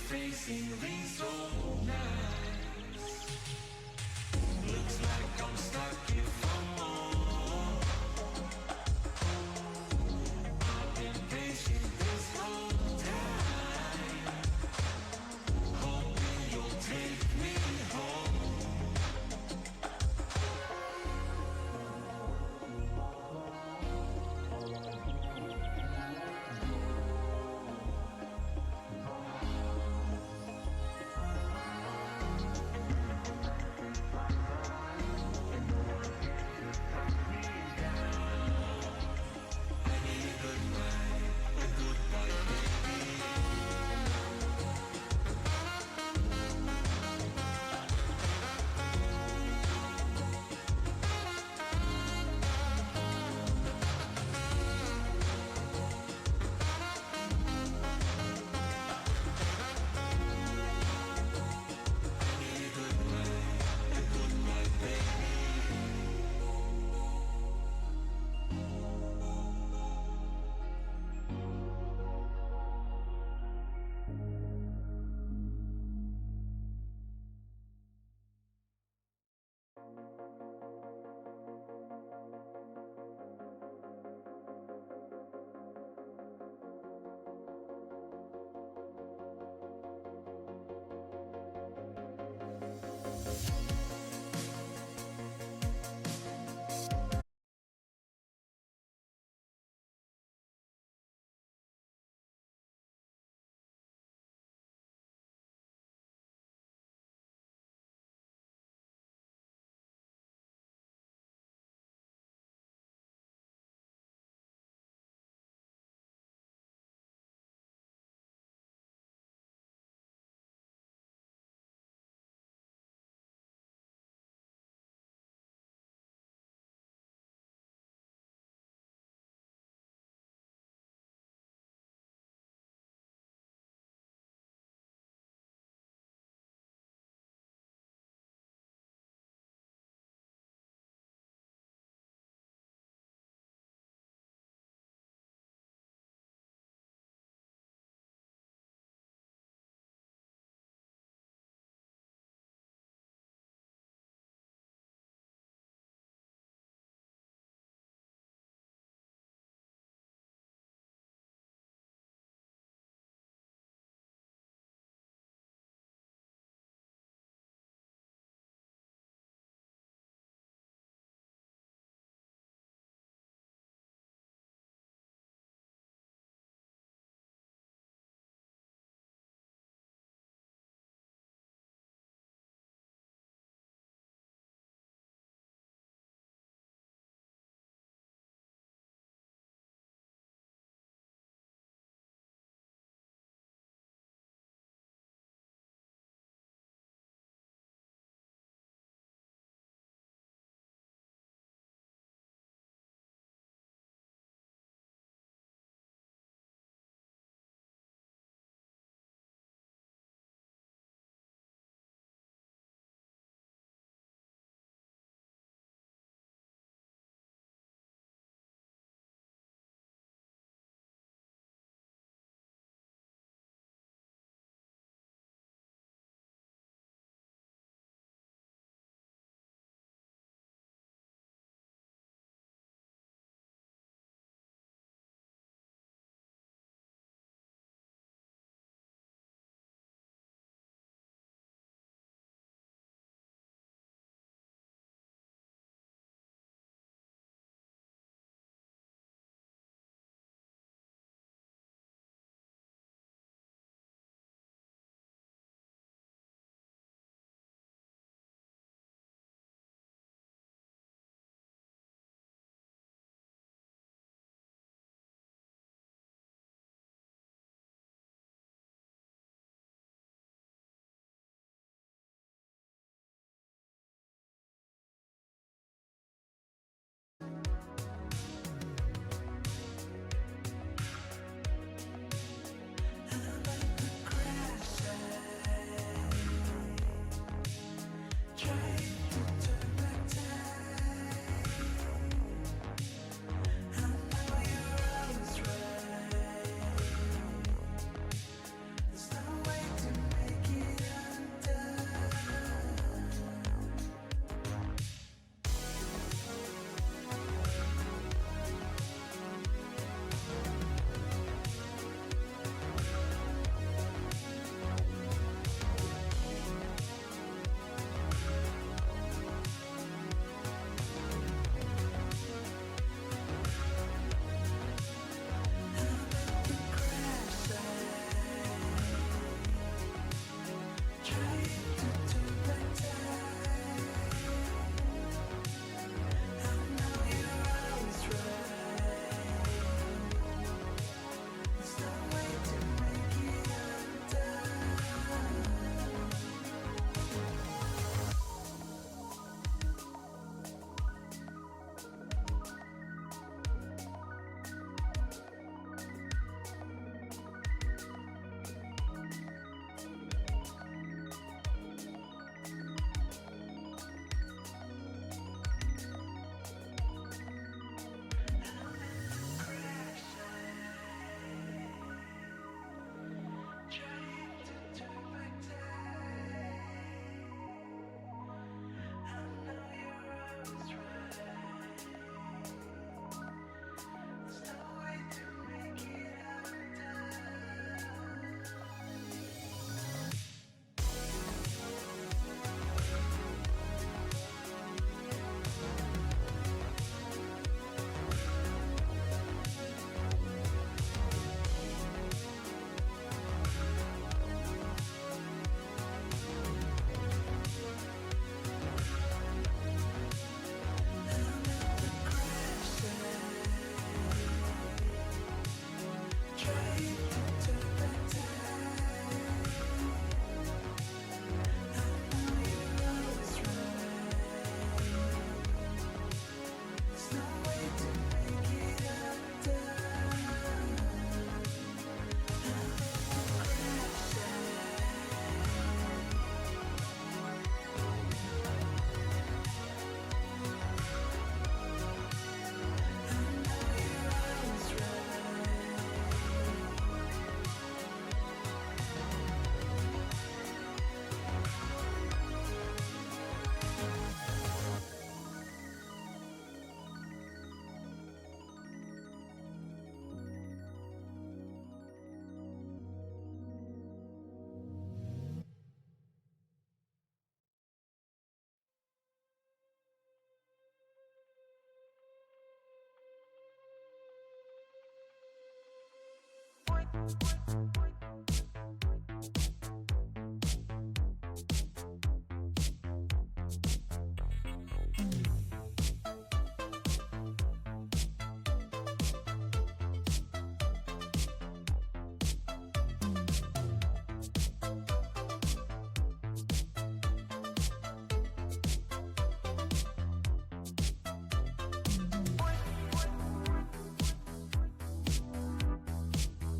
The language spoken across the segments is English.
facing rings so nice. Looks like I'm stuck here for more. I've been patient this whole time, hoping you'll take me home.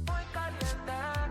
Muy caliente.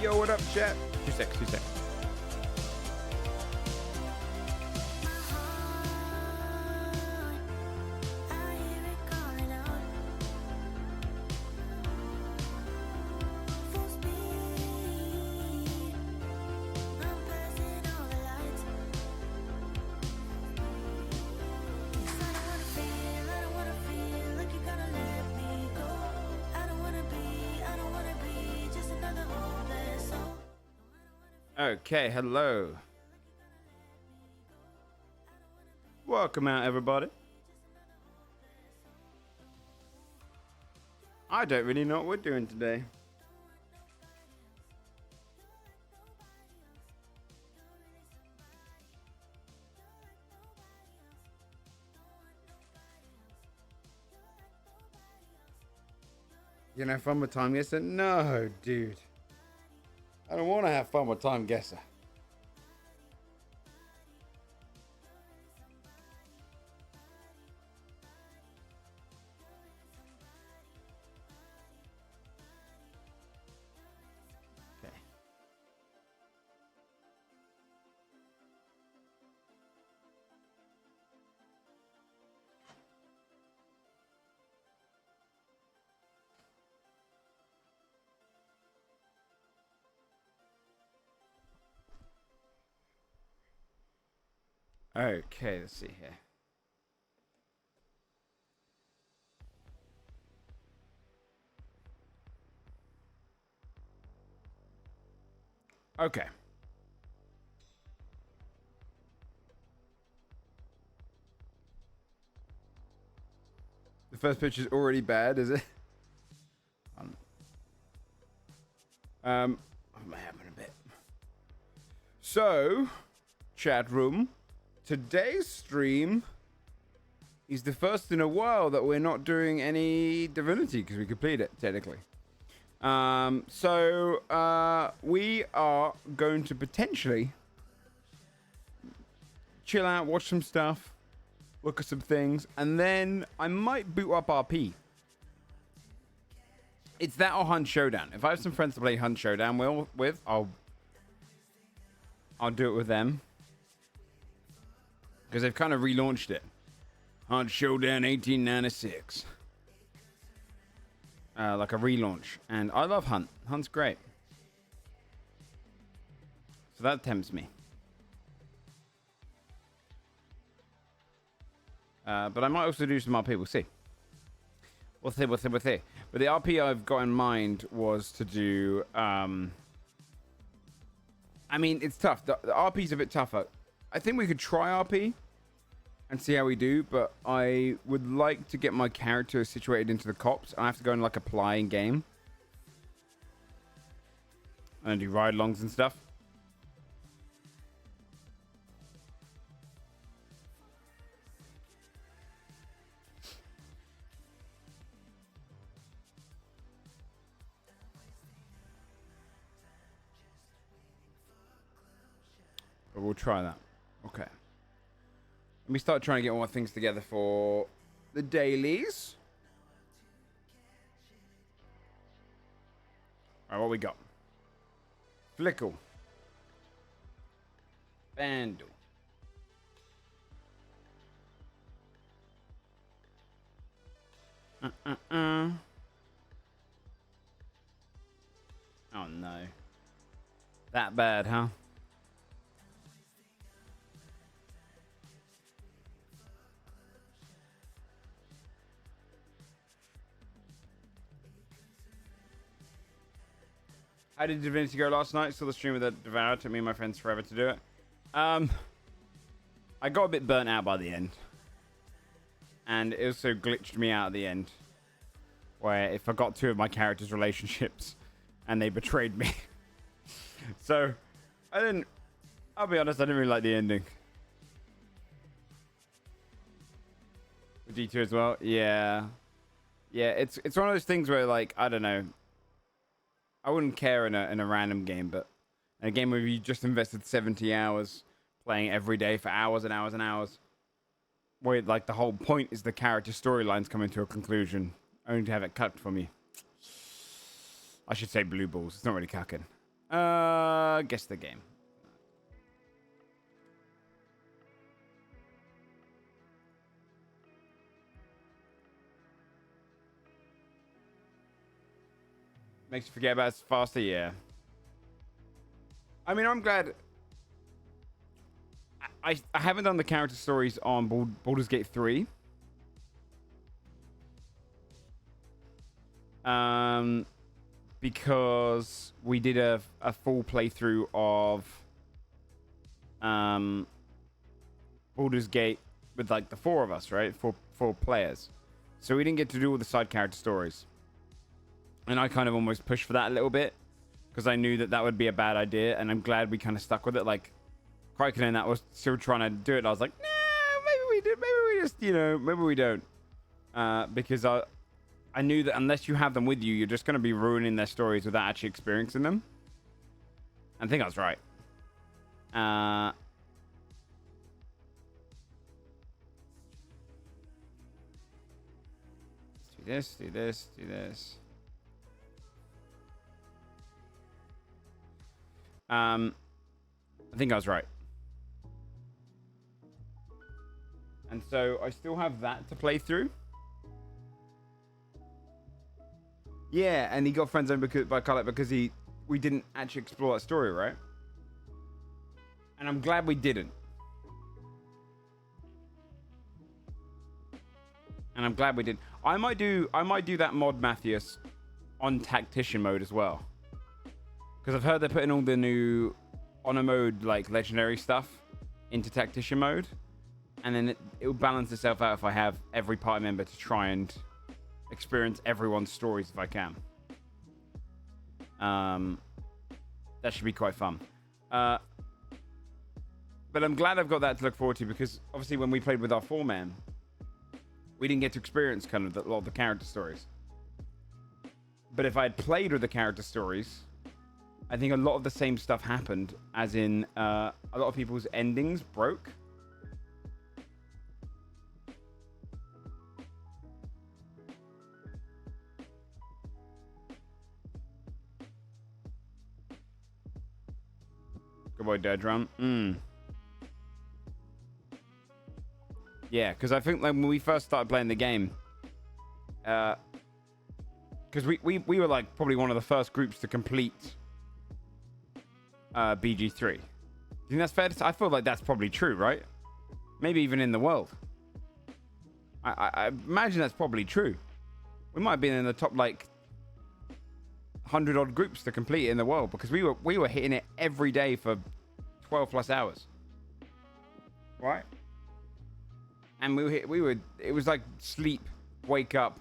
Yo, what up, chat? 2 secs, 2 secs. Okay, hello. Welcome out, everybody. I don't really know what we're doing today. You know, fun with Time Guesser? No, dude. I don't want to have fun with Time Guesser. Okay, let's see here. Okay. The first pitch is already bad, is it? What might happen a bit. So, chat room. Today's stream is the first in a while that we're not doing any Divinity because we completed it technically. We are going to potentially chill out, watch some stuff, look at some things, and then I might boot up RP. It's that or Hunt Showdown. If I have some friends to play Hunt Showdown with, I'll do it with them. Because they've kind of relaunched it. Hunt Showdown 1896. Like a relaunch. And I love Hunt. Hunt's great. So that tempts me. But I might also do some RP. We'll see. We'll see. But the RP I've got in mind was to do... I mean, it's tough. The RP's a bit tougher. I think we could try RP and see how we do, but I would like to get my character situated into the cops. I have to go and like apply in game and do ride-alongs and stuff. But we'll try that. Okay. Let me start trying to get all my things together for the dailies. Alright, what we got? Flickle. Vandal. Oh no. That bad, huh? How did Divinity go last night? Saw the stream with the Devour. Took me and my friends forever to do it. I got a bit burnt out by the end. And it also glitched me out at the end. Where it forgot 2 of my characters' relationships. And they betrayed me. So, I'll be honest, I didn't really like the ending. With D2 as well? Yeah. Yeah, it's one of those things where, like, I don't know. I wouldn't care in a random game, but in a game where you just invested 70 hours playing every day for hours and hours and hours, where like the whole point is the character storylines coming to a conclusion, only to have it cut from you. I should say blue balls. It's not really cucking. Guess the game. Makes you forget about it faster, yeah. I mean, I'm glad. I haven't done the character stories on Baldur's Gate 3. Because we did a full playthrough of Baldur's Gate with like the 4 of us, right? Four players. So we didn't get to do all the side character stories. And I kind of almost pushed for that a little bit because I knew that would be a bad idea, and I'm glad we kind of stuck with it. Like, Criken and that was still trying to do it, and I was like, nah, maybe we do, maybe we just, maybe we don't. Because I knew that unless you have them with you, you're just going to be ruining their stories without actually experiencing them. I think I was right. Let's do this. I think I was right. And so I still have that to play through. Yeah, and he got friend zoned by Cohle because we didn't actually explore that story, right? And I'm glad we didn't. And I'm glad we didn't. I might do that mod, Matthias, on tactician mode as well. Because I've heard they're putting all the new honor mode, like legendary stuff, into tactician mode, and then it will balance itself out if I have every party member to try and experience everyone's stories if I can. That should be quite fun. But I'm glad I've got that to look forward to, because obviously when we played with our 4-man, we didn't get to experience kind of a lot of the character stories. But if I had played with the character stories, I think a lot of the same stuff happened, as in a lot of people's endings broke. Good boy, Dead Drum. Yeah, because I think like when we first started playing the game, because we were like probably one of the first groups to complete BG3. Do you think that's fair to say? I feel like that's probably true, right? Maybe even in the world. I imagine that's probably true. We might have been in the top like 100 odd groups to complete it in the world, because we were hitting it every day for 12 plus hours, right? And it was like sleep, wake up,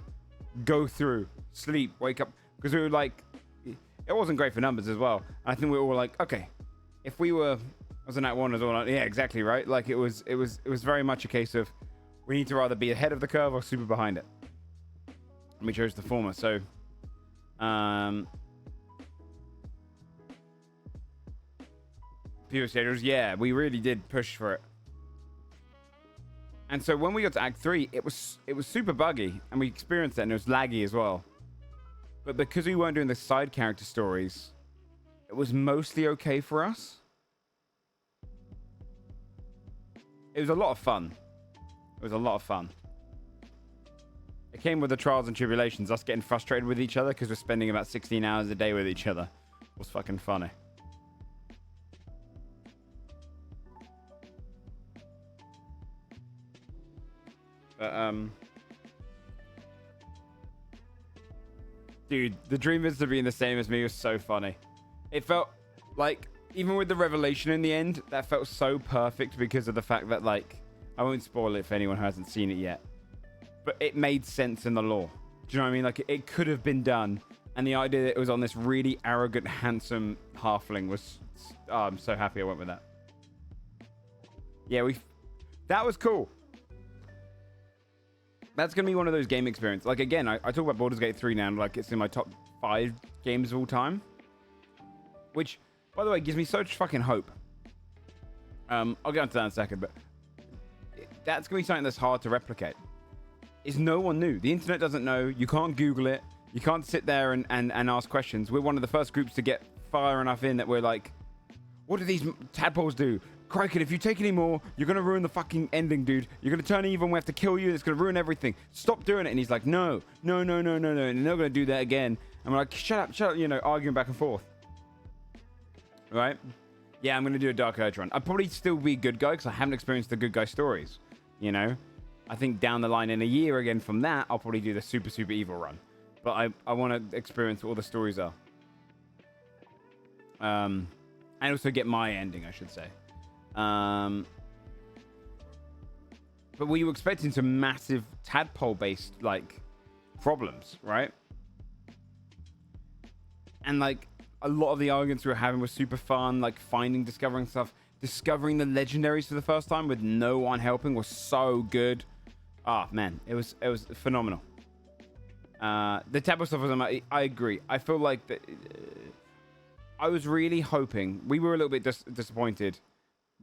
go through, sleep, wake up, because we were like, it wasn't great for numbers as well. I think we were all like, okay, if we were, wasn't that one as well? Yeah, exactly, right? Like it was very much a case of we need to rather be ahead of the curve or super behind it. And we chose the former. So, people said, yeah, we really did push for it. And so when we got to Act 3, it was super buggy, and we experienced it, and it was laggy as well. But because we weren't doing the side character stories, it was mostly okay for us. It was a lot of fun. It came with the trials and tribulations, us getting frustrated with each other because we're spending about 16 hours a day with each other. It was fucking funny. But, dude, the dream is to being the same as me was so funny. It felt like, even with the revelation in the end, that felt so perfect because of the fact that, like, I won't spoil it if anyone hasn't seen it yet, but it made sense in the lore. Do you know what I mean? Like, it could have been done, and the idea that it was on this really arrogant, handsome halfling was... Oh, I'm so happy I went with that. Yeah, that was cool. That's going to be one of those game experiences. Like, again, I talk about Baldur's Gate 3 now, like it's in my top 5 games of all time. Which, by the way, gives me so much fucking hope. I'll get onto that in a second, but that's going to be something that's hard to replicate. Is no one knew. The internet doesn't know. You can't Google it. You can't sit there and ask questions. We're one of the first groups to get far enough in that we're like, what do these tadpoles do? Crikey, if you take any more, you're going to ruin the fucking ending, dude. You're going to turn evil and we have to kill you. It's going to ruin everything. Stop doing it. And he's like, no. And they're not going to do that again. And we're like, shut up, you know, arguing back and forth. Right? Yeah, I'm going to do a Dark Urge run. I'll probably still be a good guy because I haven't experienced the good guy stories. You know? I think down the line in a year again from that, I'll probably do the super, super evil run. But I want to experience what all the stories are. And also get my ending, I should say. But we were expecting some massive tadpole-based, like, problems, right? And, like, a lot of the arguments we were having were super fun, like, discovering stuff. Discovering the legendaries for the first time with no one helping was so good. Ah, man, it was phenomenal. The tadpole stuff was, I agree. I feel like that. I was really hoping. We were a little bit disappointed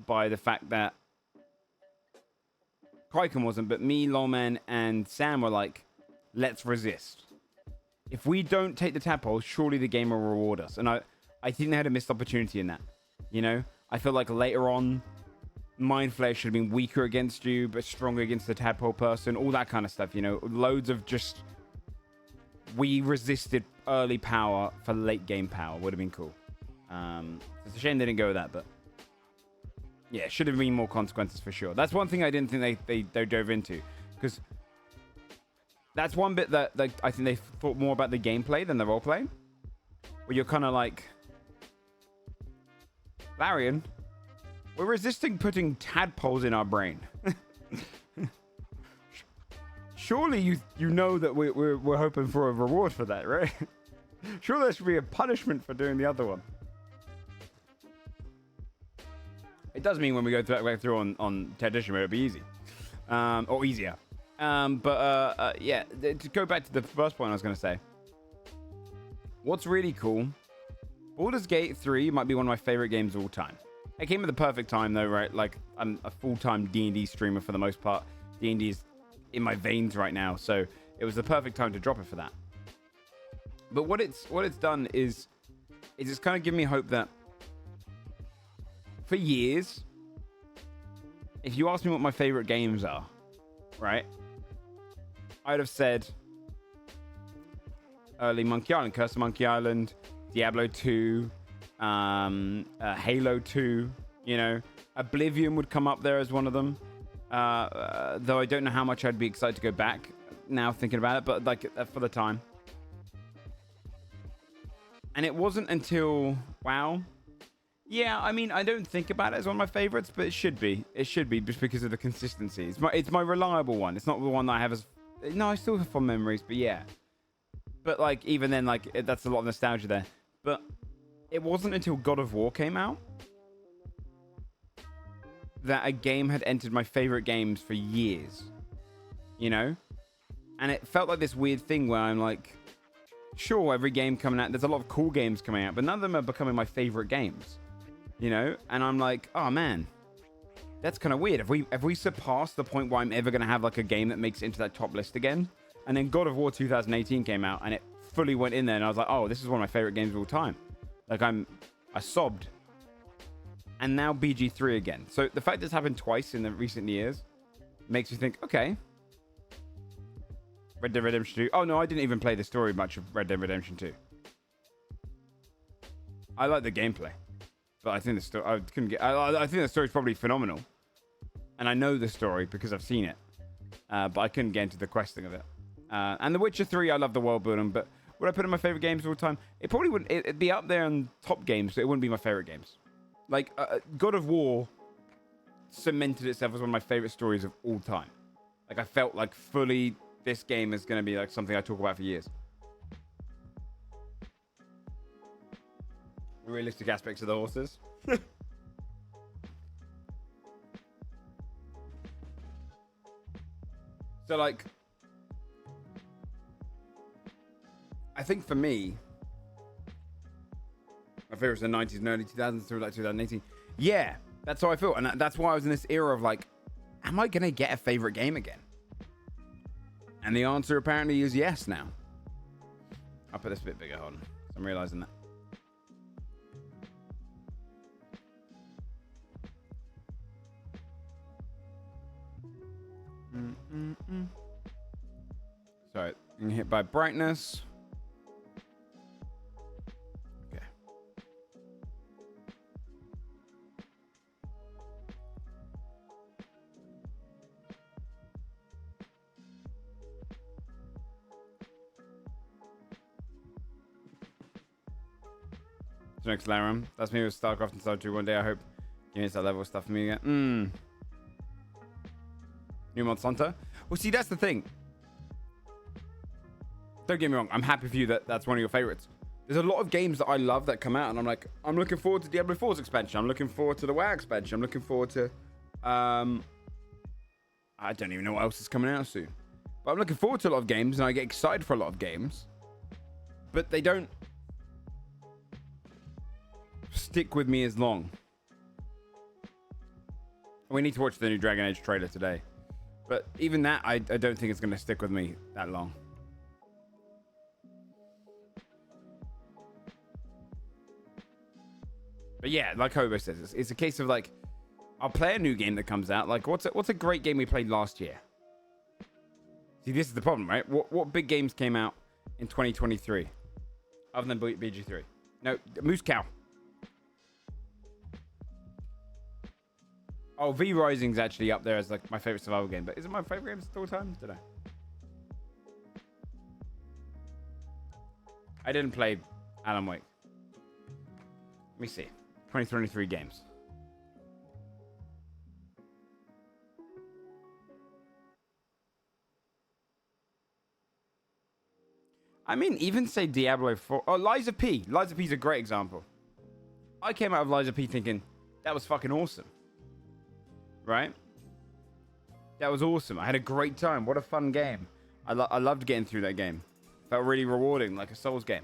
by the fact that Kraken wasn't, but me, Lawman, and Sam were like, let's resist. If we don't take the tadpole, surely the game will reward us. And I think they had a missed opportunity in that. You know? I feel like later on, Mind Flayer should have been weaker against you, but stronger against the tadpole person. All that kind of stuff, you know? Loads of just... We resisted early power for late game power. Would have been cool. It's a shame they didn't go with that, but... Yeah, should have been more consequences for sure. That's one thing I didn't think they dove into. Because that's one bit that I think they thought more about the gameplay than the roleplay. Where you're kind of like... Larian, we're resisting putting tadpoles in our brain. Surely you know that we're hoping for a reward for that, right? Sure, there should be a punishment for doing the other one. It does mean when we go through on Ted Edition, it'll be easy. Or easier. Yeah, to go back to the first point I was going to say. What's really cool, Baldur's Gate 3 might be one of my favorite games of all time. It came at the perfect time, though, right? Like, I'm a full-time D&D streamer for the most part. D&D is in my veins right now, so it was the perfect time to drop it for that. But what it's done is it's kind of given me hope that for years, if you ask me what my favorite games are, right, I'd have said early Monkey Island, Curse of Monkey Island, Diablo 2, Halo 2, you know, Oblivion would come up there as one of them. Though I don't know how much I'd be excited to go back now thinking about it, but like for the time. And it wasn't until WoW. Yeah, I mean, I don't think about it as one of my favorites, but it should be. It should be just because of the consistency. It's my reliable one. It's not the one that I have as... No, I still have fond memories, but yeah. But like, even then, like, that's a lot of nostalgia there. But it wasn't until God of War came out that a game had entered my favorite games for years. You know? And it felt like this weird thing where I'm like, sure, every game coming out, there's a lot of cool games coming out, but none of them are becoming my favorite games. You know? And I'm like, oh man, that's kind of weird. Have we surpassed the point where I'm ever going to have like a game that makes it into that top list again? And then God of War 2018 came out and it fully went in there and I was like, oh, this is one of my favorite games of all time. Like I sobbed. And now BG3 again. So the fact that it's happened twice in the recent years makes me think, okay. Red Dead Redemption 2. Oh no, I didn't even play the story much of Red Dead Redemption 2. I like the gameplay. But I think the story, I think the story's probably phenomenal. And I know the story because I've seen it. But I couldn't get into the questing of it. And The Witcher 3, I love the world building, but would I put it in my favorite games of all time? It probably wouldn't. It'd be up there on top games, but it wouldn't be my favorite games. Like, God of War cemented itself as one of my favorite stories of all time. Like, I felt like fully this game is going to be like something I talk about for years. Realistic aspects of the horses. So, like, I think for me, my favorites in the 90s and early 2000s through like 2018. Yeah, that's how I feel. And that's why I was in this era of like, am I going to get a favorite game again? And the answer apparently is yes now. I'll put this a bit bigger, hold on. I'm realizing that. So, you can hit by brightness. Okay. So next Laram. That's me with StarCraft and Star 2 one day. I hope you hit that level of stuff for me again. New Monsanto. Well, see, that's the thing. Don't get me wrong. I'm happy for you that that's one of your favorites. There's a lot of games that I love that come out, and I'm like, I'm looking forward to Diablo 4's expansion. I'm looking forward to the WoW expansion. I'm looking forward to, I don't even know what else is coming out soon. But I'm looking forward to a lot of games, and I get excited for a lot of games. But they don't stick with me as long. We need to watch the new Dragon Age trailer today. But even that, I don't think it's going to stick with me that long. But yeah, like Hobo says, it's a case of like, I'll play a new game that comes out. Like, what's a great game we played last year? See, this is the problem, right? What big games came out in 2023? Other than BG3. No, Moose Cow. Oh, V Rising's actually up there as like my favorite survival game, but is it my favorite game of all time? Did I didn't play Alan Wake. Let me see. 2023 games. I mean, even say Diablo 4. Oh, Lies of P. Lies of P is a great example. I came out of Lies of P thinking, that was fucking awesome. Right? That was awesome. I had a great time. What a fun game. I loved getting through that game. Felt really rewarding, like a Souls game.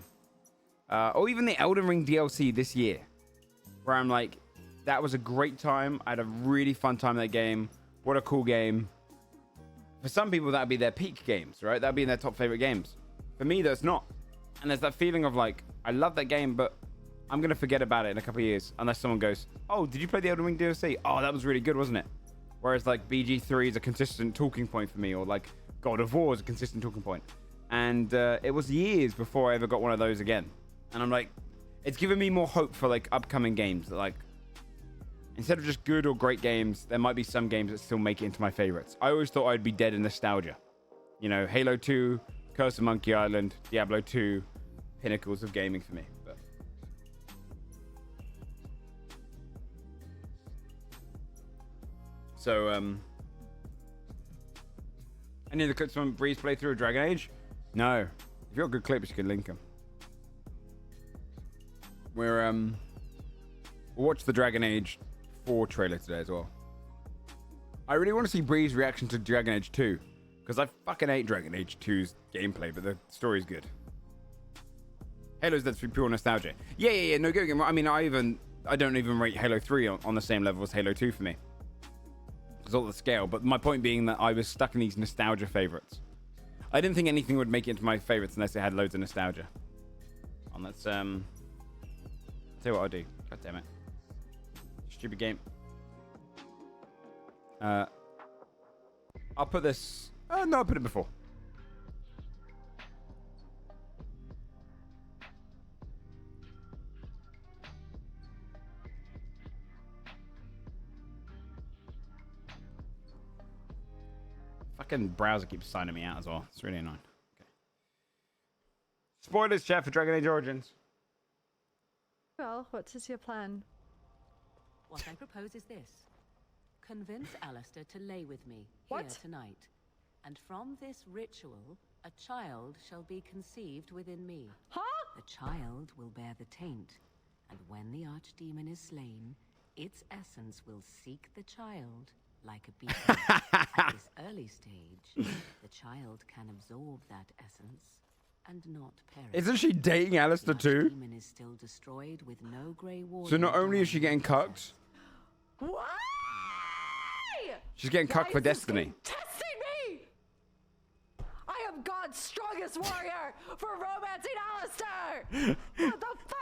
Or even the Elden Ring DLC this year. Where I'm like, that was a great time. I had a really fun time in that game. What a cool game. For some people, that'd be their peak games, right? That'd be in their top favorite games. For me, that's not. And there's that feeling of like, I love that game, but I'm going to forget about it in a couple of years. Unless someone goes, oh, did you play the Elden Ring DLC? Oh, that was really good, wasn't it? Whereas like BG3 is a consistent talking point for me. Or like God of War is a consistent talking point. And it was years before I ever got one of those again. And I'm like, it's given me more hope for like upcoming games. That like, instead of just good or great games, there might be some games that still make it into my favorites. I always thought I'd be dead in nostalgia. You know, Halo 2, Curse of Monkey Island, Diablo 2, pinnacles of gaming for me. But so, any of the clips from Breeze playthrough of Dragon Age? No. If you've got good clips, you can link them. We'll watch the Dragon Age 4 trailer today as well. I really want to see Bree's reaction to Dragon Age 2. Because I fucking hate Dragon Age 2's gameplay, but the story's good. Halo's that's pure nostalgia. Yeah. No, go again. I mean, I don't even rate Halo 3 on the same level as Halo 2 for me. It's all the scale. But my point being that I was stuck in these nostalgia favorites. I didn't think anything would make it into my favorites unless it had loads of nostalgia. And let's tell you what I'll do. God damn it. Stupid game. I'll put this. Oh, no, I put it before. Fucking browser keeps signing me out as well. It's really annoying. Okay. Spoilers, chat, for Dragon Age Origins. Well, what is your plan? What I propose is this. Convince Alistair to lay with me here What? tonight. And from this ritual, a child shall be conceived within me. Huh? The child will bear the taint, and when the archdemon is slain, its essence will seek the child like a beacon. At this early stage, the child can absorb that essence and not perish. Isn't she dating Alistair The too? archdemon is still destroyed with no grey So not only is she guarding getting its cucked, Why? she's getting cucked for Why is this destiny. game testing me! I am God's strongest warrior for romancing Alistair! What the fuck?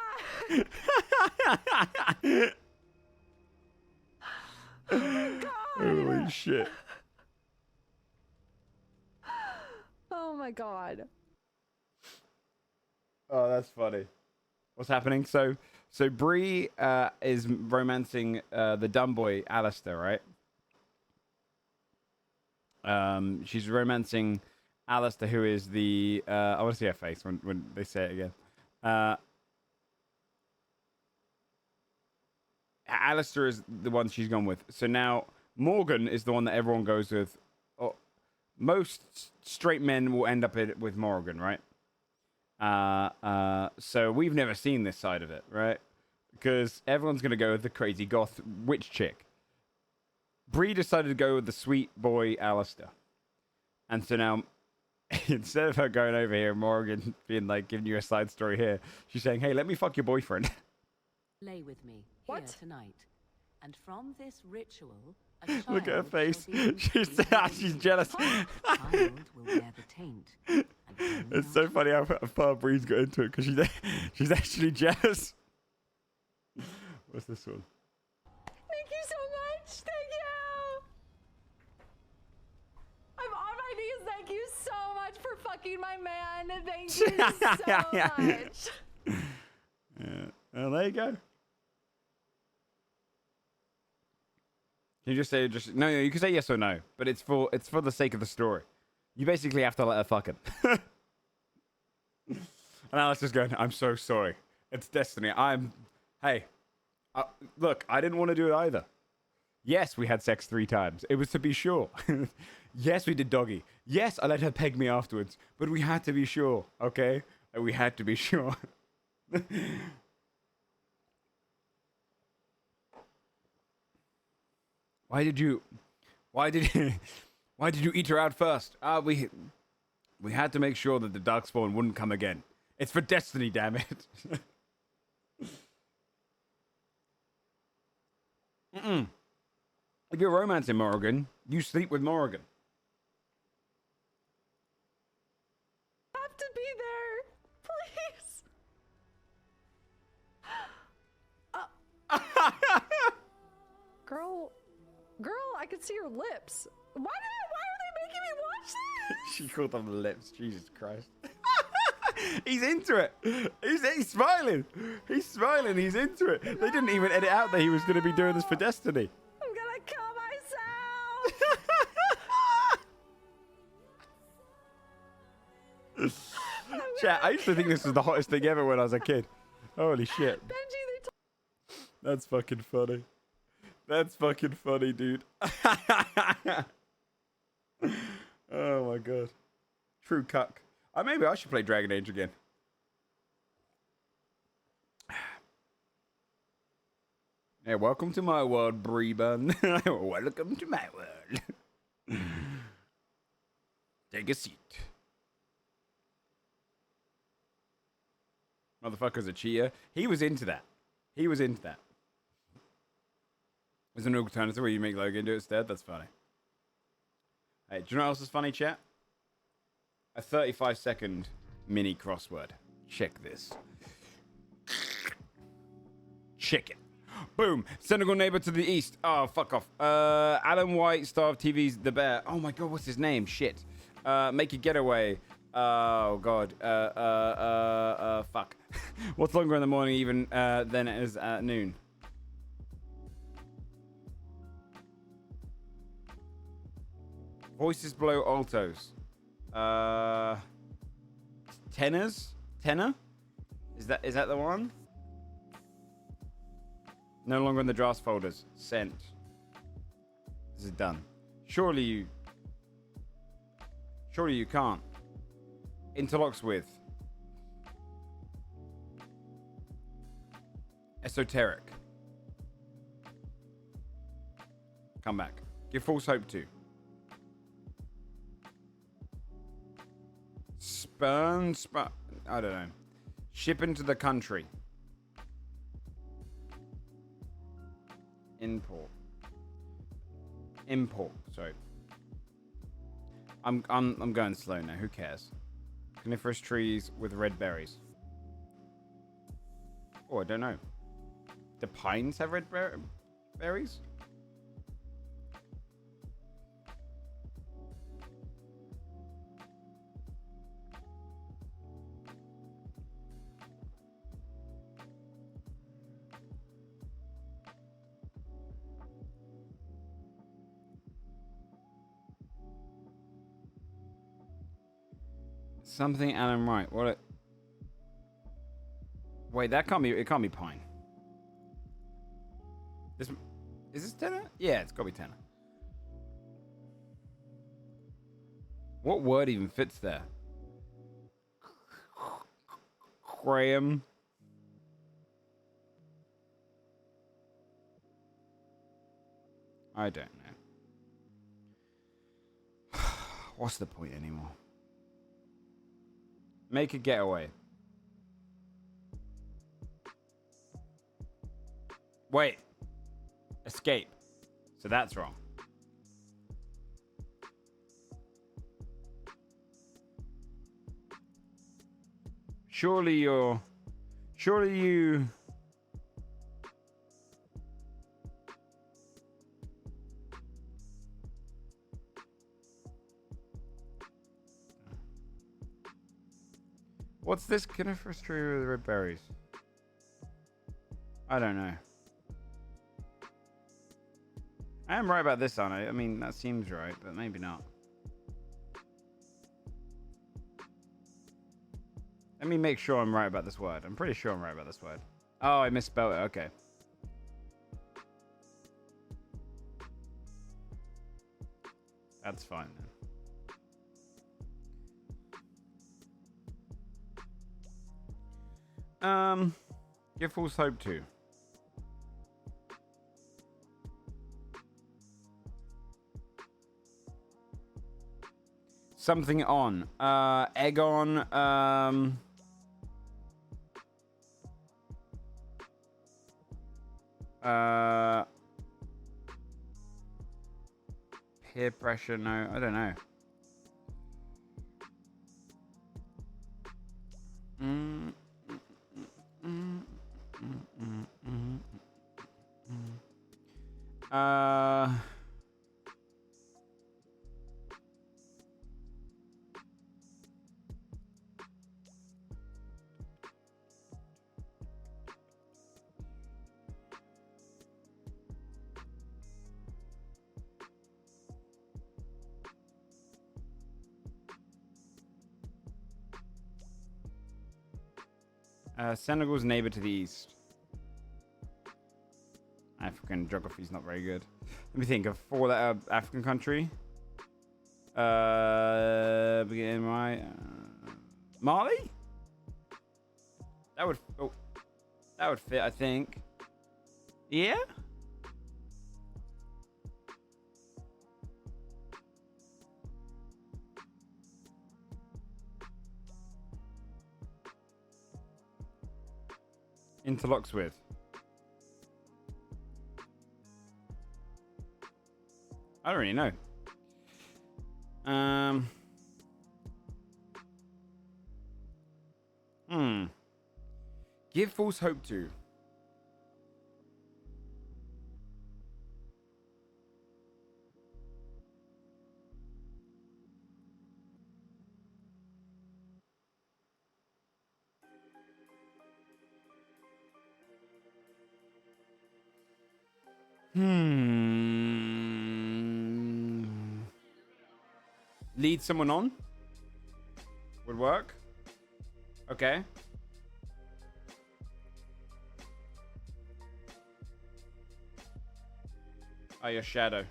Oh my God! Holy shit. my god. Oh, that's funny. What's happening? So Bree is romancing the dumb boy Alistair, right? She's romancing Alistair, who is the I want to see her face when they say it again. Alistair is the one she's gone with. So now Morgan is the one that everyone goes with. Oh, most straight men will end up with Morgan, right? So we've never seen this side of it, right? Because everyone's gonna go with the crazy goth witch chick. Bree decided to go with the sweet boy Alistair, and so now instead of her going over here, Morgan being like giving you a side story here, she's saying, "Hey, let me fuck your boyfriend." Lay with me What? here tonight. And from this ritual, a child Look at her face. shall be She's jealous. child will bear the taint. And when the It's so arch- funny how far Bree's got into it because she's actually jealous. What's this one? Thank you so much. Thank you. I'm on my knees. Thank you so much for fucking my man. Thank you so much. Yeah. Well, there you go. Can you just say no? You can say yes or no, but it's for the sake of the story. You basically have to let her fuck him. And Alex is going, "I'm so sorry. It's destiny. Hey, look, I didn't want to do it either. Yes, we had sex 3 times. It was to be sure. Yes, we did doggy. Yes, I let her peg me afterwards, but we had to be sure, okay? We had to be sure." Why did you eat her out first? We had to make sure that the Darkspawn wouldn't come again. It's for destiny, damn it. If you're romancing Morrigan, you sleep with Morrigan. Have to be there, please. Girl, I can see your lips. Why are they making me watch this? She called them the lips. Jesus Christ. He's into it. He's smiling. He's smiling. He's into it. They didn't even edit out that he was going to be doing this for Destiny. I'm gonna kill myself. Chat, I used to think this was the hottest thing ever when I was a kid. Holy shit. Benji, That's fucking funny. That's fucking funny, dude. Oh my god. True cuck. Maybe I should play Dragon Age again. Hey, welcome to my world, Breebun. Welcome to my world. Take a seat. Motherfucker's a cheater. He was into that. There's an alternative where you make Logan do it instead. That's funny. Hey, do you know what else is funny, chat? A 35-second mini crossword. Check this. Chicken. Boom. Senegal neighbor to the east. Oh, fuck off. Alan White, star of TV's The Bear. Oh my god, what's his name? Shit. Make a getaway. Oh god. Fuck. What's longer in the morning even than it is at noon? Voices below altos. Tenors? Tenor? Is that the one? No longer in the drafts folders. Sent. This is done. Surely you can't. Interlocks with. Esoteric. Come back. Give false hope to. I don't know. Ship into the country. Import. Sorry. I'm going slow now. Who cares? Coniferous trees with red berries. Oh, I don't know. Do pines have red berries? Something and I'm right. What? Wait, that can't be. It can't be pine. This is this tenor? Yeah, it's got to be tenor. What word even fits there? Graham. I don't know. What's the point anymore? Make a getaway. Wait. Escape. So that's wrong. Surely you... What's this coniferous tree with red berries? I don't know. I am right about this, aren't I? I mean, that seems right, but maybe not. Let me make sure I'm right about this word. I'm pretty sure I'm right about this word. Oh, I misspelled it. Okay. That's fine then. Give false hope to. Something on. Egg on. Peer pressure. No, I don't know. Senegal's neighbor to the east. African geography is not very good. Let me think of four-letter African country. Beginning right. Mali? That would. Oh, that would fit, I think. Yeah. Interlocks with. I don't really know. Give false hope to. Lead someone on? Would work. Okay. Oh, your shadow.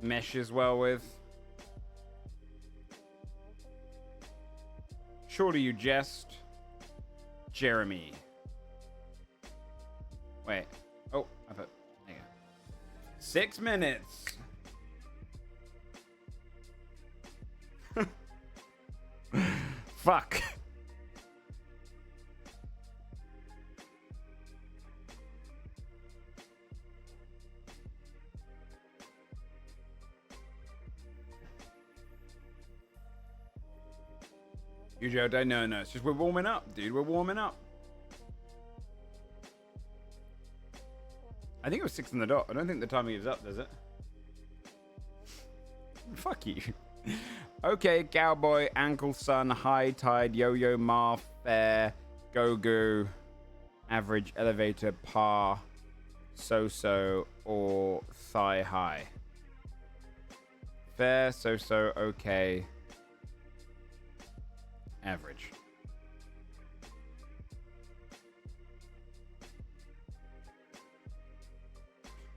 Meshes well with. Surely you jest. Jeremy. Wait. Oh, I put. There you go. 6 minutes. Fuck. Usually I don't know. No, it's just we're warming up, dude. We're warming up. I think it was 6 on the dot. I don't think the timing is up, does it? Fuck you. Okay, cowboy, ankle sun, high tide, yo-yo, mar, fair, go-go, average, elevator, par, so-so, or thigh-high. Fair, so-so, okay, average.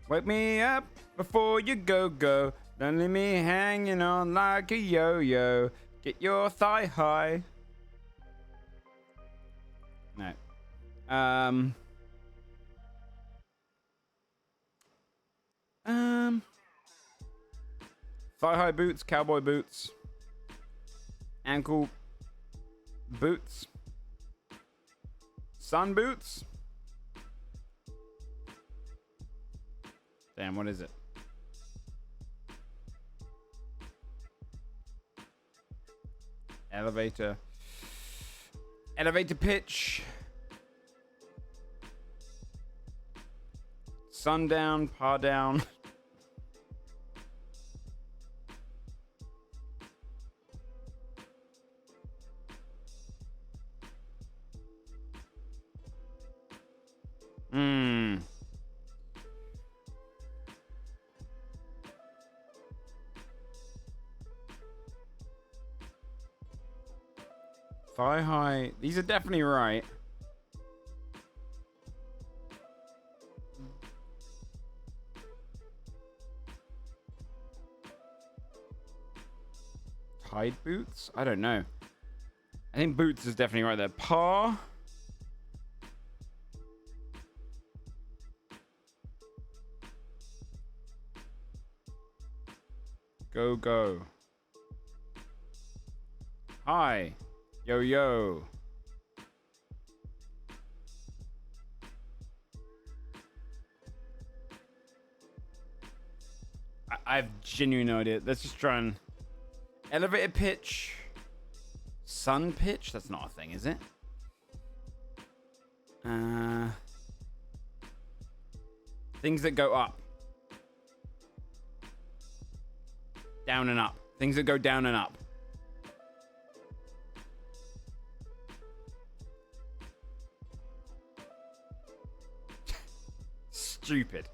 Wake me up before you go. Don't leave me hanging on like a yo-yo. Get your thigh high. No. Thigh-high boots, cowboy boots, ankle boots, sun boots. Damn, what is it? Elevator. Elevator pitch. Sundown, par down. Thigh high. These are definitely right. Tide boots? I don't know. I think boots is definitely right there. Par. Go. Hi. Yo. I have genuine no idea. Let's just try and... Elevator pitch. Sun pitch? That's not a thing, is it? Things that go up. Down and up. Things that go down and up. Stupid.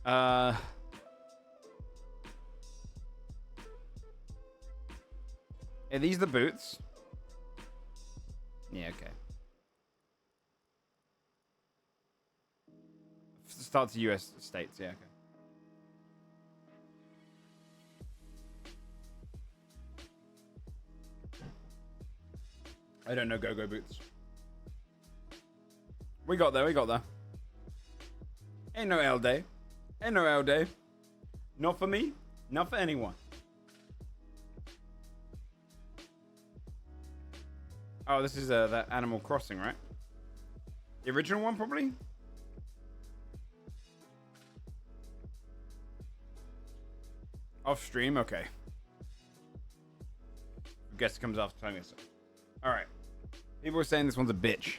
Are these the boots? Yeah, okay. Starts US states, yeah, okay. I don't know go-go boots. We got there. Ain't no L day. Not for me, not for anyone. Oh, this is that Animal Crossing, right? The original one, probably? Off stream? Okay. Guess it comes after time. Alright. People are saying this one's a bitch.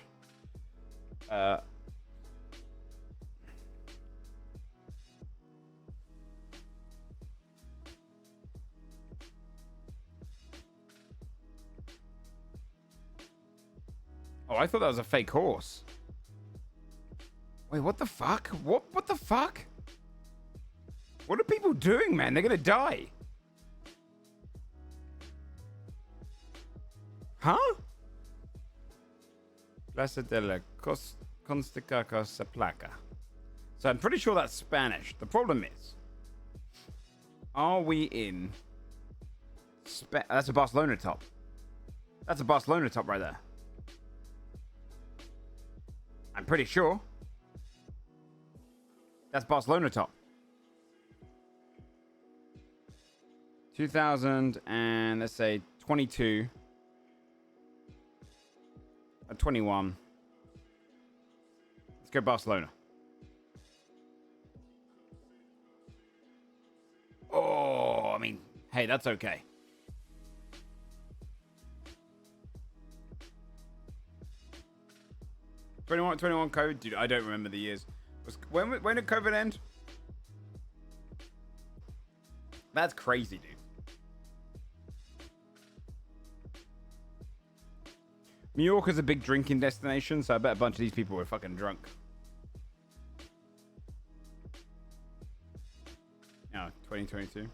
Oh, I thought that was a fake horse. Wait, what the fuck? What the fuck? What are people doing, man? They're gonna die. Huh? Plaza de la Consticaca se placa. So I'm pretty sure that's Spanish. The problem is, are we in... That's a Barcelona top. That's a Barcelona top right there. I'm pretty sure. That's Barcelona top. 2000 and let's say 22. 21. Let's go Barcelona. Oh, I mean, hey, that's okay. '21 COVID, dude. I don't remember the years. When did COVID end? That's crazy, dude. New York is a big drinking destination, so I bet a bunch of these people were fucking drunk. No, 2022.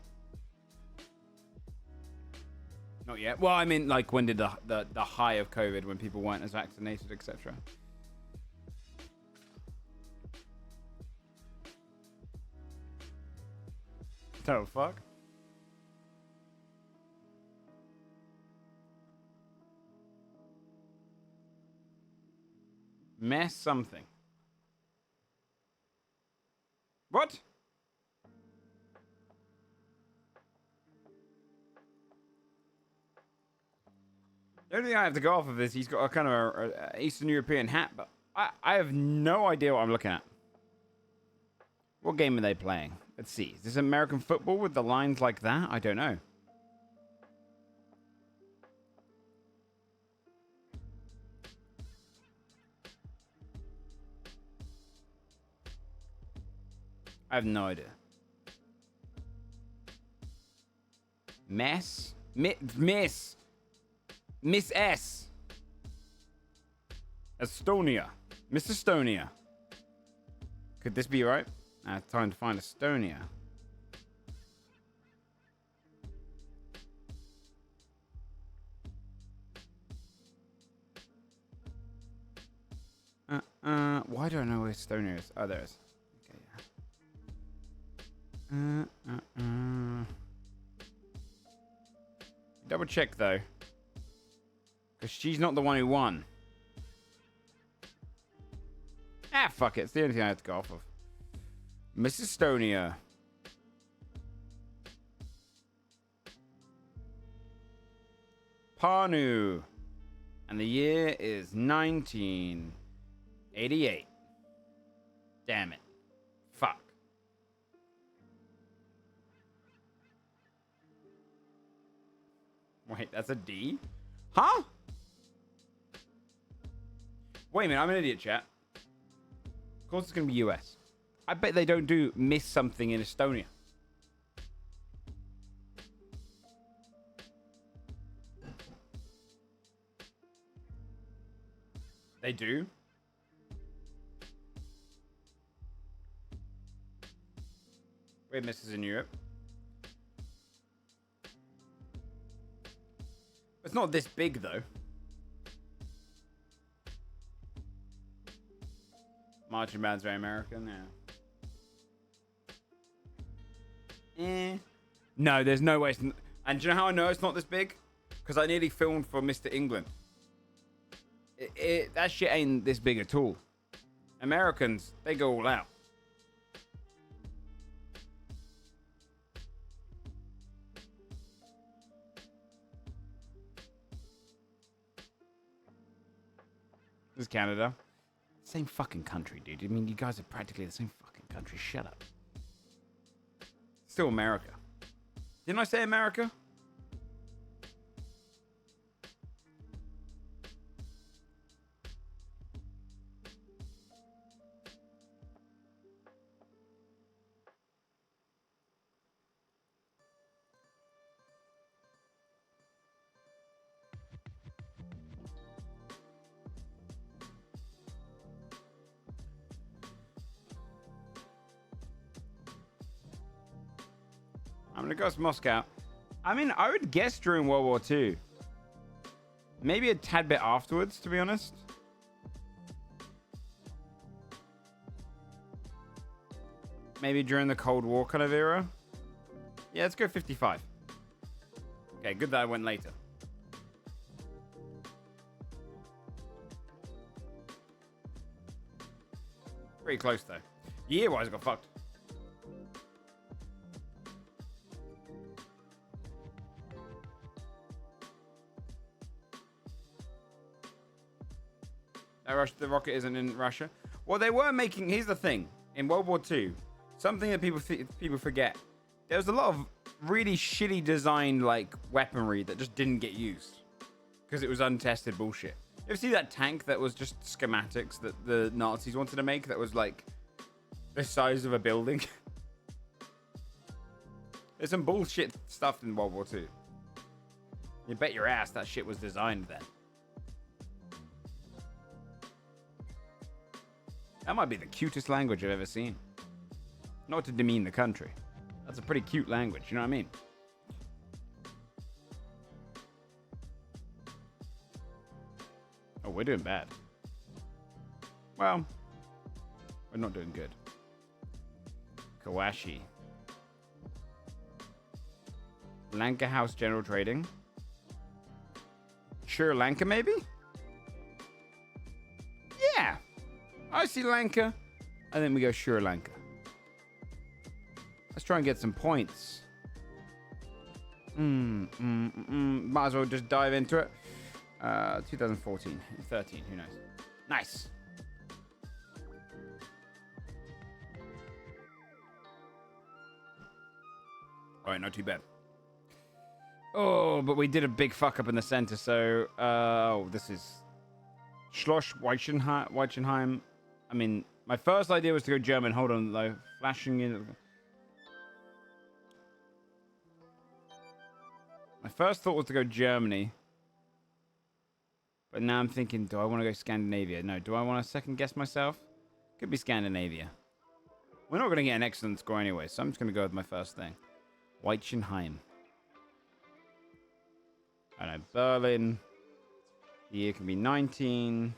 Not yet. Well, I mean, like, when did the high of COVID, when people weren't as vaccinated, etc. Oh, fuck. Mess something. What? The only thing I have to go off of is he's got a kind of a Eastern European hat, but I have no idea what I'm looking at. What game are they playing? Let's see. Is this American football with the lines like that? I don't know. I have no idea. Miss S. Estonia. Miss Estonia. Could this be right? Time to find Estonia. Why do I know where Estonia is? Oh, there it is. Okay, yeah. Double check, though. Because she's not the one who won. Ah, fuck it. It's the only thing I have to go off of. Miss Estonia. Panu. And the year is 1988. Damn it. Fuck. Wait, that's a D? Huh? Wait a minute, I'm an idiot, chat. Of course it's going to be US. I bet they don't do miss something in Estonia. They do? Wait, misses in Europe. It's not this big, though. Marching band's very American, yeah. No, there's no way. And do you know how I know it's not this big? Because I nearly filmed for Mr. England. That shit ain't this big at all. Americans, they go all out. This is Canada. Same fucking country, dude. I mean, you guys are practically the same fucking country. Shut up. Still America. Didn't I say America? I'm gonna go to Moscow. I mean, I would guess during World War II. Maybe a tad bit afterwards, to be honest. Maybe during the Cold War kind of era. Yeah, let's go 55. Okay, good that I went later. Pretty close, though. Year-wise, I got fucked. The rocket isn't in Russia. Well, they were making... Here's the thing. In World War II, something that people forget. There was a lot of really shitty designed, like, weaponry that just didn't get used. Because it was untested bullshit. You ever see that tank that was just schematics that the Nazis wanted to make? That was, like, the size of a building? There's some bullshit stuff in World War II. You bet your ass that shit was designed then. That might be the cutest language I've ever seen. Not to demean the country. That's a pretty cute language, you know what I mean? Oh, we're doing bad. Well, we're not doing good. Kawashi. Lanka House General Trading. Sri Lanka, maybe? Yeah. I see Lanka. And then we go Sri Lanka. Let's try and get some points. Might as well just dive into it. 2014. 13, who knows? Nice. Alright, not too bad. Oh, but we did a big fuck up in the center, so... oh, this is... Schloss Weichenheim. I mean, my first idea was to go German. Hold on, though. Flashing in... My first thought was to go Germany. But now I'm thinking, do I want to go Scandinavia? No, do I want to second guess myself? Could be Scandinavia. We're not going to get an excellent score anyway, so I'm just going to go with my first thing. Weichenheim. I know, Berlin. The year can be 19.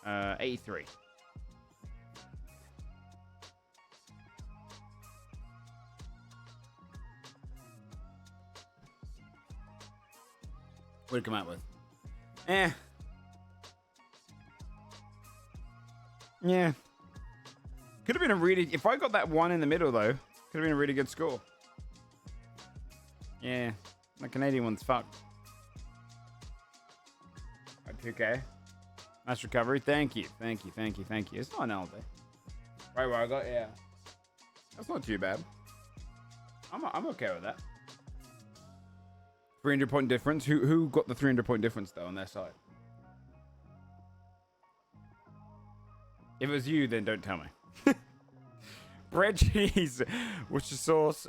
Uh, 83. What did it come out with? Yeah. Could have been a really... If I got that one in the middle, though, could have been a really good score. Yeah. The Canadian one's fucked. Right, 2K. Nice recovery. Thank you. Thank you. Thank you. Thank you. It's not an LD. Right where I got... Yeah. That's not too bad. I'm okay with that. 300-point difference. Who got the 300-point difference, though, on their side? If it was you, then don't tell me. Bread, cheese, Worcester sauce,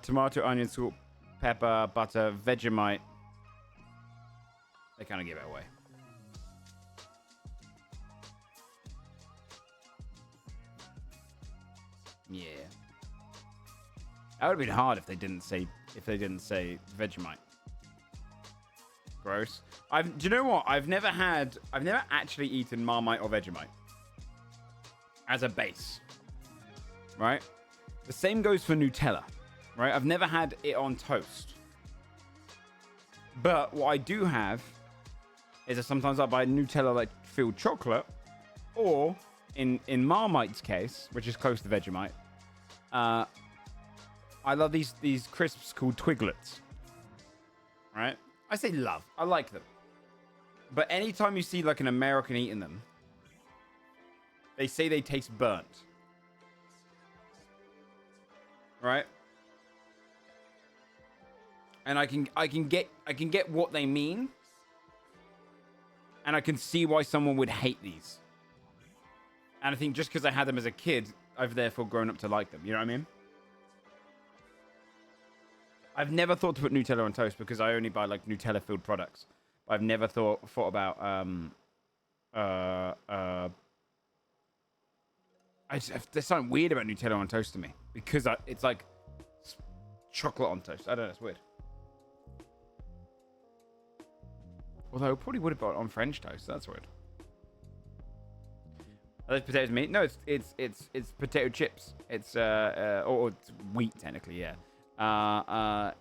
tomato, onion, salt, pepper, butter, Vegemite. They kind of give it away. Yeah. That would have been hard if they didn't say Vegemite. Gross. Do you know what? I've never actually eaten Marmite or Vegemite as a base. Right? The same goes for Nutella. Right? I've never had it on toast. But what I do have is that sometimes I buy Nutella like filled chocolate, or in Marmite's case, which is close to Vegemite, I love these crisps called Twiglets. Right? I say love. I like them. But anytime you see like an American eating them, they say they taste burnt. Right? And I can get what they mean. And I can see why someone would hate these. And I think just because I had them as a kid, I've therefore grown up to like them. You know what I mean? I've never thought to put Nutella on toast because I only buy like Nutella-filled products. I've never thought about there's something weird about Nutella on toast to me because it's like chocolate on toast. I don't know, it's weird. Although I probably would have bought it on French toast. That's weird. Are those potatoes meat? No, it's potato chips. It's or it's wheat technically, yeah.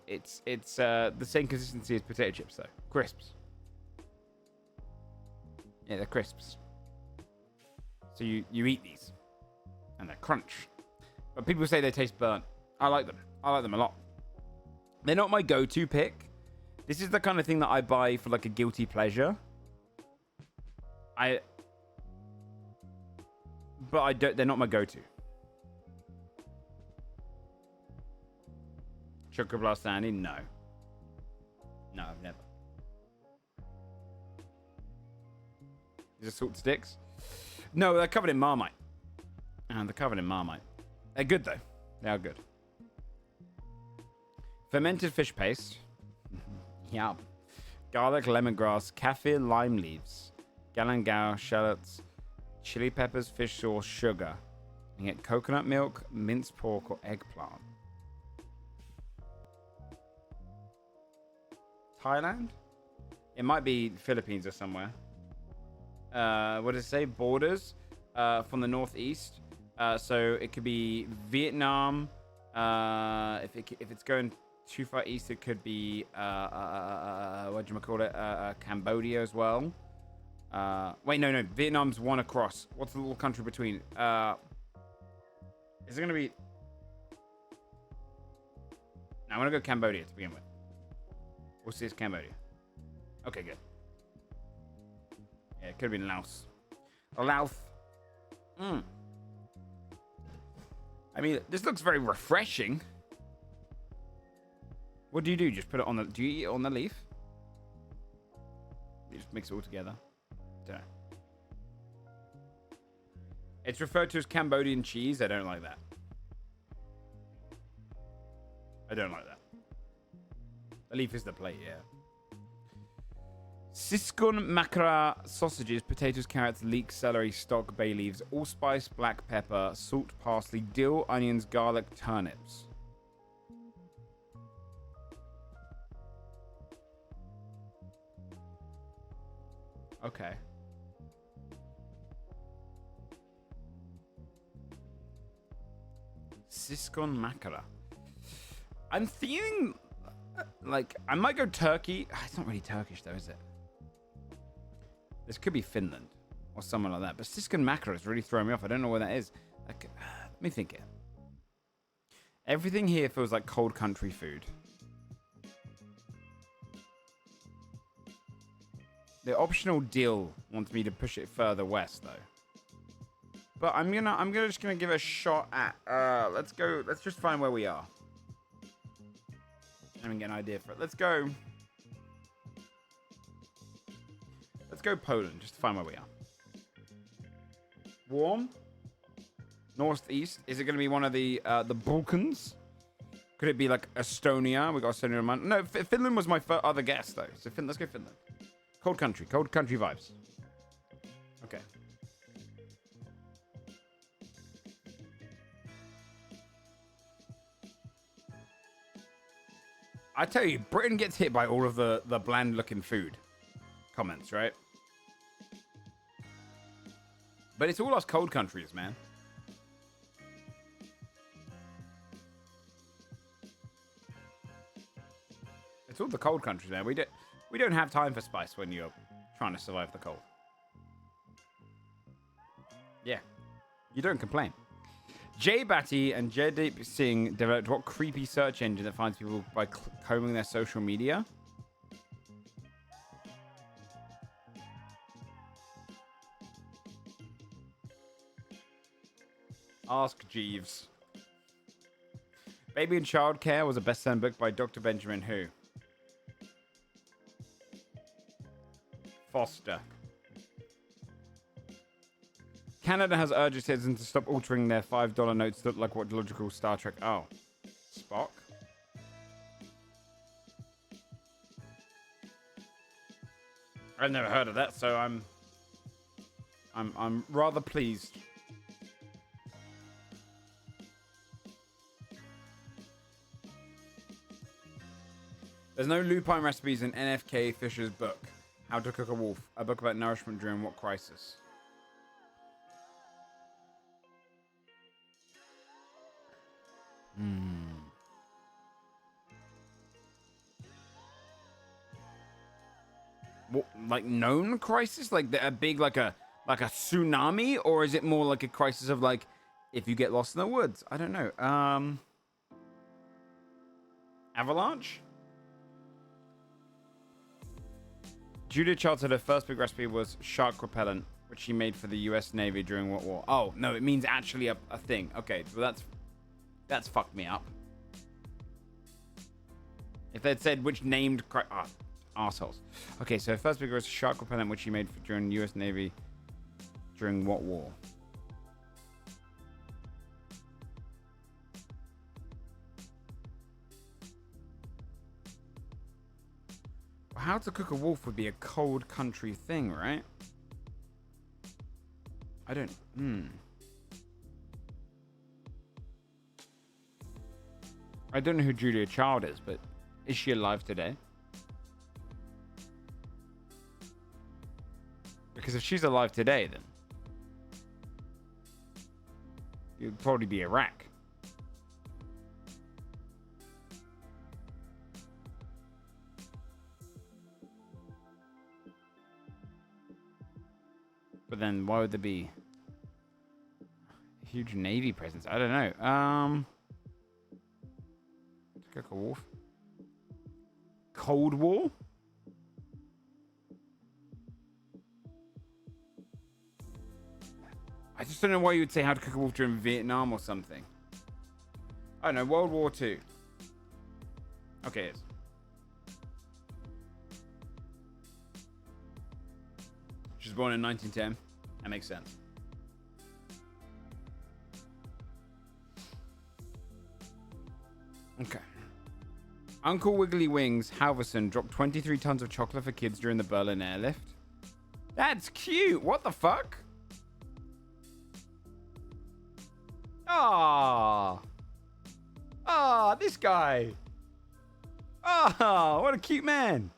It's the same consistency as potato chips though. Crisps. Yeah, they're crisps. So you eat these, and they're crunch. But people say they taste burnt. I like them. I like them a lot. They're not my go-to pick. This is the kind of thing that I buy for like a guilty pleasure. But I don't. They're not my go-to. Choco Blast Sandy? No. No, I've never. These are salt sticks? No, they're covered in Marmite. And they're covered in Marmite. They're good, though. They are good. Fermented fish paste. Yeah. garlic, lemongrass, kaffir, lime leaves, galangal, shallots, chili peppers, fish sauce, sugar. You can get coconut milk, minced pork, or eggplant. Thailand? It might be Philippines or somewhere. What does it say? Borders from the northeast. So it could be Vietnam. If it's going too far east, it could be what do you call it? Cambodia as well. Wait, no. Vietnam's one across. What's the little country between? Is it gonna be? No, I'm gonna go Cambodia to begin with. We'll see. It's Cambodia. Okay, good. Yeah, it could have been Laos. Laos. I mean, this looks very refreshing. What do you do? Just put it on the... Do you eat it on the leaf? You just mix it all together. Don't know. It's referred to as Cambodian cheese. I don't like that. I don't like that. The leaf is the plate, yeah. Siskun makara sausages, potatoes, carrots, leek, celery, stock, bay leaves, allspice, black pepper, salt, parsley, dill, onions, garlic, turnips. Okay. Siskun makara. I'm feeling like I might go Turkey. It's not really Turkish though, is it? This could be Finland or someone like that. But Siskun makara is really throwing me off. I don't know where that is. Like, let me think it. Everything here feels like cold country food. The optional deal wants me to push it further west though. But I'm just gonna give it a shot at let's just find where we are. Let me get an idea for it. Let's go Poland, just to find where we are. Warm. Northeast. Is it going to be one of the Balkans? Could it be like Estonia? We got Estonia in mind. No, Finland was my other guess though. So let's go Finland. Cold country vibes. Okay. I tell you, Britain gets hit by all of the bland-looking food comments, right? But it's all us cold countries, man. It's all the cold countries, man. We don't have time for spice when you're trying to survive the cold. Yeah, you don't complain. Jay Batty and Jaideep Singh developed what creepy search engine that finds people by combing their social media? Ask Jeeves. Baby and Child Care was a best-selling book by Dr. Benjamin Who? Foster. Canada has urged its citizens to stop altering their $5 notes to look like what logical Star Trek... Oh. Spock? I've never heard of that, so I'm rather pleased. There's no lupine recipes in NFK Fisher's book, How to Cook a Wolf, a book about nourishment during what crisis? What, like known crisis? Like a big, like a tsunami? Or is it more like a crisis of like, if you get lost in the woods? I don't know. Avalanche? Julia Child said her first big recipe was shark repellent, which she made for the US Navy during what war? Oh, no, it means actually a thing. Okay, so that's fucked me up. If they'd said which named... arseholes. Okay, so her first big was shark repellent, which she made during US Navy during what war? How to cook a wolf would be a cold country thing, right? I don't... I don't know who Julia Child is, but is she alive today? Because if she's alive today, then it'd probably be Iraq. But then why would there be a huge Navy presence? I don't know. Cook a wolf. Cold War? I just don't know why you would say how to cook a wolf during Vietnam or something. I don't know, World War II. Okay, it is. She was born in 1910. That makes sense. Okay. Uncle Wiggly Wings Halverson dropped 23 tons of chocolate for kids during the Berlin airlift. That's cute. What the fuck? Ah, this guy. Ah, what a cute man.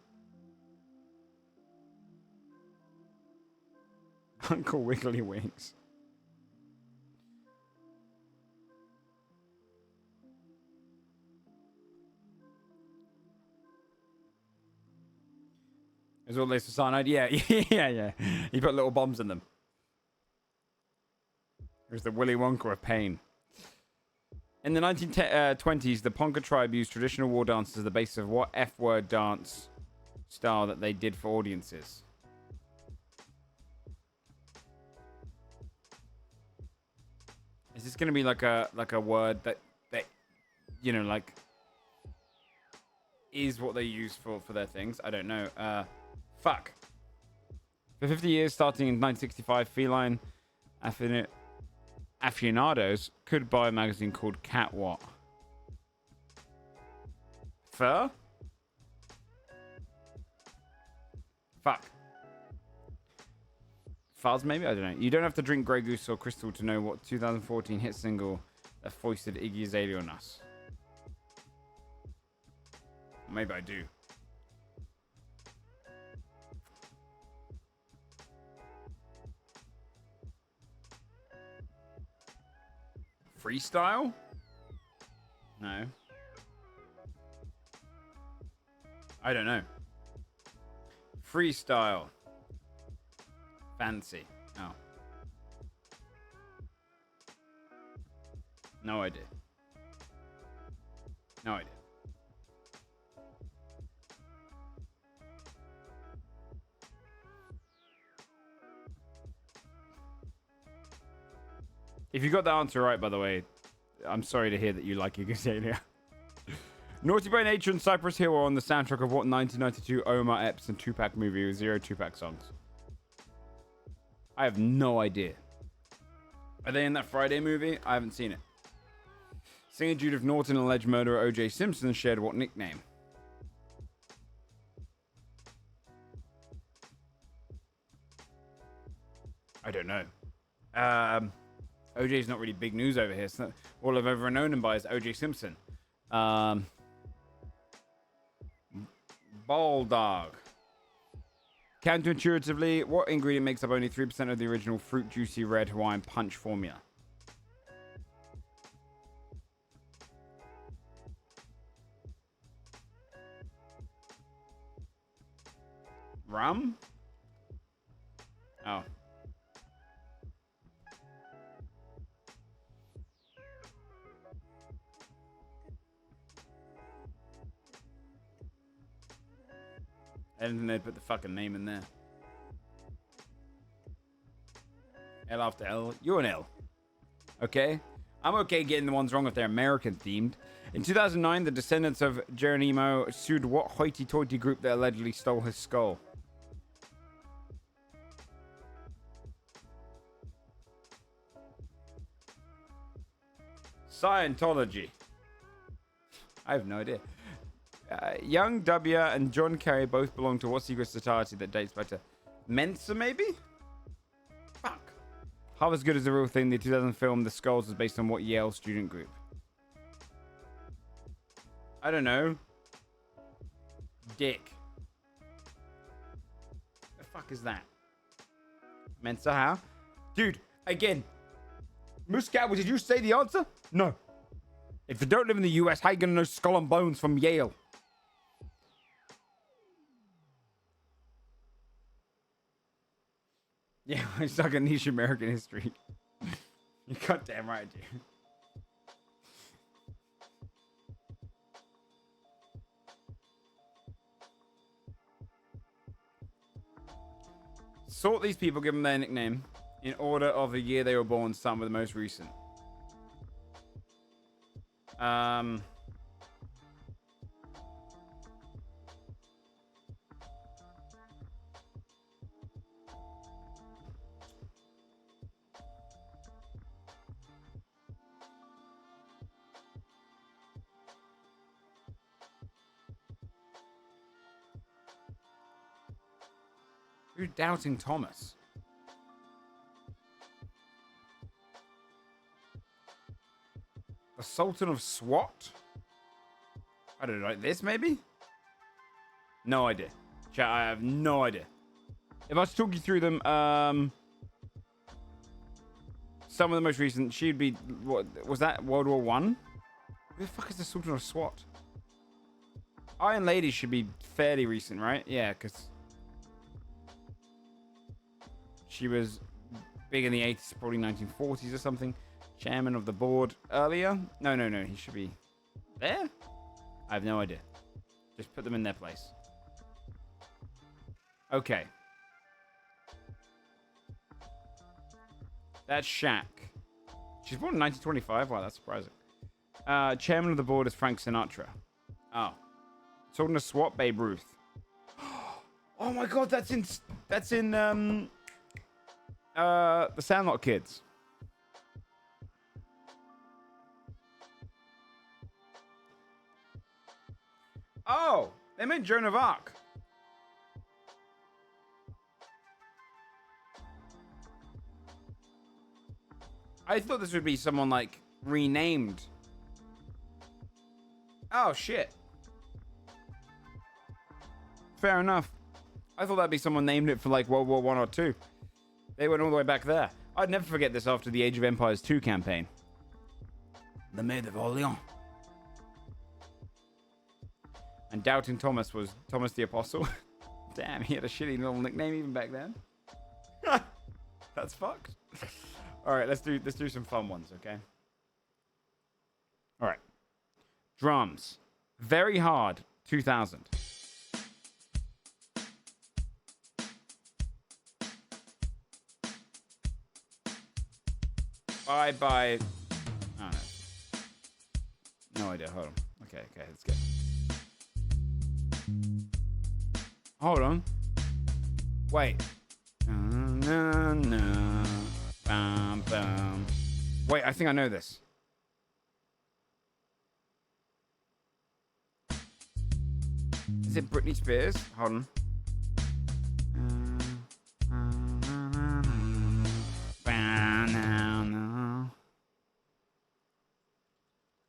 Uncle Wiggly Wings. Is all laced with cyanide? Yeah, yeah. He put little bombs in them. It was the Willy Wonka of pain. In the 1920s, the Ponca tribe used traditional war dances as the basis of what F-word dance style that they did for audiences. Is this going to be like a word that you know, like is what they use for their things? I don't know. Fuck. For 50 years, starting in 1965, feline aficionados could buy a magazine called Cat What? Fur? Fuck. Fuzz, maybe? I don't know. You don't have to drink Grey Goose or Crystal to know what 2014 hit single that foisted Iggy Azalea on us. Maybe I do. Freestyle? No. I don't know. Freestyle. Fancy. Oh. No idea. No idea. If you got the answer right, by the way, I'm sorry to hear that you like Iggy Azalea. Naughty by Nature and Cypress Hill are on the soundtrack of what 1992 Omar Epps and Tupac movie with 0 Tupac songs? I have no idea. Are they in that Friday movie? I haven't seen it. Singer Judith Norton and alleged murderer O.J. Simpson shared what nickname? I don't know. OJ's not really big news over here. So all I've ever known him by is O.J. Simpson. Ball dog. Counterintuitively, what ingredient makes up only 3% of the original Fruit Juicy Red Hawaiian Punch formula? Rum? Oh. And then they put the fucking name in there. L after L. You're an L. Okay? I'm okay getting the ones wrong if they're American themed. In 2009, the descendants of Geronimo sued what hoity-toity group that allegedly stole his skull? Scientology. I have no idea. Young W and John Kerry both belong to what secret society that dates back to Mensa, maybe? Fuck. Half as good as the real thing. The 2000 film The Skulls was based on what Yale student group? I don't know. Dick. The fuck is that? Mensa how? Dude, again. Muscat, did you say the answer? No. If you don't live in the US, how you gonna know Skull and Bones from Yale? Yeah, I suck at niche American history. You goddamn right, dude. Sort these people, give them their nickname in order of the year they were born, some with the most recent. Who's Doubting Thomas? The Sultan of SWAT? I don't know, like this maybe? No idea. Chat, I have no idea. If I was to talk you through them, some of the most recent, she'd be, what, was that World War One? Who the fuck is the Sultan of SWAT? Iron Lady should be fairly recent, right? Yeah, because she was big in the 80s, probably 1940s or something. Chairman of the board earlier. No. He should be there? I have no idea. Just put them in their place. Okay. That's Shaq. She's born in 1925. Wow, that's surprising. Chairman of the board is Frank Sinatra. Oh. Talking to SWAT, Babe Ruth. Oh my god, that's in the Sandlot Kids. Oh, they meant Joan of Arc. I thought this would be someone like renamed. Oh shit. Fair enough. I thought that'd be someone named it for like World War One or Two. They went all the way back there. I'd never forget this after the Age of Empires 2 campaign. The Maid of Orleans. And Doubting Thomas was Thomas the Apostle. Damn, he had a shitty little nickname even back then. That's fucked. All right, let's do some fun ones, okay? All right. Drums. Very Hard, 2000. Bye. Oh, no. No idea. Hold on. Okay, let's go. Hold on. Wait. Bam, bam. Wait, I think I know this. Is it Britney Spears? Hold on.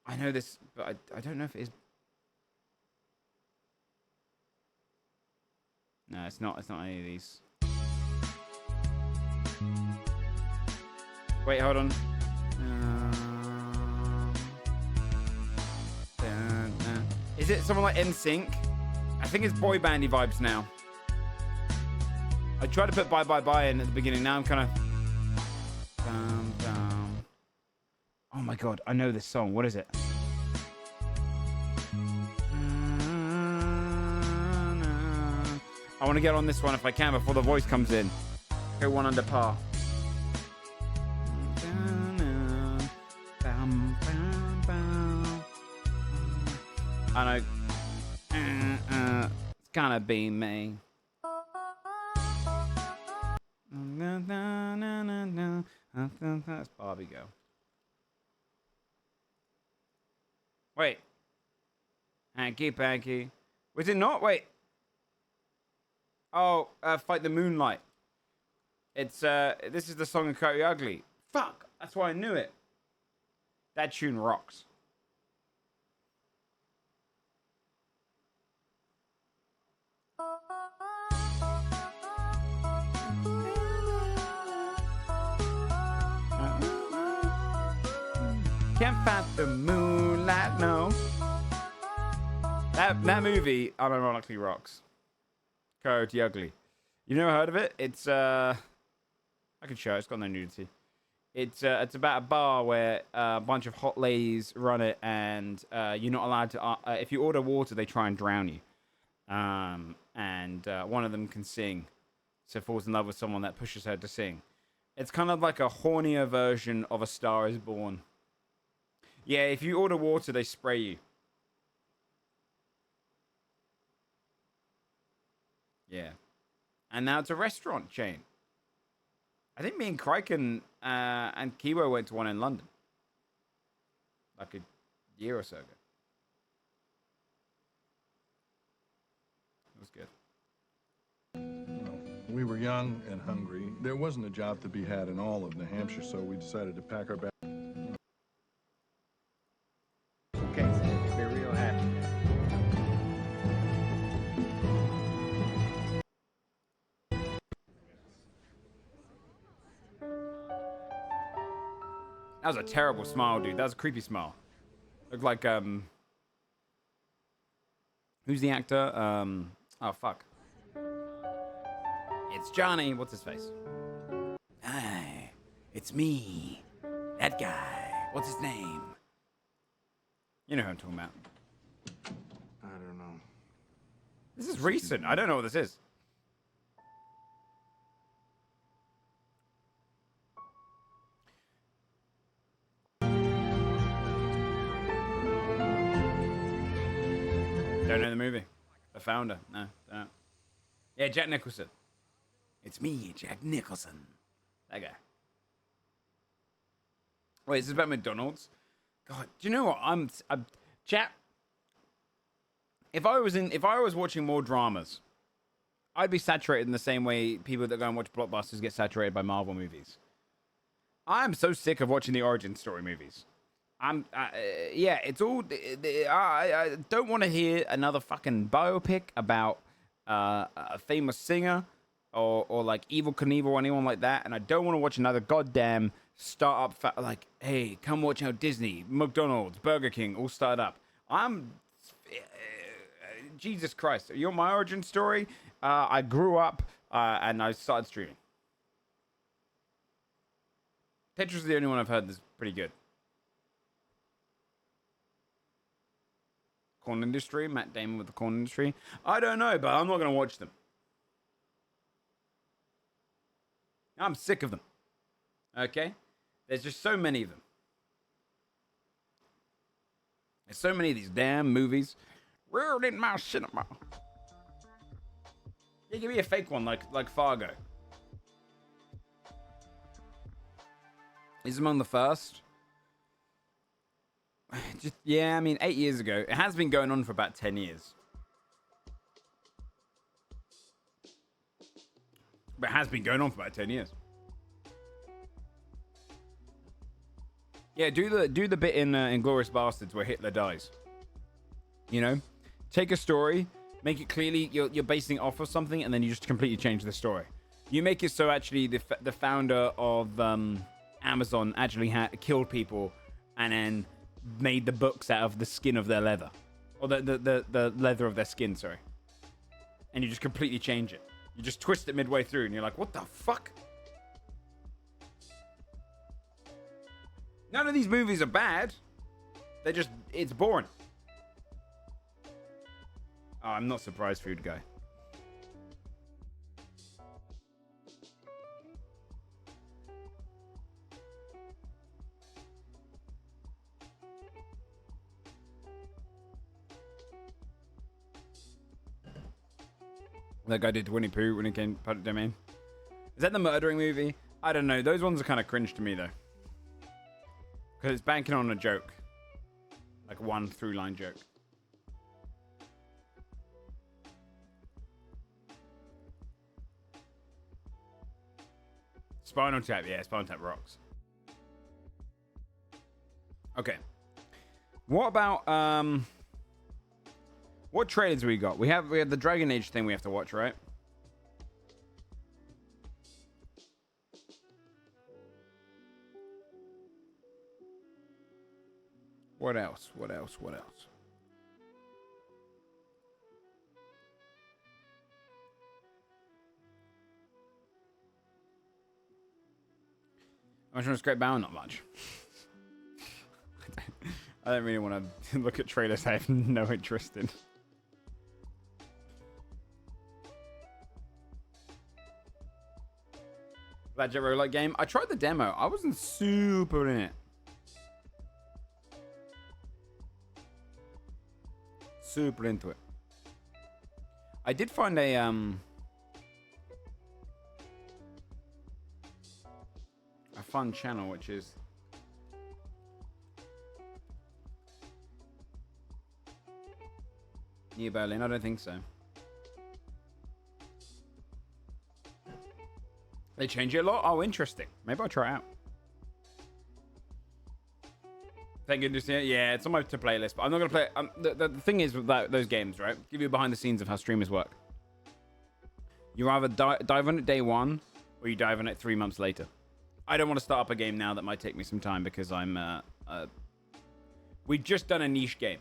I know this, but I don't know if it is. No, it's not. It's not any of these. Wait, hold on. Is it someone like NSYNC? I think it's boy bandy vibes now. I tried to put bye in at the beginning. Now I'm kind of. Oh my god, I know this song. What is it? I want to get on this one if I can before the voice comes in. Go one under par. I know. It's gonna be me. That's Barbie Girl. Wait. Hanky panky. Was it not? Wait. Oh, Fight the Moonlight. It's this is the song of Coyote Ugly. Fuck, that's why I knew it. That tune rocks. Can't fight the moonlight, no. That movie unironically rocks. Coyote Ugly. You never heard of it? It's I can show it. It's got no nudity. It's about a bar where a bunch of hot ladies run it, and you're not allowed to. If you order water, they try and drown you. And one of them can sing, so falls in love with someone that pushes her to sing. It's kind of like a hornier version of A Star Is Born. Yeah, if you order water, they spray you. Yeah. And now it's a restaurant chain. I think me and Criken and Kiwo went to one in London. Like a year or so ago. It was good. We were young and hungry. There wasn't a job to be had in all of New Hampshire, so we decided to pack our bags. Okay, so be real happy. That was a terrible smile, dude. That was a creepy smile. Looked like, who's the actor? Oh, fuck. It's Johnny. What's his face? Hi, it's me. That guy. What's his name? You know who I'm talking about. I don't know. This is recent. I don't know what this is. Don't know the movie. The founder. No, don't. Yeah, Jack Nicholson. It's me, Jack Nicholson. That guy. Wait, is this about McDonald's? God, do you know what? I'm Jack. If I was watching more dramas, I'd be saturated in the same way people that go and watch blockbusters get saturated by Marvel movies. I'm so sick of watching the origin story movies. Yeah, it's all. I don't want to hear another fucking biopic about a famous singer or like Evil Knievel or anyone like that, and I don't want to watch another goddamn startup like, hey, come watch how Disney, McDonald's, Burger King all started up. Jesus Christ, you're my origin story. I grew up and I started streaming. Tetris is the only one I've heard that's pretty good. Corn industry, Matt Damon with the corn industry. I don't know, but I'm not going to watch them. I'm sick of them. Okay? There's just so many of them. There's so many of these damn movies. Reared in my cinema. Yeah, give me a fake one like Fargo. Is among the first. Just, yeah, I mean, 8 years ago. It has been going on for about 10 years. But it has been going on for about 10 years. Yeah, do the bit in Inglourious Bastards where Hitler dies. You know? Take a story, make it clearly you're basing it off of something, and then you just completely change the story. You make it so actually the founder of Amazon actually killed people and then made the books out of the skin of their leather. Or the leather of their skin, sorry. And you just completely change it. You just twist it midway through and you're like, what the fuck? None of these movies are bad. They're just, it's boring. Oh, I'm not surprised, Food Guy. That guy did Winnie Pooh when he came to public domain. Is that the murdering movie? I don't know. Those ones are kind of cringe to me, though. Because it's banking on a joke. Like one through line joke. Spinal Tap, yeah, Spinal Tap rocks. Okay. What about what trailers we got? We have the Dragon Age thing we have to watch, right? What else? What else? What else? I'm trying to scrape bound, not much. I don't really want to look at trailers I have no interest in. Blackjack roguelike game. I tried the demo. I wasn't super in it. Super into it. I did find a fun channel, which is New Berlin. I don't think so. They change it a lot. Oh, interesting. Maybe I'll try it out. Thank goodness. Yeah, it's on my to play list, but I'm not gonna play. The thing is with those games, right? Give you behind the scenes of how streamers work. You either dive on it day one, or you dive on it 3 months later. I don't want to start up a game now that might take me some time because I'm. We've just done a niche game,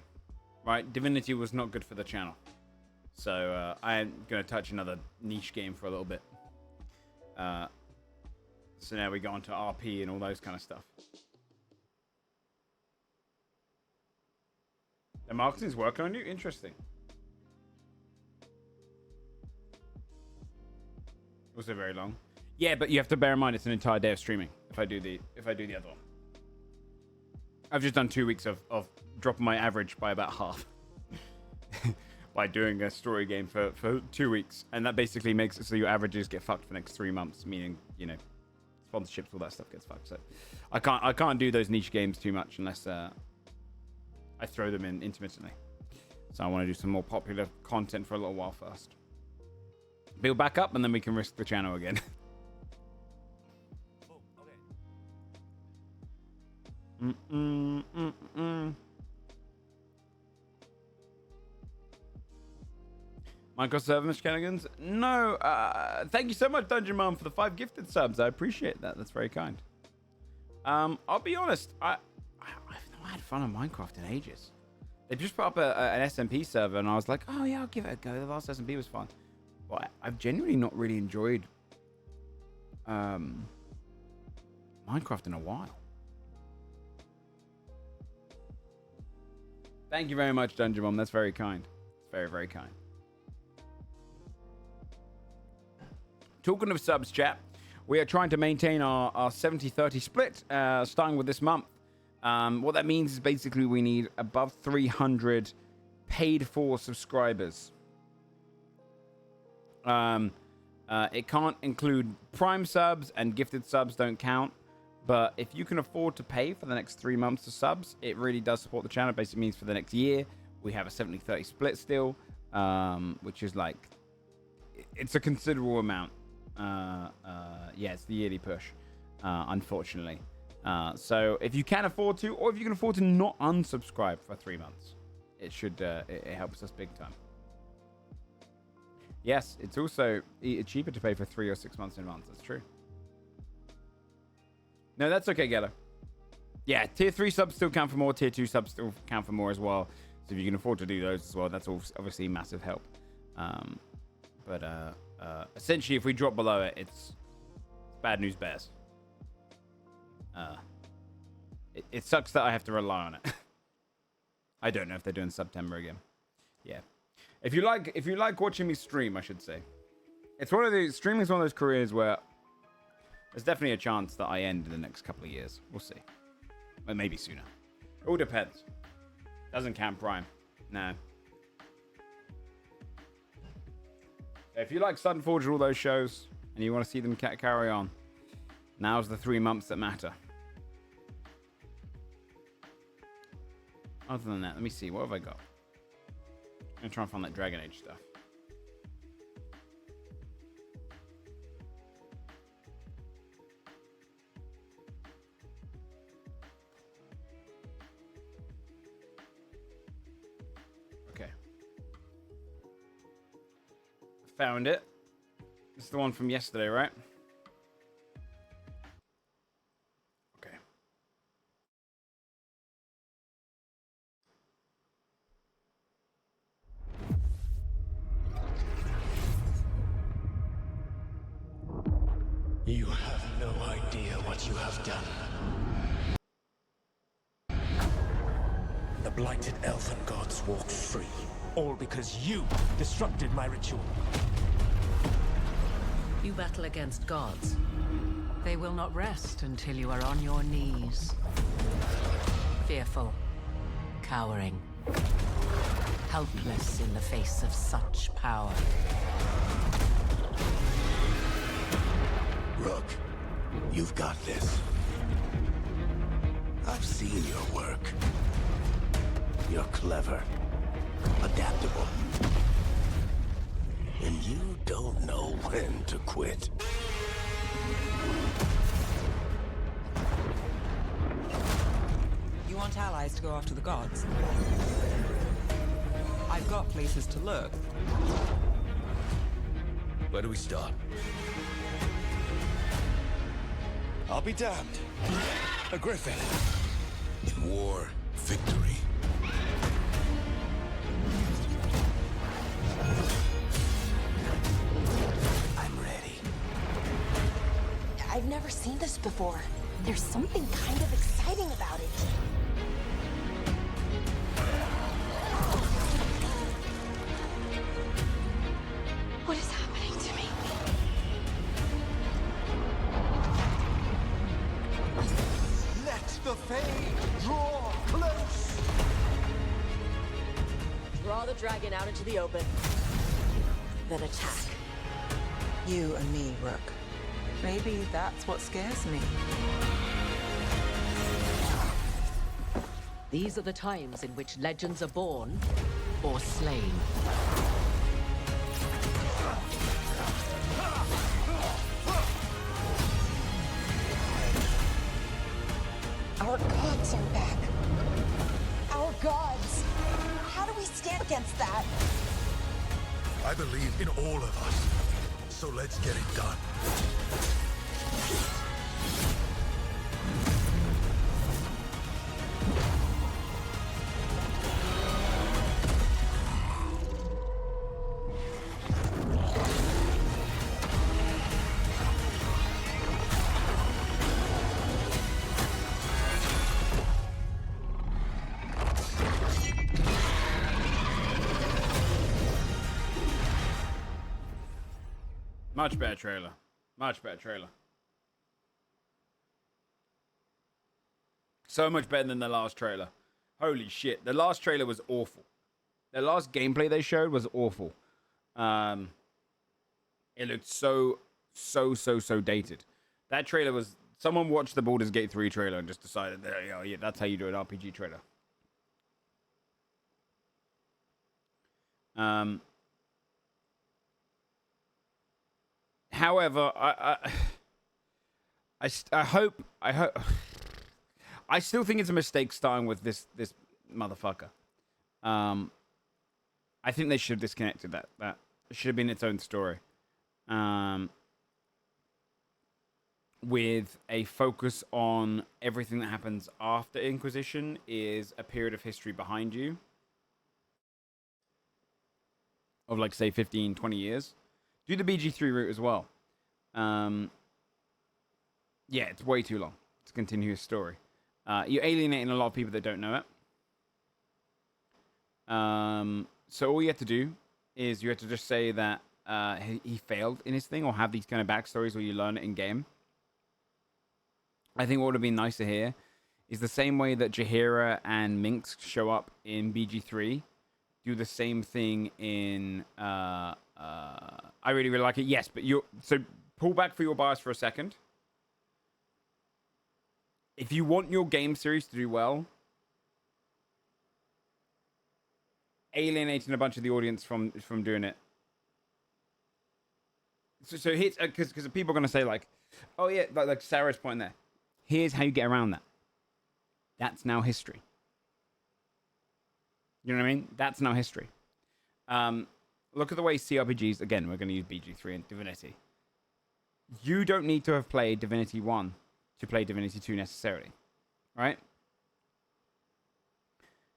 right? Divinity was not good for the channel, so I'm gonna touch another niche game for a little bit. So now we go on to RP and all those kind of stuff. The marketing's working on you? Interesting. Also very long. Yeah, but you have to bear in mind it's an entire day of streaming if I do the other one. I've just done 2 weeks of dropping my average by about half. By doing a story game for 2 weeks. And that basically makes it so your averages get fucked for the next 3 months, meaning, you know, sponsorships, all that stuff gets fucked. So I can't do those niche games too much unless I throw them in intermittently. So I want to do some more popular content for a little while first. Build back up and then we can risk the channel again. Minecraft server shenanigans? No. Thank you so much, Dungeon Mom, for the 5 gifted subs. I appreciate that. That's very kind. I'll be honest. I've not had fun on Minecraft in ages. They just put up an SMP server, and I was like, oh yeah, I'll give it a go. The last SMP was fun. But I've genuinely not really enjoyed Minecraft in a while. Thank you very much, Dungeon Mom. That's very kind. It's very, very kind. Talking of subs, chat, we are trying to maintain our 70-30 split, starting with this month. What that means is basically we need above 300 paid-for subscribers. It can't include Prime subs, and gifted subs don't count. But if you can afford to pay for the next 3 months of subs, it really does support the channel. Basically means for the next year, we have a 70-30 split still, which is like, it's a considerable amount. Yeah, it's the yearly push, unfortunately. So if you can afford to, or if you can afford to not unsubscribe for 3 months, it should, it helps us big time. Yes, it's also cheaper to pay for 3 or 6 months in advance. That's true. No, that's okay, Geller. Yeah, tier 3 subs still count for more. Tier 2 subs still count for more as well. So if you can afford to do those as well, that's obviously massive help. But essentially, if we drop below it, it's bad news bears. It sucks that I have to rely on it. I don't know if they're doing September again. Yeah. If you like watching me stream, I should say. It's one of those, streaming is one of those careers where there's definitely a chance that I end in the next couple of years. We'll see. Or maybe sooner. It all depends. Doesn't count Prime. No. If you like Sudden Forge and all those shows, and you want to see them carry on, now's the 3 months that matter. Other than that, let me see. What have I got? I'm going to try and find that Dragon Age stuff. Found it. It's the one from yesterday, right? Okay. You have no idea what you have done. The blighted elven gods walk free, all because you disrupted my ritual. You battle against gods. They will not rest until you are on your knees. Fearful, cowering, helpless in the face of such power. Rook, you've got this. I've seen your work. You're clever, adaptable. And you don't know when to quit. You want allies to go after the gods? I've got places to look. Where do we start? I'll be damned. A griffin. In war, victory. I'm ready. I've never seen this before. There's something kind of exciting about it. What is happening to me? Let the Fae draw close! Draw the dragon out into the open. Then attack. You and me, Rook. Maybe that's what scares me. These are the times in which legends are born or slain. Our gods are back. Our gods. How do we stand against that? I believe in all of us. So let's get it done. Much better trailer. Much better trailer. So much better than the last trailer. Holy shit. The last trailer was awful. The last gameplay they showed was awful. It looked so dated. That trailer was... Someone watched the Baldur's Gate 3 trailer and just decided that, oh, yeah, that's how you do an RPG trailer. However, I hope I still think it's a mistake starting with this motherfucker. I think they should have disconnected that. That should have been its own story. With a focus on everything that happens after Inquisition is a period of history behind you. Of like, say, 15, 20 years. Do the BG3 route as well. Yeah, it's way too long. It's a continuous story. You're alienating a lot of people that don't know it. So all you have to do is you have to just say that he failed in his thing, or have these kind of backstories where you learn it in game. I think what would have been nice to hear is the same way that Jaheira and Minx show up in BG3, do the same thing in I really like it. Yes, but so pull back for your bias for a second. If you want your game series to do well, alienating a bunch of the audience from doing it. So here's because people are gonna say like, oh yeah, like Sarah's point there. Here's how you get around that. That's now history. You know what I mean? That's now history. look at the way CRPGs, again, we're going to use BG3 and Divinity. You don't need to have played Divinity 1 to play Divinity 2 necessarily, right?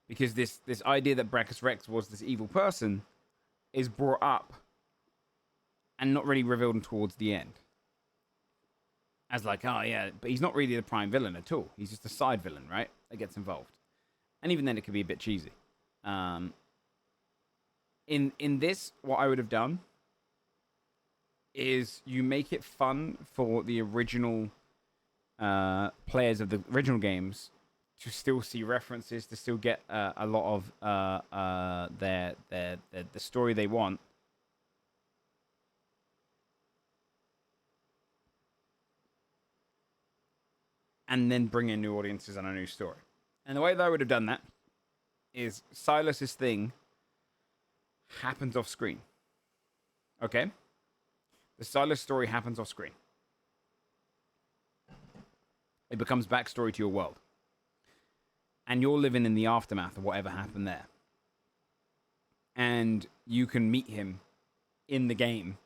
Because this idea that Brachus Rex was this evil person is brought up and not really revealed towards the end. As like, oh yeah, but he's not really the prime villain at all. He's just a side villain, right? That gets involved. And even then it could be a bit cheesy. In this, what I would have done is you make it fun for the original players of the original games to still see references, to still get a lot of the story they want. And then bring in new audiences and a new story. And the way that I would have done that is Silas's thing happens off screen. Okay? The Silas story happens off screen. It becomes backstory to your world. And you're living in the aftermath of whatever happened there. And you can meet him in the game.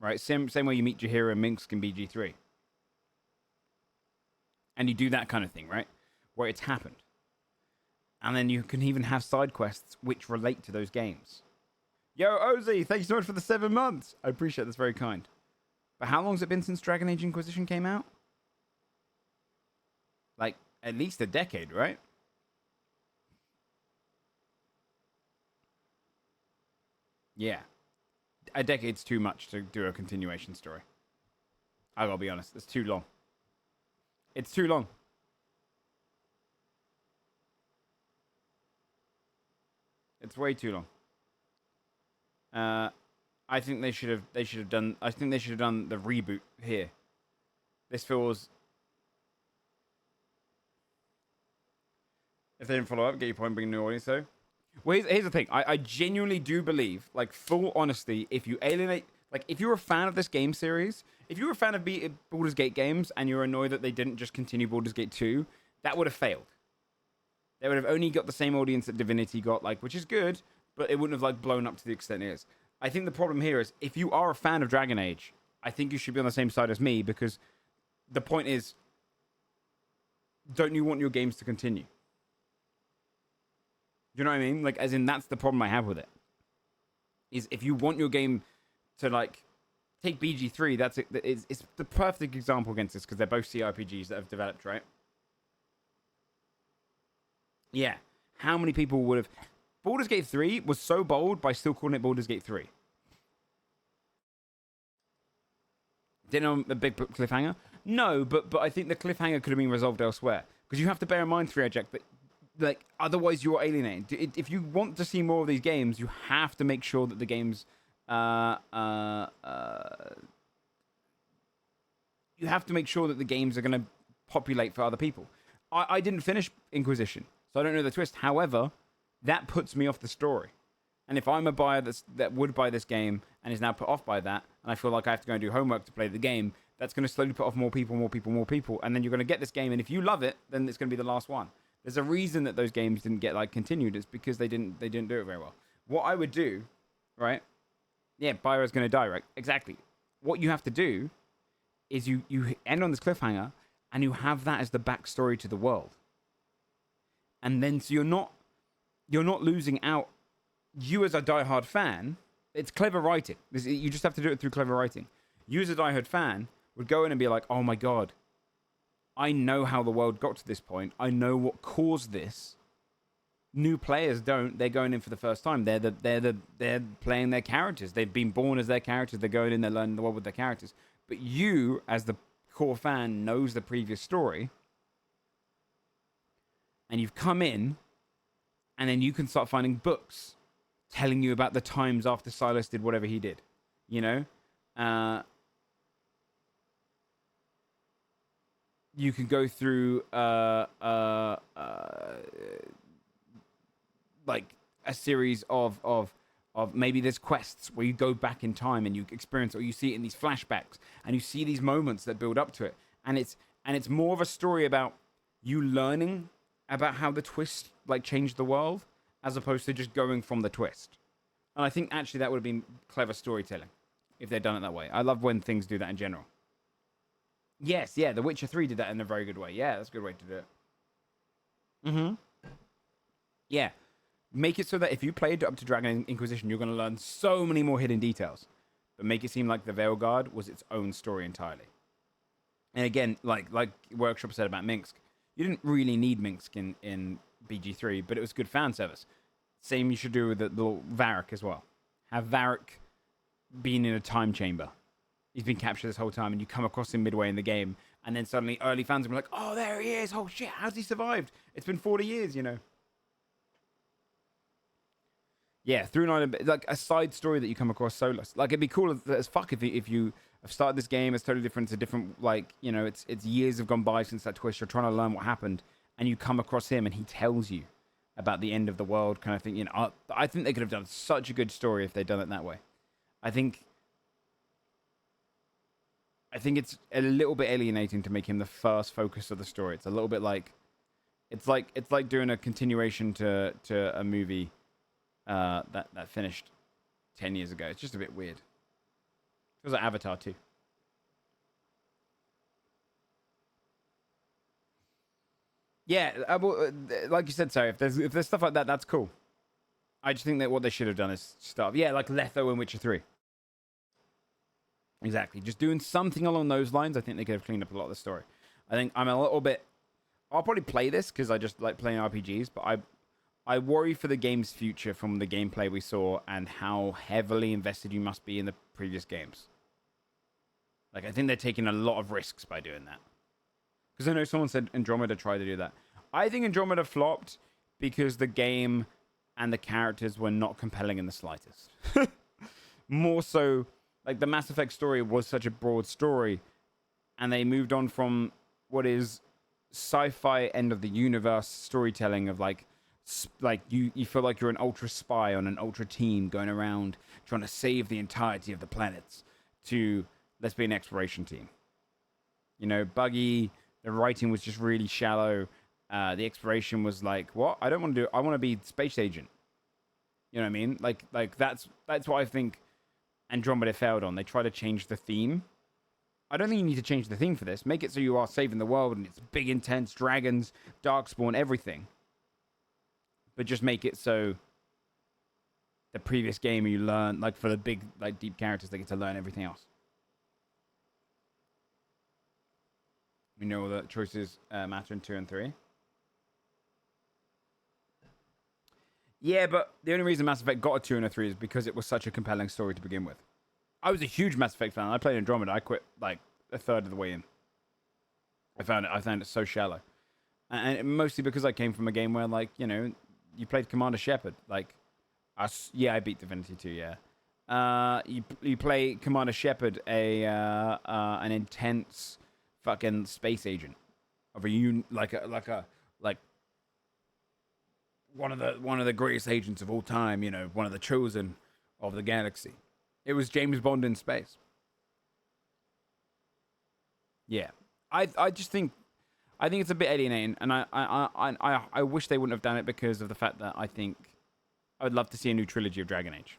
Right? Same way you meet Jaheira and Minsk in BG3. And you do that kind of thing, right? Where it's happened. And then you can even have side quests which relate to those games. Yo, Ozzy, thank you so much for the 7 months. I appreciate it. That's very kind. But how long has it been since Dragon Age Inquisition came out? Like, at least a decade, right? Yeah. A decade's too much to do a continuation story. I gotta be honest. It's too long. It's too long. It's way too long. I think they should have done the reboot here. This feels, if they didn't follow up, get your point, bring a new audience though. Well, here's the thing. I genuinely do believe, like, full honesty, if you alienate, like, if you're a fan of this game series, if you were a fan of Baldur's Gate games and you're annoyed that they didn't just continue Baldur's Gate 2, that would have failed. They would have only got the same audience that Divinity got, like, which is good, but it wouldn't have, like, blown up to the extent it is. I think the problem here is, if you are a fan of Dragon Age, I think you should be on the same side as me, because the point is, don't you want your games to continue? Do you know what I mean? Like, as in, that's the problem I have with it. Is if you want your game to, like, take BG3, that's it. It's the perfect example against this, because they're both CRPGs that have developed, right? Yeah. How many people would have... Baldur's Gate 3 was so bold by still calling it Baldur's Gate 3. Didn't know a big cliffhanger? No, but I think the cliffhanger could have been resolved elsewhere. Because you have to bear in mind, 3 Jack, that, like, otherwise you're alienated. If you want to see more of these games, you have to make sure that the games... you have to make sure that the games are going to populate for other people. I didn't finish Inquisition, so I don't know the twist. However, that puts me off the story. And if I'm a buyer that would buy this game and is now put off by that, and I feel like I have to go and do homework to play the game, that's going to slowly put off more people, and then you're going to get this game, and if you love it, then it's going to be the last one. There's a reason that those games didn't get, like, continued. It's because they didn't do it very well. What I would do, right? Yeah, Byra's going to die, right? Exactly. What you have to do is you end on this cliffhanger, and you have that as the backstory to the world. And then, so you're not losing out. You as a diehard fan, it's clever writing. You just have to do it through clever writing. You as a diehard fan would go in and be like, oh my God, I know how the world got to this point. I know what caused this. New players don't. They're going in for the first time. They're playing their characters. They've been born as their characters. They're going in, they're learning the world with their characters. But you, as the core fan, knows the previous story. And you've come in, and then you can start finding books telling you about the times after Silas did whatever he did. You know? You can go through like a series of maybe there's quests where you go back in time and you experience, or you see it in these flashbacks and you see these moments that build up to it, and it's more of a story about you learning about how the twist, like, changed the world, as opposed to just going from the twist. And I think actually that would have been clever storytelling if they'd done it that way. I love when things do that in general. Yes, yeah, The Witcher 3 did that in a very good way. Yeah, that's a good way to do it. Mm-hmm. Yeah. Make it so that if you played up to Dragon Inquisition, you're going to learn so many more hidden details. But make it seem like the Veilguard was its own story entirely. And again, like Workshop said about Minsk, you didn't really need Minsk in BG3, but it was good fan service. Same you should do with the little Varric as well. Have Varric been in a time chamber. He's been captured this whole time, and you come across him midway in the game, and then suddenly early fans will be like, oh, there he is. Oh, shit, how's he survived? It's been 40 years, you know. Yeah, through nine, like a side story that you come across solus. Like, it'd be cool as fuck if you have started this game, it's totally different, it's a different, like, you know, it's years have gone by since that twist, you're trying to learn what happened, and you come across him, and he tells you about the end of the world kind of thing. You know, I think they could have done such a good story if they'd done it that way. I think it's a little bit alienating to make him the first focus of the story. It's a little bit like, it's like doing a continuation to a movie that finished 10 years ago. It's just a bit weird. It was like Avatar too. Yeah, well, like you said, sorry. If there's stuff like that, that's cool. I just think that what they should have done is stuff. Yeah, like Letho in Witcher 3. Exactly. Just doing something along those lines, I think they could have cleaned up a lot of the story. I think I'm a little bit... I'll probably play this because I just like playing RPGs, but I worry for the game's future from the gameplay we saw and how heavily invested you must be in the previous games. Like, I think they're taking a lot of risks by doing that. Because I know someone said Andromeda tried to do that. I think Andromeda flopped because the game and the characters were not compelling in the slightest. More so... Like, the Mass Effect story was such a broad story, and they moved on from what is sci-fi end of the universe storytelling of, like you feel like you're an ultra spy on an ultra team going around trying to save the entirety of the planets, to let's be an exploration team. You know, buggy, the writing was just really shallow. The exploration was like, what? I don't want to do... I want to be space agent. You know what I mean? Like that's what I think Andromeda failed on. They try to change the theme. I don't think you need to change the theme for this. Make it so you are saving the world and it's big, intense, dragons, darkspawn, everything. But just make it so the previous game you learn, like for the big, like deep characters, they get to learn everything else. We know all the choices matter in 2 and 3. Yeah, but the only reason Mass Effect got a 2 and a 3 is because it was such a compelling story to begin with. I was a huge Mass Effect fan. I played Andromeda. I quit like a third of the way in. I found it so shallow. And mostly because I came from a game where, like, you know, you played Commander Shepard. Like, I beat Divinity 2, yeah. You play Commander Shepard, an intense fucking space agent of one of the greatest agents of all time, you know, one of the chosen of the galaxy. It was James Bond in space. Yeah. I just think it's a bit alienating, and I wish they wouldn't have done it because of the fact that I think I would love to see a new trilogy of Dragon Age.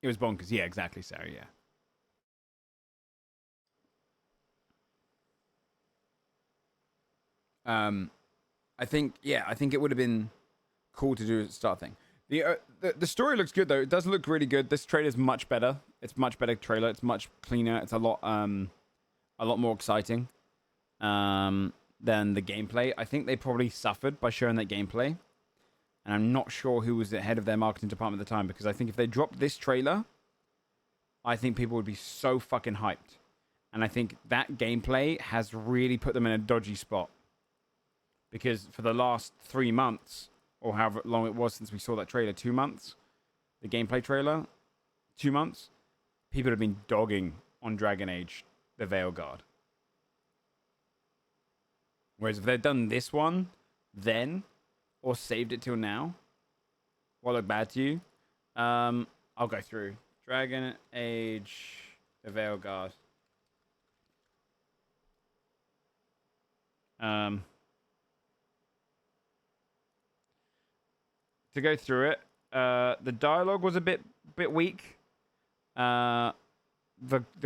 It was bonkers. Yeah, exactly, Sarah, yeah. I think it would have been cool to do a start thing. The story looks good, though. It does look really good. This trailer is much better. It's much better trailer. It's much cleaner. It's a lot more exciting than the gameplay. I think they probably suffered by showing that gameplay. And I'm not sure who was the head of their marketing department at the time, because I think if they dropped this trailer, I think people would be so fucking hyped. And I think that gameplay has really put them in a dodgy spot. Because for the last 3 months, or however long it was since we saw that trailer, 2 months, the gameplay trailer, 2 months, people have been dogging on Dragon Age, the Veilguard. Whereas if they'd done this one, then... or saved it till now, will look bad to you. I'll go through. Dragon Age, the Veilguard. To go through it, the dialogue was a bit weak. The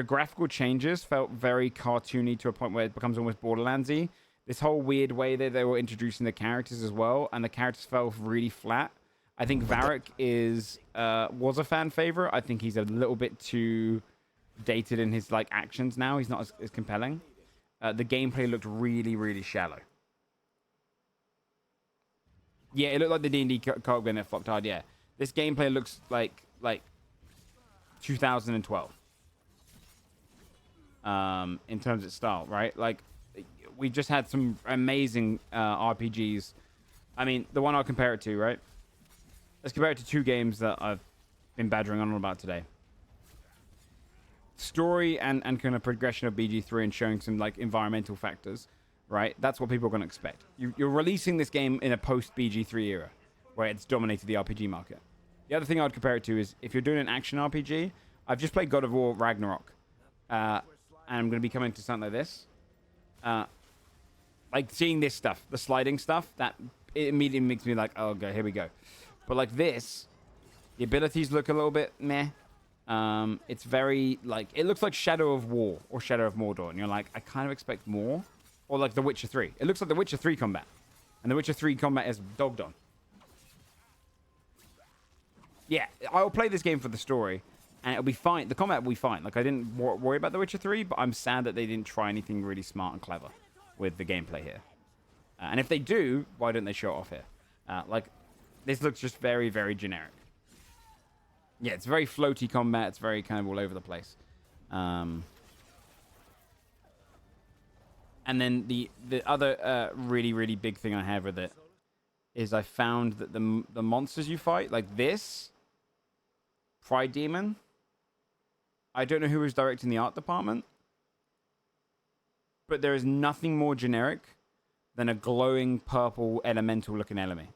graphical changes felt very cartoony to a point where it becomes almost Borderlandsy. This whole weird way that they were introducing the characters as well, and the characters felt really flat. I think Varric was a fan favorite. I think he's a little bit too dated in his like actions now. He's not as compelling. The gameplay looked really, really shallow. Yeah, it looked like the D&D co-op game that flopped hard. Yeah, this gameplay looks like 2012. In terms of style, right? Like, we just had some amazing RPGs. I mean, the one I'll compare it to, right? Let's compare it to two games that I've been badgering on about today. Story and kind of progression of BG3 and showing some like environmental factors, right? That's what people are going to expect. You're releasing this game in a post-BG3 era where it's dominated the RPG market. The other thing I'd compare it to is if you're doing an action RPG, I've just played God of War Ragnarok. And I'm going to be coming to something like this. Like seeing this stuff, the sliding stuff, that it immediately makes me like, oh, okay, here we go. But like this, the abilities look a little bit meh. It's very like, it looks like Shadow of War or Shadow of Mordor. And you're like, I kind of expect more. Or like The Witcher 3. It looks like The Witcher 3 combat. And The Witcher 3 combat is dogged on. Yeah, I'll play this game for the story. And it'll be fine. The combat will be fine. Like, I didn't worry about The Witcher 3, but I'm sad that they didn't try anything really smart and clever with the gameplay here. And if they do, why don't they show it off here? Like, this looks just very, very generic. Yeah, it's very floaty combat. It's very kind of all over the place. And then the other really, really big thing I have with it is I found that the monsters you fight, like this, Pride Demon, I don't know who was directing the art department, but there is nothing more generic than a glowing purple elemental looking enemy.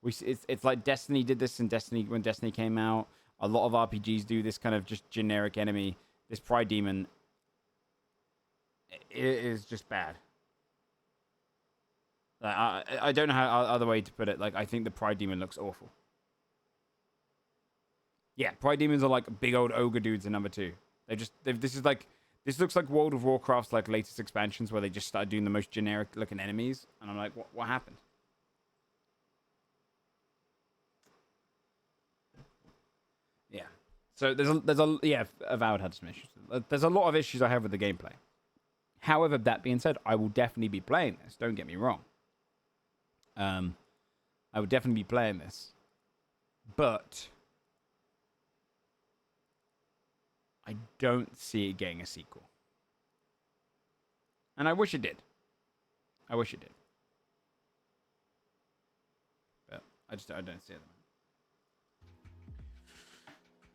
It's like Destiny did this in Destiny when Destiny came out. A lot of RPGs do this kind of just generic enemy. This Pride Demon, it is just bad. Like, I don't know how other way to put it. Like, I think the Pride Demon looks awful. Yeah, Pride Demons are like big old ogre dudes in number 2. This looks like World of Warcraft's like latest expansions where they just started doing the most generic looking enemies, and I'm like, what happened? Yeah. So Avowed had some issues. There's a lot of issues I have with the gameplay. However, that being said, I will definitely be playing this. Don't get me wrong. I would definitely be playing this, but I don't see it getting a sequel. And I wish it did. I wish it did. But I don't see it.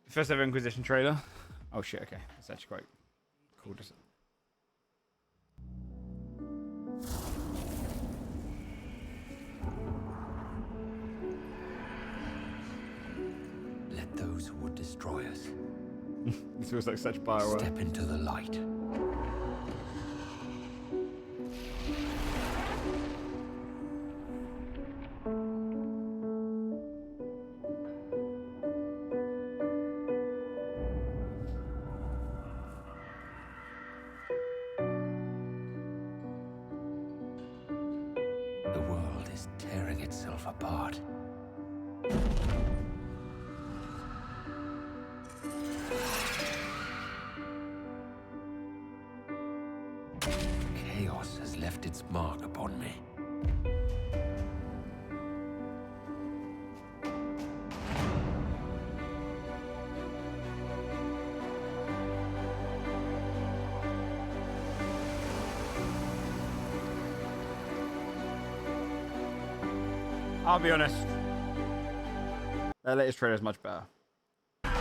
First ever Inquisition trailer. Oh shit, okay. That's actually quite cool to see. Let those who would destroy us This feels like such Bioware. step into the light. The world is tearing itself apart. Chaos has left its mark upon me. I'll be honest. Their latest trailer is much better. I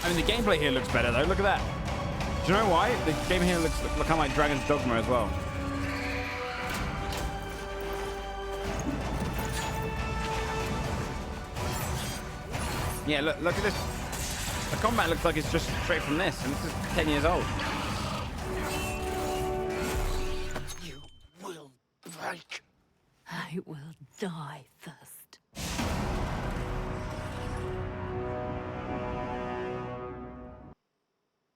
mean, the gameplay here looks better, though. Look at that. Do you know why? The game here looks kind of like Dragon's Dogma as well. Yeah, look at this. The combat looks like it's just straight from this, and this is 10 years old. I will die first.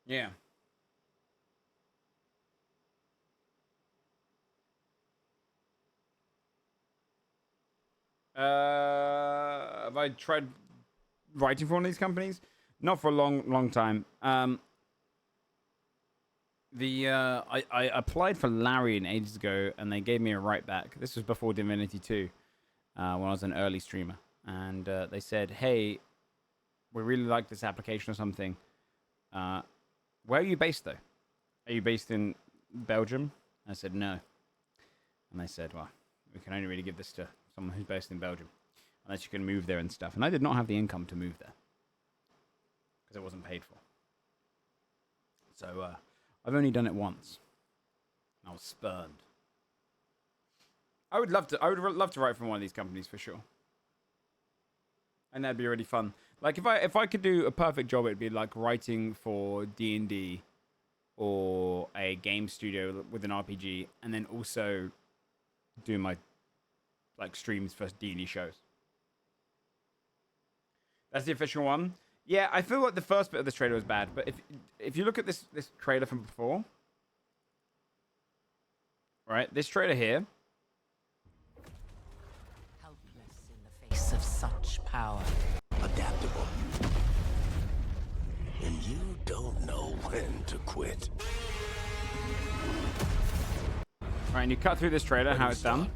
Yeah. Have I tried writing for one of these companies? Not for a long time. I applied for Larian ages ago, and they gave me a write back. This was before Divinity 2, when I was an early streamer, and they said, "Hey, we really like this application or something. Where are you based, though? Are you based in Belgium?" I said no, and they said, "Well, we can only really give this to someone who's based in Belgium, unless you can move there and stuff." And I did not have the income to move there because it wasn't paid for. So I've only done it once. I was spurned. I would love to. I would love to write for one of these companies for sure, and that'd be really fun. Like if I could do a perfect job, it'd be like writing for D&D or a game studio with an RPG, and then also do my like streams for D&D shows. That's the official one. Yeah, I feel like the first bit of this trailer was bad, but if you look at this trailer from before, right? This trailer here. Helpless in the face of such power. Adaptable. And you don't know when to quit. Right, and you cut through this trailer, how it's done.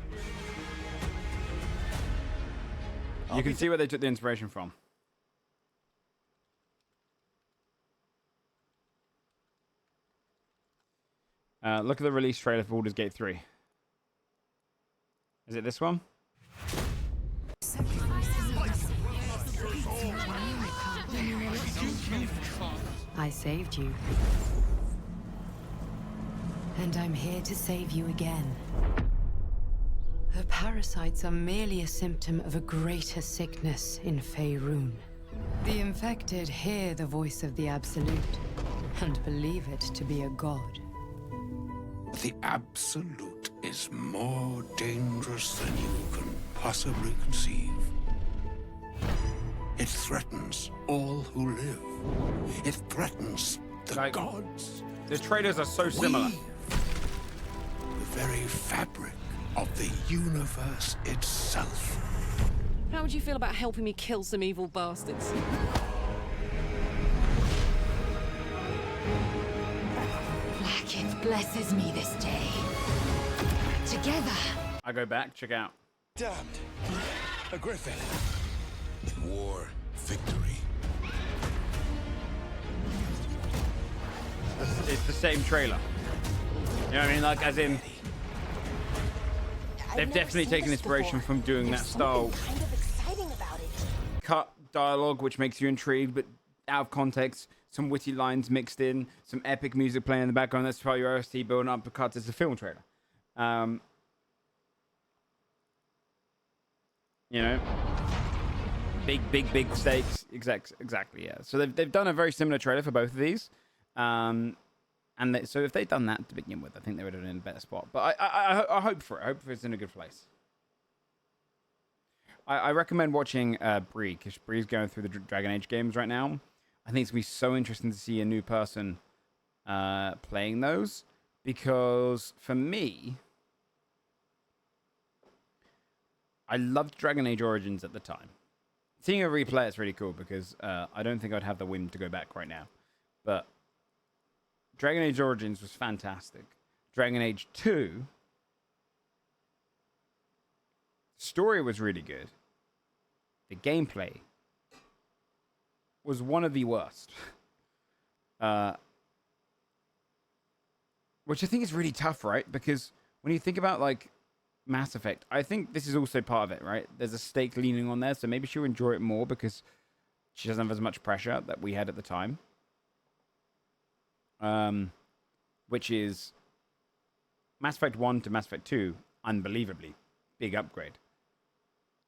You can see where they took the inspiration from. Look at the release trailer for Baldur's Gate 3. Is it this one? I saved you. And I'm here to save you again. The parasites are merely a symptom of a greater sickness in Faerun. The infected hear the voice of the Absolute and believe it to be a god. The Absolute is more dangerous than you can possibly conceive. It threatens all who live. It threatens the gods. The trailers are so similar. The very fabric of the universe itself. How would you feel about helping me kill some evil bastards? Blackett blesses me this day. Together. I go back, check out. Damned. A griffin. In war, victory. It's the same trailer. You know what I mean? Like, as in, they've definitely taken inspiration from doing that style. Kind of exciting about it. Cut dialogue, which makes you intrigued, but out of context. Some witty lines mixed in, some epic music playing in the background. That's part of your OST building up because it's a film trailer. You know, big stakes. Exactly. Yeah. So they've done a very similar trailer for both of these. So if they'd done that to begin with, I think they would have been in a better spot. But I hope for it. I hope it's in a good place. I recommend watching Bree, because Bree's going through the Dragon Age games right now. I think it's going to be so interesting to see a new person playing those. Because for me, I loved Dragon Age Origins at the time. Seeing a replay, it's really cool because I don't think I'd have the whim to go back right now. But Dragon Age Origins was fantastic. Dragon Age 2, story was really good. The gameplay was one of the worst. Which I think is really tough, right? Because when you think about, like, Mass Effect, I think this is also part of it, right? There's a stake leaning on there, so maybe she'll enjoy it more because she doesn't have as much pressure that we had at the time. Which is Mass Effect 1 to Mass Effect 2, unbelievably big upgrade.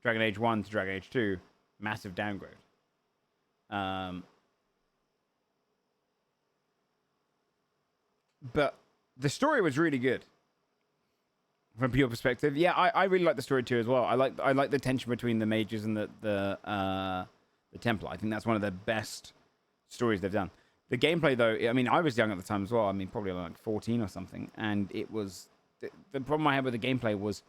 Dragon Age 1 to Dragon Age 2, massive downgrade. But the story was really good. from a pure perspective. Yeah, I really like the story too as well. I like the tension between the mages and the Templar. I think that's one of the best stories they've done. The gameplay, though, I mean, I was young at the time as well. I mean, probably like 14 or something. And it was... The problem I had with the gameplay was...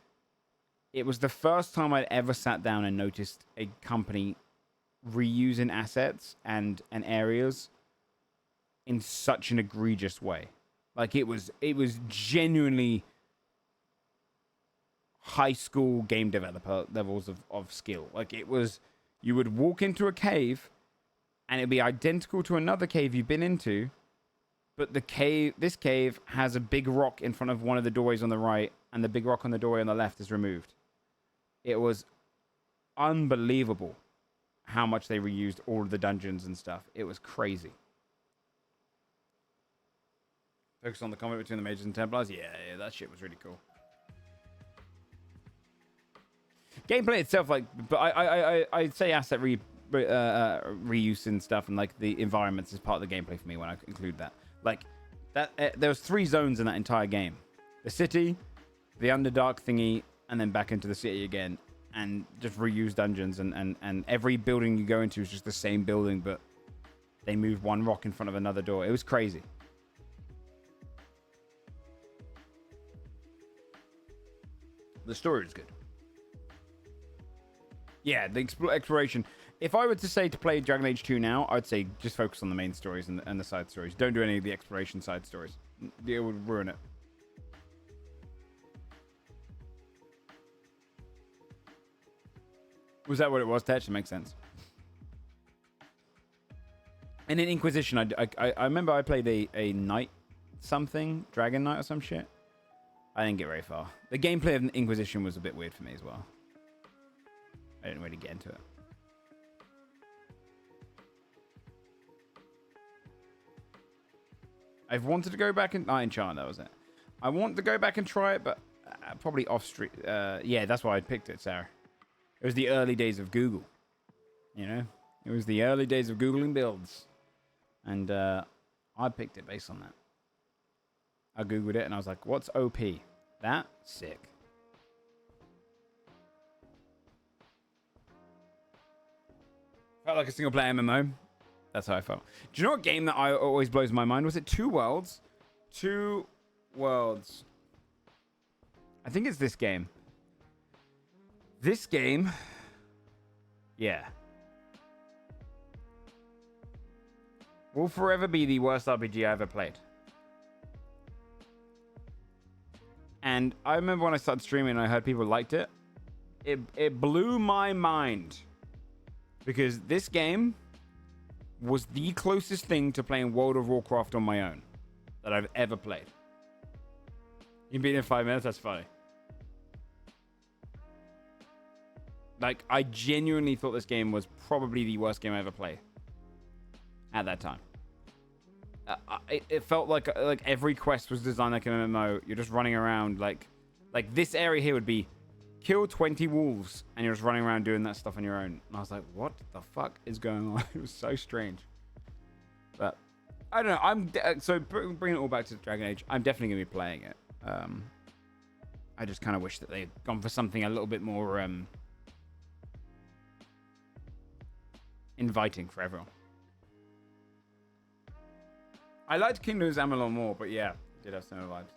It was the first time I'd ever sat down and noticed a company reusing assets and areas in such an egregious way. Like, it was genuinely high school game developer levels of skill. Like, it was... You would walk into a cave... And it'd be identical to another cave you've been into, but this cave has a big rock in front of one of the doorways on the right, and the big rock on the doorway on the left is removed. It was unbelievable how much they reused all of the dungeons and stuff. It was crazy. Focus on the combat between the mages and Templars. Yeah, that shit was really cool. Gameplay itself, like, but I'd say asset reuse and stuff, and like the environments is part of the gameplay for me when I include that. Like that, there was 3 zones in that entire game: the city, the Underdark thingy, and then back into the city again, and just reuse dungeons. And every building you go into is just the same building, but they move one rock in front of another door. It was crazy. The story was good. Yeah, the exploration. If I were to say to play Dragon Age 2 now, I'd say just focus on the main stories and the side stories. Don't do any of the exploration side stories. It would ruin it. Was that what it was, Tetch? That makes sense. And in Inquisition, I remember I played a knight something, Dragon Knight or some shit. I didn't get very far. The gameplay of Inquisition was a bit weird for me as well. I didn't really get into it. I've wanted to go back and... Enchant, that was it. I want to go back and try it, but probably off street. Yeah, that's why I picked it, Sarah. It was the early days of Google. You know? It was the early days of Googling builds. And I picked it based on that. I Googled it and I was like, what's OP? That? Sick. Felt like a single player MMO. That's how I felt. Do you know what game that always blows my mind? Was it Two Worlds? Two Worlds. I think it's this game. This game. Yeah. Will forever be the worst RPG I ever played. And I remember when I started streaming and I heard people liked it. It blew my mind. Because this game was the closest thing to playing World of Warcraft on my own that I've ever played. You beat it in 5 minutes? That's funny. Like, I genuinely thought this game was probably the worst game I ever played at that time. It felt like every quest was designed like an MMO. You're just running around like this area here would be kill 20 wolves, and you're just running around doing that stuff on your own. And I was like, what the fuck is going on? It was so strange. But I don't know. So bringing it all back to Dragon Age, I'm definitely gonna be playing it. I just kind of wish that they'd gone for something a little bit more inviting for everyone. I liked Kingdoms Amalur more, but yeah, it did have similar vibes.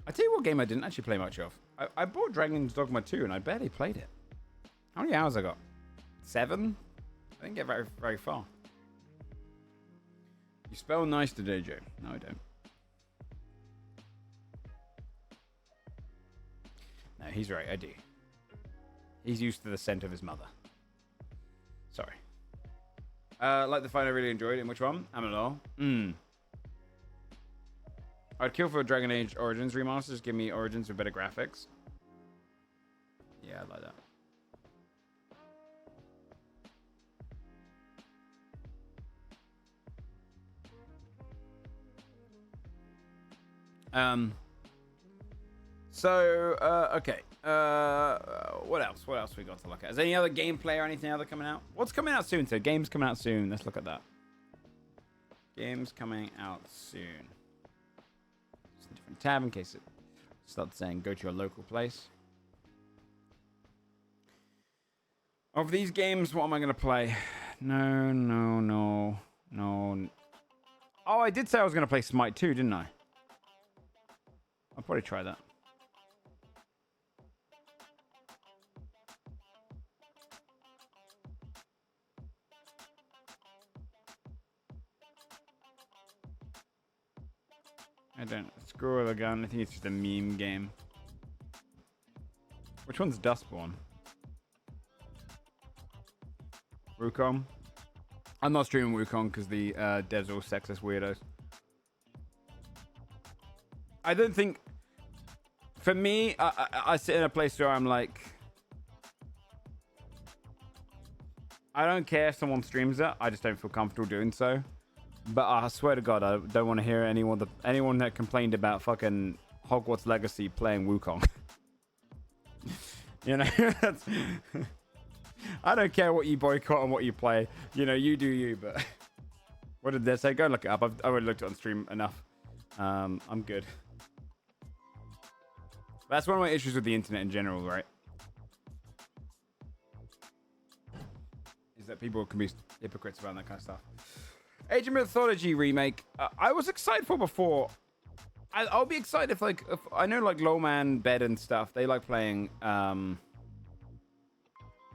I tell you what game I didn't actually play much of. I bought Dragon's Dogma 2 and I barely played it. How many hours I got? 7? I didn't get very, very far. You spell nice today, Joe. No, I don't. No, he's right, I do. He's used to the scent of his mother. Sorry. Like the fight I really enjoyed. In which one? Amalur. I'd kill for Dragon Age Origins remaster. Just give me Origins with better graphics. Yeah, I'd like that. Okay. What else? What else we got to look at? Is there any other gameplay or anything other coming out? What's coming out soon? So games coming out soon. Let's look at that. Games coming out soon. It's a different tab in case it starts saying go to your local place. Of these games, what am I going to play? No. Oh, I did say I was going to play Smite 2, didn't I? I'll probably try that. I don't. Screw the gun. I think it's just a meme game. Which one's Dustborn? Wukong? I'm not streaming Wukong because the devs are all sexist weirdos. I don't think... For me, I sit in a place where I'm like... I don't care if someone streams it. I just don't feel comfortable doing so. But I swear to God, I don't want to hear anyone that complained about fucking Hogwarts Legacy playing Wukong. You know? I don't care what you boycott and what you play. You know, you do you, but... What did they say? Go look it up. I've already looked it on stream enough. I'm good. That's one of my issues with the internet in general, right? Is that people can be hypocrites about that kind of stuff. Age of Mythology remake. I was excited for before. I'll be excited if I know like Lowman, Bed and stuff. They like playing.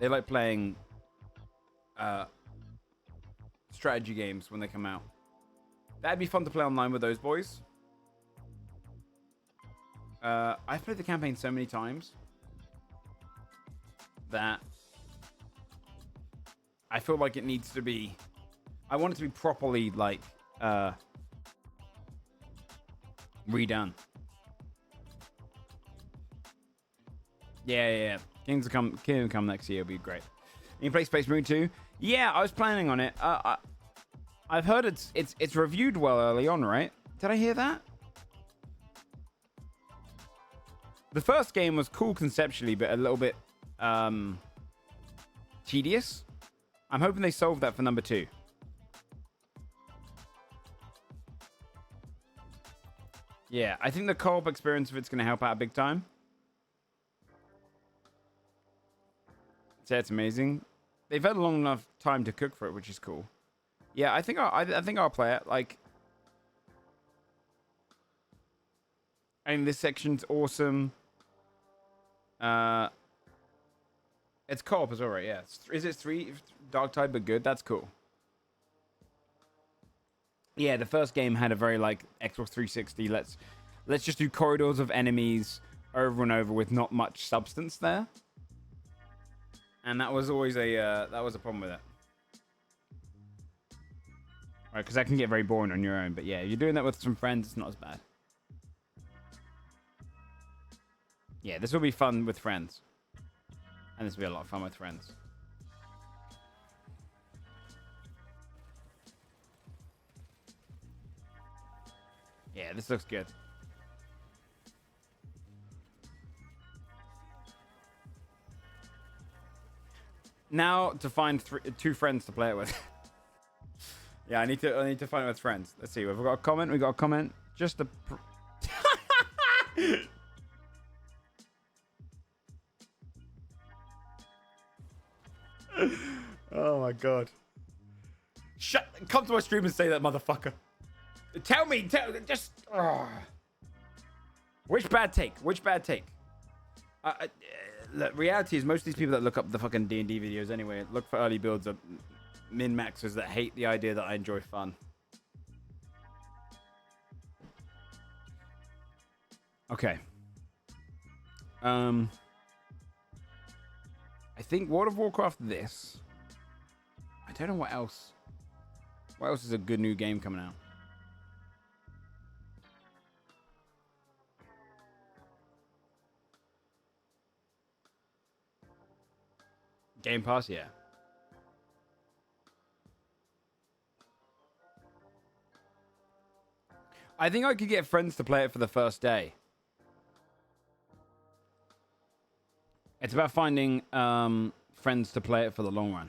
They like playing strategy games when they come out. That'd be fun to play online with those boys. I've played the campaign so many times that I feel like it needs to be... I want it to be properly, like, redone. Yeah. Kingdom Come next year will be great. You can play Space Marine 2? Yeah, I was planning on it. I've heard it's reviewed well early on, right? Did I hear that? The first game was cool conceptually, but a little bit tedious. I'm hoping they solve that for number 2. Yeah, I think the co-op experience of it's going to help out big time. So it's amazing. They've had a long enough time to cook for it, which is cool. Yeah, I think I'll play it. Like, I mean, this section's awesome. It's co-op as well, right? Yeah. Is it 3 Dark Tide but good? That's cool. Yeah, the first game had a very like Xbox 360. Let's just do corridors of enemies over and over with not much substance there. And that was always a problem with it. Right, because that can get very boring on your own. But yeah, you're doing that with some friends, it's not as bad. Yeah, this will be fun with friends. And this will be a lot of fun with friends. Yeah, this looks good. Now to find 2 friends to play it with. Yeah, I need to find it with friends. Let's see. We've got a comment. We got a comment. Just a. Oh my god. Come to my stream and say that, motherfucker. Tell me, just... Which bad take? Look, reality is most of these people that look up the fucking D&D videos anyway, look for early builds are min-maxers that hate the idea that I enjoy fun. Okay. I think World of Warcraft this. I don't know what else. What else is a good new game coming out? Game Pass, yeah. I think I could get friends to play it for the first day. It's about finding friends to play it for the long run.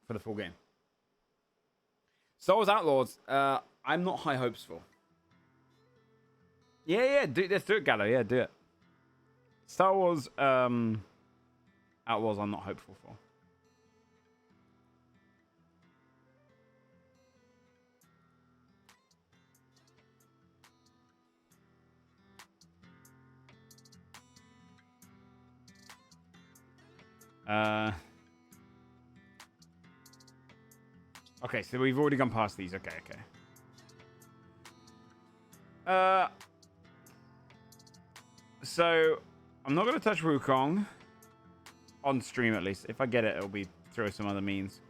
For the full game. Star Wars Outlaws. I'm not high hopes for. Yeah. Let's do it, Gallo. Yeah, do it. Star Wars Outlaws. I'm not hopeful for. Okay, so we've already gone past these. Okay. So I'm not going to touch Wukong on stream, at least. If I get it, it'll be through some other means.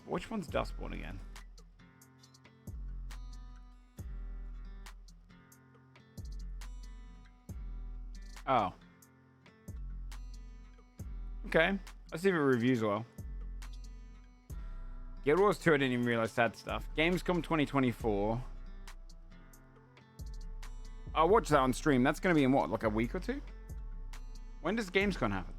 Which one's Dustborn again? Oh. Okay. Let's see if it reviews well. Guild Wars 2, I didn't even realize that stuff. Gamescom 2024. I'll watch that on stream. That's going to be in what, like a week or two? When does Gamescom happen?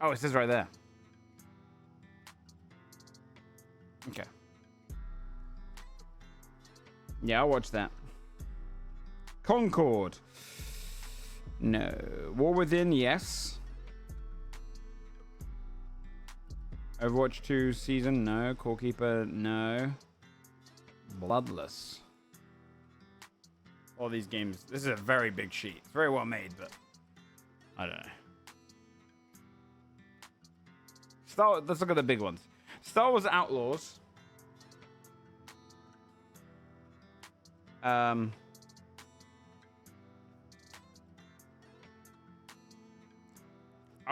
Oh, it says right there. Okay. Yeah, I'll watch that. Concord. No. War Within, yes. Overwatch 2 season, no. Core Keeper, no. Bloodless. All these games. This is a very big sheet. It's very well made, but I don't know. Let's look at the big ones. Star Wars Outlaws. I'll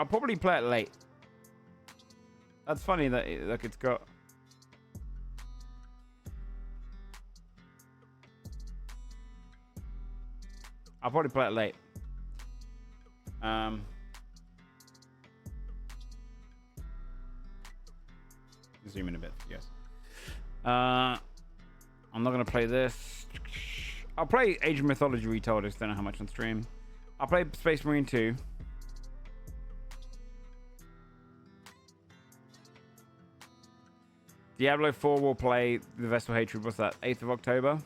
probably play it late. That's funny that it's got. I'll probably play it late. Zoom in a bit, yes. I'm not gonna play this. I'll play Age of Mythology Retold. I just don't know how much on stream. I'll play Space Marine 2. Diablo 4 will play The Vestal Hatred. What's that? 8th of October?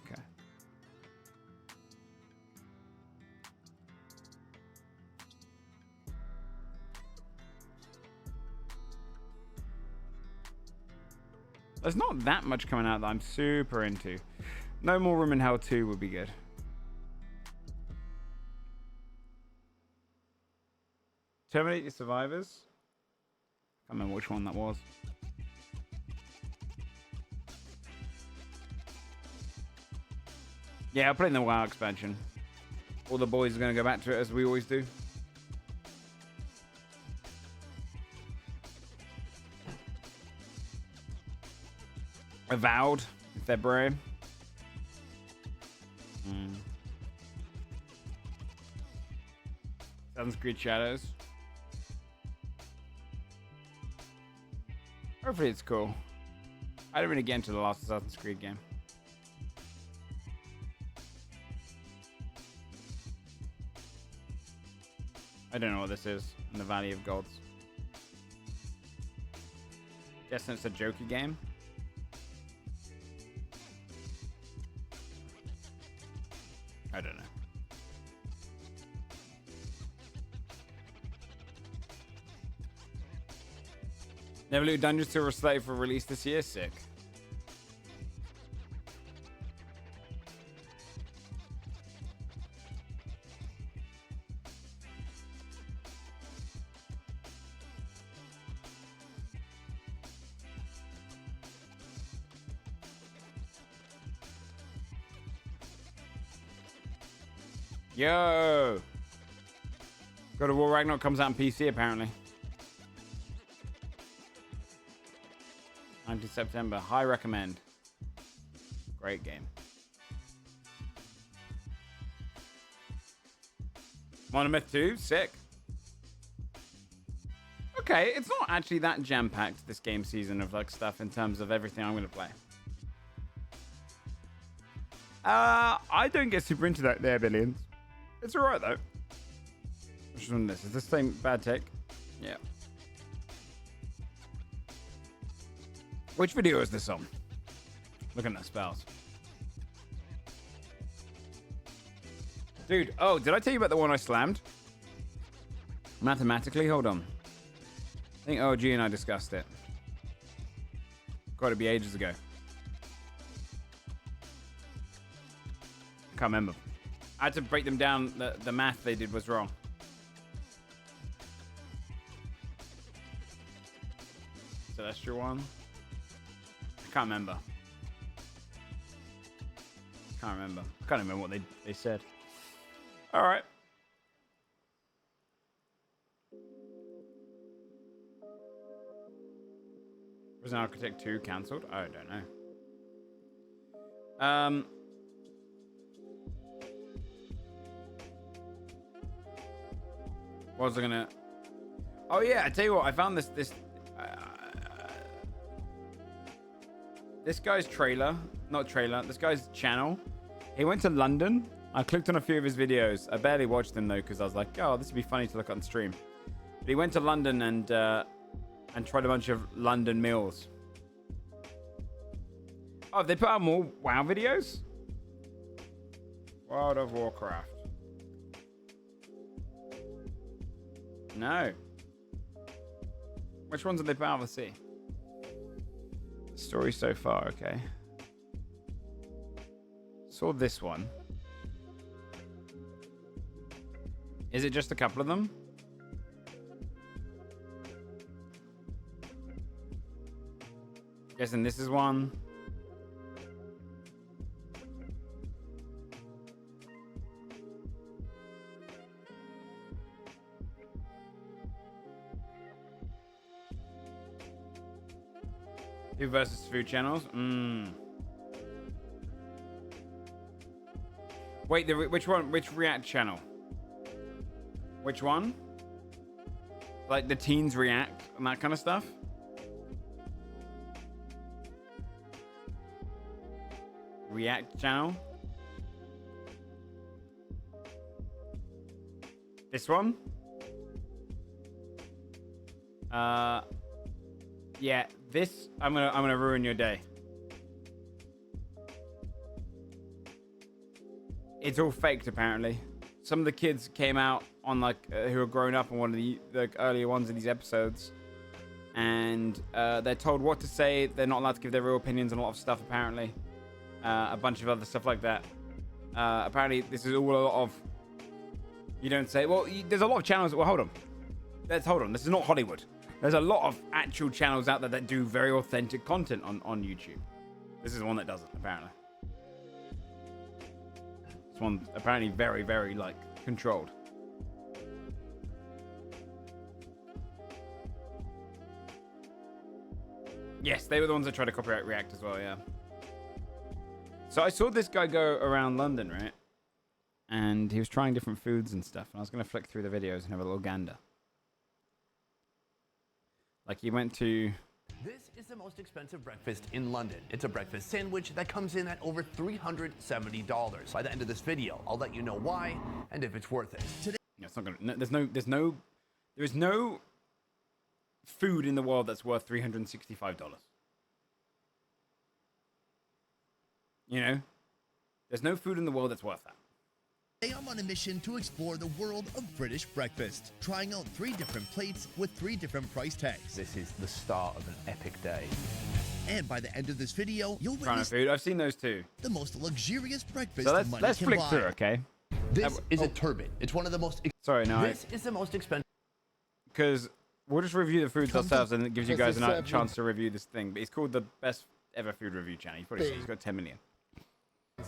Okay. There's not that much coming out that I'm super into. No More Room in Hell 2 would be good. Terminate Your Survivors? I can't remember which one that was. Yeah, I'll play in the WoW expansion. All the boys are going to go back to it as we always do. Avowed in February. Assassin's Creed Shadows. Hopefully it's cool. I didn't really get into the last Assassin's Creed game. I don't know what this is in the Valley of Gods. Guessing it's a jokey game. I don't know. Neverloot Dungeons 2 are slated for release this year. Sick. Yo! God of War Ragnarok comes out on PC apparently. 19th September. High recommend. Great game. Monomyth 2, sick. Okay, it's not actually that jam-packed this game season of like stuff in terms of everything I'm gonna play. I don't get super into that there, Billions. It's alright though. Which one is this? Is this the same bad tech? Yeah. Which video is this on? Look at the spells. Dude, oh, did I tell you about the one I slammed? Mathematically, hold on. I think AUG and I discussed it. Got to be ages ago. Can't remember. I had to break them down. The math they did was wrong. Celestial one. I can't remember. Can't remember. I can't remember what they said. All right. Was an Architect 2 cancelled? I don't know. What was I gonna? Oh yeah, I tell you what, I found this guy's this guy's channel. He went to London. I clicked on a few of his videos. I barely watched them though because I was like, oh, this would be funny to look on stream. But he went to London and tried a bunch of London meals. Oh, they put out more WoW videos? World of Warcraft. No. Which ones did they put out? Let's see. Story so far, okay. Saw this one. Is it just a couple of them? Guessing this is one. Who versus food channels? Wait, which one? Which React channel? Which one? Like the teens react and that kind of stuff? React channel? This one? Yeah, this I'm gonna ruin your day. It's all faked apparently. Some of the kids came out on who are grown up on one of the earlier ones of these episodes, and they're told what to say. They're not allowed to give their real opinions on a lot of stuff apparently. A bunch of other stuff like that. Apparently, this is all a lot of. You don't say. Well, there's a lot of channels. Well, hold on. Hold on. This is not Hollywood. There's a lot of actual channels out there that do very authentic content on YouTube. This is one that doesn't, apparently. This one's apparently very, very, controlled. Yes, they were the ones that tried to copyright React as well, yeah. So I saw this guy go around London, right? And he was trying different foods and stuff. And I was going to flick through the videos and have a little gander. He went to... This is the most expensive breakfast in London. It's a breakfast sandwich that comes in at over $370. By the end of this video, I'll let you know why and if it's worth it. Today, no, it's not gonna. There is no food in the world that's worth $365. You know, there's no food in the world that's worth that. Today I'm on a mission to explore the world of British breakfast, trying out 3 different plates with 3 different price tags. This is the start of an epic day. And by the end of this video, you'll Kind of food. I've seen those too. The most luxurious breakfast So money let's can flick buy. through, okay? This is a turbot. It's one of the most. Sorry, no. This is the most expensive. Because we'll just review the foods ourselves, and it gives you guys a chance to review this thing. But he's called the best ever food review channel. He's got 10 million.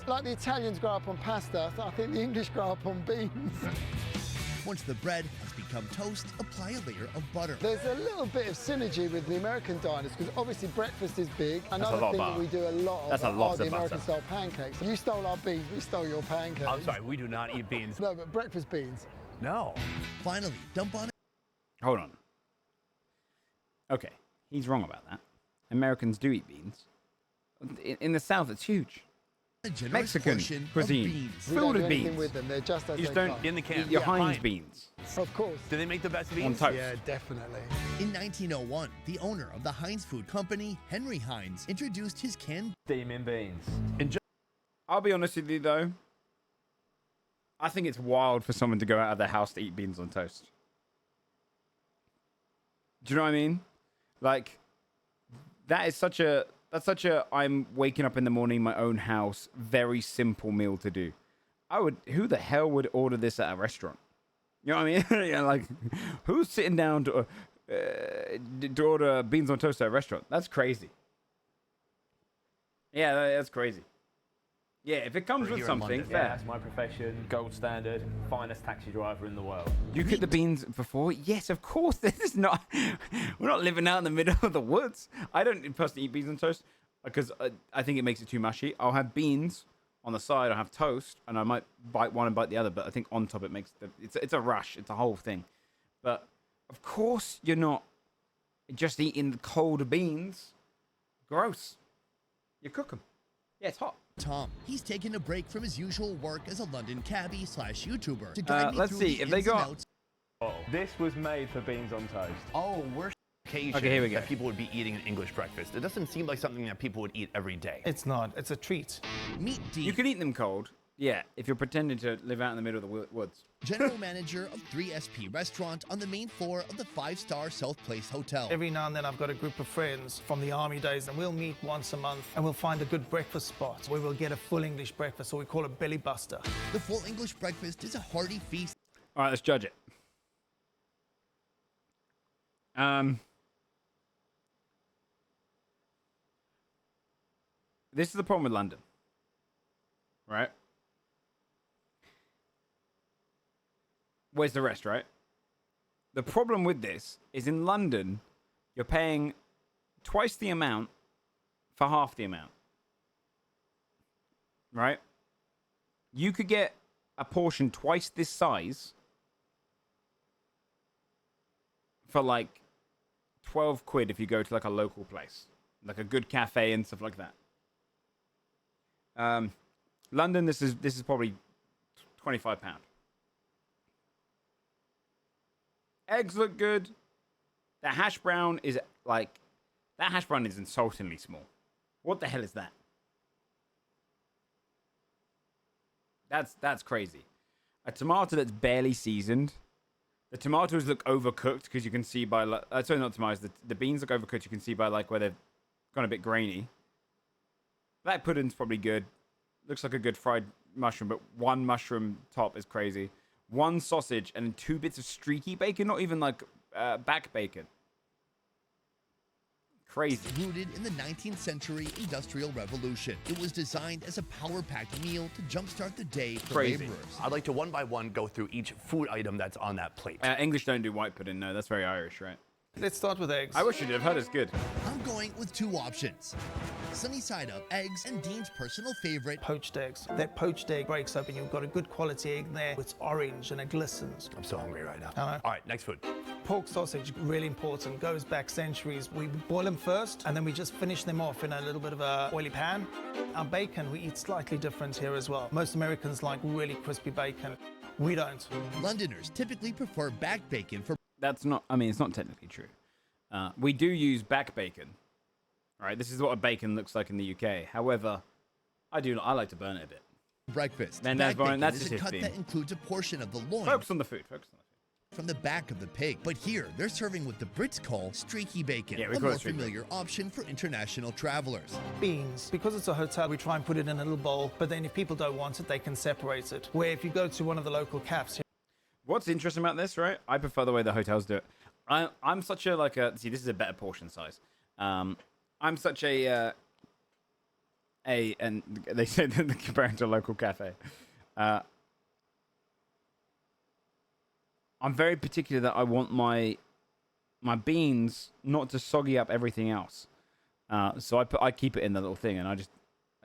Like the Italians grow up on pasta, I think the English grow up on beans. Once the bread has become toast, apply a layer of butter. There's a little bit of synergy with the American diners because obviously breakfast is big. Another thing that we do a lot of are the American-style pancakes. You stole our beans, we stole your pancakes. I'm sorry, we do not eat beans. No, but breakfast beans. No. Finally, dump on it. Hold on. Okay, he's wrong about that. Americans do eat beans. In the South, it's huge. a generous Mexican portion cuisine. of beans. We don't Filled do with anything beans. with them. They're just as You just they don't come. In the can. eat your Yeah, Heinz beans. Of course. Do they make the best On beans? toast. Yeah, definitely. In 1901, the owner of the Heinz Food Company, Henry Heinz, introduced his canned Steaming beans. I'll be honest with you though. I think it's wild for someone to go out of their house to eat beans on toast. Do you know what I mean? Like, that's such a I'm waking up in the morning, my own house, very simple meal to do. Who the hell would order this at a restaurant? You know what I mean? Yeah, like, who's sitting down to order beans on toast at a restaurant? That's crazy. Yeah, that's crazy. Yeah, if it comes with something, fair. Yeah, that's my profession, gold standard, finest taxi driver in the world. You cook the beans before? Yes, of course. This is not. We're not living out in the middle of the woods. I don't personally eat beans on toast because I think it makes it too mushy. I'll have beans on the side. I'll have toast, and I might bite one and bite the other. But I think on top it makes it's a rush. It's a whole thing. But of course, you're not just eating the cold beans. Gross. You cook them. Yeah, it's hot. Tom. He's taken a break from his usual work as a London cabbie / YouTuber to guide me let's through see the if they ins and got. outs. This was made for beans on toast. Oh, we're occasion Okay, here we go. that people would be eating an English breakfast. It doesn't seem like something that people would eat every day. It's not. It's a treat. Meet Dean, You can eat them cold. Yeah, if you're pretending to live out in the middle of the woods. general manager of 3SP Restaurant on the main floor of the 5-star South Place Hotel. Every now and then I've got a group of friends from the army days and we'll meet once a month and we'll find a good breakfast spot where we'll get a full English breakfast, or we call it belly buster. The full English breakfast is a hearty feast. All right, let's judge it. This is the problem with London, right? Where's the rest, right? The problem with this is in London, you're paying twice the amount for half the amount, right? You could get a portion twice this size for like 12 quid if you go to like a local place, like a good cafe and stuff like that. London, this is probably £25. Eggs look good. The hash brown is like, that hash brown is insultingly small. What the hell is that? That's crazy. A tomato that's barely seasoned. The tomatoes look overcooked because you can see by sorry, not tomatoes. The beans look overcooked. You can see by like where they've gone a bit grainy. That pudding's probably good. Looks like a good fried mushroom, but one mushroom top is crazy. One sausage and 2 bits of streaky bacon, not even like back bacon. Crazy. Rooted in the 19th century Industrial Revolution, it was designed as a power-packed meal to jumpstart the day for laborers. I'd like to one by one go through each food item that's on that plate. English don't do white pudding, no. That's very Irish, right? Let's start with eggs. I wish you did. I've heard it's good. I'm going with 2 options. Sunny side up eggs and Dean's personal favorite, poached eggs. That poached egg breaks open. You've got a good quality egg there. It's orange and it glistens. I'm so hungry right now. I know. All right, next food. Pork sausage, really important. Goes back centuries. We boil them first and then we just finish them off in a little bit of a oily pan. Our bacon, we eat slightly different here as well. Most Americans like really crispy bacon. We don't. Londoners typically prefer back bacon for... That's not, I mean, it's not technically true. We do use back bacon. All right, this is what a bacon looks like in the UK. However, I like to burn it a bit. breakfast. Then Back bacon that's is just a his cut theme. that includes a portion of the loin. Focus on the food. Focus on the food. From the back of the pig. But here, they're serving what the Brits call streaky bacon, Yeah, we a call it more streaky familiar option for international travelers. Beans. Because it's a hotel, we try and put it in a little bowl, but then if people don't want it, they can separate it. Where if you go to one of the local cafes... What's interesting about this, right? I prefer the way the hotels do it. I'm such a, like a... See, this is a better portion size. I'm such and they said that they're comparing to a local cafe. I'm very particular that I want my beans not to soggy up everything else. So I keep it in the little thing, and I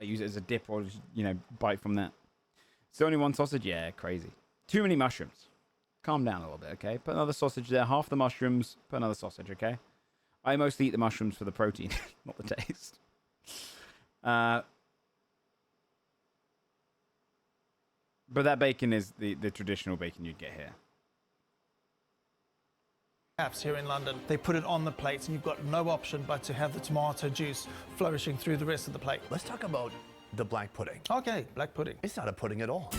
use it as a dip or just, bite from that. So only one sausage? Yeah, crazy. Too many mushrooms. Calm down a little bit, okay? Put another sausage there. Half the mushrooms. Put another sausage, okay? I mostly eat the mushrooms for the protein, not the taste. But that bacon is the traditional bacon you'd get here. Here in London, they put it on the plates, and you've got no option but to have the tomato juice flourishing through the rest of the plate. Let's talk about the black pudding. Okay, black pudding. It's not a pudding at all.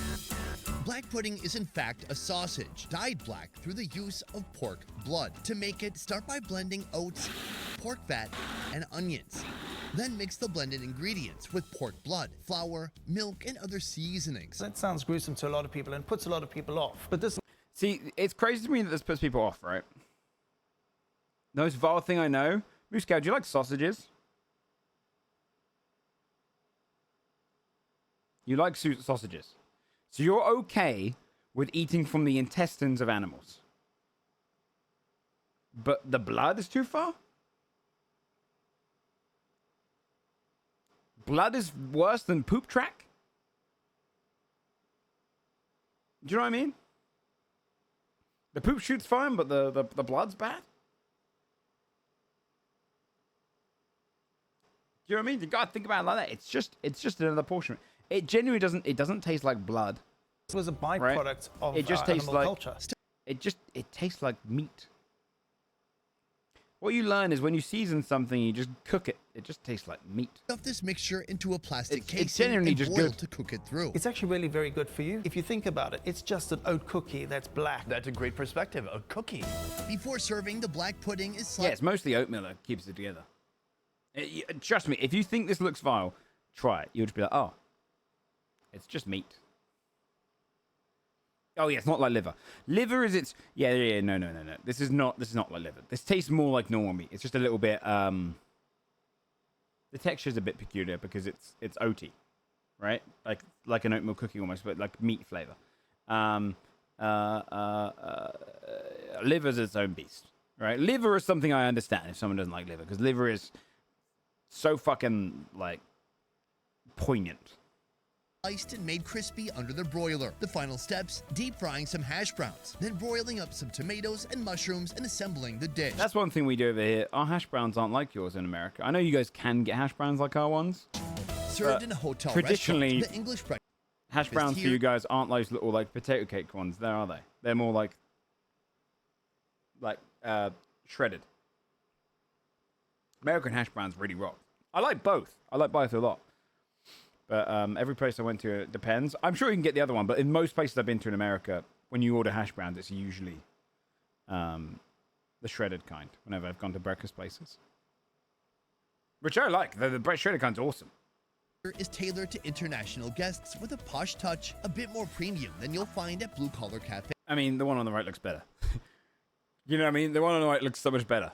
Black pudding is in fact a sausage, dyed black through the use of pork blood. To make it, start by blending oats, pork fat, and onions. Then mix the blended ingredients with pork blood, flour, milk, and other seasonings. That sounds gruesome to a lot of people and puts a lot of people off. But this... See, it's crazy to me that this puts people off, right? The most vile thing I know. Muscow, do you like sausages? You like sausages. So you're okay with eating from the intestines of animals. But the blood is too far? Blood is worse than poop track? Do you know what I mean? The poop shoot's fine, but the blood's bad? Do you know what I mean? You gotta think about it like that. It's just another portion. It genuinely doesn't taste like blood. This was a byproduct of it just tastes animal like culture. It tastes like meat. What you learn is when you season something, you just cook it. It just tastes like meat. Stuff this mixture into a plastic It's casing genuinely and just boil good. to cook it through. It's actually really very good for you. If you think about it, it's just an oat cookie that's black. That's a great perspective. A cookie. Before serving, the black pudding is Yeah, it's mostly oatmeal that keeps it together. Trust me, if you think this looks vile, try it. You'll just be like, oh, it's just meat. Oh yeah, it's not like liver. Liver is its no. This is not like liver. This tastes more like normal meat. It's just a little bit the texture's a bit peculiar because it's oaty, right? Like an oatmeal cookie almost, but like meat flavor. Liver's its own beast, right? Liver is something I understand if someone doesn't like liver, because liver is so fucking like poignant. Sliced and made crispy under the broiler. The final steps, deep frying some hash browns, then broiling up some tomatoes and mushrooms and assembling the dish. That's one thing we do over here. Our hash browns aren't like yours in America. I know you guys can get hash browns like our ones. Served in a hotel traditionally, restaurant, the English breakfast hash browns for you guys aren't those little like potato cake ones, there are they? They're more like shredded. American hash browns really rock. I like both. I like both a lot. But every place I went to, it depends. I'm sure you can get the other one, but in most places I've been to in America, when you order hash browns, it's usually the shredded kind, whenever I've gone to breakfast places. Which I like. The shredded kind's awesome. Is tailored to international guests with a posh touch, a bit more premium than you'll find at Blue Collar Cafe. I mean, the one on the right looks better. You know what I mean? The one on the right looks so much better.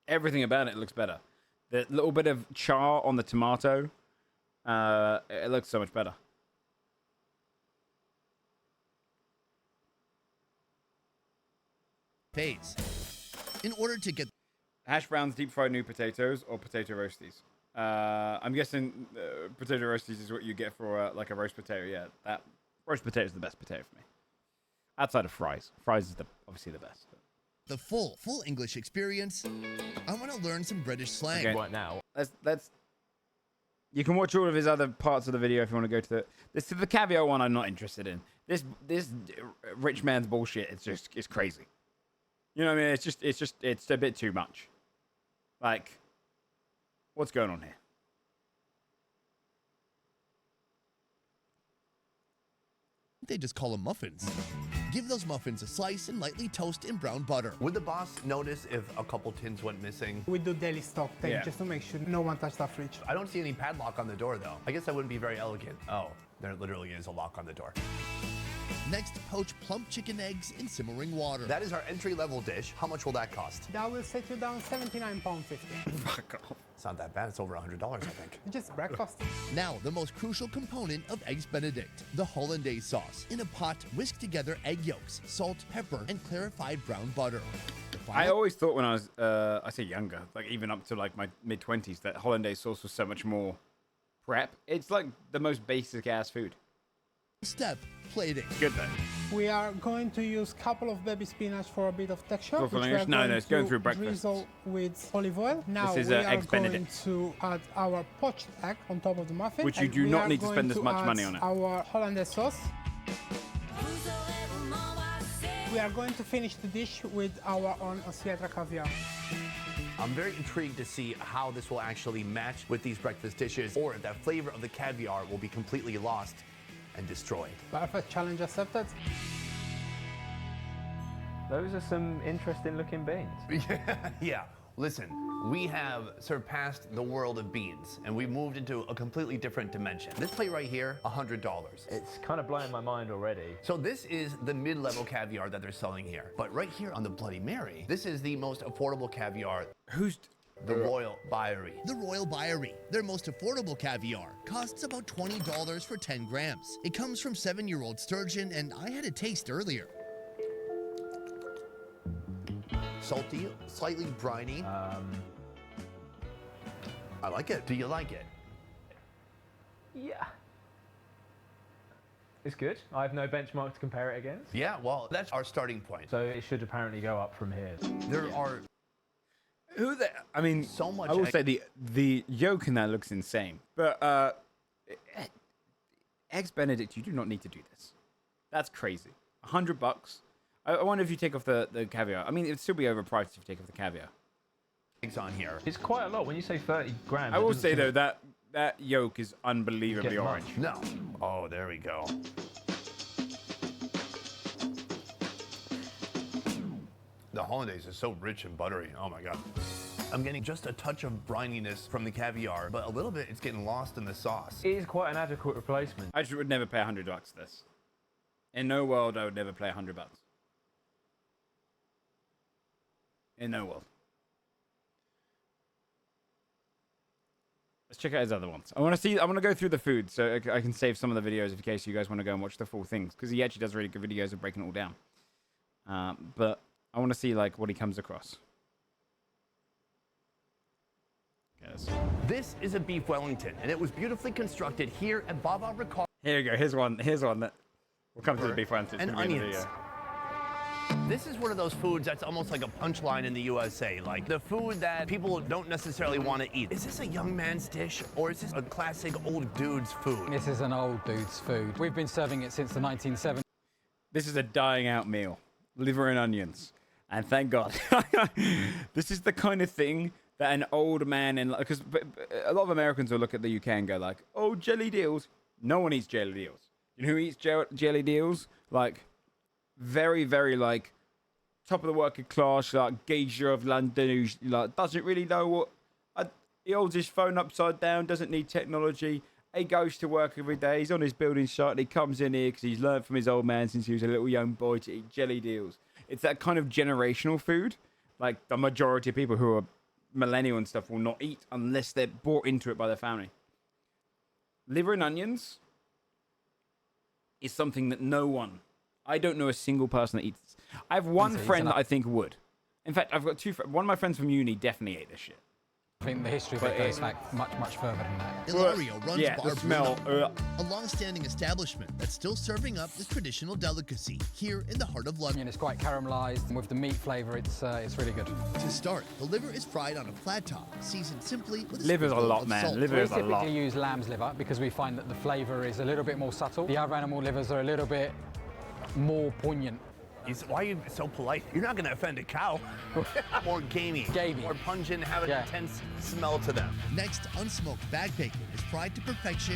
Everything about it looks better. The little bit of char on the tomato, it looks so much better. Phase. In order to get hash browns, deep fried new potatoes, or potato roasties. I'm guessing potato roasties is what you get for like a roast potato. Yeah, that roast potato is the best potato for me. Outside of fries, fries is obviously the best. The full English experience, I want to learn some British slang. Okay. Right now. Let's. You can watch all of his other parts of the video if you want to go to the caviar one. I'm not interested in this rich man's bullshit. It's crazy. You know what I mean? It's a bit too much. Like, what's going on here? They just call them muffins. Give those muffins a slice and lightly toast in brown butter. Would the boss notice if a couple tins went missing? We do daily stock take just to make sure no one touched our fridge. I don't see any padlock on the door though. I guess that wouldn't be very elegant. Oh, there literally is a lock on the door. Next, poach plump chicken eggs in simmering water. That is our entry-level dish. How much will that cost? That will set you down £79.50. Fuck off. It's not that bad. It's over $100, I think. Just breakfast. Now, the most crucial component of Eggs Benedict, the hollandaise sauce. In a pot, whisk together egg yolks, salt, pepper, and clarified brown butter. I always thought when I was, I say younger, like even up to like my mid-20s, that hollandaise sauce was so much more prep. It's like the most basic ass food. Step, plating. Good though. We are going to use a couple of baby spinach for a bit of texture. No, it's going through breakfast. Drizzle with olive oil. Now This is we are Eggs going Benedict. to add our poached egg on top of the muffin. Which you and do we not are need to going spend as much money add on it. Our hollandaise sauce. We are going to finish the dish with our own Osietra caviar. I'm very intrigued to see how this will actually match with these breakfast dishes, or if that flavor of the caviar will be completely lost and destroyed. Perfect, challenge accepted. Those are some interesting looking beans. Yeah, listen, we have surpassed the world of beans, and we moved into a completely different dimension. This plate right here, $100. It's kind of blowing my mind already. So this is the mid-level caviar that they're selling here. But right here on the Bloody Mary, this is the most affordable caviar. Who's the Royal Byery? The Royal Byery, their most affordable caviar, costs about $20 for 10 grams. It comes from 7-year-old sturgeon, and I had a taste earlier. Salty, slightly briny. I like it. Do you like it? Yeah. It's good. I have no benchmark to compare it against. Yeah, well, that's our starting point. So it should apparently go up from here. There are... I mean, so much. I will say the yolk in that looks insane. But Eggs Benedict, you do not need to do this. That's crazy. $100. I wonder if you take off the caviar. I mean, it'd still be overpriced if you take off the caviar. Eggs on here. It's quite a lot. When you say 30 grams. I will say though that yolk is unbelievably orange. No. Oh, there we go. The hollandaise is so rich and buttery. Oh my God. I'm getting just a touch of brininess from the caviar, but a little bit it's getting lost in the sauce. It is quite an adequate replacement. I just would never pay $100 for this. In no world, I would never pay $100. In no world. Let's check out his other ones. I want to go through the food so I can save some of the videos in case you guys want to go and watch the full things, because he actually does really good videos of breaking it all down. But I want to see like what he comes across. Yes. This is a beef Wellington, and it was beautifully constructed here at Baba Ricard. Here we go. Here's one that will come to the beef Wellington. And onions. This is one of those foods that's almost like a punchline in the USA, like the food that people don't necessarily want to eat. Is this a young man's dish, or is this a classic old dude's food? This is an old dude's food. We've been serving it since the 1970s. This is a dying out meal. Liver and onions. And thank God. This is the kind of thing that an old man in... Because a lot of Americans will look at the UK and go like, oh, jelly deals. No one eats jelly deals. You know who eats jelly deals? Like, very, very, like, top of the working class, like, geezer of London who's, like, doesn't really know what... he holds his phone upside down, doesn't need technology. He goes to work every day. He's on his building site. And he comes in here because he's learned from his old man since he was a little young boy to eat jelly deals. It's that kind of generational food. Like, the majority of people who are millennial and stuff will not eat unless they're brought into it by their family. Liver and onions is something that no one... I don't know a single person that eats this. I have one friend that I think would. In fact, I've got two friends. One of my friends from uni definitely ate this shit. I think the history of it goes back much, much further than that. Ilario runs Bar the smell. Bruno, a long-standing establishment that's still serving up this traditional delicacy here in the heart of London. And it's quite caramelized, and with the meat flavor, it's really good. To start, the liver is fried on a flat top, seasoned simply with a Liver's a sprinkle lot, of man. salt. Liver is a lot. We typically use lamb's liver because we find that the flavor is a little bit more subtle. The other animal livers are a little bit more poignant. Why are you so polite? You're not going to offend a cow. More gamey. More pungent, have an intense smell to them. Next, unsmoked bag bacon is fried to perfection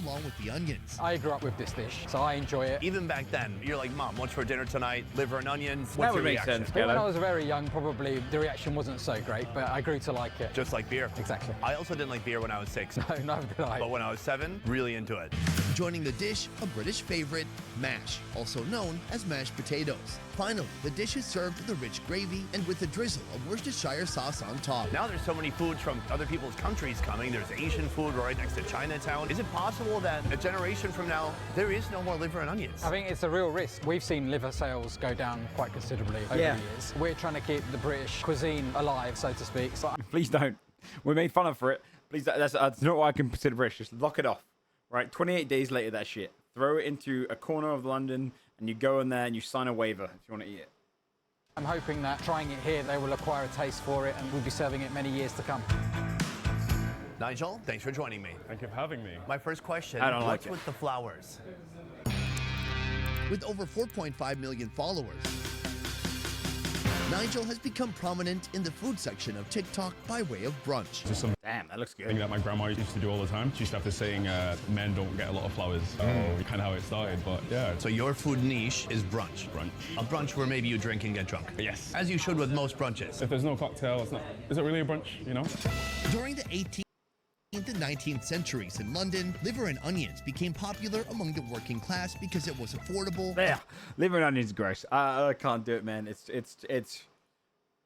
along with the onions. I grew up with this dish, so I enjoy it. Even back then, you're like, Mom, what's for dinner tonight? Liver and onions? What's That would your make reaction? sense, When I was very young, probably the reaction wasn't so great, but I grew to like it. Just like beer. Exactly. I also didn't like beer when I was 6. No, neither did I. But when I was 7, really into it. Joining the dish, a British favorite, mash, also known as mashed potatoes. Finally, the dish is served with a rich gravy and with a drizzle of Worcestershire sauce on top. Now there's so many foods from other people's countries coming. There's Asian food right next to Chinatown. Is it possible that a generation from now, there is no more liver and onions? I think it's a real risk. We've seen liver sales go down quite considerably over the years. We're trying to keep the British cuisine alive, so to speak. So Please don't. We made fun of for it. Please, that's not what I can consider British. Just lock it off. Right, 28 days later, that shit. throw it into a corner of London, and you go in there and you sign a waiver if you want to eat it. I'm hoping that trying it here, they will acquire a taste for it and we'll be serving it many years to come. Nigel, thanks for joining me. Thank you for having me. My first question, I don't like what's it. with the flowers? With over 4.5 million followers, Nigel has become prominent in the food section of TikTok by way of brunch. Damn, that looks good. Thing that my grandma used to do all the time. She used to have this saying, men don't get a lot of flowers. Kind of how it started, but yeah. So your food niche is brunch. Brunch. A brunch where maybe you drink and get drunk. Yes. As you should with most brunches. If there's no cocktail, it's not. Is it really a brunch? You know. During the 18th and 19th centuries in London, liver and onions became popular among the working class because it was affordable. Yeah, liver and onions is gross. I can't do it, man.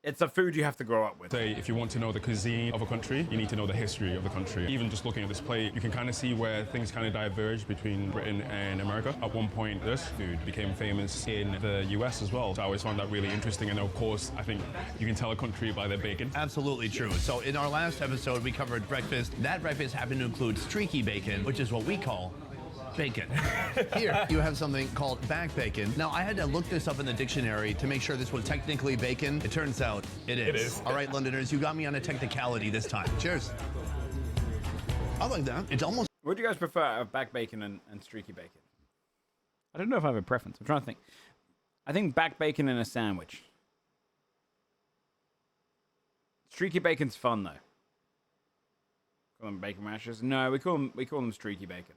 It's a food you have to grow up with. Say, if you want to know the cuisine of a country, you need to know the history of the country. Even just looking at this plate, you can kind of see where things kind of diverge between Britain and America. At one point, this food became famous in the US as well. So I always found that really interesting. And of course, I think you can tell a country by their bacon. Absolutely true. So in our last episode, we covered breakfast. That breakfast happened to include streaky bacon, which is what we call bacon. Here, you have something called back bacon. Now, I had to look this up in the dictionary to make sure this was technically bacon. It turns out it is. It is. All right, Londoners, you got me on a technicality this time. Cheers. I like that. It's almost... What do you guys prefer out of back bacon and streaky bacon? I don't know if I have a preference. I'm trying to think. I think back bacon in a sandwich. Streaky bacon's fun, though. Call them bacon rashers? No, we call them streaky bacon.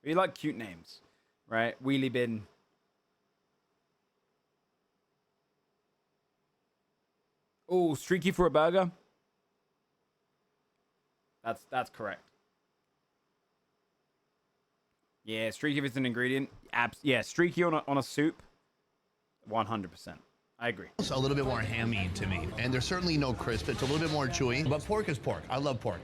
We like cute names, right? Wheelie bin. Oh, streaky for a burger? That's correct. Yeah, streaky if it's an ingredient. Yeah, streaky on a soup. 100%. I agree. It's a little bit more hammy to me, and there's certainly no crisp. It's a little bit more chewy, but pork is pork. I love pork.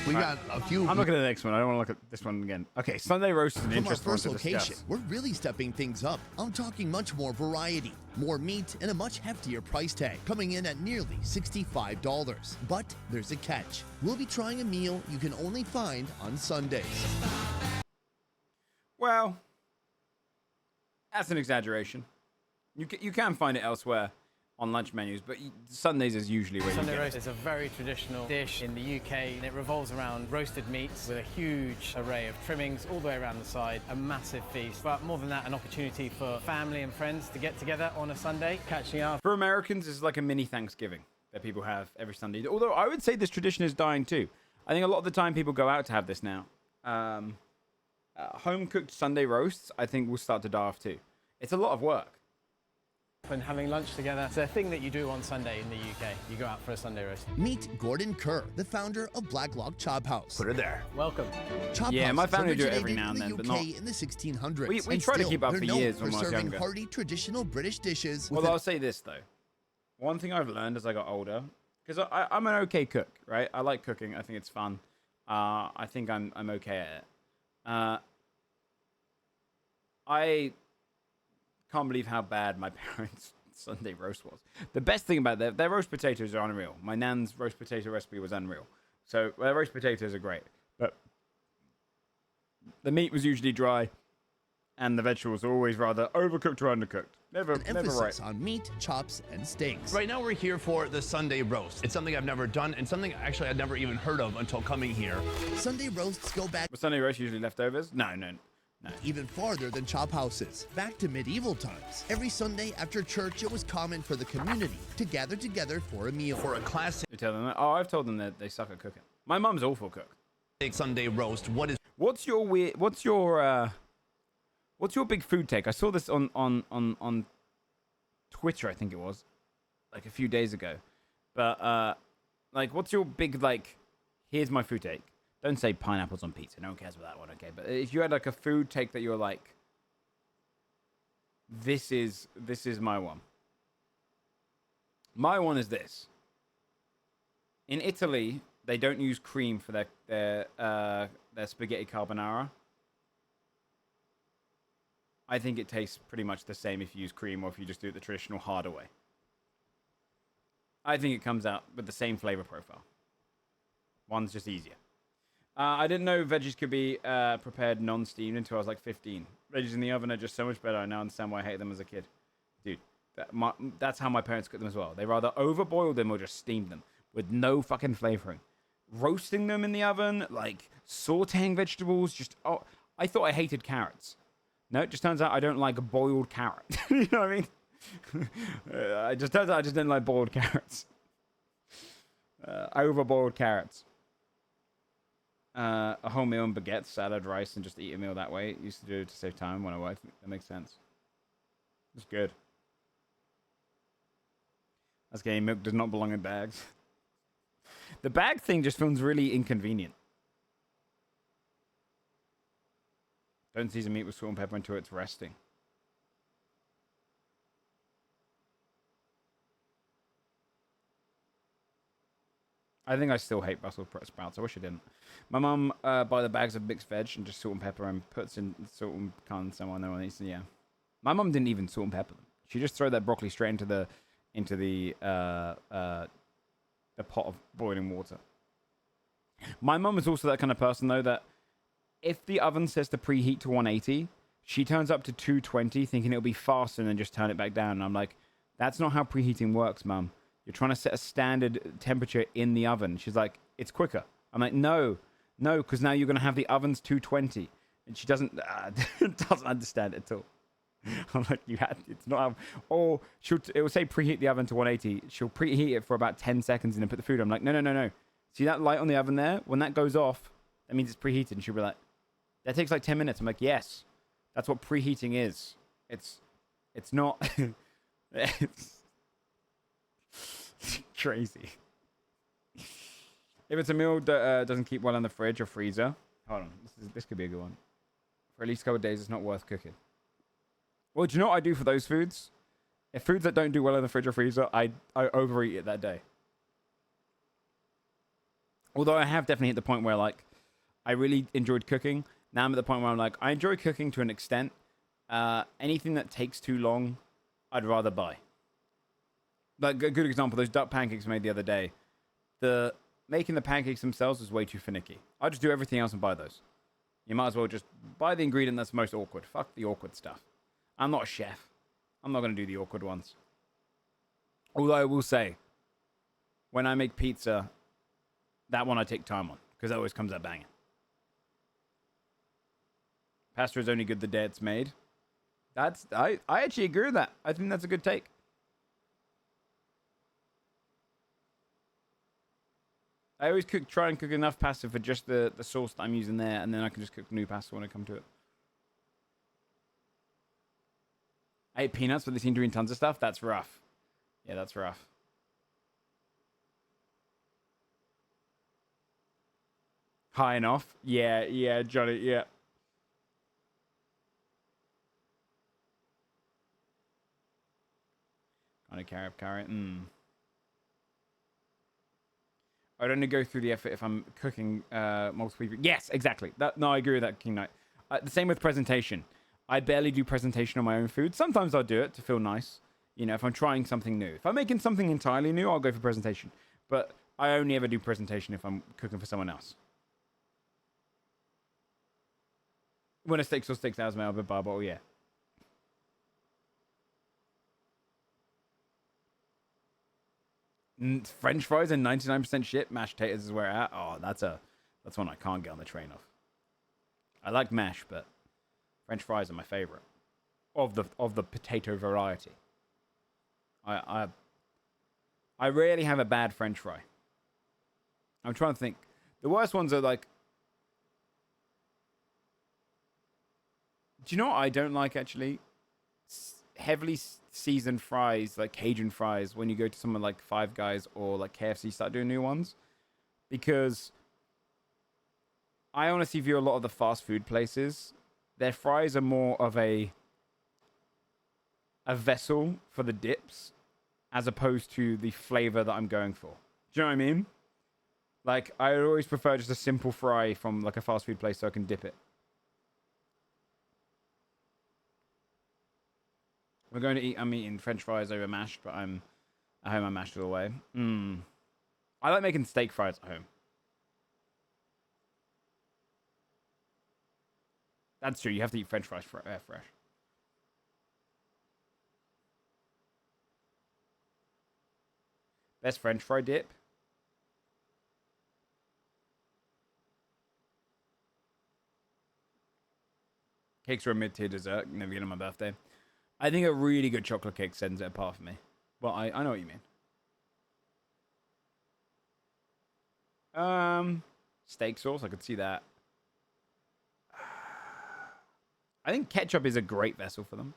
We got a few. I'm looking at the next one. I don't want to look at this one again. Okay, Sunday roast is an interesting one to discuss. From our first location, we're really stepping things up. I'm talking much more variety, more meat, and a much heftier price tag, coming in at nearly $65. But there's a catch. We'll be trying a meal you can only find on Sundays. Well, that's an exaggeration. You can find it elsewhere on lunch menus, but Sundays is usually where Sunday you get roast it. is a very traditional dish in the UK, and it revolves around roasted meats with a huge array of trimmings all the way around the side, a massive feast. But more than that, an opportunity for family and friends to get together on a Sunday, catching up. For Americans, it's like a mini Thanksgiving that people have every Sunday. Although I would say this tradition is dying too. I think a lot of the time people go out to have this now. Home-cooked Sunday roasts, I think, will start to die off too. It's a lot of work. And having lunch together, it's a thing that you do on Sunday in the UK. You go out for a Sunday roast. Meet Gordon Kerr, the founder of Blacklock Chop House. Put her there. Welcome. Chop Yeah, House my family do it originated every now and then, in the but UK not. in the 1600s. We and try to still, keep up they're for known years when for I was serving younger. hearty traditional British dishes. Well, I'll say this though. One thing I've learned as I got older, because I'm an okay cook, right? I like cooking. I think it's fun. I think I'm okay at it. I can't believe how bad my parents' Sunday roast was. The best thing about their roast potatoes are unreal. My nan's roast potato recipe was unreal. So their roast potatoes are great, but the meat was usually dry, and the vegetables were always rather overcooked or undercooked. Never emphasis right. on meat, chops, and steaks. Right now we're here for the Sunday roast. It's something I've never done, and something actually I'd never even heard of until coming here. Sunday roasts go back. Was Sunday roast usually leftovers? No. Even farther than chop houses, back to medieval times. Every Sunday after church, it was common for the community to gather together for a meal. For a classic. You tell them that? Oh, I've told them that they suck at cooking. My mum's awful cook. Sunday roast. What's your big food take? I saw this on Twitter, I think it was, like a few days ago. But like, what's your big here's my food take? Don't say pineapples on pizza. No one cares about that one, okay? But if you had like a food take that you're like, this is my one. My one is this. In Italy, they don't use cream for their spaghetti carbonara. I think it tastes pretty much the same if you use cream or if you just do it the traditional harder way. I think it comes out with the same flavor profile. One's just easier. I didn't know veggies could be prepared non-steamed until I was like 15. Veggies in the oven are just so much better. I now understand why I hated them as a kid. Dude, that's how my parents cooked them as well. They rather overboiled them or just steamed them with no fucking flavoring. Roasting them in the oven, like sauteing vegetables, just... Oh, I thought I hated carrots. No, it just turns out I don't like boiled carrot. You know what I mean? It just turns out I just didn't like boiled carrots. Overboiled carrots. A whole meal and baguette, salad, rice, and just eat a meal that way. Used to do it to save time when I worked. That makes sense. It's good. That's getting milk does not belong in bags. The bag thing just feels really inconvenient. Don't season meat with salt and pepper until it's resting. I think I still hate Brussels sprouts. I wish I didn't. My mum buy the bags of mixed veg and just salt and pepper and puts in salt and cans someone there on these. Yeah, my mum didn't even salt and pepper them. She just throw that broccoli straight into the pot of boiling water. My mum is also that kind of person though that if the oven says to preheat to 180, she turns up to 220 thinking it'll be faster and then just turn it back down. And I'm like, that's not how preheating works, mum. You're trying to set a standard temperature in the oven. She's like, it's quicker. I'm like, no, because now you're going to have the oven's 220. And she doesn't understand it at all. I'm like, it's not how, or it will say preheat the oven to 180. She'll preheat it for about 10 seconds and then put the food on. I'm like, no. See that light on the oven there? When that goes off, that means it's preheated. And she'll be like, that takes like 10 minutes. I'm like, yes, that's what preheating is. It's not, it's crazy. If it's a meal that doesn't keep well in the fridge or freezer, hold on, this could be a good one. For at least a couple of days, it's not worth cooking. Well, do you know what I do for those foods? If foods that don't do well in the fridge or freezer, I overeat it that day. Although I have definitely hit the point where like I really enjoyed cooking. Now I'm at the point where I'm like, I enjoy cooking to an extent. Anything that takes too long, I'd rather buy. Like a good example, those duck pancakes I made the other day. Making the pancakes themselves is way too finicky. I'll just do everything else and buy those. You might as well just buy the ingredient that's most awkward. Fuck the awkward stuff. I'm not a chef. I'm not going to do the awkward ones. Although I will say, when I make pizza, that one I take time on. Because that always comes out banging. Pasta is only good the day it's made. I actually agree with that. I think that's a good take. I always try and cook enough pasta for just the sauce that I'm using there, and then I can just cook new pasta when I come to it. I ate peanuts, but they seem to be in tons of stuff. That's rough. Yeah, that's rough. High enough? Yeah, Johnny, yeah. On a carrot. I'd only go through the effort if I'm cooking multiple people. Yes, exactly. No, I agree with that, King Knight. The same with presentation. I barely do presentation on my own food. Sometimes I'll do it to feel nice. You know, if I'm trying something new. If I'm making something entirely new, I'll go for presentation. But I only ever do presentation if I'm cooking for someone else. When a steak sauce sticks out of my bar bottle, yeah. French fries and 99% shit. Mashed potatoes is where it's at. Oh, that's one I can't get on the train of. I like mash, but French fries are my favorite of the potato variety. I rarely have a bad French fry. I'm trying to think. The worst ones are like. Do you know what I don't like actually? Heavily seasoned fries, like Cajun fries, when you go to someone like Five Guys or like KFC start doing new ones. Because I honestly view a lot of the fast food places, their fries are more of a vessel for the dips as opposed to the flavor that I'm going for. Do you know what I mean? Like, I always prefer just a simple fry from like a fast food place so I can dip it. We're going to eat, I'm eating French fries over mashed, but at home I mashed it all the way. I like making steak fries at home. That's true. You have to eat French fries fresh. Best French fry dip. Cakes are a mid-tier dessert. Never get on my birthday. I think a really good chocolate cake sends it apart for me. Well, I know what you mean. Steak sauce. I could see that. I think ketchup is a great vessel for them.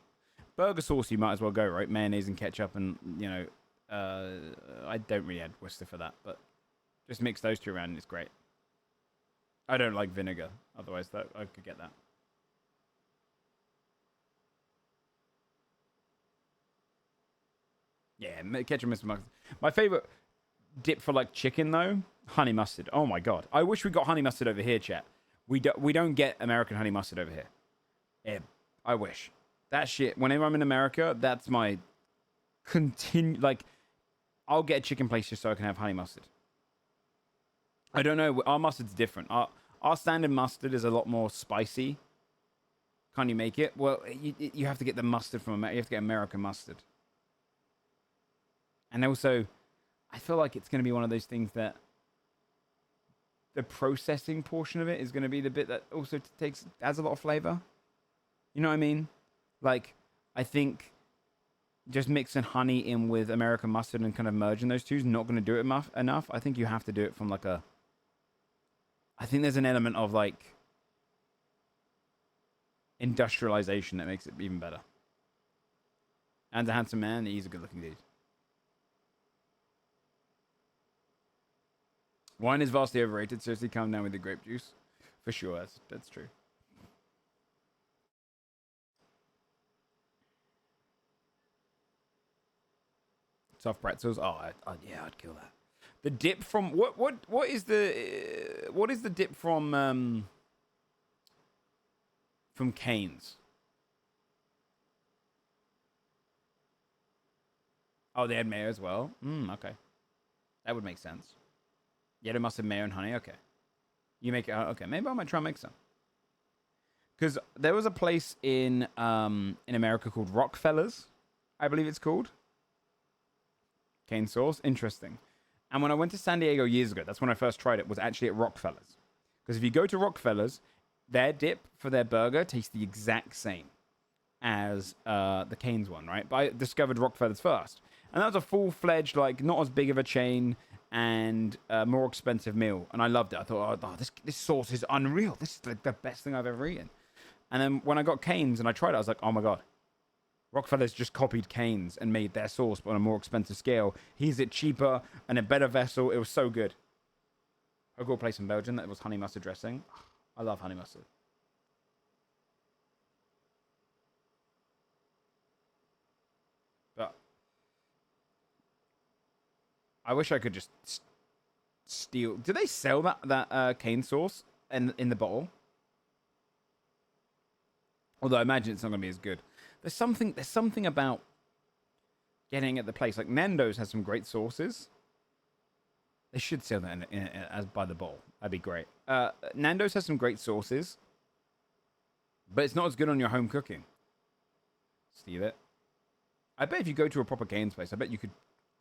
Burger sauce, you might as well go, right? Mayonnaise and ketchup, and you know, I don't really add Worcester for that, but just mix those two around and it's great. I don't like vinegar, otherwise that I could get that. Yeah, ketchup is my favorite dip for like chicken though. Honey mustard. Oh my god, I wish we got honey mustard over here, chat. We don't get American honey mustard over here. Yeah, I wish. That shit, whenever I'm in America, that's my like, I'll get a chicken place just so I can have honey mustard. I don't know, our mustard's different. Our standard mustard is a lot more spicy. Can you make it? Well, you have to get the mustard from America. You have to get American mustard. And also, I feel like it's going to be one of those things that the processing portion of it is going to be the bit that also adds a lot of flavor. You know what I mean? Like, I think just mixing honey in with American mustard and kind of merging those two is not going to do it enough. I think you have to do it from like a... I think there's an element of like industrialization that makes it even better. And a handsome man, he's a good looking dude. Wine is vastly overrated. Seriously, calm down with the grape juice. For sure, that's true. Soft pretzels. Oh, yeah, I'd kill that. The dip from what is the dip from Cane's? Oh, they had mayo as well. Okay, that would make sense. Yellow mustard, mayo, and honey. Okay, you make it. Okay, maybe I might try and make some. Because there was a place in America called Rockefeller's, I believe it's called. Cane sauce, interesting. And when I went to San Diego years ago, that's when I first tried it, was actually at Rockefeller's. Because if you go to Rockefeller's, their dip for their burger tastes the exact same as the Cane's one, right? But I discovered Rockefeller's first. And that was a full-fledged, like, not as big of a chain and more expensive meal. And I loved it. I thought, oh, this sauce is unreal. This is like the best thing I've ever eaten. And then when I got Cane's and I tried it, I was like, oh my god. Rockefeller's just copied Cane's and made their sauce, but on a more expensive scale. He's it cheaper and a better vessel. It was so good. I got a place in Belgium that was honey mustard dressing. I love honey mustard. But I wish I could just steal. Do they sell that cane sauce in the bottle? Although I imagine it's not going to be as good. There's something about getting at the place. Like Nando's has some great sauces. They should sell that as by the bowl. That'd be great. Nando's has some great sauces, but it's not as good on your home cooking. Steal it. I bet if you go to a proper Cane's place, I bet you could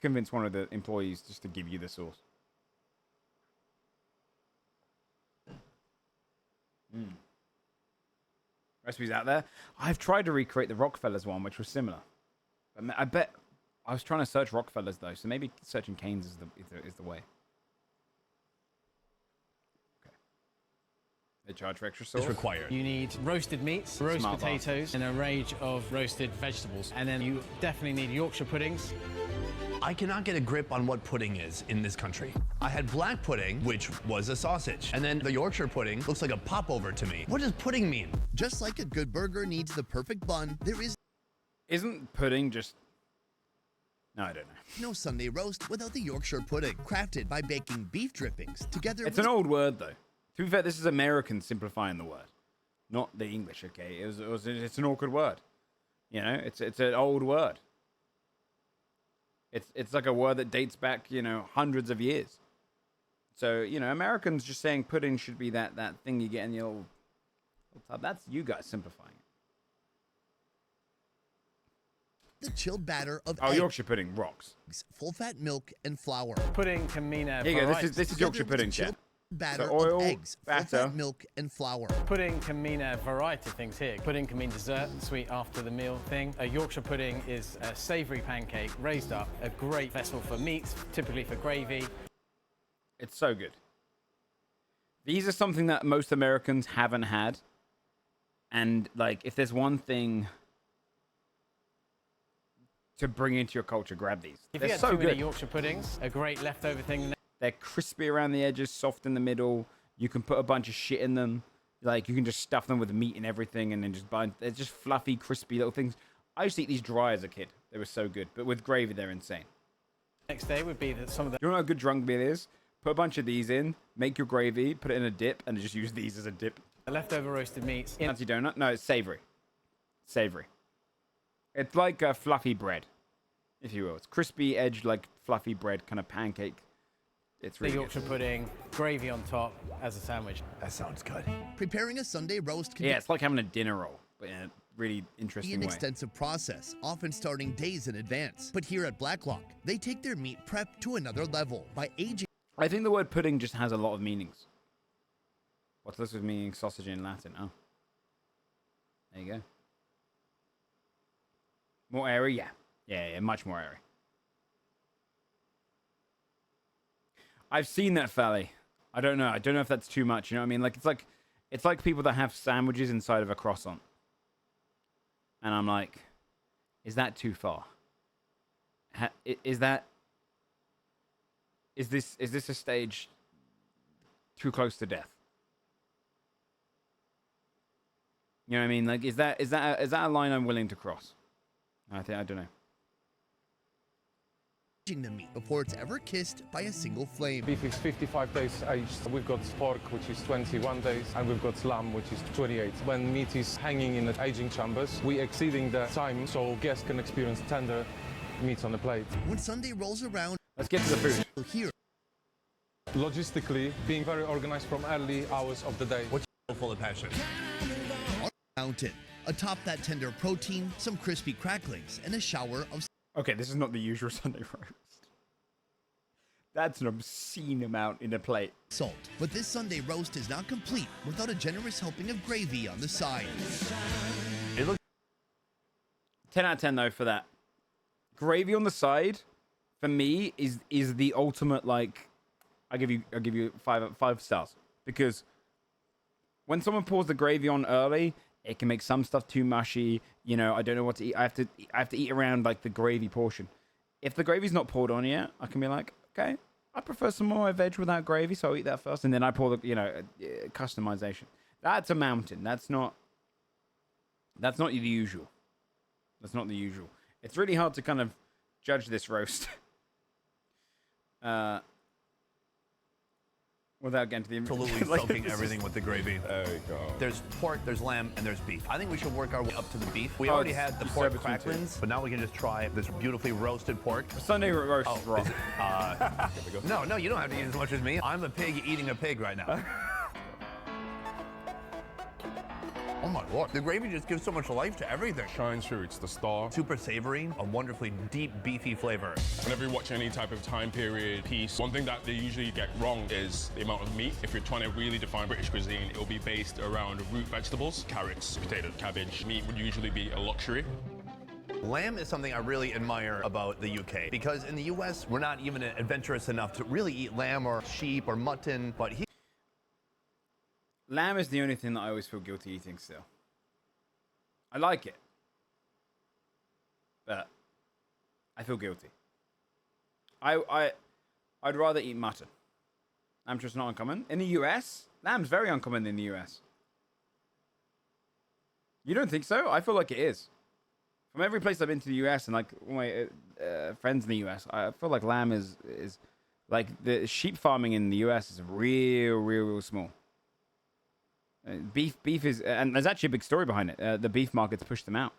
convince one of the employees just to give you the sauce. Recipes out there. I've tried to recreate the Rockefeller's one, which was similar. But I bet I was trying to search Rockefeller's though, so maybe searching Cane's is the way. Okay. They charge for extra sauce. It's required. You need roasted meats, roast Smart potatoes, and a range of roasted vegetables. And then you definitely need Yorkshire puddings. I cannot get a grip on what pudding is in this country. I had black pudding, which was a sausage. And then the Yorkshire pudding looks like a popover to me. What does pudding mean? Just like a good burger needs the perfect bun, there is... Isn't pudding just... No, I don't know. No Sunday roast without the Yorkshire pudding, crafted by baking beef drippings together It's an old word, though. To be fair, this is American simplifying the word, not the English, okay? It's an awkward word. You know, it's an old word. It's like a word that dates back, you know, hundreds of years. So, you know, Americans just saying pudding should be that thing you get in the That's you guys simplifying it. The chilled batter of Oh, eggs, Yorkshire pudding rocks. full-fat milk, and flour. Pudding can mean a Here you go. variety. This is Yorkshire pudding, Chilled chat. batter So oil, of eggs, batter. full-fat milk, and flour. Pudding can mean a variety of things here. Pudding can mean dessert, sweet after the meal thing. A Yorkshire pudding is a savoury pancake raised up, a great vessel for meats, typically for gravy. It's so good. These are something that most Americans haven't had. And, like, if there's one thing to bring into your culture, grab these. If They're you had so too good. many Yorkshire puddings, a great leftover thing. They're crispy around the edges, soft in the middle. You can put a bunch of shit in them. Like, you can just stuff them with meat and everything and then just bind. They're just fluffy, crispy little things. I used to eat these dry as a kid. They were so good. But with gravy, they're insane. Next day would be that some of the... You know what a good drunk meal is? Put a bunch of these in, make your gravy, put it in a dip, and just use these as a dip. leftover roasted meats. Fancy donut? No, it's savory. Savory. It's like a fluffy bread, if you will. It's crispy edged, like fluffy bread, kind of pancake. It's really the Yorkshire good. pudding, gravy on top as a sandwich. That sounds good. Preparing a Sunday roast can Yeah, it's like having a dinner roll, but in a really be interesting an way. extensive process, often starting days in advance. But here at Blacklock, they take their meat prep to another level by aging. I think the word pudding just has a lot of meanings. What's this with meaning sausage in Latin? Oh. There you go. More airy? Yeah. Yeah, much more airy. I've seen that, Fally. I don't know. I don't know if that's too much. You know what I mean? Like it's like people that have sandwiches inside of a croissant. And I'm like, is that too far? Is this a stage too close to death? You know what I mean? Like, is that a line I'm willing to cross? I don't know. The meat before it's ever kissed by a single flame. Beef is 55 days aged. We've got pork, which is 21 days, and we've got lamb, which is 28. When meat is hanging in the aging chambers, we're exceeding the time so guests can experience tender meat on the plate. When Sunday rolls around, let's get to the food. Here. Logistically, being very organized from early hours of the day. What's full of passion? Mountain. Atop that tender protein, some crispy cracklings, and a shower of... Okay, this is not the usual Sunday roast. That's an obscene amount in a plate. Salt. But this Sunday roast is not complete without a generous helping of gravy on the side. It looks 10 out of 10 though for that. Gravy on the side, for me, is the ultimate, like, I'll give you five stars. Because when someone pours the gravy on early, it can make some stuff too mushy. You know, I don't know what to eat. I have to eat around like the gravy portion. If the gravy's not poured on yet, I can be like, okay, I prefer some more veg without gravy, so I'll eat that first, and then I pour the, customization. That's a mountain. That's not the usual. That's not the usual. It's really hard to kind of judge this roast. Without getting to the... Absolutely like, soaking everything with the gravy. There we go. There's pork, there's lamb, and there's beef. I think we should work our way up to the beef. We Oh, already it's had the just pork between two. cracklings, but now we can just try this beautifully roasted pork. Sunday roast Oh, is wrong. No, you don't have to eat as much as me. I'm a pig eating a pig right now. Oh my Lord, the gravy just gives so much life to everything. Shines through, it's the star. Super savory, a wonderfully deep, beefy flavor. Whenever you watch any type of time period piece, one thing that they usually get wrong is the amount of meat. If you're trying to really define British cuisine, it will be based around root vegetables, carrots, potatoes, cabbage. Meat would usually be a luxury. Lamb is something I really admire about the UK, because in the US, we're not even adventurous enough to really eat lamb or sheep or mutton, but here... Lamb is the only thing that I always feel guilty eating still. I like it. But I feel guilty. I'd rather eat mutton. Lamb's just not uncommon. In the US, lamb's very uncommon in the US. You don't think so? I feel like it is. From every place I've been to the US and like my friends in the US, I feel like lamb is like the sheep farming in the US is real small. Beef is, and there's actually a big story behind it. The beef markets pushed them out.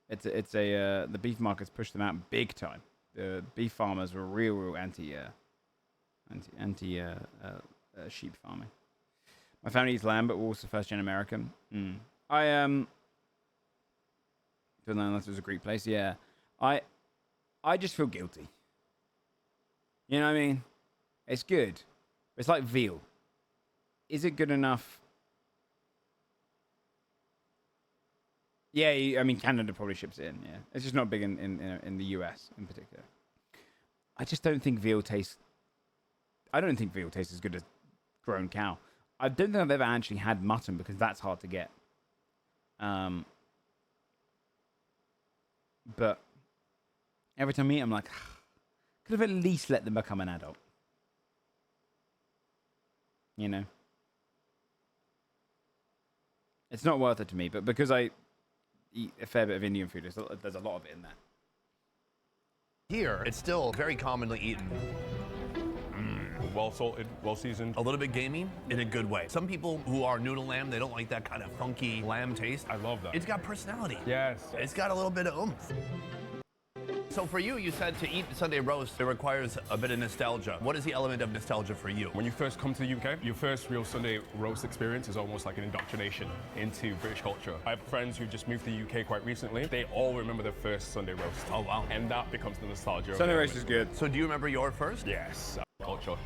The beef markets pushed them out big time. The beef farmers were real anti sheep farming. My family eats lamb, but we're also first-gen American. I don't know unless it was a Greek place. Yeah, I just feel guilty. You know what I mean? It's good. It's like veal. Is it good enough? Yeah, I mean, Canada probably ships it in, yeah. It's just not big in the US in particular. I just don't think veal tastes... I don't think veal tastes as good as grown cow. I don't think I've ever actually had mutton because that's hard to get. But every time I eat, I'm like, could have at least let them become an adult. You know? It's not worth it to me, but because I eat a fair bit of Indian food, there's a lot of it in there. Here, it's still very commonly eaten. Well salted, well seasoned. A little bit gamey in a good way. Some people who are new to lamb, they don't like that kind of funky lamb taste. I love that. It's got personality. Yes. It's got a little bit of oomph. So for you, you said to eat Sunday roast, it requires a bit of nostalgia. What is the element of nostalgia for you? When you first come to the UK, your first real Sunday roast experience is almost like an indoctrination into British culture. I have friends who just moved to the UK quite recently. They all remember their first Sunday roast. Oh, wow. And that becomes the nostalgia. Sunday roast is good. So do you remember your first? Yes. Culture.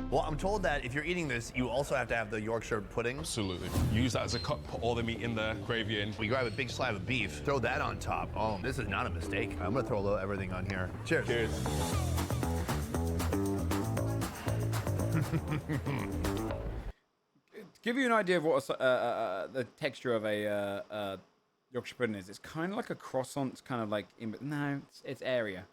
Well, I'm told that if you're eating this, you also have to have the Yorkshire pudding. Absolutely. Use that as a cup, put all the meat in there, gravy in. We grab a big slab of beef, throw that on top. Oh, this is not a mistake. I'm gonna throw a little everything on here. Cheers. Cheers. To give you an idea of what the texture of a Yorkshire pudding is, it's kind of like a croissant. It's kind of like, no, it's area.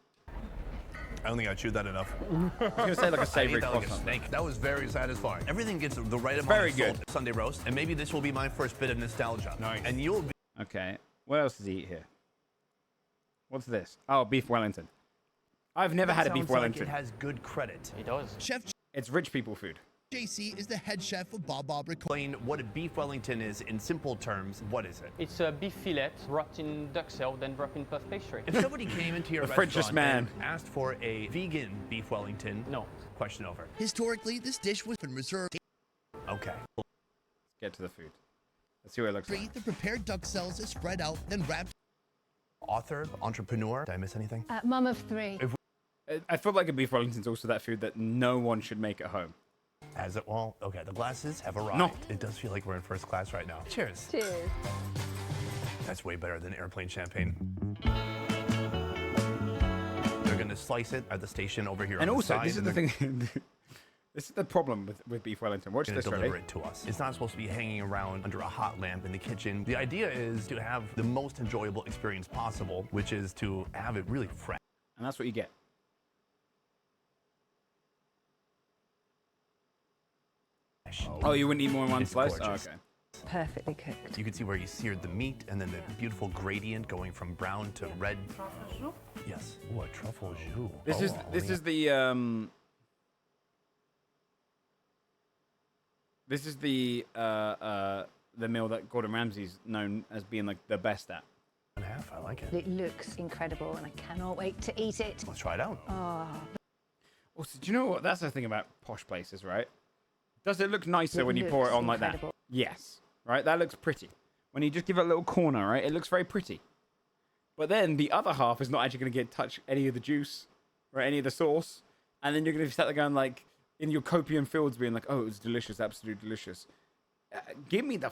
I don't think I chewed that enough. I was gonna say like a savory croissant. Like that was very satisfying. Everything gets the right amount very of salt. good. Sunday roast, and maybe this will be my first bit of nostalgia. Nice. And you'll be... Okay, what else does he eat here? What's this? Oh, beef Wellington. I've never had a beef Wellington. Like it has good credit. It does. Chef It's rich people food. JC is the head chef of Bob. Explain what a beef Wellington is in simple terms. What is it? It's a beef fillet wrapped in duck shell, then wrapped in puff pastry. If somebody came into your restaurant and asked for a vegan beef Wellington, no. Question over. Historically, this dish was reserved. Okay. Let's get to the food. Let's see what it looks like. The prepared duck cells is spread out, then wrapped. Author, entrepreneur. Did I miss anything? Mum of three. I feel like a beef Wellington's also that food that no one should make at home. Has it? Well, okay, the glasses have arrived. No. It does feel like we're in first class right now. Cheers. Cheers. That's way better than airplane champagne. They're gonna slice it at the station over here. And on also, the side, this is the thing. This is the problem with beef Wellington. Watch this, deliver ready? it to us. It's not supposed to be hanging around under a hot lamp in the kitchen. The idea is to have the most enjoyable experience possible, which is to have it really fresh. And that's what you get. Oh, you wouldn't eat more in one slice? Oh, okay. Perfectly cooked. You can see where you seared the meat and then the beautiful gradient going from brown to red. Yes. Ooh, a truffle jus. This is the meal that Gordon Ramsay's known as being like the best at. And a half, I like it. It looks incredible, and I cannot wait to eat it. Let's try it out. Oh. Also, do you know what? That's the thing about posh places, right? Does it look nicer when you pour it on like that? Yes. Right? That looks pretty. When you just give it a little corner, right? It looks very pretty. But then the other half is not actually going to get touch any of the juice or any of the sauce. And then you're going to start going like in your copium fields being like, oh, it was delicious, absolutely delicious. Give me the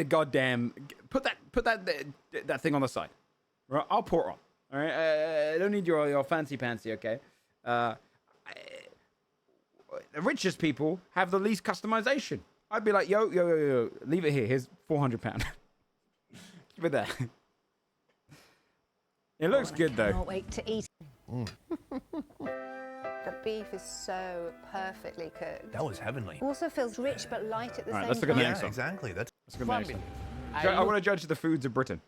goddamn, put that thing on the side. Right? I'll pour it on. All right? I don't need your fancy pantsy, okay? The richest people have the least customization. I'd be like, yo, leave it here. Here's £400. Keep it there. It looks good though. I cannot wait to eat. The beef is so perfectly cooked. That was heavenly. Also feels rich but light at the All right, same let's look at time. the next one. Exactly. Let's look at the next one. I want to judge the foods of Britain.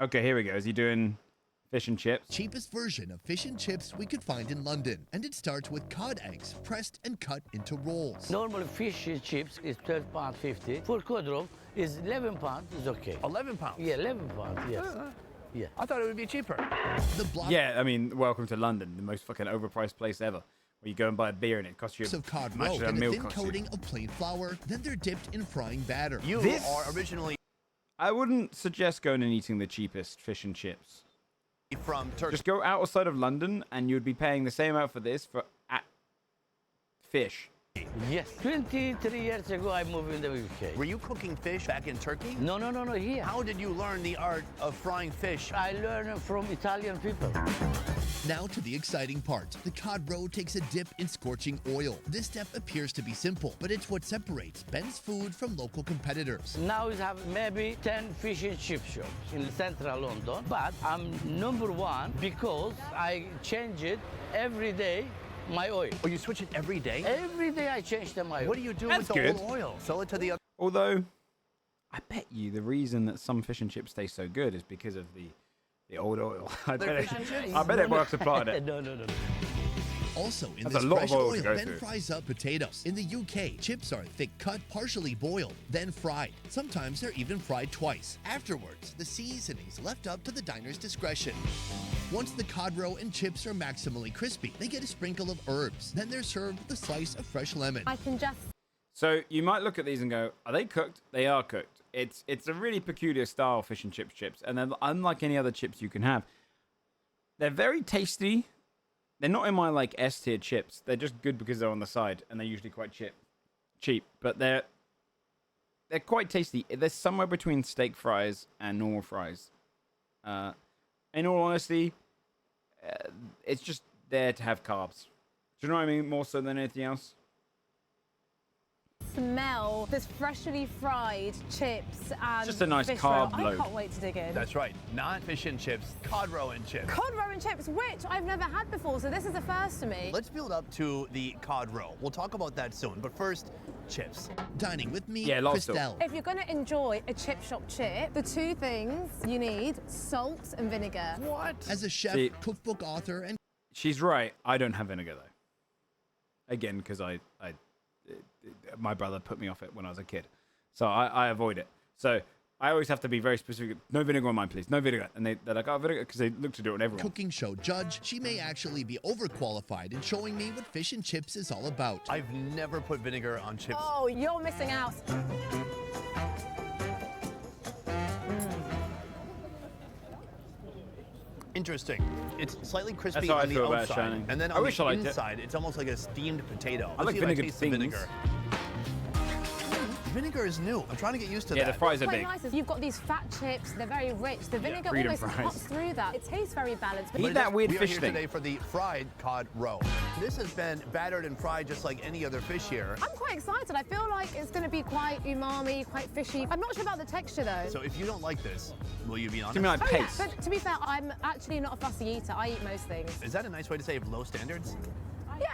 Okay, here we go. Is he doing fish and chips? Cheapest version of fish and chips we could find in London, and it starts with cod eggs pressed and cut into rolls. Normal fish chips is £12.50. For cod roll is £11. Is okay. £11? Yeah, £11. Yes. Yeah. I thought it would be cheaper. Yeah, I mean, welcome to London, the most fucking overpriced place ever. Or you go and buy a beer and it costs you of cod much roe as a and a meal thin costs you. coating of plain flour, then they're dipped in frying batter. You This- are originally I wouldn't suggest going and eating the cheapest fish and chips. from Turkey. Just go outside of London and you'd be paying the same amount for this for fish. Yes. 23 years ago, I moved in the UK. Were you cooking fish back in Turkey? No, here. How did you learn the art of frying fish? I learned from Italian people. Now to the exciting part. The cod roe takes a dip in scorching oil. This step appears to be simple, but it's what separates Ben's food from local competitors. Now we have maybe 10 fish and chip shops in central London, but I'm number one because I change it every day. My oil. Oh, you switch it every day? Every day I change my oil. What do you do That's with the good. old oil? Sell it to the other. Although, I bet you the reason that some fish and chips taste so good is because of the old oil. I bet it works applied it. No. Also, in That's this a lot fresh of oil to oil, go Ben through. fries up potatoes. In the UK, chips are thick cut, partially boiled, then fried. Sometimes they're even fried twice. Afterwards, the seasoning's left up to the diner's discretion. Once the cod roe and chips are maximally crispy, they get a sprinkle of herbs. Then they're served with a slice of fresh lemon. I can just... So you might look at these and go, are they cooked? They are cooked. It's a really peculiar style fish and chips, and they're unlike any other chips you can have. They're very tasty. They're not in my like S tier chips. They're just good because they're on the side, and they're usually quite cheap. But they're quite tasty. They're somewhere between steak fries and normal fries. In all honesty, it's just there to have carbs. Do you know what I mean? More so than anything else. Smell this freshly fried chips and Just a nice fish carb roe. load. I can't wait to dig in. That's right. Not fish and chips, cod roe and chips. Cod roe and chips, which I've never had before, so this is a first to me. Let's build up to the cod roe. We'll talk about that soon. But first, chips. Dining with me, Yeah, lobster. Christelle. If you're going to enjoy a chip shop chip, the two things you need, salt and vinegar. What? As a chef, See- cookbook author, and She's right. I don't have vinegar though. Again, because my brother put me off it when I was a kid, so I avoid it. So I always have to be very specific. No vinegar on mine, please. No vinegar. And they're like, oh, vinegar, because they look to do it on everyone. cooking show judge, she may actually be overqualified in showing me what fish and chips is all about. I've never put vinegar on chips. Oh, you're missing out. Interesting. It's slightly crispy That's how I on the feel about outside, shining. and then I on wish the I liked it. inside, it's almost like a steamed potato. I like Let's see if vinegar taste the things. vinegar. Vinegar is new. I'm trying to get used to Yeah, that. the fries are What's big. quite nice is you've got these fat chips, they're very rich. The vinegar freedom almost fries. cuts through that. It tastes very balanced. Eat that weird we are fish here thing. today for the fried cod roe. This has been battered and fried just like any other fish here. I'm quite excited. I feel like it's going to be quite umami, quite fishy. I'm not sure about the texture though. So if you don't like this, will you be honest? Give me like Oh, yeah. paste. But to be fair, I'm actually not a fussy eater. I eat most things. Is that a nice way to say low standards? Yeah.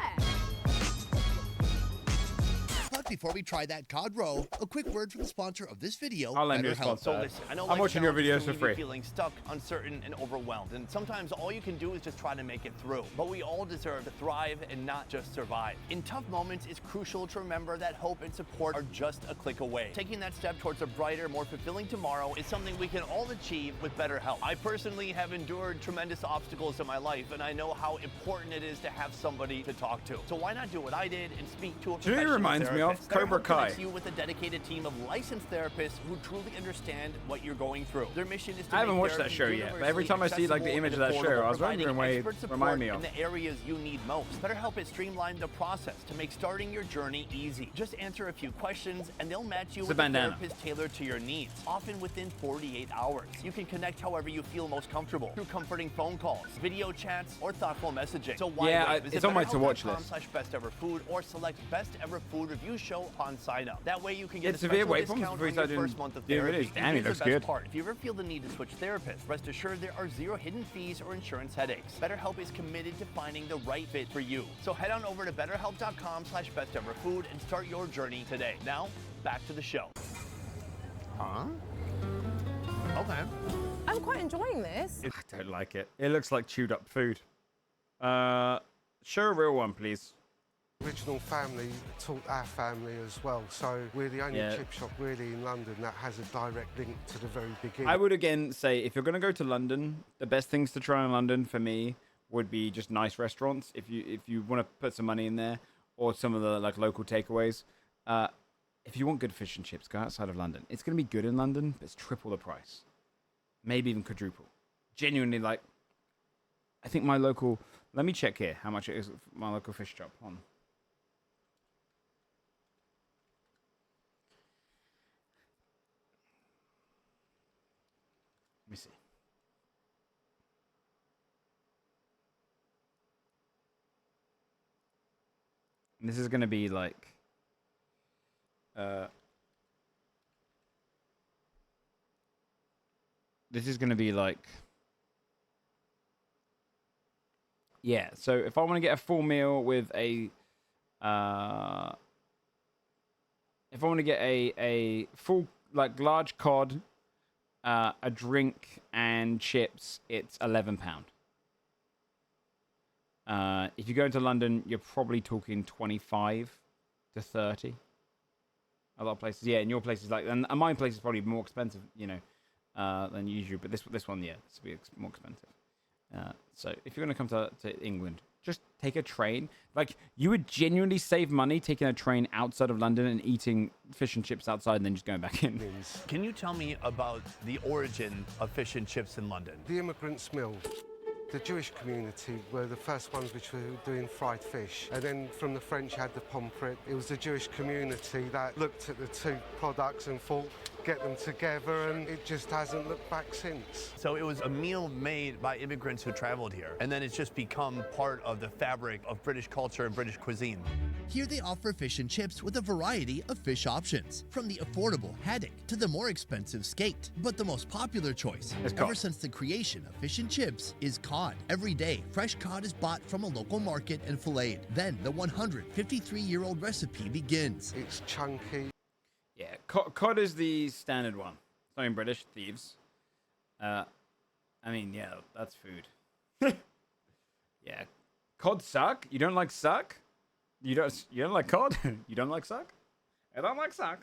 But before we try that cod roe, a quick word from the sponsor of this video, I'll lend you a BetterHelp. sponsor. Listen, I know I'm life watching your challenges videos can for leave you free. feeling stuck, uncertain, and overwhelmed. And sometimes all you can do is just try to make it through. But we all deserve to thrive and not just survive. In tough moments, it's crucial to remember that hope and support are just a click away. Taking that step towards a brighter, more fulfilling tomorrow is something we can all achieve with BetterHelp. I personally have endured tremendous obstacles in my life, and I know how important it is to have somebody to talk to. So why not do what I did and speak to a Do you know who it professional reminds me of? therapist? Cobra BetterHelp Kai. connects you with a dedicated team of licensed therapists who truly understand what you're going through. Their mission is to I haven't make watched that therapy show yet, but every time I see like the image of that universally show, I was accessible and wondering affordable, what providing expert it reminded me support of. in the areas you need most. BetterHelp has streamlined the process to make starting your journey easy. Just answer a few questions and they'll match you It's with a a bandana. therapist tailored to your needs, often within 48 hours. You can connect however you feel most comfortable through comforting phone calls, video chats, or thoughtful messaging. So why Yeah, wait? Visit it's on my to-watch list. BetterHelp.com/besteverfood or select best ever food review show upon sign up. That way you can get It's a a bit special wait for him discount before he on your started first month of doing therapy. videos. Damn, And he here's looks the best good. part. If you ever feel the need to switch therapists, rest assured there are zero hidden fees or insurance headaches. BetterHelp is committed to finding the right fit for you. So head on over to betterhelp.com/besteverfood and start your journey today. Now, back to the show. Huh? Okay. I'm quite enjoying this. I don't like it. It looks like chewed up food. Show a real one, please. Original family taught our family as well, so we're the only Yeah. chip shop really in London that has a direct link to the very beginning. I would again say if you're going to go to London, the best things to try in London for me would be just nice restaurants if you want to put some money in there, or some of the like local takeaways. If you want good fish and chips, go outside of London. It's going to be good in London, but it's triple the price. Maybe even quadruple. Genuinely, like, I think my local... Let me check here how much it is for my local fish shop. On. Let me see. And this is going to be like... this is going to be like... Yeah, so if I want to get a full meal with a... if I want to get a full, like, large cod, a drink, and chips, it's £11. If you go into London, you're probably talking 25 to 30. A lot of places, yeah. In your places, like, and my place is probably more expensive, you know, than usual. But this one, yeah, this will be more expensive. So if you're gonna come to England, just take a train. Like, you would genuinely save money taking a train outside of London and eating fish and chips outside, and then just going back in. Can you tell me about the origin of fish and chips in London? The immigrants' mill. The Jewish community were the first ones which were doing fried fish. And then from the French had the pomfret. It was the Jewish community that looked at the two products and thought, get them together, and it just hasn't looked back since. So it was a meal made by immigrants who traveled here, and then it's just become part of the fabric of British culture and British cuisine. Here they offer fish and chips with a variety of fish options, from the affordable haddock to the more expensive skate. But the most popular choice, ever since the creation of fish and chips, is cod. Every day, fresh cod is bought from a local market and filleted. Then the 153-year-old recipe begins. It's chunky. Yeah, cod is the standard one. It's not in British, thieves. I mean, yeah, that's food. Yeah, cod suck. You don't like suck? You don't like cod? You don't like suck? I don't like suck.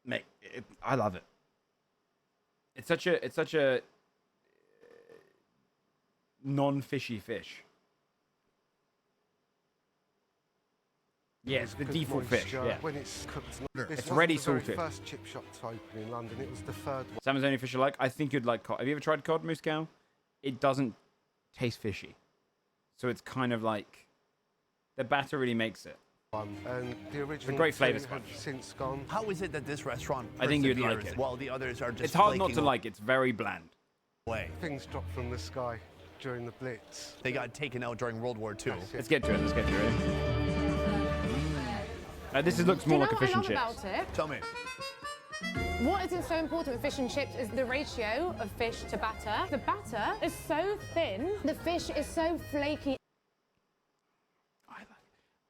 Mate, I love it. It's such a non-fishy fish. Yeah, it's the default fish. Yeah. When it's cooked, it's ready salted. The first chip shop to open in London. It was the third one. Salmon's the only fish I like. I think you'd like cod. Have you ever tried cod, Moose Cow? It doesn't taste fishy, so it's kind of like the batter really makes it. And the original it's a great flavor sponge. Since gone. How is it that this restaurant I think you'd like it. While the others are just it's hard not to like. It's very bland. Things dropped from the sky during the Blitz. They got taken out during World War II. Let's get to it. Let's get to it. This looks more like a fish and chips. About it? Tell me. What is so important with fish and chips is the ratio of fish to batter. The batter is so thin, the fish is so flaky.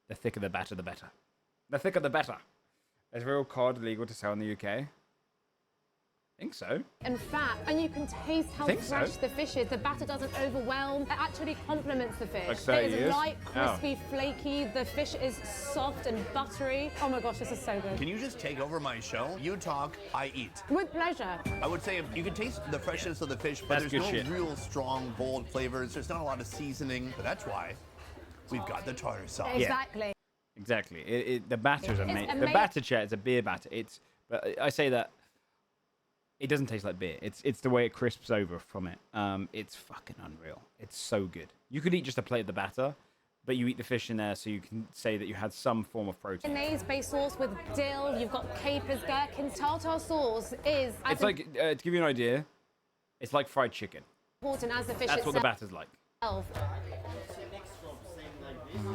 The thicker the batter, the better. The thicker the better. Is real cod legal to sell in the UK? I think so. And fat, and you can taste how fresh the fish is. The batter doesn't overwhelm. It actually complements the fish. Like 30 it is years? light, crispy, flaky. The fish is soft and buttery. Oh my gosh, this is so good. Can you just take over my show? You talk, I eat. With pleasure. I would say you can taste the freshness of the fish, but there's no real strong, bold flavors. There's not a lot of seasoning, but that's why we've got the tartar sauce. Exactly. Yeah. Exactly. The batter's amazing. The batter, chat, it's a beer batter. But I say that it doesn't taste like beer. It's the way it crisps over from it. It's fucking unreal. It's so good. You could eat just a plate of the batter, but you eat the fish in there, so you can say that you had some form of protein. Mayonnaise-based sauce with dill. You've got capers, gherkins. Tartar sauce is. It's like to give you an idea, it's like fried chicken. Important as the fish That's what the batter's like.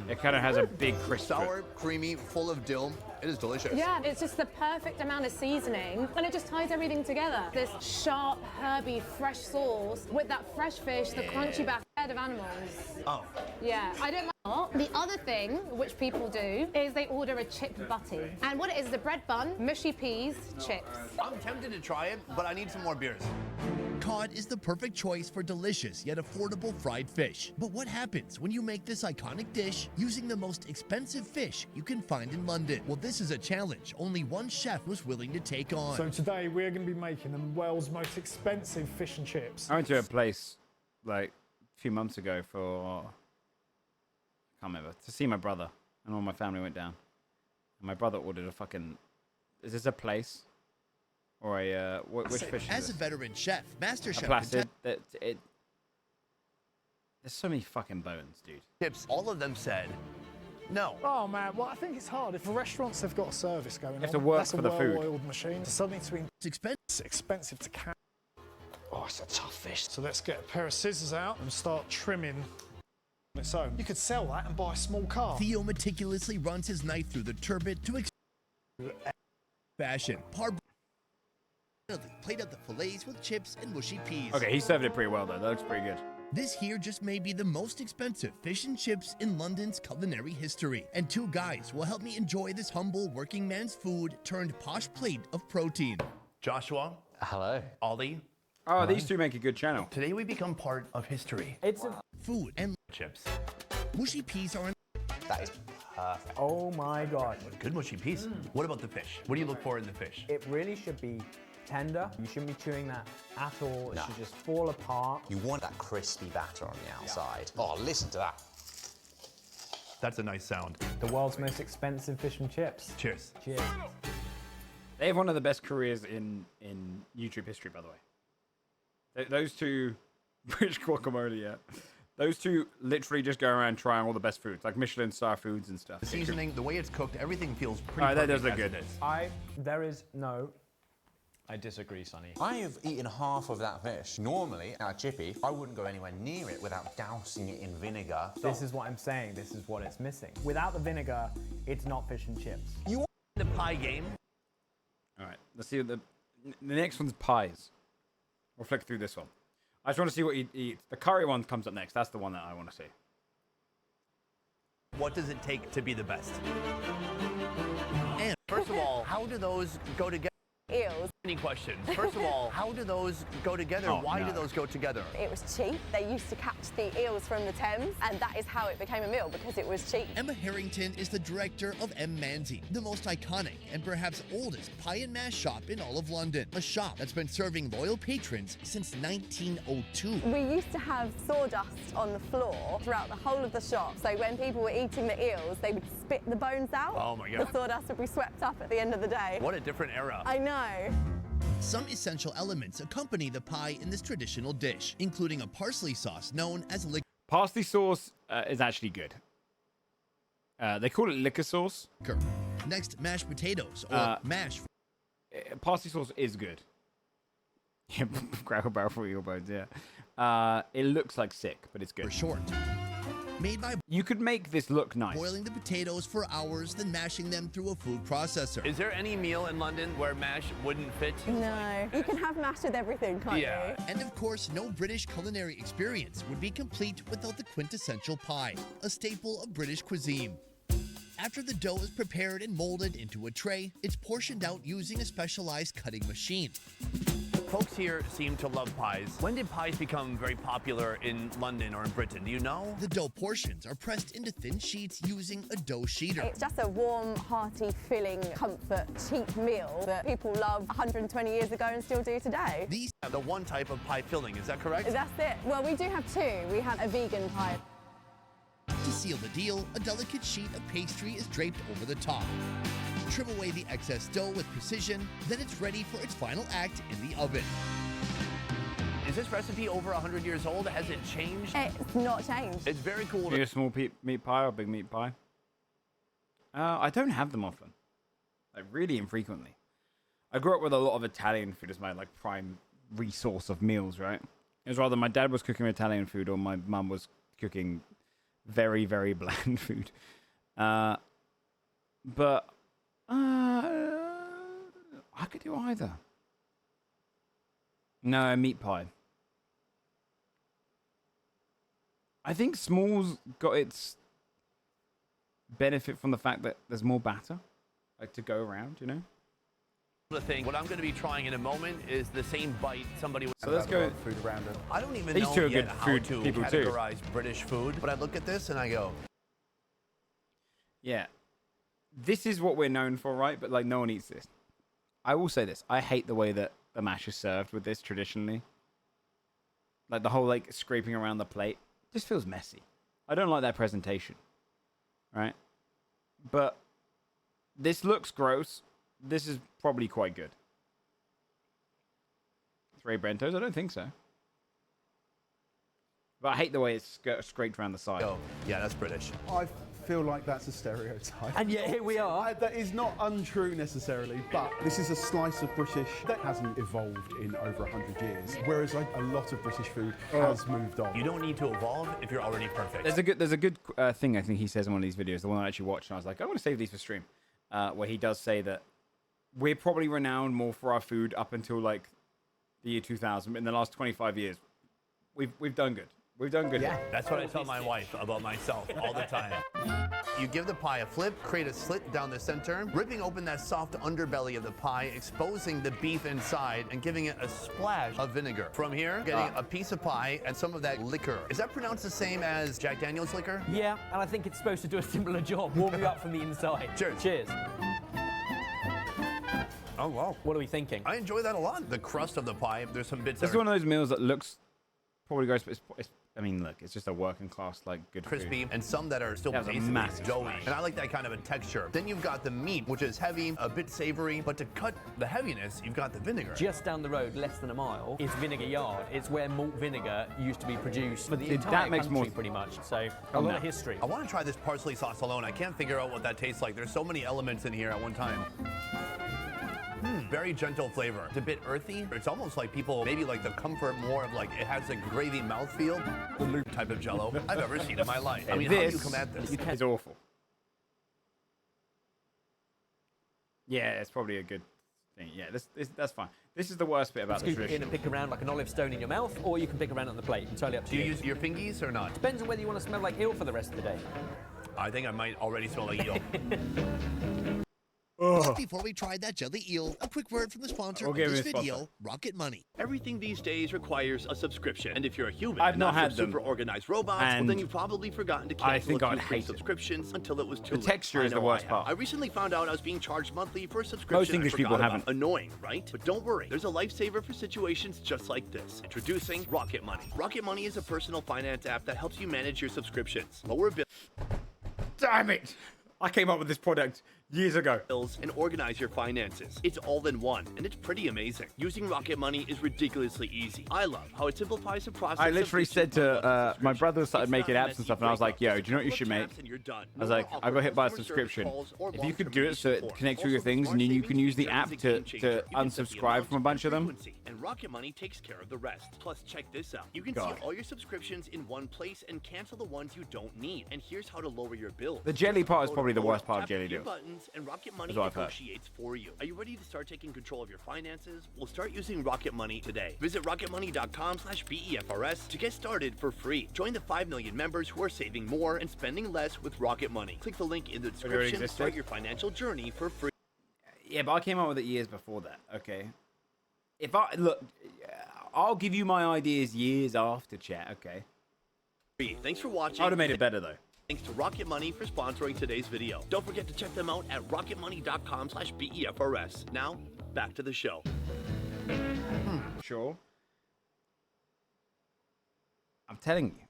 It kind of has a big crisp. Sour, creamy, full of dill. It is delicious. Yeah, it's just the perfect amount of seasoning, and it just ties everything together. This sharp, herby, fresh sauce with that fresh fish, the crunchy back of animals. Oh. Yeah, I don't mind. The other thing which people do is they order a chip butty. And what it is a bread bun, mushy peas, chips. I'm tempted to try it, but I need some more beers. Cod is the perfect choice for delicious yet affordable fried fish. But what happens when you make this iconic dish using the most expensive fish you can find in London? Well, this is a challenge only one chef was willing to take on. So today we're going to be making the world's most expensive fish and chips. I went to a place like a few months ago for, I can't remember, to see my brother, and all my family went down. And my brother ordered a fucking, is this a place? Or a, which fish is As this? a veteran chef, master A chef. placid. There's so many fucking bones, dude. Tips, all of them said no. Oh man, well I think it's hard. If the restaurants have got a service going on, have to work that's for a the food. well-oiled machine. So something to It's expensive to catch. Oh, it's a tough fish. So let's get a pair of scissors out and start trimming on its own. You could sell that and buy a small car. Theo meticulously runs his knife through the turbot to fashion. Plate up the fillets with chips and mushy peas. Okay, he served it pretty well though. That looks pretty good. This here just may be the most expensive fish and chips in London's culinary history. And two guys will help me enjoy this humble working man's food turned posh plate of protein. Joshua. Hello. Ollie. Oh, these two make a good channel. Today we become part of history. It's food and chips. Mushy peas are That is perfect. Oh my god. Good mushy peas. What about the fish? What do you look for in the fish? It really should be tender. You shouldn't be chewing that at all. It should just fall apart. You want that crispy batter on the outside. Oh, listen to that. That's a nice sound. The world's most expensive fish and chips. Cheers. Cheers. They have one of the best careers in YouTube history, by the way. Those two, British guacamole, yeah. Those two literally just go around trying all the best foods, like Michelin star foods and stuff. The seasoning, the way it's cooked, everything feels pretty that does perfect look as good. There is no... I disagree, Sonny. I have eaten half of that fish. Normally, now chippy, I wouldn't go anywhere near it without dousing it in vinegar. This is what I'm saying. This is what it's missing. Without the vinegar, it's not fish and chips. You want the pie game? All right, let's see what the next one's pies. We'll flick through this one. I just want to see what you eat. The curry one comes up next. That's the one that I want to see. What does it take to be the best? And first of all, how do those go together? Eels. Any questions? First of all, how do those go together? Why do those go together? It was cheap. They used to catch the eels from the Thames, and that is how it became a meal, because it was cheap. Emma Harrington is the director of M. Manzi, the most iconic and perhaps oldest pie and mash shop in all of London. A shop that's been serving loyal patrons since 1902. We used to have sawdust on the floor throughout the whole of the shop, so when people were eating the eels, they would spit the bones out. Oh my God. The sawdust would be swept up at the end of the day. What a different era. I know. Some essential elements accompany the pie in this traditional dish, including a parsley sauce known as liquor. Parsley sauce is actually good. They call it liquor sauce. Next, mashed potatoes, or mash. Parsley sauce is good. Yeah, Cracker Barrel for your bones, yeah. It looks like sick, but it's good. For short. Made by... You could make this look nice. Boiling the potatoes for hours, then mashing them through a food processor. Is there any meal in London where mash wouldn't fit? No. You can have mash with everything, can't you? And of course, no British culinary experience would be complete without the quintessential pie, a staple of British cuisine. After the dough is prepared and molded into a tray, it's portioned out using a specialized cutting machine. Folks here seem to love pies. When did pies become very popular in London or in Britain? Do you know? The dough portions are pressed into thin sheets using a dough sheeter. It's just a warm, hearty, filling, comfort, cheap meal that people loved 120 years ago and still do today. These are the one type of pie filling, is that correct? That's it. Well, we do have two. We have a vegan pie. To seal the deal, a delicate sheet of pastry is draped over the top. Trim away the excess dough with precision, then it's ready for its final act in the oven. Is this recipe over 100 years old? Has it changed? It's not changed. It's very cool. Do you a small meat pie or big meat pie? I don't have them often. Like, really infrequently. I grew up with a lot of Italian food as my like prime resource of meals, right? It was rather my dad was cooking Italian food or my mum was cooking very, very bland food. But I could do either. No, a meat pie. I think small's got its benefit from the fact that there's more batter, like to go around, you know? The thing, what I'm going to be trying in a moment is the same bite somebody would. So let's go food around it. I don't even These know two are yet good how food to people too. categorize British food, but I look at this and I go, yeah, this is what we're known for, right? But like no one eats this. I will say this. I hate the way that the mash is served with this traditionally. Like the whole like scraping around the plate just feels messy. I don't like that presentation, right? But this looks gross. This is probably quite good. 3 Brentos? I don't think so. But I hate the way it's scraped around the side. Oh, yeah, that's British. I feel like that's a stereotype. And yet here we are. That is not untrue necessarily, but this is a slice of British that hasn't evolved in over 100 years, whereas like, a lot of British food has moved on. You don't need to evolve if you're already perfect. There's a good thing I think he says in one of these videos, the one I actually watched, and I was like, I want to save these for stream, where he does say that we're probably renowned more for our food up until like the year 2000, but in the last 25 years, we've done good. We've done good. Yeah, that's what I tell my wife about myself all the time. You give the pie a flip, create a slit down the center, ripping open that soft underbelly of the pie, exposing the beef inside, and giving it a splash of vinegar. From here, getting a piece of pie and some of that liquor. Is that pronounced the same as Jack Daniel's liquor? Yeah, and I think it's supposed to do a similar job, warm you up from the inside. Cheers. Cheers. Oh, wow. What are we thinking? I enjoy that a lot. The crust of the pie, there's some bits This is one of those meals that looks probably gross, but it's I mean, look, it's just a working class, like, good crispy, food. and some that are still basically doughy. And I like that kind of a texture. Then you've got the meat, which is heavy, a bit savory, but to cut the heaviness, you've got the vinegar. Just down the road, less than a mile, is Vinegar Yard. It's where malt vinegar used to be produced for the entire country, pretty much. So, a lot of history. I want to try this parsley sauce alone. I can't figure out what that tastes like. There's so many elements in here at one time. Very gentle flavor. It's a bit earthy. It's almost like people maybe like the comfort more of like it has a gravy mouthfeel. The loop type of Jello I've ever seen in my life. I mean, how do you come at this? It's awful. Yeah, it's probably a good thing. Yeah, that's fine. This is the worst bit about the Scoop it in and pick around like an olive stone in your mouth, or you can pick around on the plate. Entirely up to you. Do you use your fingies or not? Depends on whether you want to smell like eel for the rest of the day. I think I might already smell like eel. Just before we try that jelly eel, a quick word from the sponsor of this video, Rocket Money. Everything these days requires a subscription, and if you're a human, I've and not not had some them, super organized robots, well, then you've probably forgotten to cancel a few free subscriptions until it was too late. The texture is the worst part. I recently found out I was being charged monthly for a subscription. Most English people haven't. Annoying, right? But don't worry, there's a lifesaver for situations just like this. Introducing Rocket Money. Rocket Money is a personal finance app that helps you manage your subscriptions, lower bills. Damn it! I came up with this product years ago. And organize your finances. It's all in one, and it's pretty amazing. Using Rocket Money is ridiculously easy. I love how it simplifies the process. I literally said to my brother started making apps and stuff, and I was like, "Yo, do you know what you should make?" I was like, "I got hit by a subscription. If you could do it so it connects through your things, and then you can use the app to unsubscribe from a bunch of them." And Rocket Money takes care of the rest. Plus, check this out. You can see all your subscriptions in one place and cancel the ones you don't need. And here's how to lower your bill. The jelly part is probably the worst part of Jelly Do. Buttons and Rocket Money negotiates for you. Are you ready to start taking control of your finances? Well, start using Rocket Money today. Visit rocketmoney.com/BEFRS to get started for free. Join the 5 million members who are saving more and spending less with Rocket Money. Click the link in the description to start your financial journey for free. Yeah, but I came up with it years before that, okay? If I, look, I'll give you my ideas years after, chat, okay? Thanks for watching. I would have made it better, though. Thanks to Rocket Money for sponsoring today's video. Don't forget to check them out at rocketmoney.com/BEFRS. Now, back to the show. Sure. I'm telling you.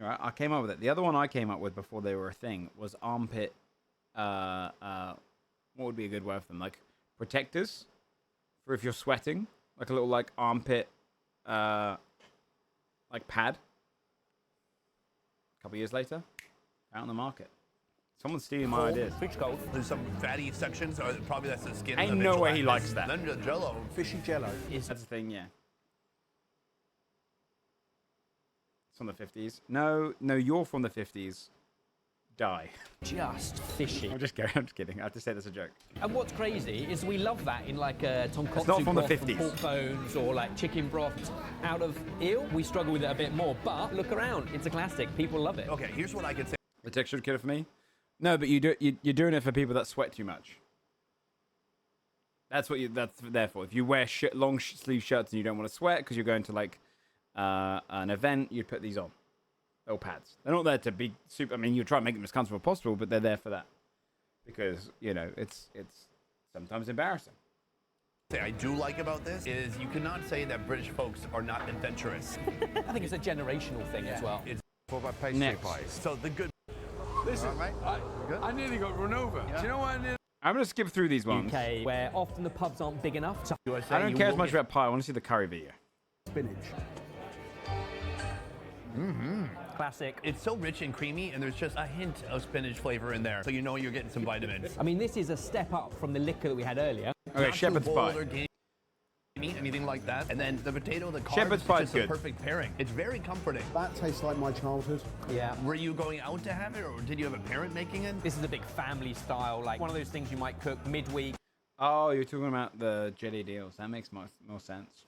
All right, I came up with it. The other one I came up with before they were a thing was armpit, what would be a good word for them? Like, protectors for if you're sweating. Like a little, like, armpit, like, pad. A couple years later. Out on the market. Someone's stealing my ideas. Fish cold. There's some fatty sections, or probably that's the skin. Ain't no way he likes that. Then the Jello, fishy Jello. That's the thing, yeah. It's from the 50s. No, you're from the 50s. Die. Just fishy. I'm just kidding. I have to say that's a joke. And what's crazy is we love that in like tonkotsu not from the broth 50s. Pork bones or like chicken broth out of eel. We struggle with it a bit more, but look around. It's a classic. People love it. Okay, here's what I can say. The texture killer for me? No, but you're doing it for people that sweat too much. That's what that's there for. If you wear long sleeve shirts and you don't want to sweat because you're going to like an event, you'd put these on. Little pads. They're not there to be super. I mean, you try and make them as comfortable as possible, but they're there for that because you know it's sometimes embarrassing. Thing I do like about this is you cannot say that British folks are not adventurous. I think it's a generational thing as well. It's what about pastry pies? So the good. Listen, I nearly got run over. Do you know what I did? I'm going to skip through these ones. UK, where often the pubs aren't big enough. So I don't care as much about pie. I want to see the curry video. Spinach. Classic. It's so rich and creamy, and there's just a hint of spinach flavor in there, so you know you're getting some vitamins. I mean, this is a step up from the liquor that we had earlier. Okay, Not shepherd's too bold pie. or gamey, anything like that. And then the potato, the carbs, Shepherd's pie is it's just good. a perfect pairing. It's very comforting. That tastes like my childhood. Yeah. Were you going out to have it, or did you have a parent making it? This is a big family style, like one of those things you might cook midweek. Oh, you're talking about the jelly deals. That makes more sense.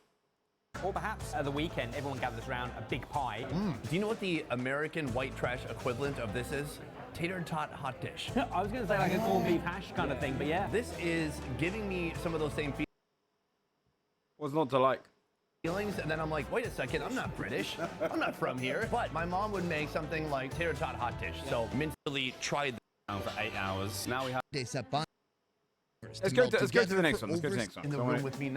Or perhaps at the weekend, everyone gathers around a big pie. Do you know what the American white trash equivalent of this is? Tater tot hot dish. I was going to say like a corned beef hash kind of thing, but yeah. This is giving me some of those same What's not to like? feelings, and then I'm like, wait a second, I'm not British. I'm not from here. But my mom would make something like tater tot hot dish. So mentally tried this for 8 hours. Now we have. Let's go to the next one. Let's go to the next one. In the So room with me now.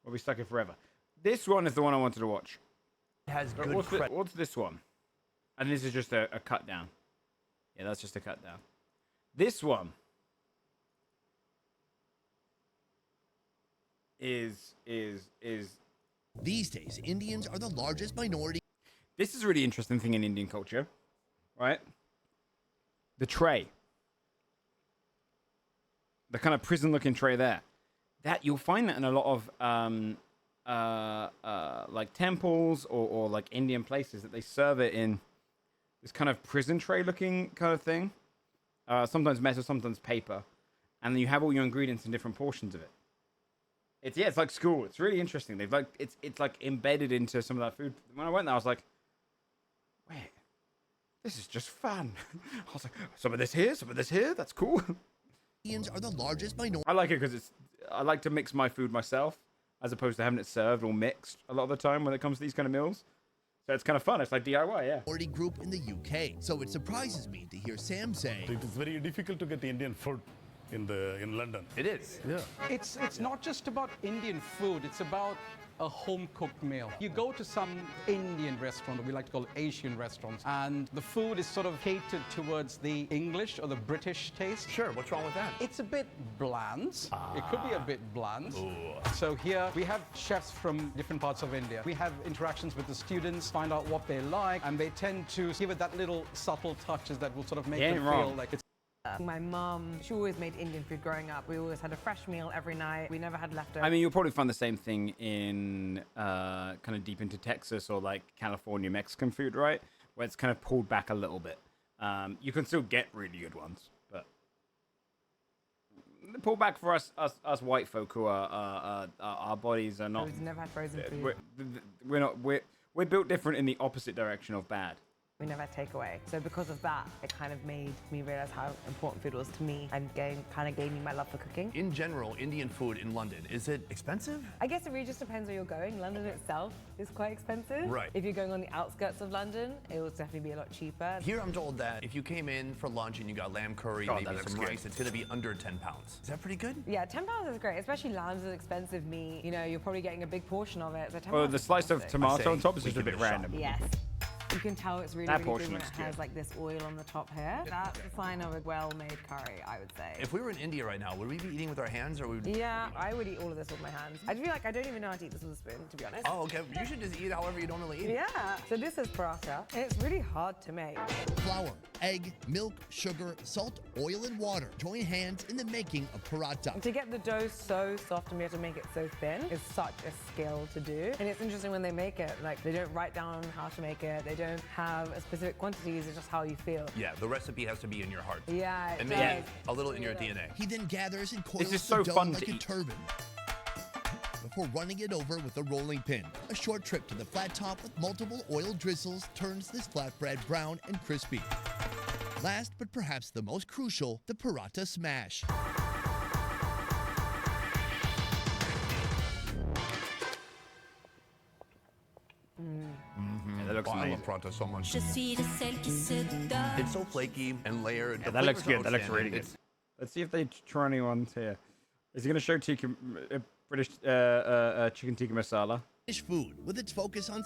We'll be stuck here forever. This one is the one I wanted to watch. It has good What's this one? And this is just a cut down. Yeah, that's just a cut down. This one is These days, Indians are the largest minority. This is a really interesting thing in Indian culture, right? The tray. The kind of prison-looking tray there. That you'll find that in a lot of like temples or like Indian places, that they serve it in this kind of prison tray-looking kind of thing. Sometimes metal, sometimes paper, and then you have all your ingredients in different portions of it. It's like school. It's really interesting. They've like it's like embedded into some of that food. When I went there, I was like, wait, this is just fun. I was like, some of this here, some of this here. That's cool. Indians are the largest minority. I like it because I like to mix my food myself, as opposed to having it served or mixed a lot of the time when it comes to these kind of meals. So it's kind of fun. It's like DIY, yeah. Minority group in the UK. So it surprises me to hear Sam say it is very difficult to get the Indian food in London. It is. Yeah. It's not just about Indian food, it's about a home-cooked meal. You go to some Indian restaurant, or we like to call it Asian restaurants, and the food is sort of catered towards the English or the British taste. Sure, what's wrong with that? It's a bit bland. It could be a bit bland. So here we have chefs from different parts of India. We have interactions with the students, find out what they like, and they tend to give it that little subtle touches that will sort of make them feel like it's. My mum, she always made Indian food growing up. We always had a fresh meal every night. We never had leftovers. I mean, you'll probably find the same thing in kind of deep into Texas or like California Mexican food, right? Where it's kind of pulled back a little bit. You can still get really good ones, but pull back for us white folk who are our bodies are not. We've never had frozen food. We're built different in the opposite direction of bad. We never had takeaway. So because of that, it kind of made me realize how important food was to me and kind of gave me my love for cooking. In general, Indian food in London, is it expensive? I guess it really just depends where you're going. London itself is quite expensive. Right. If you're going on the outskirts of London, it will definitely be a lot cheaper. Here I'm told that if you came in for lunch and you got lamb curry, maybe some rice, it's gonna be under 10 pounds. Is that pretty good? Yeah, £10 is great, especially lamb's an expensive meat. You know, you're probably getting a big portion of it. So £10 Well, the slice of tomato on top is just a bit random. Yes. You can tell it's really, That really portion good when looks it has like this oil on the top here. That's a sign of a well-made curry, I would say. If we were in India right now, would we be eating with our hands or would we? Yeah, I would eat all of this with my hands. I feel like I don't even know how to eat this with a spoon, to be honest. Oh, okay. You should just eat however you normally eat. Yeah. So this is paratha, and it's really hard to make. Flour, egg, milk, sugar, salt, oil, and water join hands in the making of paratha. To get the dough so soft and be able to make it so thin is such a skill to do. And it's interesting when they make it, like they don't write down how to make it. They don't have specific quantities, it's just how you feel. Yeah, the recipe has to be in your heart. Yeah, and maybe a little in your DNA. He then gathers and coils This is the so dough fun like to a eat. turban before running it over with a rolling pin. A short trip to the flat top with multiple oil drizzles turns this flatbread brown and crispy. Last, but perhaps the most crucial, the paratha smash. Yeah, that looks I amazing. love paratha so much. It's so flaky and layered. Yeah, The that looks flavors good. are That looks really outstanding. good. Let's see if they try any ones here. Is he going to show British chicken tikka masala. British food with its focus on,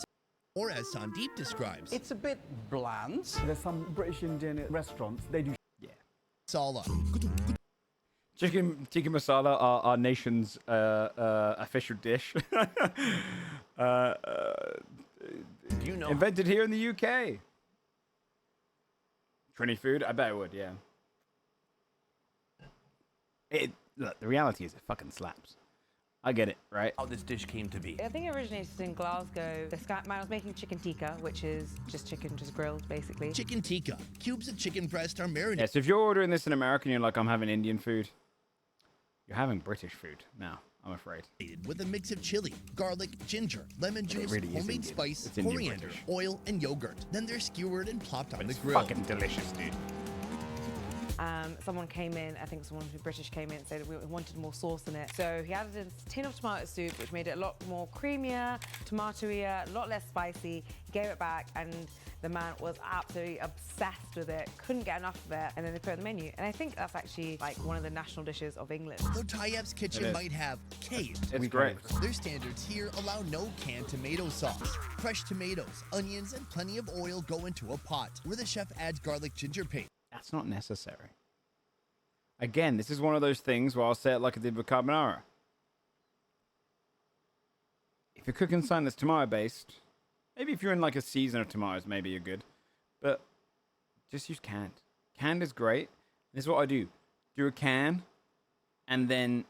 or as Sandeep describes, It's a bit bland. There's some British Indian restaurants, they do masala. Chicken tikka masala, our nation's official dish. Do you know? Invented here in the UK. Trini food? I bet it would, yeah. Look, the reality is it fucking slaps. I get it, right? How this dish came to be. I think it originated in Glasgow. This guy, man was making chicken tikka, which is just chicken, just grilled, basically. Chicken tikka. Cubes of chicken breast are marinated. Yeah, so if you're ordering this in America and you're like, I'm having Indian food, you're having British food now, I'm afraid. With a mix of chili, garlic, ginger, lemon juice, really is homemade Indian. spice, It's Indian coriander, British. oil, and yogurt. Then they're skewered and plopped on the It's grill. fucking delicious, dude. Someone came in, I think someone who British came in and said we wanted more sauce in it. So he added a tin of tomato soup, which made it a lot more creamier, tomatoey, a lot less spicy. He gave it back, and the man was absolutely obsessed with it, couldn't get enough of it, and then they put it on the menu. And I think that's actually like one of the national dishes of England. Though Tayyip's kitchen might have caved, It's great. their standards here allow no canned tomato sauce. Fresh tomatoes, onions, and plenty of oil go into a pot, where the chef adds garlic ginger paste. That's not necessary. Again, this is one of those things where I'll say it like I did with carbonara. If you're cooking something that's tomato-based, maybe if you're in like a season of tomatoes, maybe you're good. But just use canned. Canned is great. This is what I do. Do a can, and then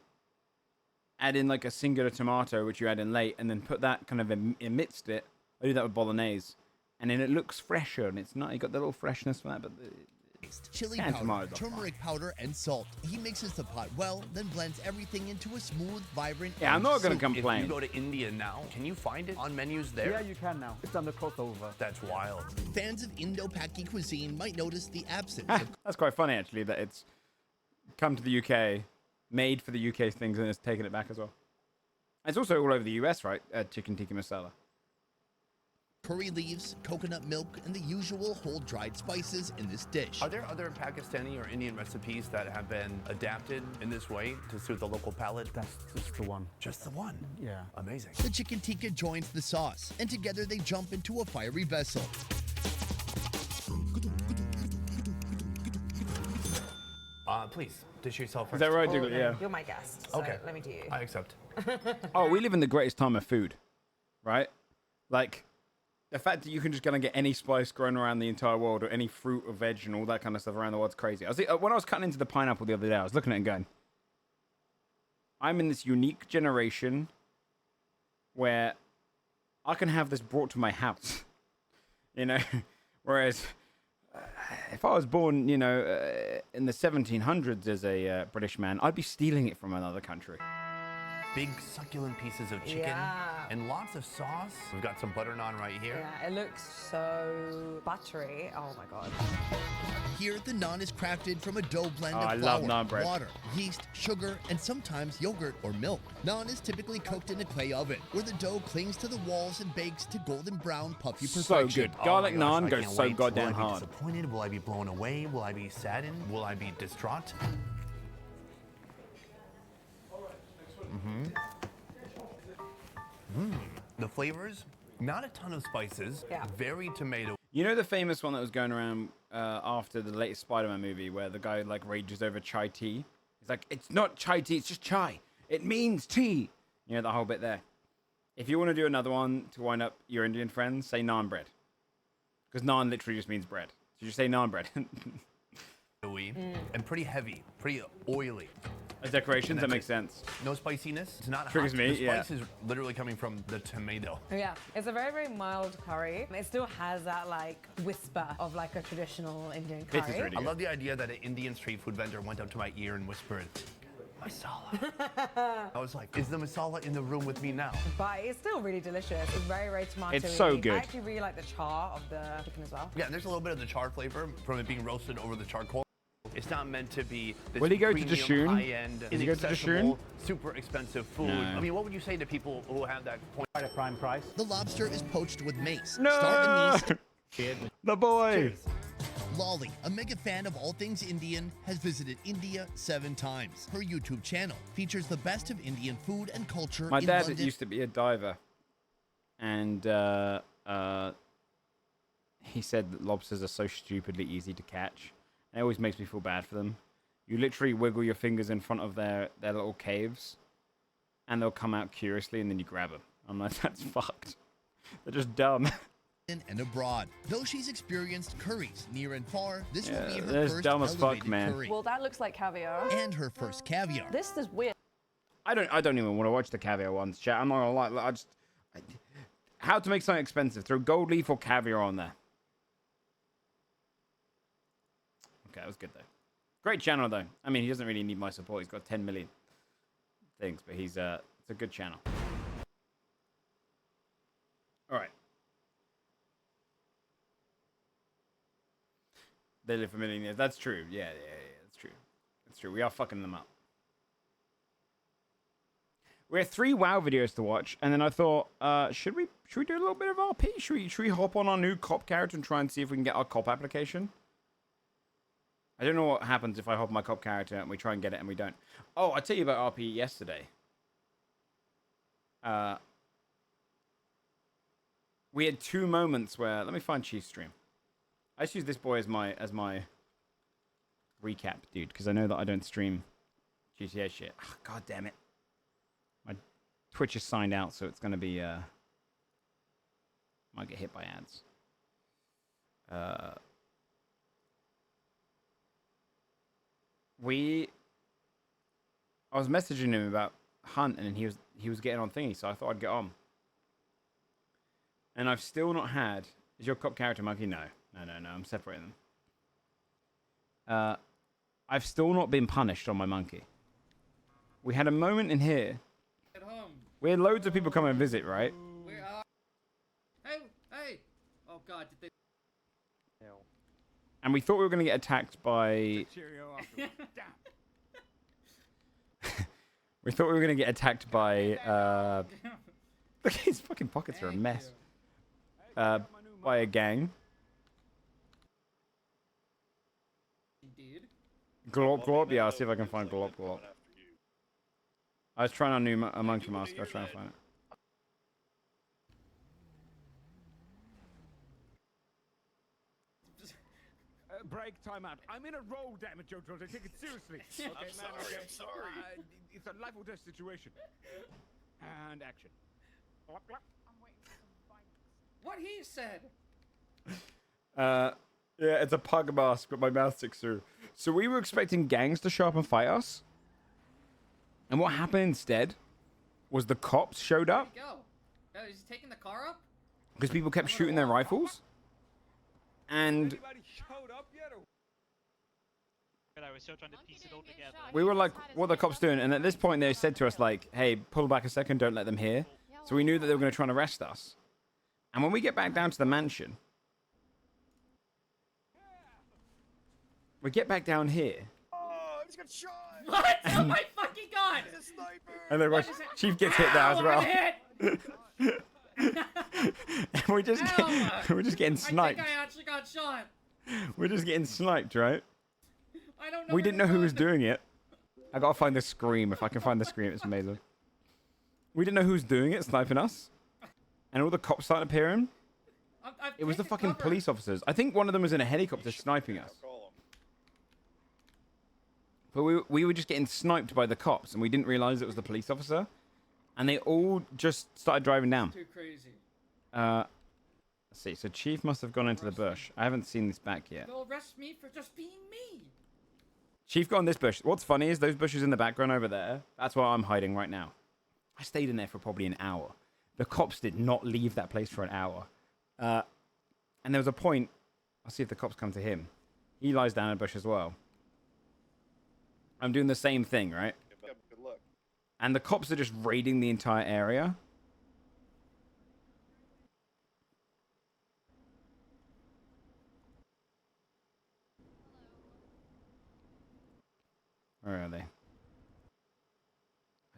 add in like a singular tomato, which you add in late, and then put that kind of amidst it. I do that with bolognese. And then it looks fresher, and it's not, you got the little freshness from that, but Chili canned powder, tomatoes are turmeric powder, and salt. He mixes the pot well, then blends everything into a smooth, vibrant. Yeah, I'm not gonna soup. complain. If you go to India now, can you find it on menus there? Yeah, you can now. It's on the crossover. That's wild. Fans of Indo-Paki cuisine might notice the absence of That's quite funny, actually, that it's come to the UK, made for the UK things, and it's taken it back as well. It's also all over the US, right? Chicken tikka masala. curry leaves, coconut milk, and the usual whole dried spices in this dish. Are there other Pakistani or Indian recipes that have been adapted in this way to suit the local palate? That's just the one. Just the one? Yeah. Amazing. The chicken tikka joins the sauce, and together they jump into a fiery vessel. Please, dish yourself first. Is that right, Douglas? Yeah. You're my guest, so Okay. let me do you. I accept. Oh, we live in the greatest time of food, right? Like, the fact that you can just go and get any spice grown around the entire world, or any fruit or veg and all that kind of stuff around the world is crazy. When I was cutting into the pineapple the other day, I was looking at it and going, I'm in this unique generation where I can have this brought to my house, you know? Whereas if I was born, you know, in the 1700s as a British man, I'd be stealing it from another country. Big succulent pieces of chicken and lots of sauce. We've got some butter naan right here. Yeah, it looks so buttery. Oh my god. Here, the naan is crafted from a dough blend I of love flour, naan bread. water, yeast, sugar, and sometimes yogurt or milk. Naan is typically cooked in a clay oven, where the dough clings to the walls and bakes to golden brown, puffy So perfection. good. Garlic Oh my gosh, naan I goes can't so wait. goddamn Will I be hard. disappointed? Will I be blown away? Will I be saddened? Will I be distraught? The flavors, not a ton of spices, very tomato. You know the famous one that was going around after the latest Spider-Man movie where the guy like rages over chai tea? He's like, it's not chai tea, it's just chai. It means tea. You know, the whole bit there. If you want to do another one to wind up your Indian friends, say naan bread. Because naan literally just means bread. So just say naan bread. And pretty heavy, pretty oily. As decorations, that And makes that's sense. No spiciness. It's not Triggers hot. me, The yeah. spice is literally coming from the tomato. Yeah, it's a very, very mild curry. It still has that like whisper of like a traditional Indian curry. I love the idea that an Indian street food vendor went up to my ear and whispered, masala. I was like, is the masala in the room with me now? But it's still really delicious. It's very, very tomatoey. It's so good. I actually really like the char of the chicken as well. Yeah, there's a little bit of the char flavor from it being roasted over the charcoal. It's not meant to be this Will he go to premium, Dishoon? high-end, Does he go to inaccessible, Dishoon? super expensive food. No. I mean, what would you say to people who have that point at a prime price? The lobster is poached with mace. No! Star anise, The boy! Cheers. Lolly, a mega fan of all things Indian, has visited India 7 times. Her YouTube channel features the best of Indian food and culture My in dad London. used to be a diver, and he said that lobsters are so stupidly easy to catch. It always makes me feel bad for them. You literally wiggle your fingers in front of their little caves, and they'll come out curiously, and then you grab them. I'm like, that's fucked. They're just dumb. And abroad. Though she's experienced curries near and far, this will be her that's first dumb as fuck, elevated man. curry. Well, that looks like caviar. And her first caviar. This is weird. I don't even want to watch the caviar ones, chat. I'm not gonna lie. How to make something expensive? Throw gold leaf or caviar on there. Okay, that was good though. Great channel though. I mean, he doesn't really need my support. He's got 10 million things, but it's a good channel. All right. They live for a million years. That's true. Yeah, that's true. That's true. We are fucking them up. We have 3 WoW videos to watch, and then I thought, should we do a little bit of RP? Should we hop on our new cop character and try and see if we can get our cop application? I don't know what happens if I hop my cop character and we try and get it and we don't. Oh, I tell you about RP yesterday. We had 2 moments where, let me find Chief's stream. I just use this boy as my recap dude, because I know that I don't stream GTA shit. Oh, God damn it. My Twitch is signed out, so it's going to be, might get hit by ads. I was messaging him about Hunt, and he was getting on thingy, so I thought I'd get on. And I've still not had... Is your cop character monkey? No. No. I'm separating them. I've still not been punished on my monkey. We had a moment in here. At home. We had loads of people come and visit, right? Where are... Hey! Oh God, did they... And we thought we were going to get attacked by... We thought we were going to get attacked by... Look, his fucking pockets are a mess. By a gang. Indeed. Glop glop? Yeah, I'll see if I can find glop glop. I was trying on a monkey mask. I was trying to find it. Break, time out. I'm in a role, damn it, Jojo. I take it seriously. Okay, I'm sorry. It's a life or death situation. And action. I'm waiting for some violence. What he said. Yeah, it's a pug mask, but my mouth sticks through. So we were expecting gangs to show up and fight us. And what happened instead was the cops showed up. Where'd he go? Oh, is he taking the car up? Because people kept shooting their rifles. And I was still trying to piece it all together. we were like, what are the cops doing? And at this point, they said to us, like, hey, pull back a second, don't let them hear. So we knew that they were going to try and arrest us. And when we get back down to the mansion, we get back down here. Oh, I just got shot. What? Oh my fucking God! He's a sniper. And then Chief gets hit there as well. And we're just getting sniped. I think I actually got shot. We're just getting sniped, right? I don't know. We didn't know who was doing it. I gotta find the scream. If I can find the scream, it's amazing. We didn't know who was doing it, sniping us. And all the cops started appearing. It was the fucking police officers. I think one of them was in a helicopter sniping us. But we were just getting sniped by the cops, and we didn't realize it was the police officer. And they all just started driving down. Too crazy. Let's see. So Chief must have gone into the bush. I haven't seen this back yet. They'll arrest me for just being me. Chief got in this bush. What's funny is those bushes in the background over there. That's where I'm hiding right now. I stayed in there for probably an hour. The cops did not leave that place for an hour. And there was a point. I'll see if the cops come to him. He lies down in a bush as well. I'm doing the same thing, right? Good luck. And the cops are just raiding the entire area. Where are they? I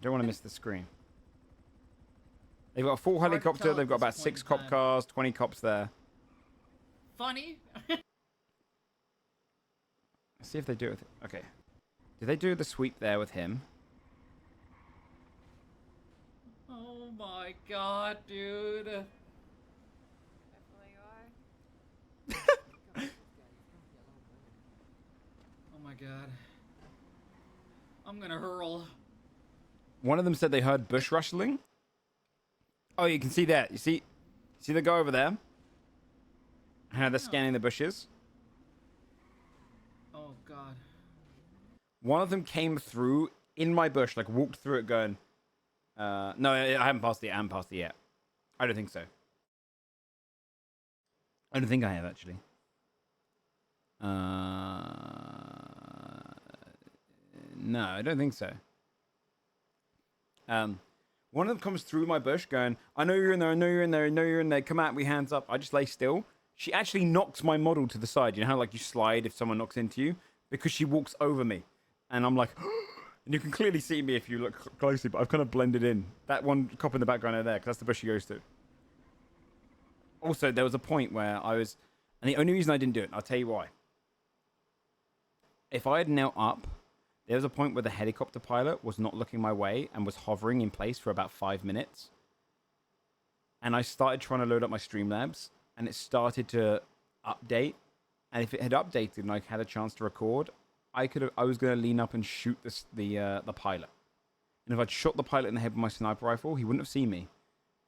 don't want to miss the screen. They've got a full helicopter. They've got about 6 cop cars, 20 cops there. Funny. Let's see if they do it with... Okay. Did they do the sweep there with him? Oh my god, dude. Oh my god. I'm gonna hurl. One of them said they heard bush rustling. Oh, you can see that. You see the guy over there? How they're scanning the bushes. Oh god. One of them came through in my bush, like walked through it going, no, I haven't passed it yet. I haven't passed it yet. I don't think so. I don't think I have, actually. No, I don't think so. One of them comes through my bush going, I know you're in there, I know you're in there, I know you're in there, come at me, hands up. I just lay still. She actually knocks my model to the side. You know how like you slide if someone knocks into you? Because she walks over me. And I'm like, and you can clearly see me if you look closely, but I've kind of blended in. That one cop in the background over there, because that's the bush she goes to. Also, there was a point where I was, and the only reason I didn't do it, I'll tell you why. If I had knelt up, there was a point where the helicopter pilot was not looking my way and was hovering in place for about 5 minutes. And I started trying to load up my Streamlabs, and it started to update. And if it had updated and I had a chance to record, I was going to lean up and shoot the pilot. And if I'd shot the pilot in the head with my sniper rifle, he wouldn't have seen me.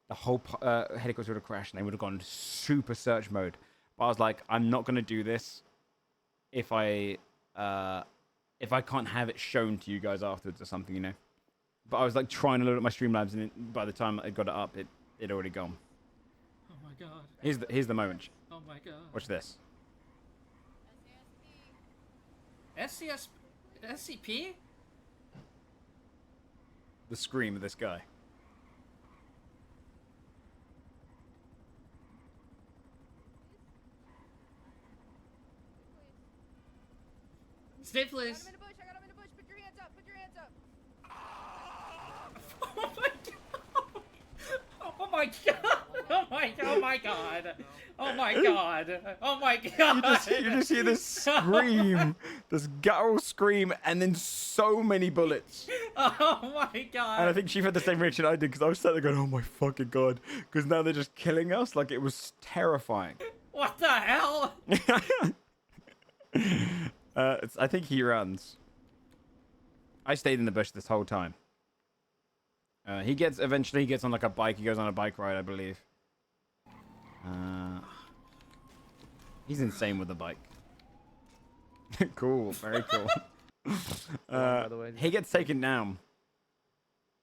The whole helicopter would have crashed, and they would have gone super search mode. But I was like, I'm not going to do this if I can't have it shown to you guys afterwards or something, you know. But I was like trying to load up my Streamlabs, and by the time I got it up, it already gone. Oh my god. Here's the moment. Oh my god. Watch this. SCP? The scream of this guy. Stay please. I got him in the bush. Put your hands up. Put your hands up. Oh my god. Oh my god. Oh my god. Oh my god. You just hear this scream, this guttural scream, and then so many bullets. Oh my god. And I think she had the same reaction I did, because I was sat there going, oh my fucking god. Because now they're just killing us. Like, it was terrifying. What the hell? I think he runs. I stayed in the bush this whole time. Eventually he gets on like a bike. He goes on a bike ride, I believe. He's insane with the bike. Cool, very cool. By the way. He gets taken down.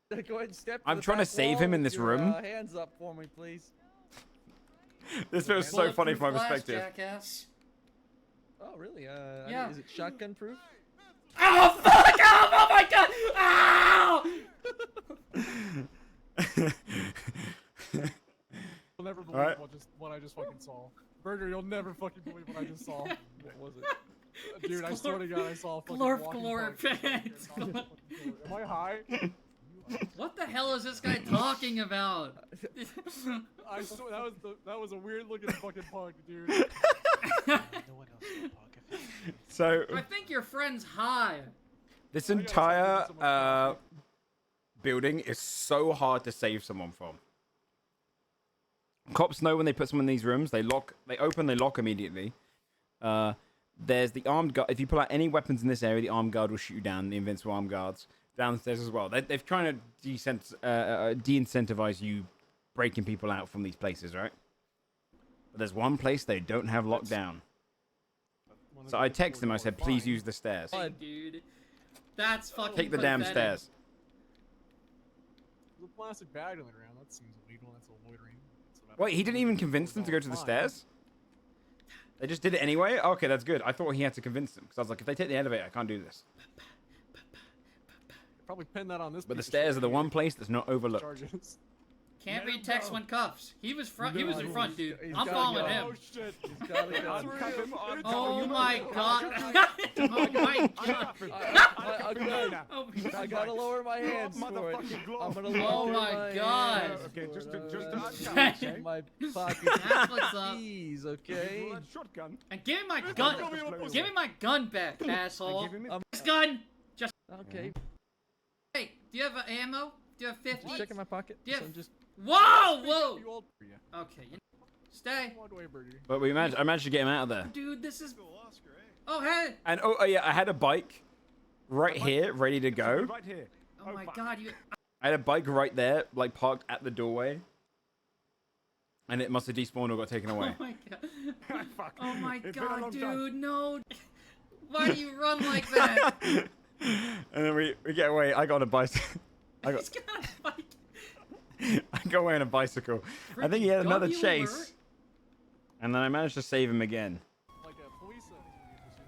Go ahead and step I'm trying to save him in this room. Hands up for me, please. This feels so funny from my perspective. Jackass. Oh, really? Yeah. Is it shotgun proof? Oh, fuck off! Oh my god! Ow! You'll never believe what I just fucking saw. Burger, you'll never fucking believe what I just saw. What was it? Dude, I swear to God, I saw a fucking Glorp, walking glorp, bug. pants. Am I high? What the hell is this guy talking about? I swear that was a weird looking fucking pug, dude. So I think your friend's high. this entire building is so hard to save someone from. Cops know when they put someone in these rooms, they open, they lock immediately. There's the armed guard. If you pull out any weapons in this area, the armed guard will shoot you down. The invincible armed guards downstairs as well. They've trying to de-incentivize you breaking people out from these places, right? But there's one place they don't have locked down. So I texted them. I said, please use the stairs. Dude, that's fucking Take the damn pathetic. stairs. There's a plastic bag on the ground. That seems illegal. That's a loitering. Wait, he didn't even convince them to go to the stairs? They just did it anyway? Okay, that's good. I thought he had to convince them. Because I was like, if they take the elevator, I can't do this. Probably pin that on this. But the stairs are the one place that's not overlooked. Charges. Can't read text when cuffs. He was front. He was in front, dude. I'm following him. Oh shit! He's got it. Oh my god! Oh my god! I gotta lower my hands for it. I'm gonna lower Oh my god! Okay, just my pocket. That's what's up. Keys, okay? Shotgun. And give me my gun. Give me my gun back, asshole. This gun. Just. Okay. Hey, do you have ammo? Do you have 50? Just checking my pocket. Do you So have... I'm just. Whoa! Whoa! Okay. Stay. But I managed to get him out of there. Dude, this is. Oh hey. And oh yeah, I had a bike right here, ready to go. Right here. Oh my god, you. I had a bike right there, like parked at the doorway. And it must have despawned or got taken away. Oh my god. Oh my god, dude, no. Why do you run like that? And then we get away. I got on a bicycle. He's got a bike. I go away on a bicycle. I think he had another Don't you chase. alert? And then I managed to save him again.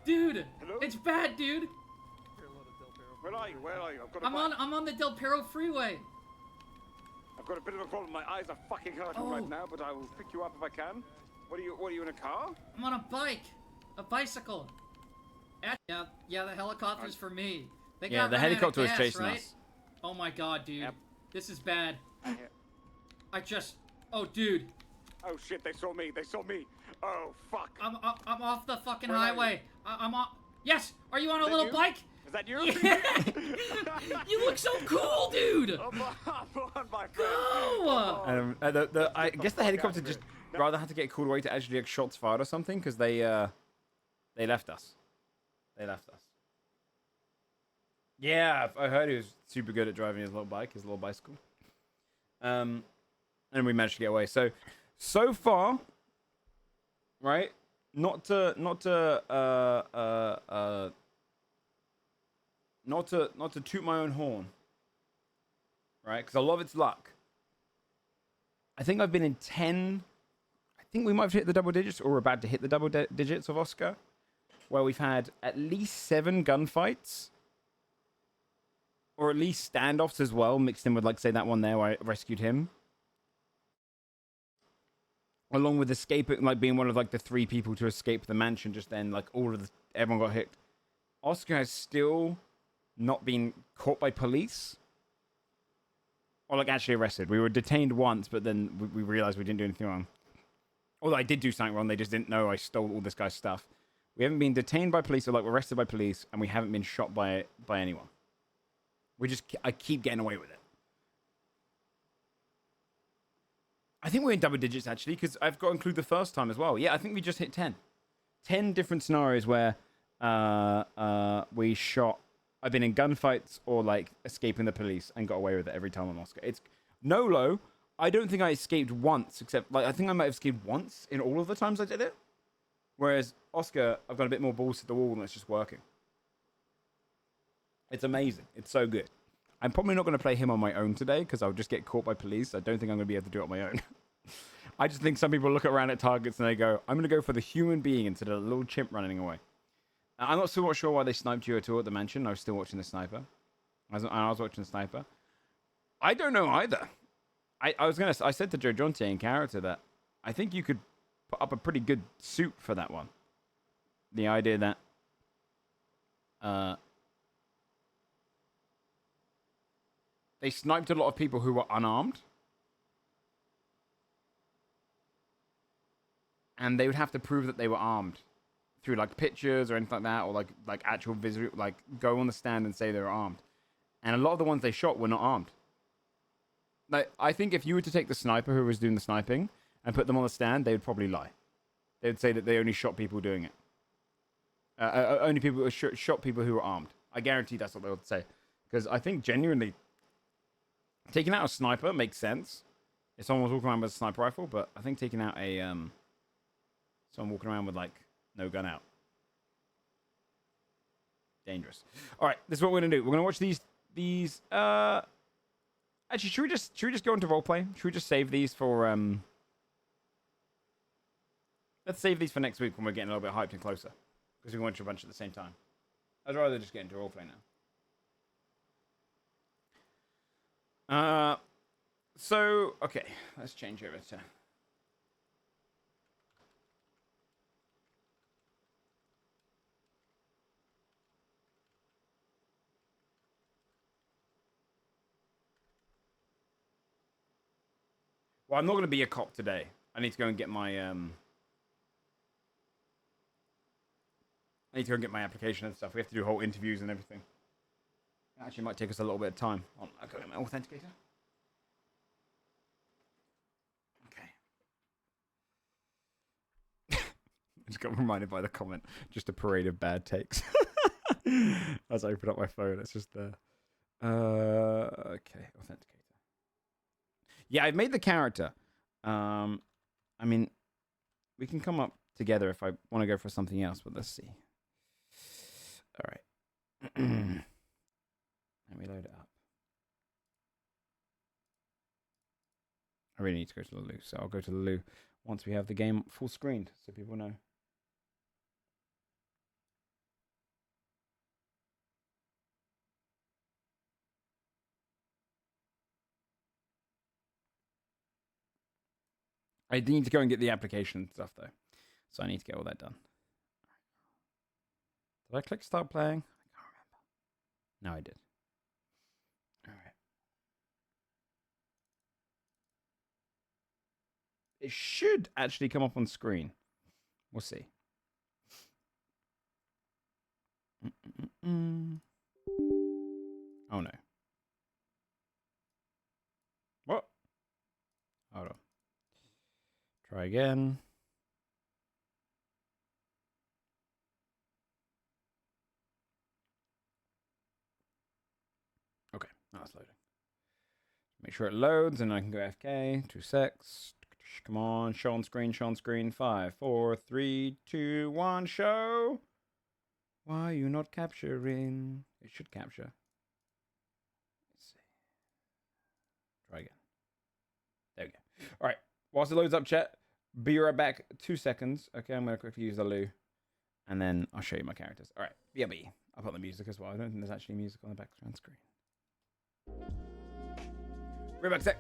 Dude, it's bad, dude. Where are you? Where are you? I'm on the Del Perro freeway. I've got a bit of a problem. My eyes are fucking hurting Oh. right now, but I will pick you up if I can. What are you in a car? I'm on a bike, a bicycle. Yeah, the helicopter's for me. They Yeah, got the ran out of helicopter was gas, chasing right? us. Oh my god, dude. This is bad. Oh, dude. Oh shit! They saw me. They saw me. Oh fuck. I'm off the fucking Where are highway. I'm on. Yes. Are you on a Is that little you? bike? Is that you? Yeah. You look so cool, dude. Come on, my friend. Go. I guess the helicopter just rather had to get called away to actually get shots fired or something because they left us. They left us. Yeah, I heard he was super good at driving his little bike, his little bicycle. And we managed to get away. So far, right? Not to toot my own horn, right? Because a lot of it's luck. I think I've been in 10. I think we might have hit the double digits, or we're about to hit the double digits of Oscar, where we've had at least 7 gunfights, or at least standoffs as well, mixed in with, like, say, that one there where I rescued him. Along with escaping, like, being one of, like, the 3 people to escape the mansion just then, like, everyone got hit. Oscar has still not been caught by police. Or, like, actually arrested. We were detained once, but then we realized we didn't do anything wrong. Although I did do something wrong, they just didn't know I stole all this guy's stuff. We haven't been detained by police or, like, arrested by police, and we haven't been shot by anyone. I keep getting away with it. I think we're in double digits, actually, because I've got to include the first time as well. Yeah, I think we just hit 10. 10 different scenarios where we shot... I've been in gunfights or, like, escaping the police and got away with it every time on Oscar. It's... Nolo, I don't think I escaped once, except... Like, I think I might have escaped once in all of the times I did it. Whereas Oscar, I've got a bit more balls to the wall and it's just working. It's amazing. It's so good. I'm probably not going to play him on my own today because I'll just get caught by police. I don't think I'm going to be able to do it on my own. I just think some people look around at targets and they go, I'm going to go for the human being instead of a little chimp running away. I'm not so sure why they sniped you at all at the mansion. I was still watching the sniper. I was watching the sniper. I don't know either. I said to Joe Jonte in character that I think you could put up a pretty good suit for that one. The idea that they sniped a lot of people who were unarmed. And they would have to prove that they were armed through, like, pictures or anything like that, or like actual visual, like, go on the stand and say they were armed. And a lot of the ones they shot were not armed. Like, I think if you were to take the sniper who was doing the sniping and put them on the stand, they would probably lie. They would say that they only shot people doing it. Only people who shot people who were armed. I guarantee that's what they would say. Because I think genuinely, taking out a sniper makes sense. If someone was walking around with a sniper rifle, but I think taking out a someone walking around with, like, no gun out, dangerous. All right, this is what we're gonna do. We're gonna watch these. Actually, should we just go into roleplay? Should we just save these for Let's save these for next week when we're getting a little bit hyped and closer, because we can watch a bunch at the same time. I'd rather just get into roleplay now. So, okay, let's change over to... Well, I'm not going to be a cop today. I need to go and get my, I need to go and get my application and stuff. We have to do whole interviews and everything. It actually might take us a little bit of time. I'll go get my authenticator. I just got reminded by the comment. Just a parade of bad takes. As I open up my phone, it's just there. Okay, authenticator. Yeah, I've made the character. I mean, we can come up together if I want to go for something else, but let's see. All right. Let me load it up. I really need to go to the loo, so I'll go to the loo once we have the game full screened, so people know. I need to go and get the application stuff, though. So I need to get all that done. Did I click start playing? I can't remember. No, I did. All right. It should actually come up on screen. We'll see. Oh, no. What? Hold on. Try again. Okay, now it's loading. Make sure it loads and I can go FK. 2 secs. Come on, show on screen, show on screen. 5, 4, 3, 2, 1, show. Why are you not capturing? It should capture. Let's see. Try again. There we go. All right. Whilst it loads up, chat, be right back. 2 seconds. Okay, I'm going to quickly use the loo. And then I'll show you my characters. All right. BRB. I'll put the music as well. I don't think there's actually music on the background screen. Right back, sec.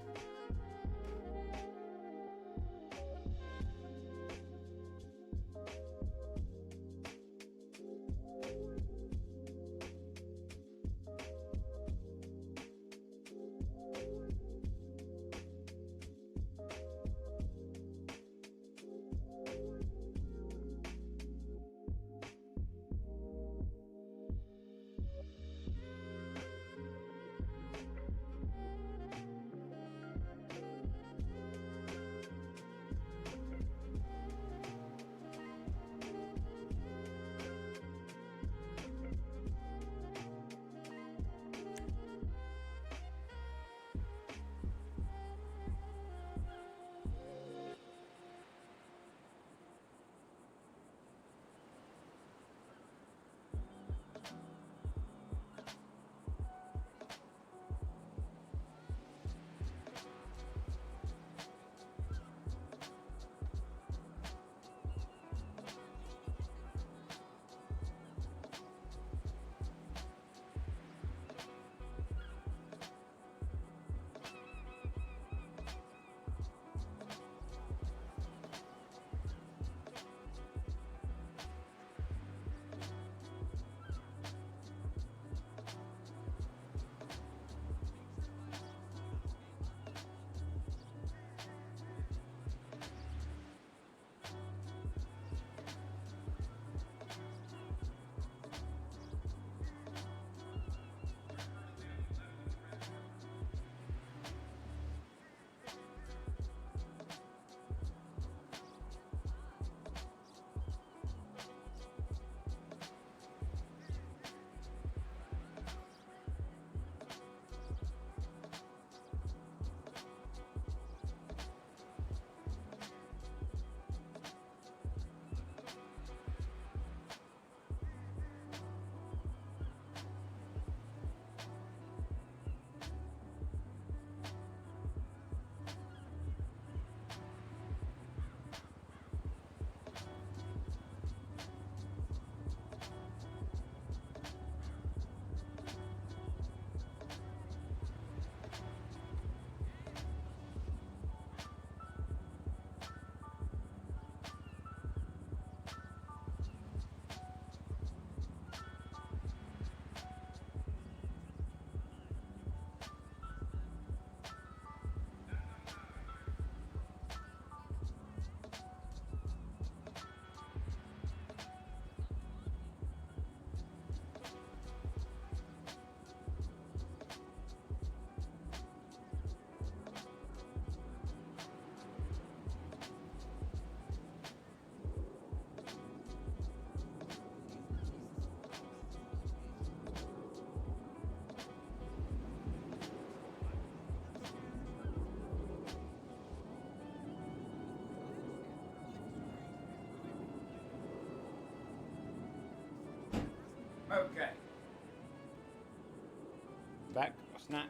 back. A snack.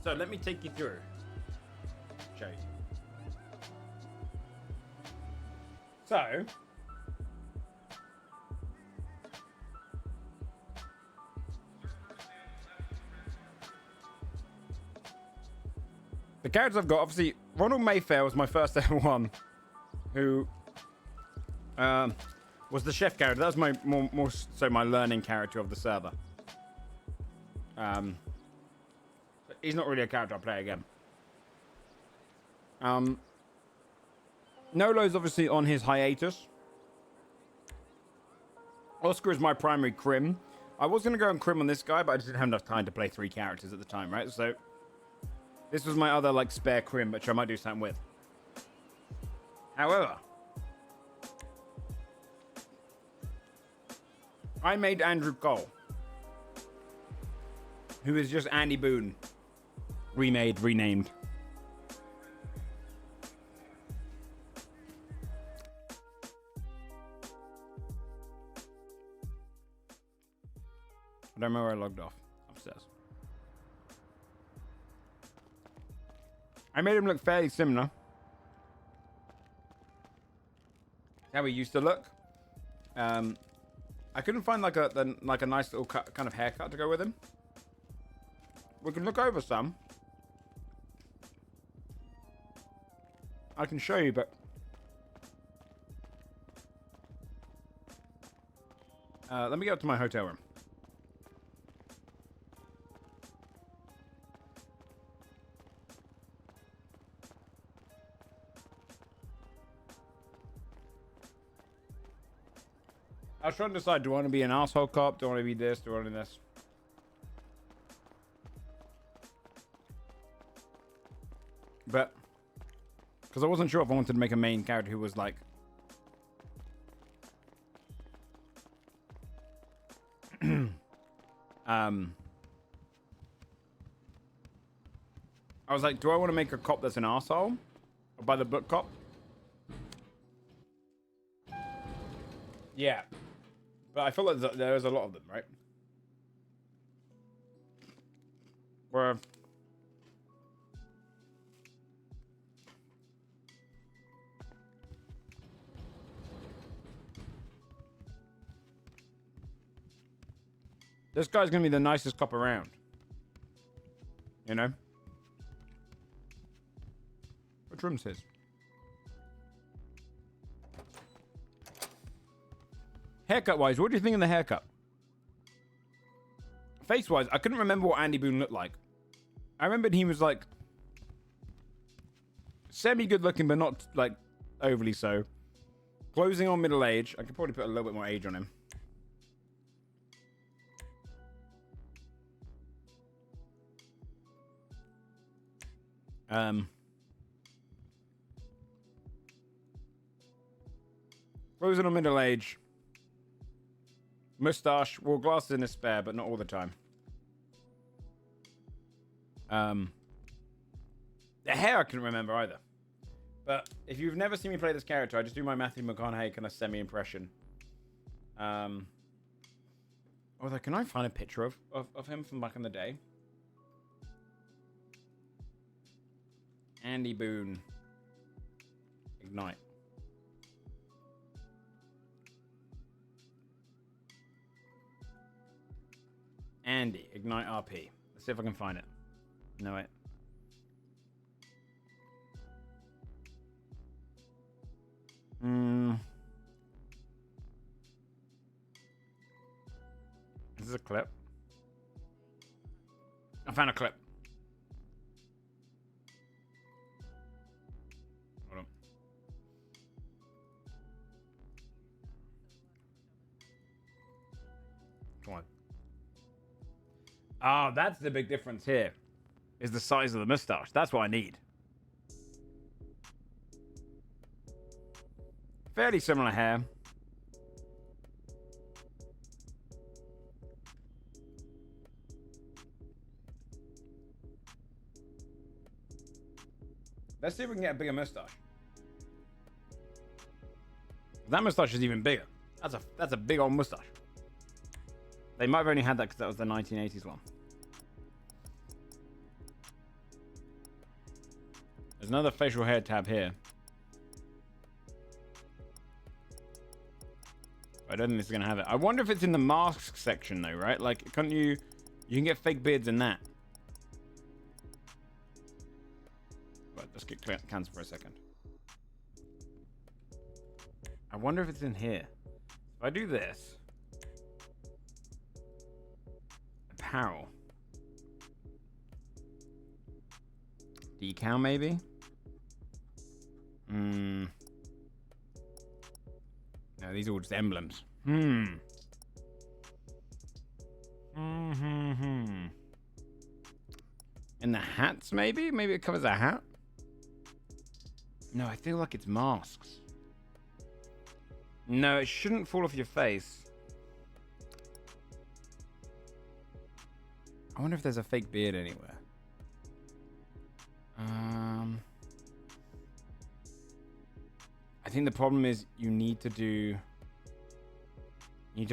So let me take you through. Show you. So. The characters I've got, obviously, Ronald Mayfair was my first ever one, who was the chef character. That was my more so my learning character of the server. He's not really a character I play again. Nolo's obviously on his hiatus. Oscar is my primary crim. I was going to go and crim on this guy, but I just didn't have enough time to play 3 characters at the time, right? So this was my other like spare crim, which I might do something with. However, I made Andrew Cohle, who is just Andy Boone, remade, renamed. I don't know where I logged off. Upstairs. I made him look fairly similar. How he used to look. I couldn't find like a nice little kind of haircut to go with him. We can look over some. I can show you, but let me go up to my hotel room. I was trying to decide, do I want to be an asshole cop? Do I want to be this? Do I want to be this? But, because I wasn't sure if I wanted to make a main character who was like... I was like, do I want to make a cop that's an asshole? Or by the book cop? Yeah. But I feel like there's a lot of them, right? Where... This guy's gonna be the nicest cop around. You know? Which room's his? Haircut-wise, what do you think of the haircut? Face-wise, I couldn't remember what Andy Boone looked like. I remembered he was, like, semi-good-looking, but not, like, overly so. Closing on middle age. I could probably put a little bit more age on him. Closing on middle age. Mustache, wore glasses in a spare, but not all the time. The hair I couldn't remember either. But if you've never seen me play this character, I just do my Matthew McConaughey kind of semi-impression. Although, can I find a picture of him from back in the day? Andy Boone. Ignite. Andy, Ignite RP. Let's see if I can find it. No, wait. Is this a clip? I found a clip. Hold on. Come on. Ah, that's the big difference here. Is the size of the mustache. That's what I need. Fairly similar hair. Let's see if we can get a bigger mustache. That mustache is even bigger. That's a big old mustache. They might have only had that because that was the 1980s one. There's another facial hair tab here. I don't think this is going to have it. I wonder if it's in the masks section though, right? Like, can't you can get fake beards in that. Right, let's get cancelled for a second. I wonder if it's in here. If I do this. Apparel. Decal maybe? No, these are all just emblems. In the hats maybe? Maybe it covers a hat? No, I feel like it's masks. No, it shouldn't fall off your face. I wonder if there's a fake beard anywhere. I think the problem is you need to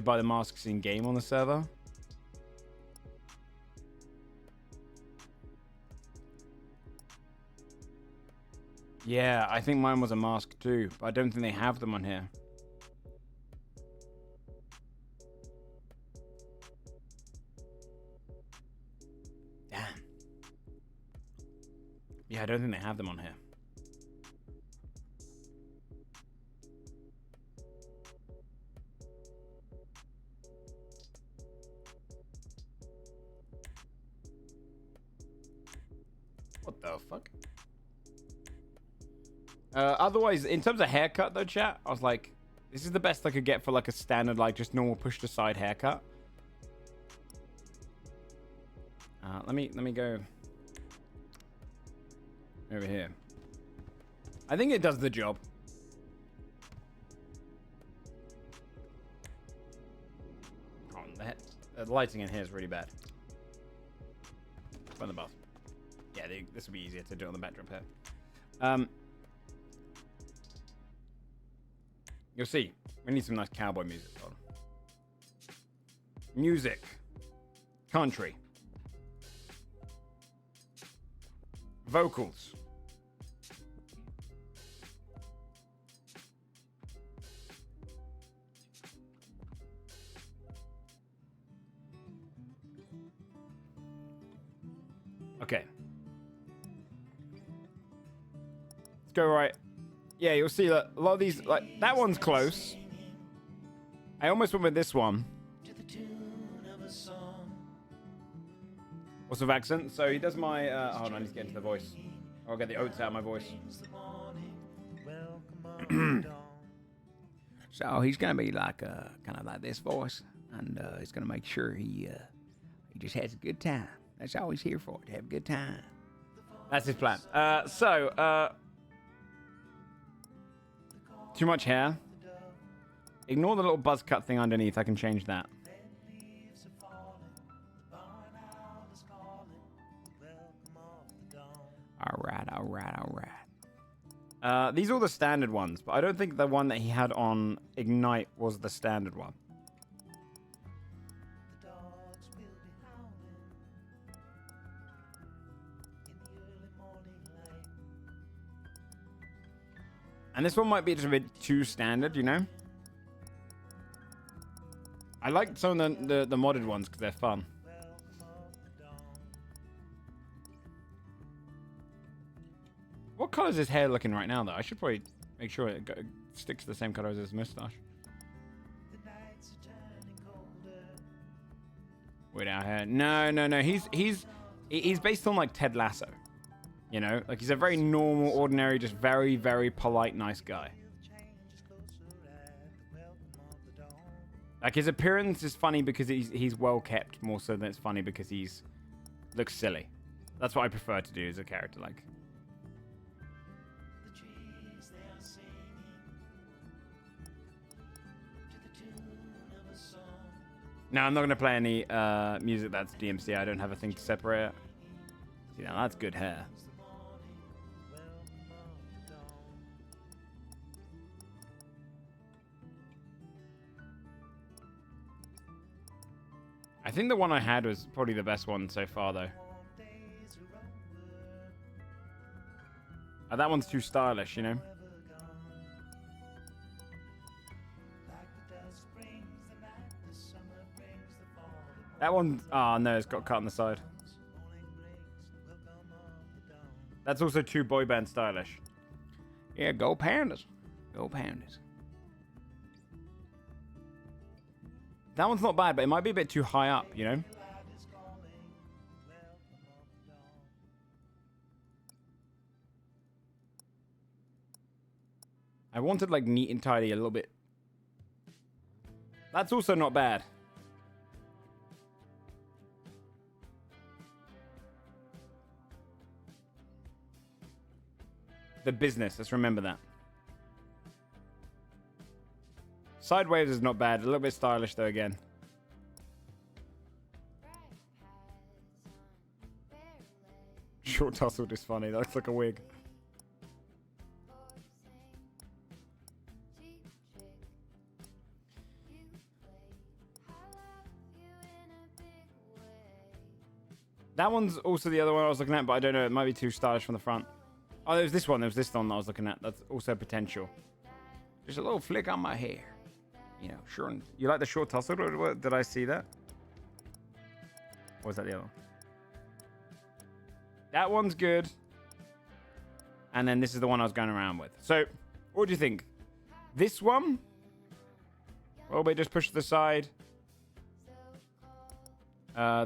buy the masks in game on the server. Yeah, I think mine was a mask too, but I don't think they have them on here. Damn. Yeah, I don't think they have them on here. What the fuck? Otherwise, in terms of haircut though, chat, I was like, this is the best I could get for like a standard, like just normal push to side haircut. Let me go over here. I think it does the job. Oh, the lighting in here is really bad. On the bath. Yeah, this will be easier to do on the backdrop here. You'll see. We need some nice cowboy music on. Music. Country. Vocals. Okay. Let's go right. Yeah, you'll see that a lot of these, like, that one's close. I almost went with this one. What's of accent? So he does my, hold on, I need to get into the voice. I'll get the oats out of my voice. So he's gonna be like, kind of like this voice, and he's gonna make sure he just has a good time. That's all he's here for, to have a good time. That's his plan. Too much hair. Ignore the little buzz cut thing underneath. I can change that. All right. These are all the standard ones, but I don't think the one that he had on Ignite was the standard one. And this one might be just a bit too standard, you know? I like some of the modded ones because they're fun. What color is his hair looking right now, though? I should probably make sure it sticks to the same color as his mustache. Without hair. No. He's based on like Ted Lasso. You know, like he's a very normal, ordinary, just very, very polite, nice guy. Like his appearance is funny because he's well kept more so than it's funny because he's looks silly. That's what I prefer to do as a character. Like. No, I'm not going to play any music that's DMC. I don't have a thing to separate it. See, now that's good hair. think the one I had was probably the best one so far, though. That one's too stylish, you know? That one... Oh, no, it's got cut on the side. That's also too boy band stylish. Yeah, go Pandas. Go Pandas. That one's not bad, but it might be a bit too high up, you know? I wanted, like, neat and tidy a little bit. That's also not bad. The business, let's remember that. Sideways is not bad. A little bit stylish, though, again. Short tussled is funny. That looks like a wig. That one's also the other one I was looking at, but I don't know. It might be too stylish from the front. Oh, there was this one. There was this one that I was looking at. That's also potential. Just a little flick on my hair. You know, sure. You like the short tussle? Or did I see that? Or was that the other one? That one's good. And then this is the one I was going around with. So, what do you think? This one? A little bit just push to the side.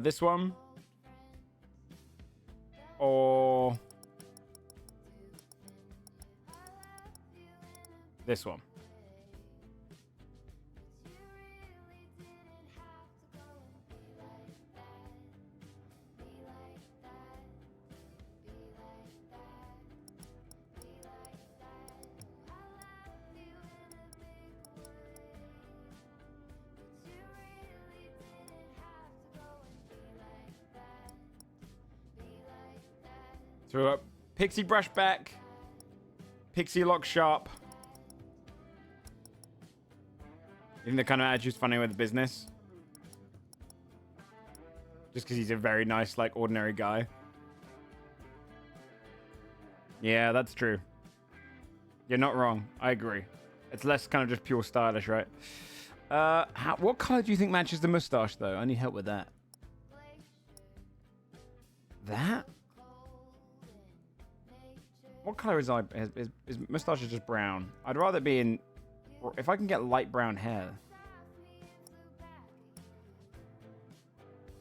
This one? Or this one? So Pixie brush back, Pixie lock sharp. You think the kind of attitude's funny with the business? Just because he's a very nice, like, ordinary guy. Yeah, that's true. You're not wrong. I agree. It's less kind of just pure stylish, right? What color do you think matches the mustache, though? I need help with that. That? What color is his mustache is just brown. I'd rather be in... If I can get light brown hair.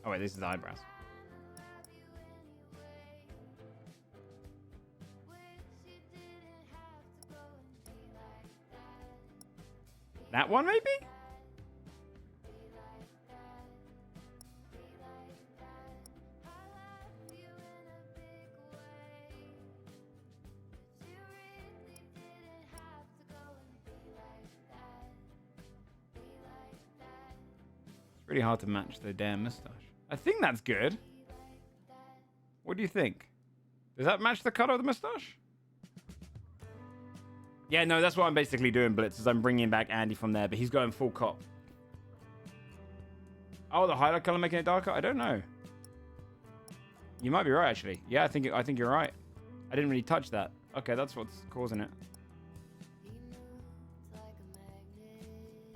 Oh, wait, this is eyebrows. That one, maybe? It's really hard to match the damn mustache. I think that's good. What do you think? Does that match the color of the mustache? Yeah, no, that's what I'm basically doing, Blitz, is I'm bringing back Andy from there, but he's going full cop. Oh, the highlight color making it darker? I don't know. You might be right, actually. Yeah, I think you're right. I didn't really touch that. Okay, that's what's causing it.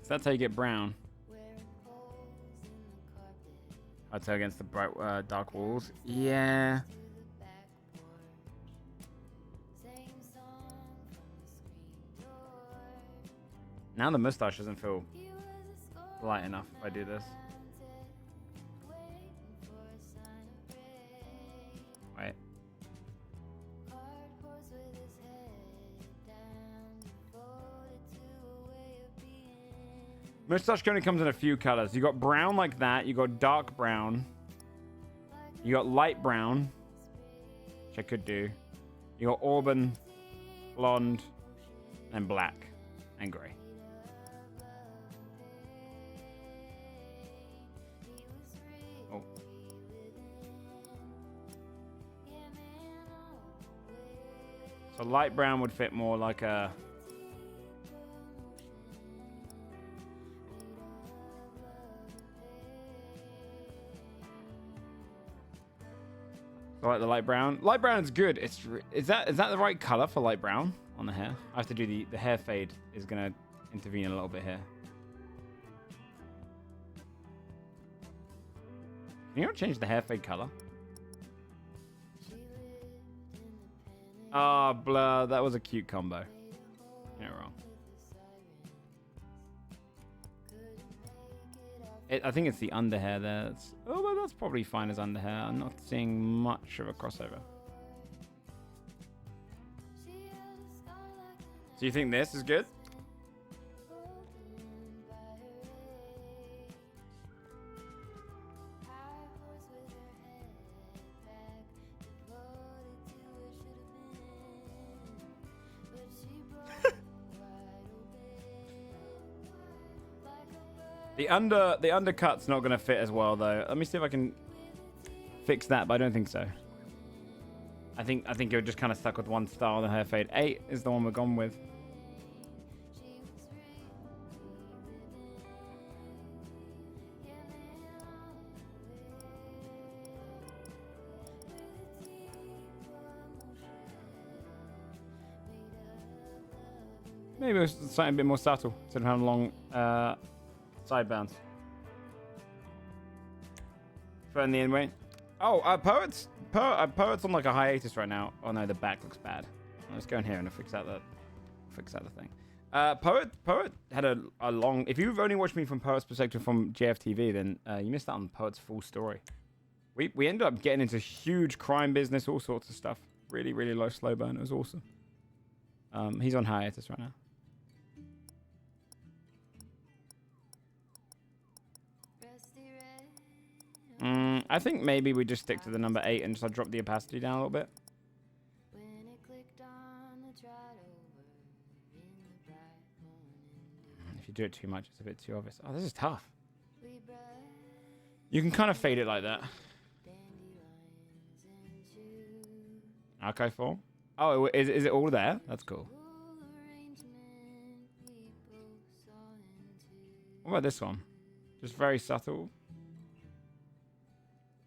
So that's how you get brown. I'd say against the bright, dark walls. Yeah. Now the mustache doesn't feel light enough if I do this. Wait. Mustache only comes in a few colors. You got brown like that. You got dark brown. You got light brown, which I could do. You got auburn, blonde, and black, and gray. Oh. So light brown would fit more like a... I like the light brown. Light brown is good. Is that the right color for light brown on the hair? I have to do the hair fade is gonna intervene a little bit here. Can you not change the hair fade color? Ah, blur. That was a cute combo. You're not wrong. I think it's the underhair there. Although that's probably fine as underhair. I'm not seeing much of a crossover. So you think this is good? The undercut's not going to fit as well though. Let me see if I can fix that, but I don't think so. I think you're just kind of stuck with one style of the hair fade. 8 is the one we're gone with. Maybe it was something a bit more subtle instead of having long sidebands. Further in the end, oh, Poet's on like a hiatus right now. Oh no, the back looks bad. Let's go in here and fix out the thing. Poet had a long. If you've only watched me from Poet's perspective from JFTV, then you missed out on Poet's full story. We ended up getting into huge crime business, all sorts of stuff. Really, really low slow burn. It was awesome. He's on hiatus right now. I think maybe we just stick to the number 8 and just drop the opacity down a little bit. If you do it too much, it's a bit too obvious. Oh, this is tough. You can kind of fade it like that. Okay, 4. Oh, is it all there? That's cool. What about this one? Just very subtle.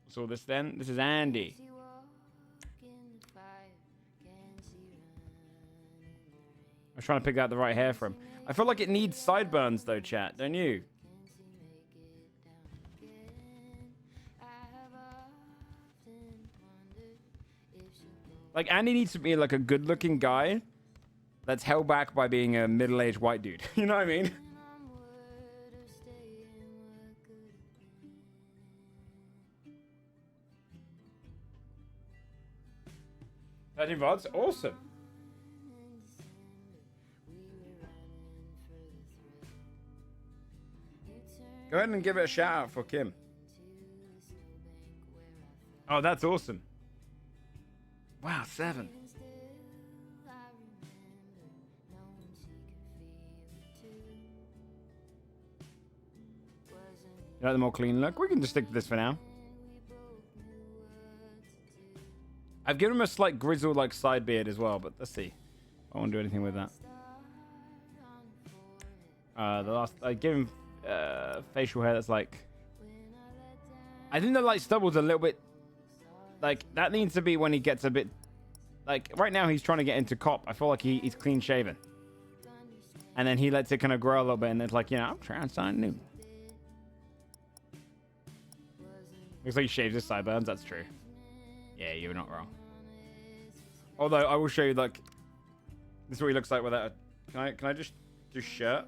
So this then? This is Andy. I was trying to pick out the right hair for him. I feel like it needs sideburns though, chat. Don't you? Like Andy needs to be like a good-looking guy that's held back by being a middle-aged white dude. You know what I mean? 13 VODs, awesome. Go ahead and give it a shout out for Kim. Oh, that's awesome. Wow, 7. You like the more clean look? We can just stick to this for now. I've given him a slight grizzled like side beard as well, but let's see. I won't do anything with that. I give him facial hair that's like. I think the light stubble's a little bit. Like that needs to be when he gets a bit. Like right now he's trying to get into cop. I feel like he's clean shaven. And then he lets it kind of grow a little bit, and it's like, you know, I'm trying something new. Looks like he shaves his sideburns. That's true. Yeah, you're not wrong. Although I will show you, like, this is what he looks like without a... Can I just do shirt?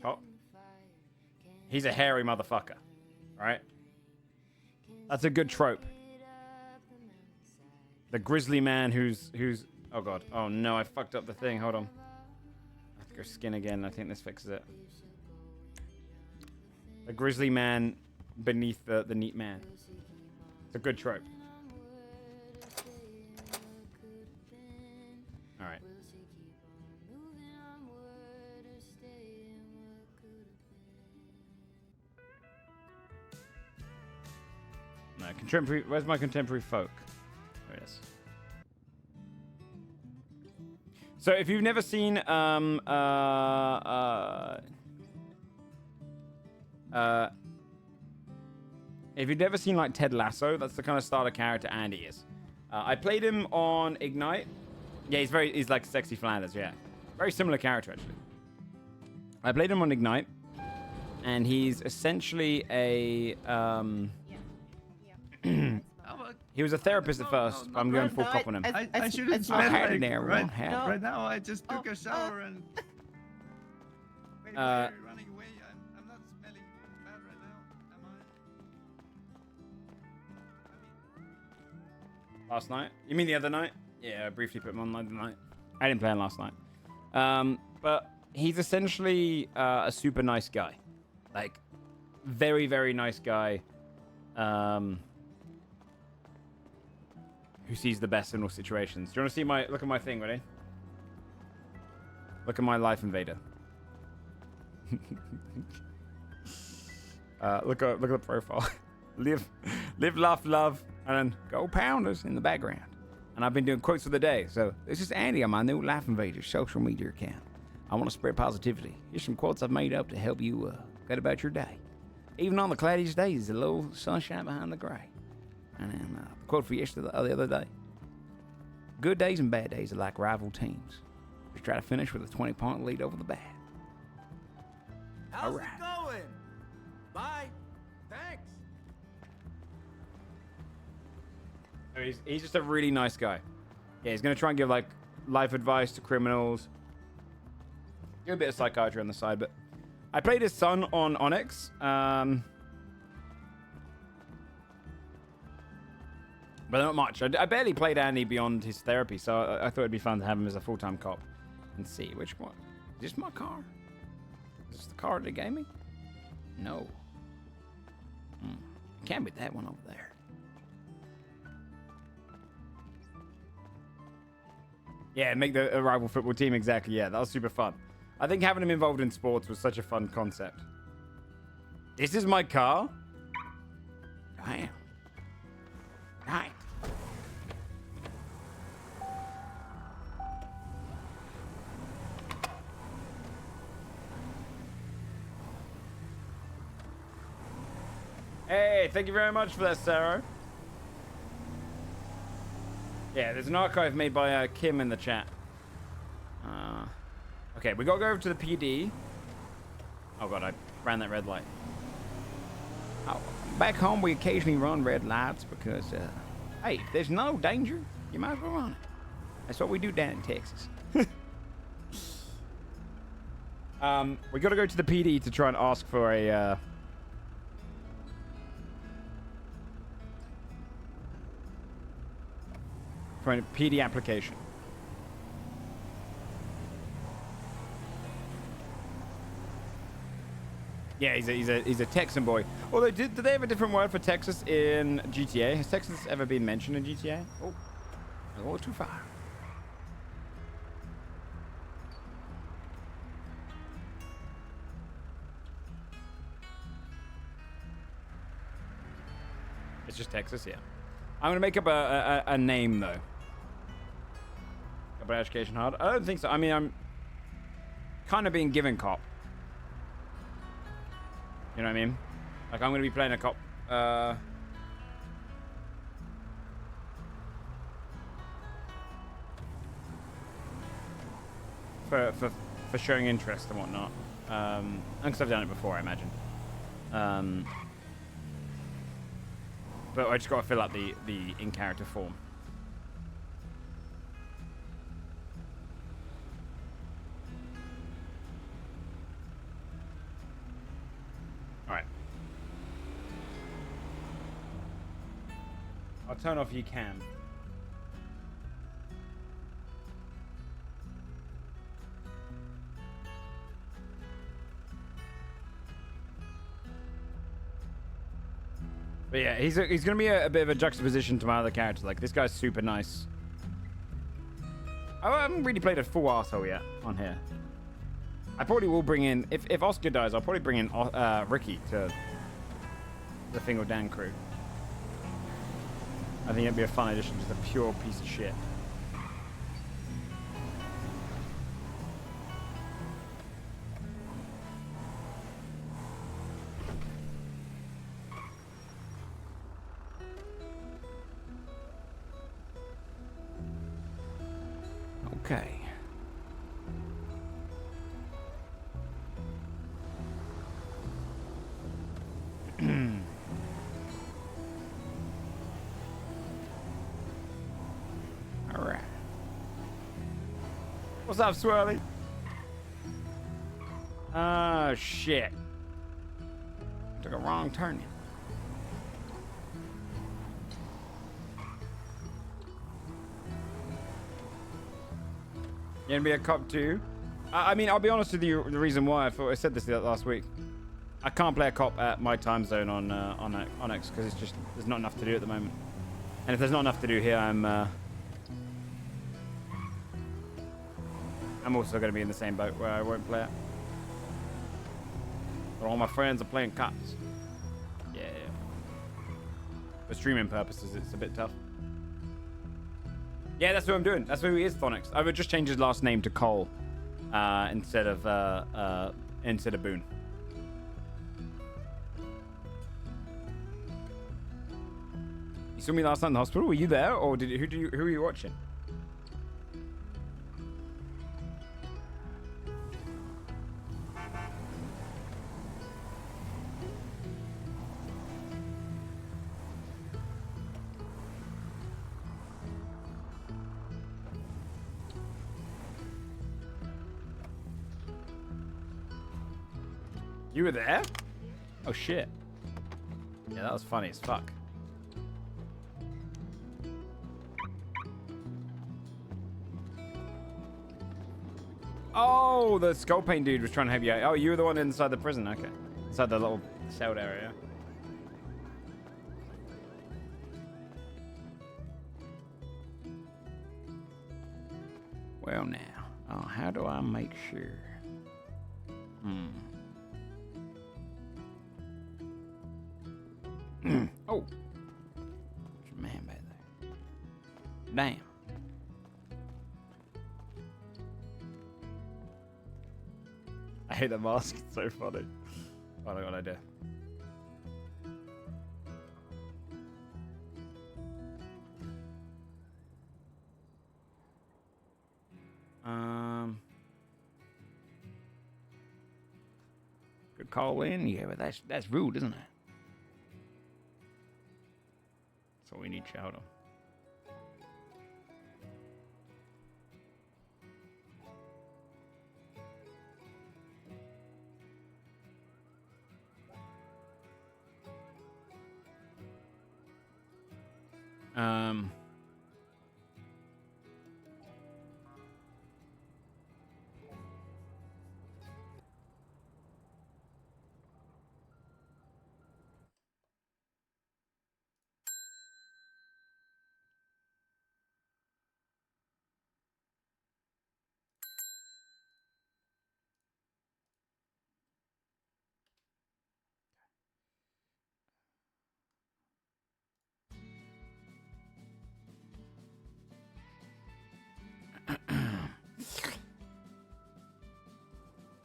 Top? He's a hairy motherfucker. Alright? That's a good trope. The grizzly man who's... Oh, God. Oh, no, I fucked up the thing. Hold on. I have to go skin again. I think this fixes it. The grizzly man beneath the neat man. It's a good trope. Alright. No, contemporary. Where's my contemporary folk? There it is. So if you've never seen If you've never seen like Ted Lasso, that's the kind of starter character Andy is. I played him on Ignite. Yeah, he's like Sexy Flanders, yeah. Very similar character, actually. I played him on Ignite, and he's essentially a, he was a therapist at first, but I'm going full cop on him. I shouldn't smell had like an air right, one, hat. right now. I just took a shower and. Wait, Uh, you're running away. I'm not smelling bad right now, am I? Last night? You mean the other night? Yeah, I briefly put him on the other night. I didn't play him last night. But he's essentially a super nice guy. Like, very, very nice guy. Who sees the best in all situations. Do you want to see my... Look at my thing, ready? Look at my Life Invader. Look at the profile. live, laugh, love, and then go Pounders in the background. And I've been doing quotes of the day. So this is Andy on my new Life Invader social media account. I want to spread positivity. Here's some quotes I've made up to help you get about your day. Even on the cloudiest days, a little sunshine behind the gray. And then the quote for yesterday, the other day. Good days and bad days are like rival teams. Just try to finish with a 20-point lead over the bad. How's All right. it going? Bye. Thanks. He's just a really nice guy. Yeah, he's going to try and give, like, life advice to criminals. Do a bit of psychiatry on the side, but... I played his son on Onyx. But not much. I barely played Andy beyond his therapy, so I thought it'd be fun to have him as a full-time cop. And see which one. Is this my car? Is this the car they gave me? No. It can't be that one over there. Yeah, make the rival football team, exactly. Yeah, that was super fun. I think having him involved in sports was such a fun concept. This is my car? Damn. Right. Hey, thank you very much for that, Sarah. Yeah, there's an archive made by Kim in the chat. Okay, we gotta go over to the PD. Oh god, I ran that red light. Oh, back home, we occasionally run red lights because, hey, if there's no danger, you might as well run it. That's what we do down in Texas. We gotta go to the PD to try and ask for a, for a PD application. Yeah, he's a Texan boy. Although, do they have a different word for Texas in GTA? Has Texas ever been mentioned in GTA? Oh, a little too far. It's just Texas, yeah. I'm gonna make up a name though. About education hard? I don't think so. I mean, I'm kind of being given cop. You know what I mean? Like, I'm going to be playing a cop. For showing interest and whatnot. And because I've done it before, I imagine. But I just got to fill out the in-character form. Alright. I'll turn off you cam. But yeah, he's going to be a bit of a juxtaposition to my other characters. Like, this guy's super nice. I haven't really played a full arsehole yet on here. I probably will bring in... If Oscar dies, I'll probably bring in Ricky to the Fingal Dan crew. I think it'd be a fun addition. Just a pure piece of shit. Okay. All right. What's up, Swirly? Oh, shit. Took a wrong turn. You gonna be a cop too? I mean, I'll be honest with you. The reason why I said this last week, I can't play a cop at my time zone on X because it's just there's not enough to do at the moment. And if there's not enough to do here, I'm also going to be in the same boat where I won't play it. But all my friends are playing cops. Yeah. For streaming purposes, it's a bit tough. Yeah, that's what I'm doing. That's who he is, Thonix. I would just change his last name to Cohle instead of Boone. You saw me last night in the hospital. Were you there, or who were you watching? You were there? Oh shit. Yeah, that was funny as fuck. Oh, the skull paint dude was trying to have you. Oh, you were the one inside the prison. Okay. Inside the little cell area. Well, now, how do I make sure? Oh. There's a man back there. Damn. I hate that mask. It's so funny. Oh, I got an idea. Could call in, yeah, but that's rude, isn't it? So we need to shout him.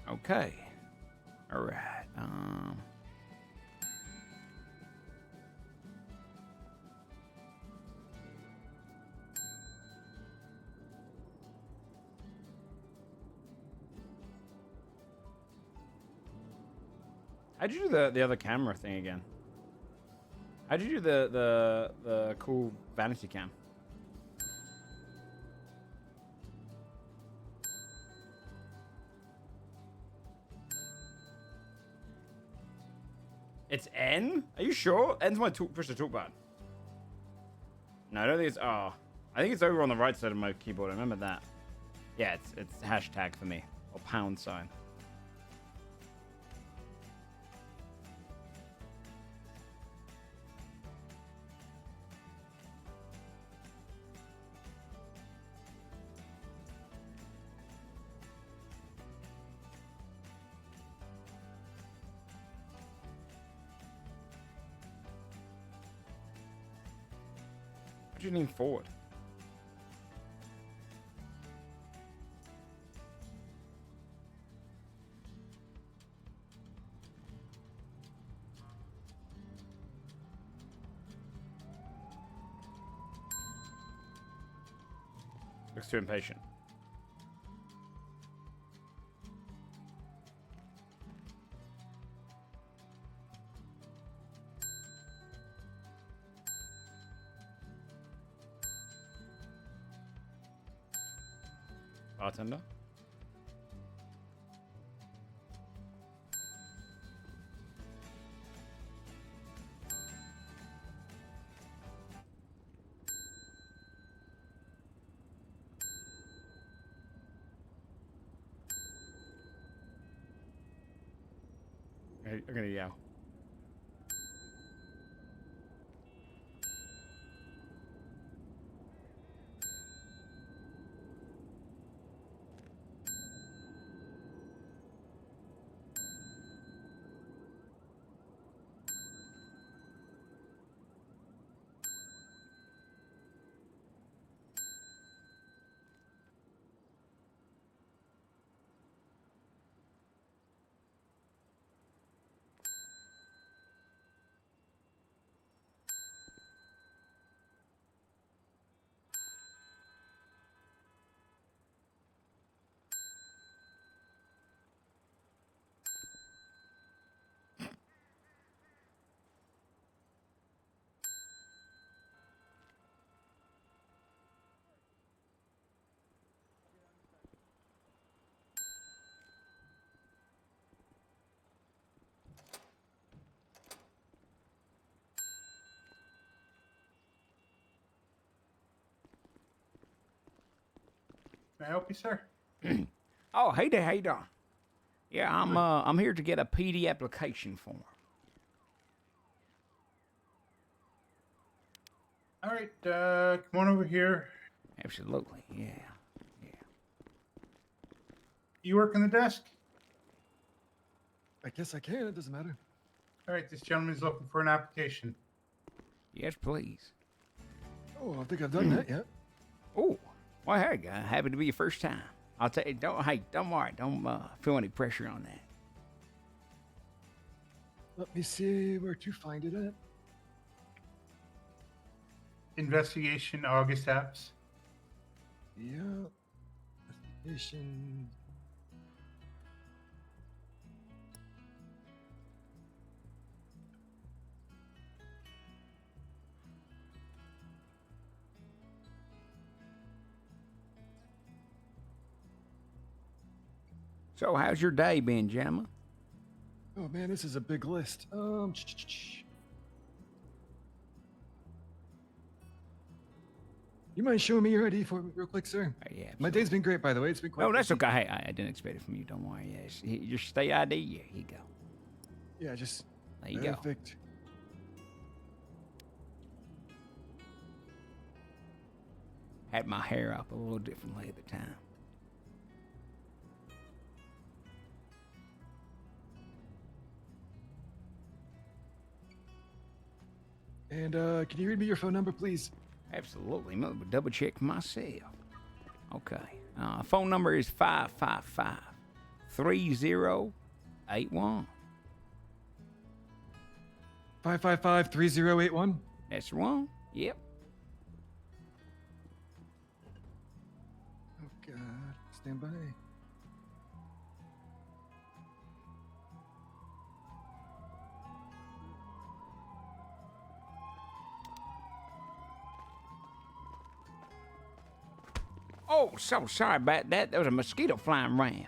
Okay. All right. How'd you do the other camera thing again? How'd you do the cool vanity cam? It's N? Are you sure? N's my push to talk button. No, I don't think it's R. I think it's over on the right side of my keyboard. I remember that. Yeah, it's hashtag for me. Or pound sign. Why'd you lean forward? Looks too impatient. Bartender. I'm gonna yell. Can I help you, sir? Oh, hey there, how you doing? Yeah, I'm here to get a PD application form. All right, come on over here. Absolutely, yeah. You work on the desk? I guess I can. It doesn't matter. All right, this gentleman's looking for an application. Yes, please. Oh, I think I've done that yet. Oh, well, hey, happy to be your first time. I'll tell you, don't worry, don't feel any pressure on that. Let me see where to find it at. Investigation August apps. Yeah. Investigation. So, how's your day been, gentlemen? Oh man, this is a big list. You mind showing me your ID for me real quick, sir? Yeah. My day's been great, by the way. It's been quite. Oh, that's busy. okay. Hey, I didn't expect it from you. Don't worry. Yes, your state ID. Yeah, here you go. Yeah, just. There you go. Perfect. Had my hair up a little differently at the time. And can you read me your phone number, please? Absolutely. I'm gonna double check myself. Okay. Phone number is 555-3081. 555-3081? That's wrong. Yep. Oh God. Stand by. Oh, so sorry about that. There was a mosquito flying around.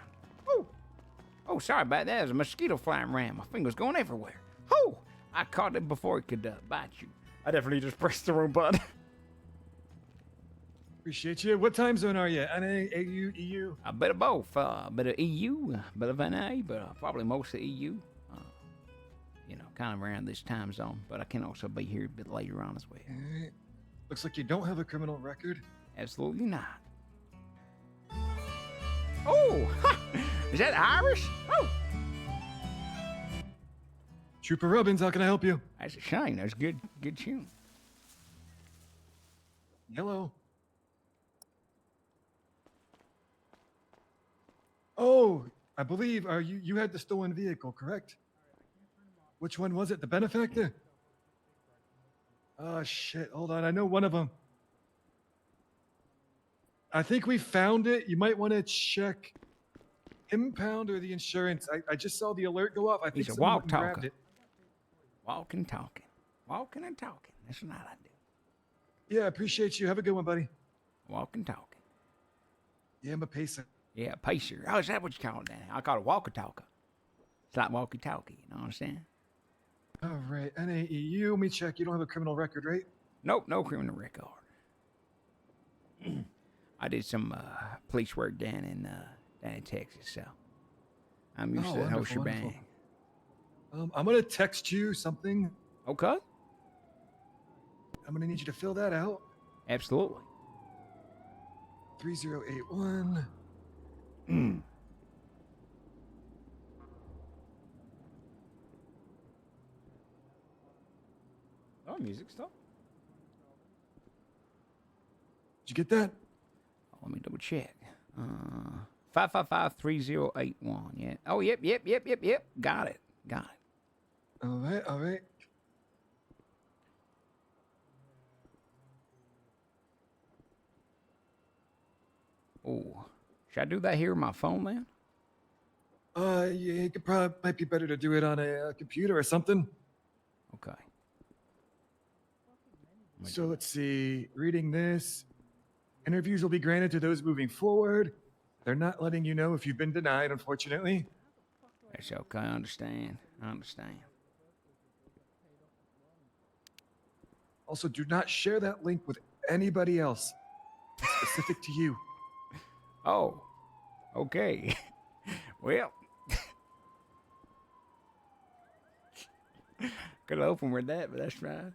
Oh, sorry about that. There was a mosquito flying around. My finger's going everywhere. Oh, I caught it before it could bite you. I definitely just pressed the wrong button. Appreciate you. What time zone are you? NA, AU, EU? A bit of both. A bit of EU, a bit of NA, but probably mostly EU. Kind of around this time zone. But I can also be here a bit later on as well. Alright. Looks like you don't have a criminal record. Absolutely not. Oh, is that Irish? Oh. Trooper Robbins, how can I help you? That's a shame. That's good tune. Hello. Oh, I believe you had the stolen vehicle, correct? Which one was it? The benefactor? Oh shit, hold on. I know one of them. I think we found it. You might want to check impound or the insurance. I just saw the alert go off. I think He's a someone walk went and grabbed talker. it. Walking, talking. Walking and talking. That's what I do. Yeah, appreciate you. Have a good one, buddy. Walking, talking. Yeah, I'm a pacer. Yeah, pacer. Oh, is that what you call it then? I call it walkie-talkie. It's like walkie-talkie, you know what I'm saying? All right, NAEU. Let me check. You don't have a criminal record, right? Nope, no criminal record. I did some police work down in Texas, so I'm used to the whole shebang. I'm gonna text you something. Okay. I'm gonna need you to fill that out. Absolutely. 3081. Oh, music stop. Did you get that? Let me double check. 555-3081. Yeah. Oh, yep. Got it. All right. Oh, should I do that here on my phone, man? Yeah, you could probably might be better to do it on a computer or something. Okay. So let's see. Reading this, interviews will be granted to those moving forward. They're not letting you know if you've been denied, unfortunately. That's okay. I understand. Also, do not share that link with anybody else. It's specific to you. Oh, okay. Well, could open with that, but that's fine.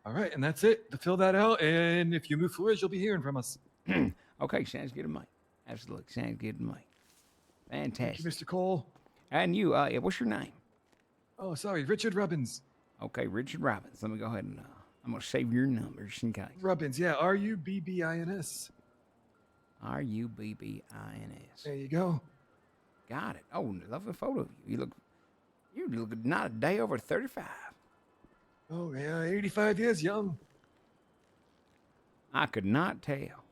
All right, and that's it. To fill that out, and if you move forward, you'll be hearing from us. Okay, sounds good to me. Absolutely, sounds good to me. Fantastic. Thank you, Mr. Cohle. And you, what's your name? Oh, sorry, Richard Rubbins. Okay, Richard Robbins. Let me go ahead and I'm gonna save your number just in case. Rubbins, yeah, Rubbins. Rubbins. There you go. Got it. Oh, lovely photo of you. You look not a day over 35. Oh yeah, 85 years young. I could not tell.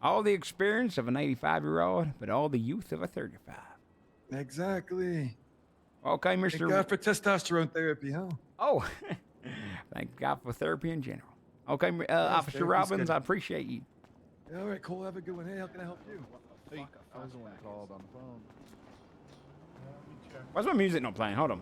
All the experience of an 85-year-old, but all the youth of a 35. Exactly. Okay, Mr. Thank God for testosterone therapy, huh? Oh, thank God for therapy in general. Okay, Officer Robbins, I appreciate you. All right, Cole, have a good one. Hey, how can I help you? Hey, I was the one called on the phone. Why's my music not playing? Hold on.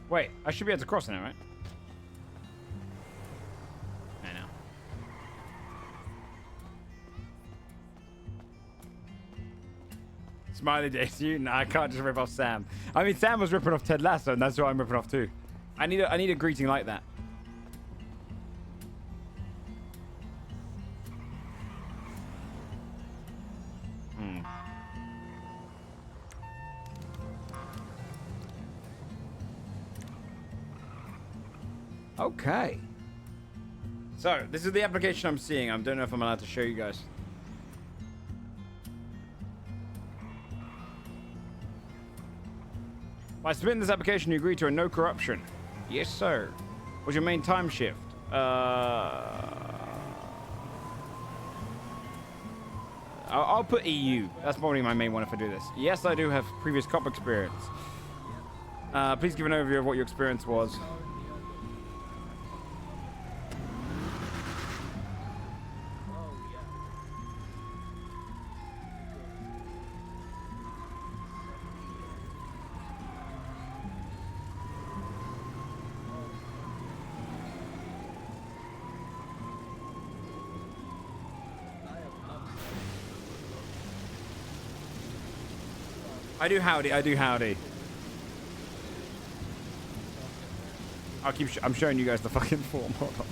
Wait, I should be able to cross now, right? I know. Smiley Days, you? Nah, I can't just rip off Sam. I mean, Sam was ripping off Ted Lasso, and that's what I'm ripping off too. I need a greeting like that. Okay. So, this is the application I'm seeing. I don't know if I'm allowed to show you guys. By submitting this application, you agree to a no corruption. Yes, sir. What's your main time shift? I'll put EU. That's probably my main one if I do this. Yes, I do have previous cop experience. Please give an overview of what your experience was. I do howdy. I'm showing you guys the fucking form. Hold on.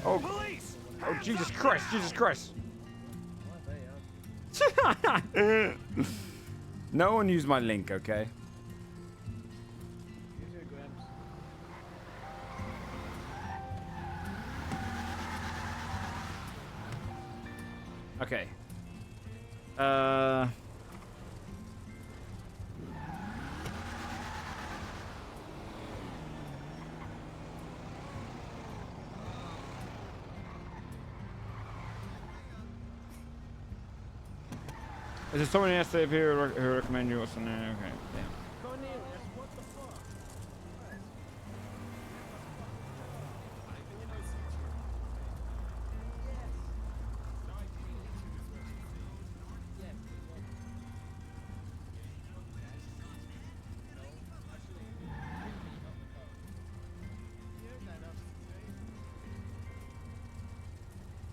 Oh, police! Oh, Jesus Christ. No one use my link, okay? Okay. Is there someone yesterday who recommend you what's on there? Okay, yeah.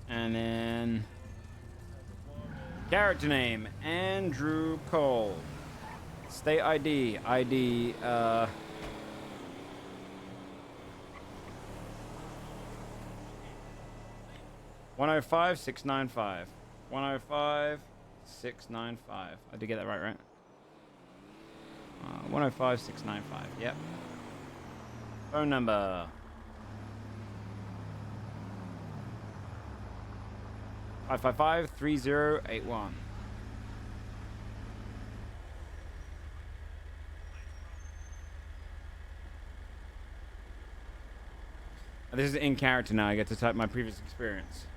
And then character name Andrew Cohle. State ID 105695. 105695. I did get that right? 105695. Yep. Phone number 555-3081. This is in character now. I get to type my previous experience.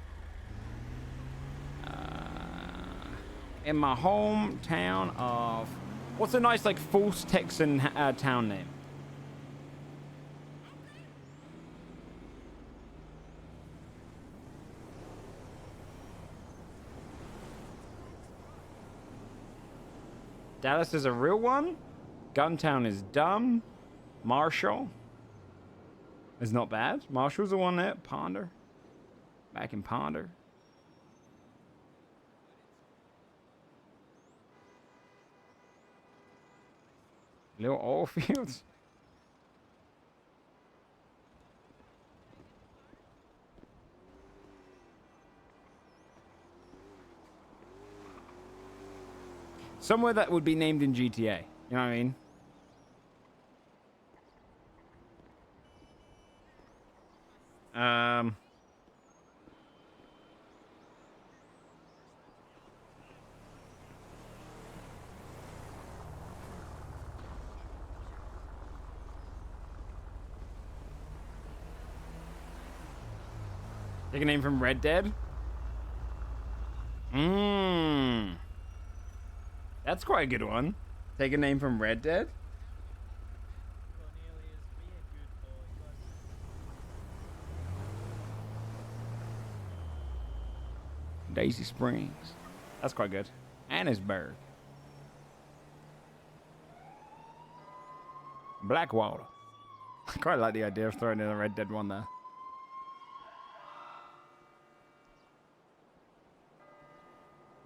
In my hometown of... What's a nice, like, false Texan town name? Dallas is a real one. Guntown is dumb. Marshall is not bad. Marshall's the one there. Ponder. Back in Ponder. Little oil fields. Somewhere that would be named in GTA. You know what I mean? Take a name from Red Dead? That's quite a good one. Take a name from Red Dead? Daisy Springs. That's quite good. Annisburg. Blackwater. I quite like the idea of throwing in a Red Dead one there.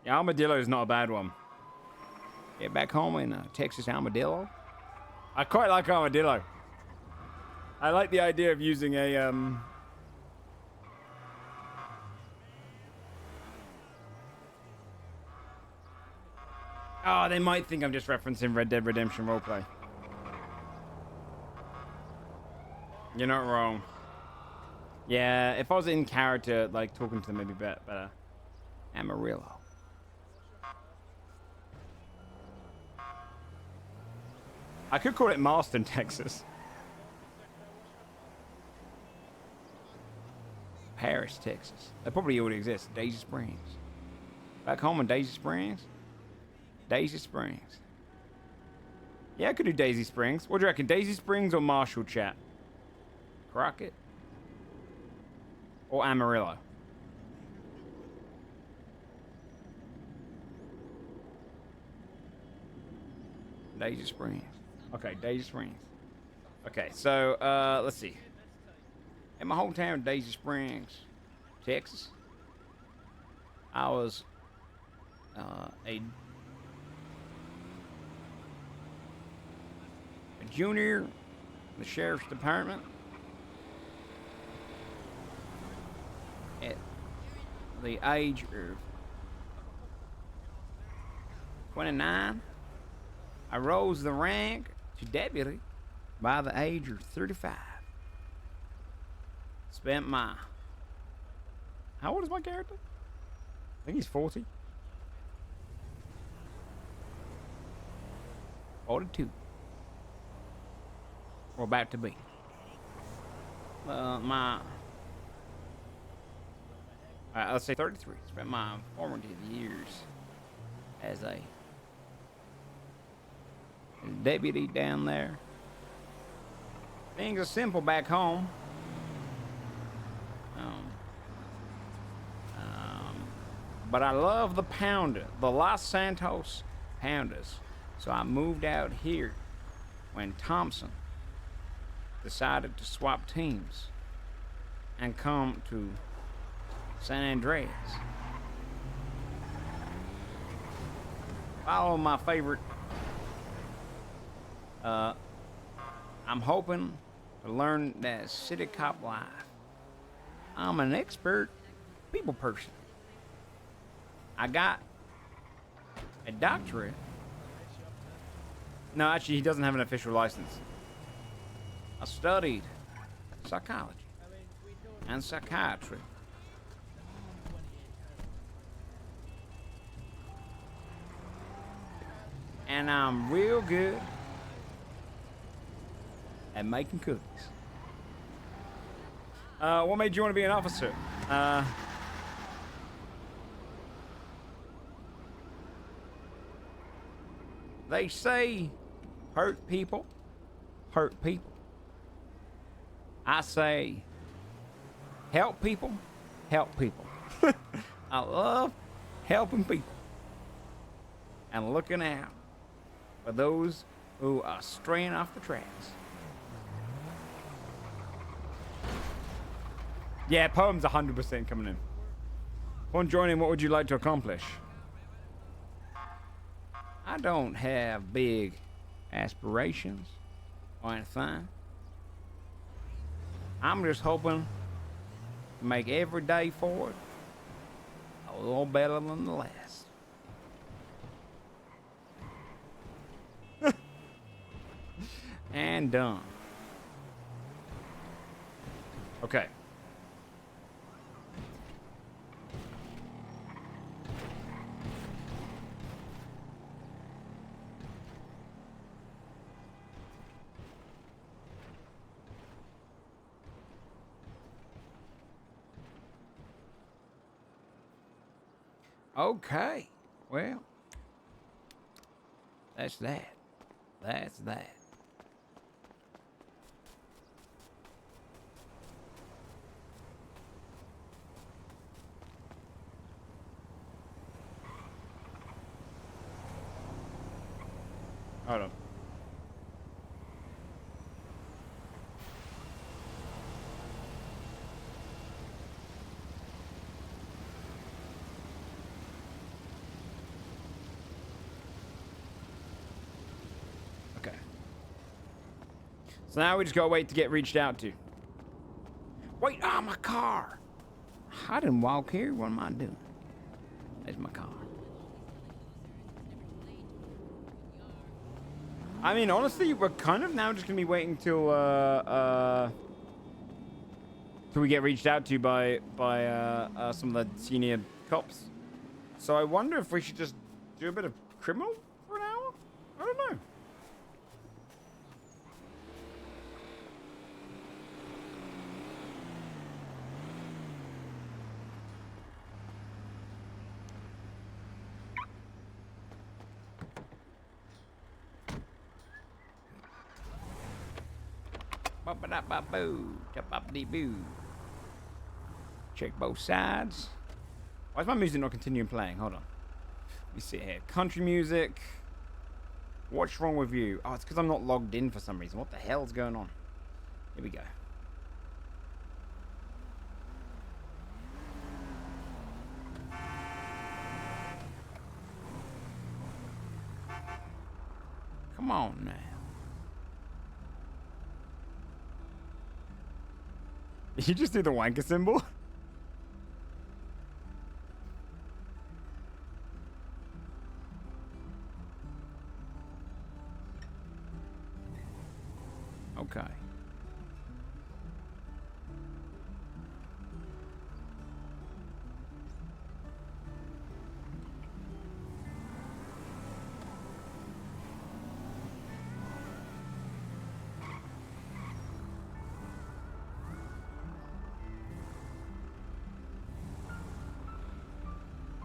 Yeah, Armadillo is not a bad one. Get back home in Texas Armadillo. I quite like Armadillo. I like the idea of using a Oh, they might think I'm just referencing Red Dead Redemption roleplay. You're not wrong. Yeah, if I was in character, like talking to them, maybe better. Amarillo. I could call it Marston, Texas. Paris, Texas. They probably already exist. Daisy Springs. Back home in Daisy Springs? Daisy Springs. Yeah, I could do Daisy Springs. What do you reckon? Daisy Springs or Marshall, chat? Crockett? Or Amarillo? Daisy Springs. Okay, Daisy Springs. Okay, so, let's see. In my hometown, Daisy Springs, Texas, I was a junior in the sheriff's department at the age of 29. I rose the rank to deputy by the age of 35. Spent my... How old is my character? think he's 40. 42. Or about to be. Let's say 33. Spent my formative years as a deputy down there. Things are simple back home. But I love the pounder, the Los Santos Pounders. So I moved out here when Thompson decided to swap teams and come to San Andreas. Follow my favorite. I'm hoping to learn that city cop life. I'm an expert people person. I got a doctorate. No, actually, he doesn't have an official license. I studied psychology and psychiatry. And I'm real good at making cookies. What made you want to be an officer? They say hurt people hurt people. I say help people help people. I love helping people and looking out for those who are straying off the tracks. Yeah, poem's 100% coming in. Upon joining, what would you like to accomplish? I don't have big aspirations or anything. I'm just hoping to make every day forward a little better than the last. And done. Okay. Okay, well, that's that. That's that. Hold on. So now we just gotta wait to get reached out to. Wait, my car. I didn't walk here. What am I doing? There's my car. I mean, honestly, we're kind of now just gonna be waiting till we get reached out to by some of the senior cops. So I wonder if we should just do a bit of criminal for an hour. I don't know. Boo. Check both sides. Why is my music not continuing playing? Hold on. Let me see here. Country music. What's wrong with you? Oh, it's because I'm not logged in for some reason. What the hell's going on? Here we go. Come on now. Did you just do the wanker symbol? Okay.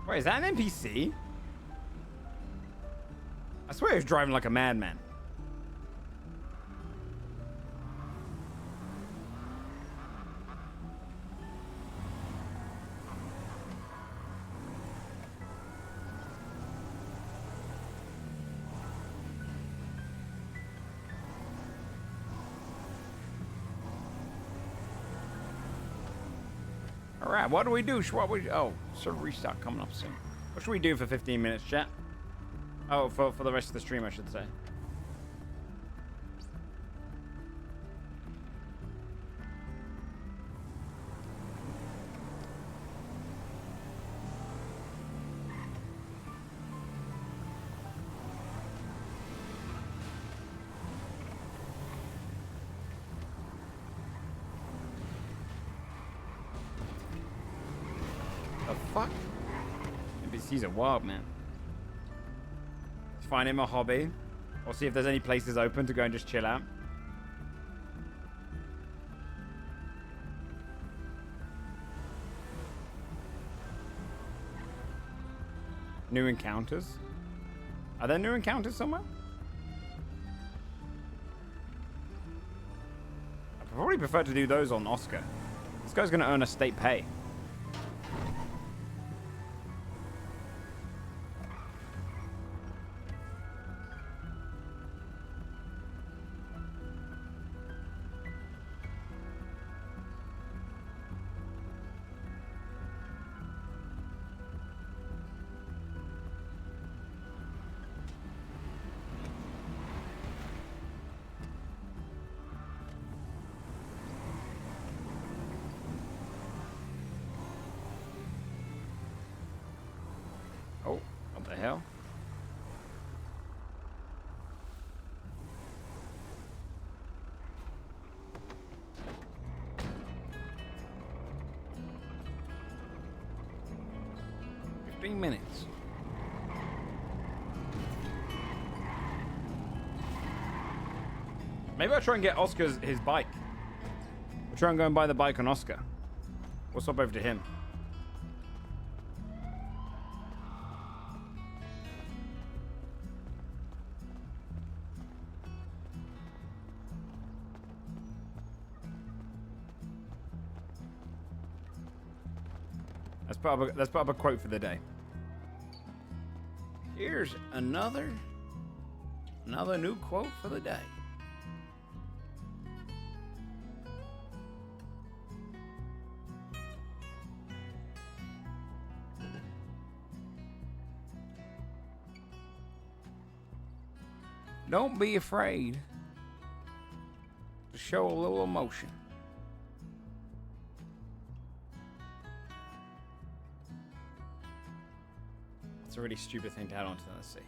Wait, is that an NPC? I swear he was driving like a madman. All right, what do we do? Oh, server restart coming up soon. What should we do for 15 minutes, chat? Oh, for the rest of the stream, I should say. The fuck? NPCs are wild, man. Find him a hobby. Or see if there's any places open to go and just chill out. New encounters? Are there new encounters somewhere? I probably prefer to do those on Oscar. This guy's gonna earn us state pay. Oh, what the hell? Minutes. Maybe I'll try and get Oscar's his bike. We'll try and go and buy the bike on Oscar. We'll swap over to him. Let's put up a quote for the day. Here's another new quote for the day. Don't be afraid to show a little emotion. It's a really stupid thing to add onto the sea.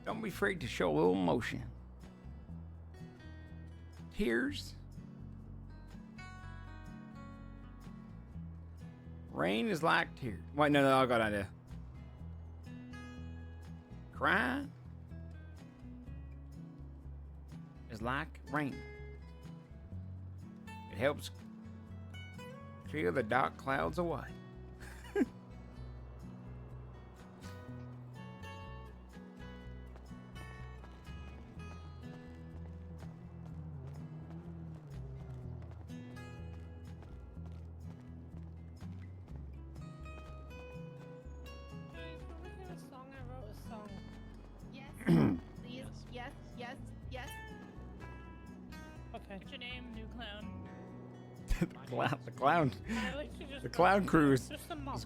Don't be afraid to show a little emotion. Tears. Rain is like tears. Wait, no, I got an idea. Crying is like rain. It helps clear the dark clouds away. The clown crew is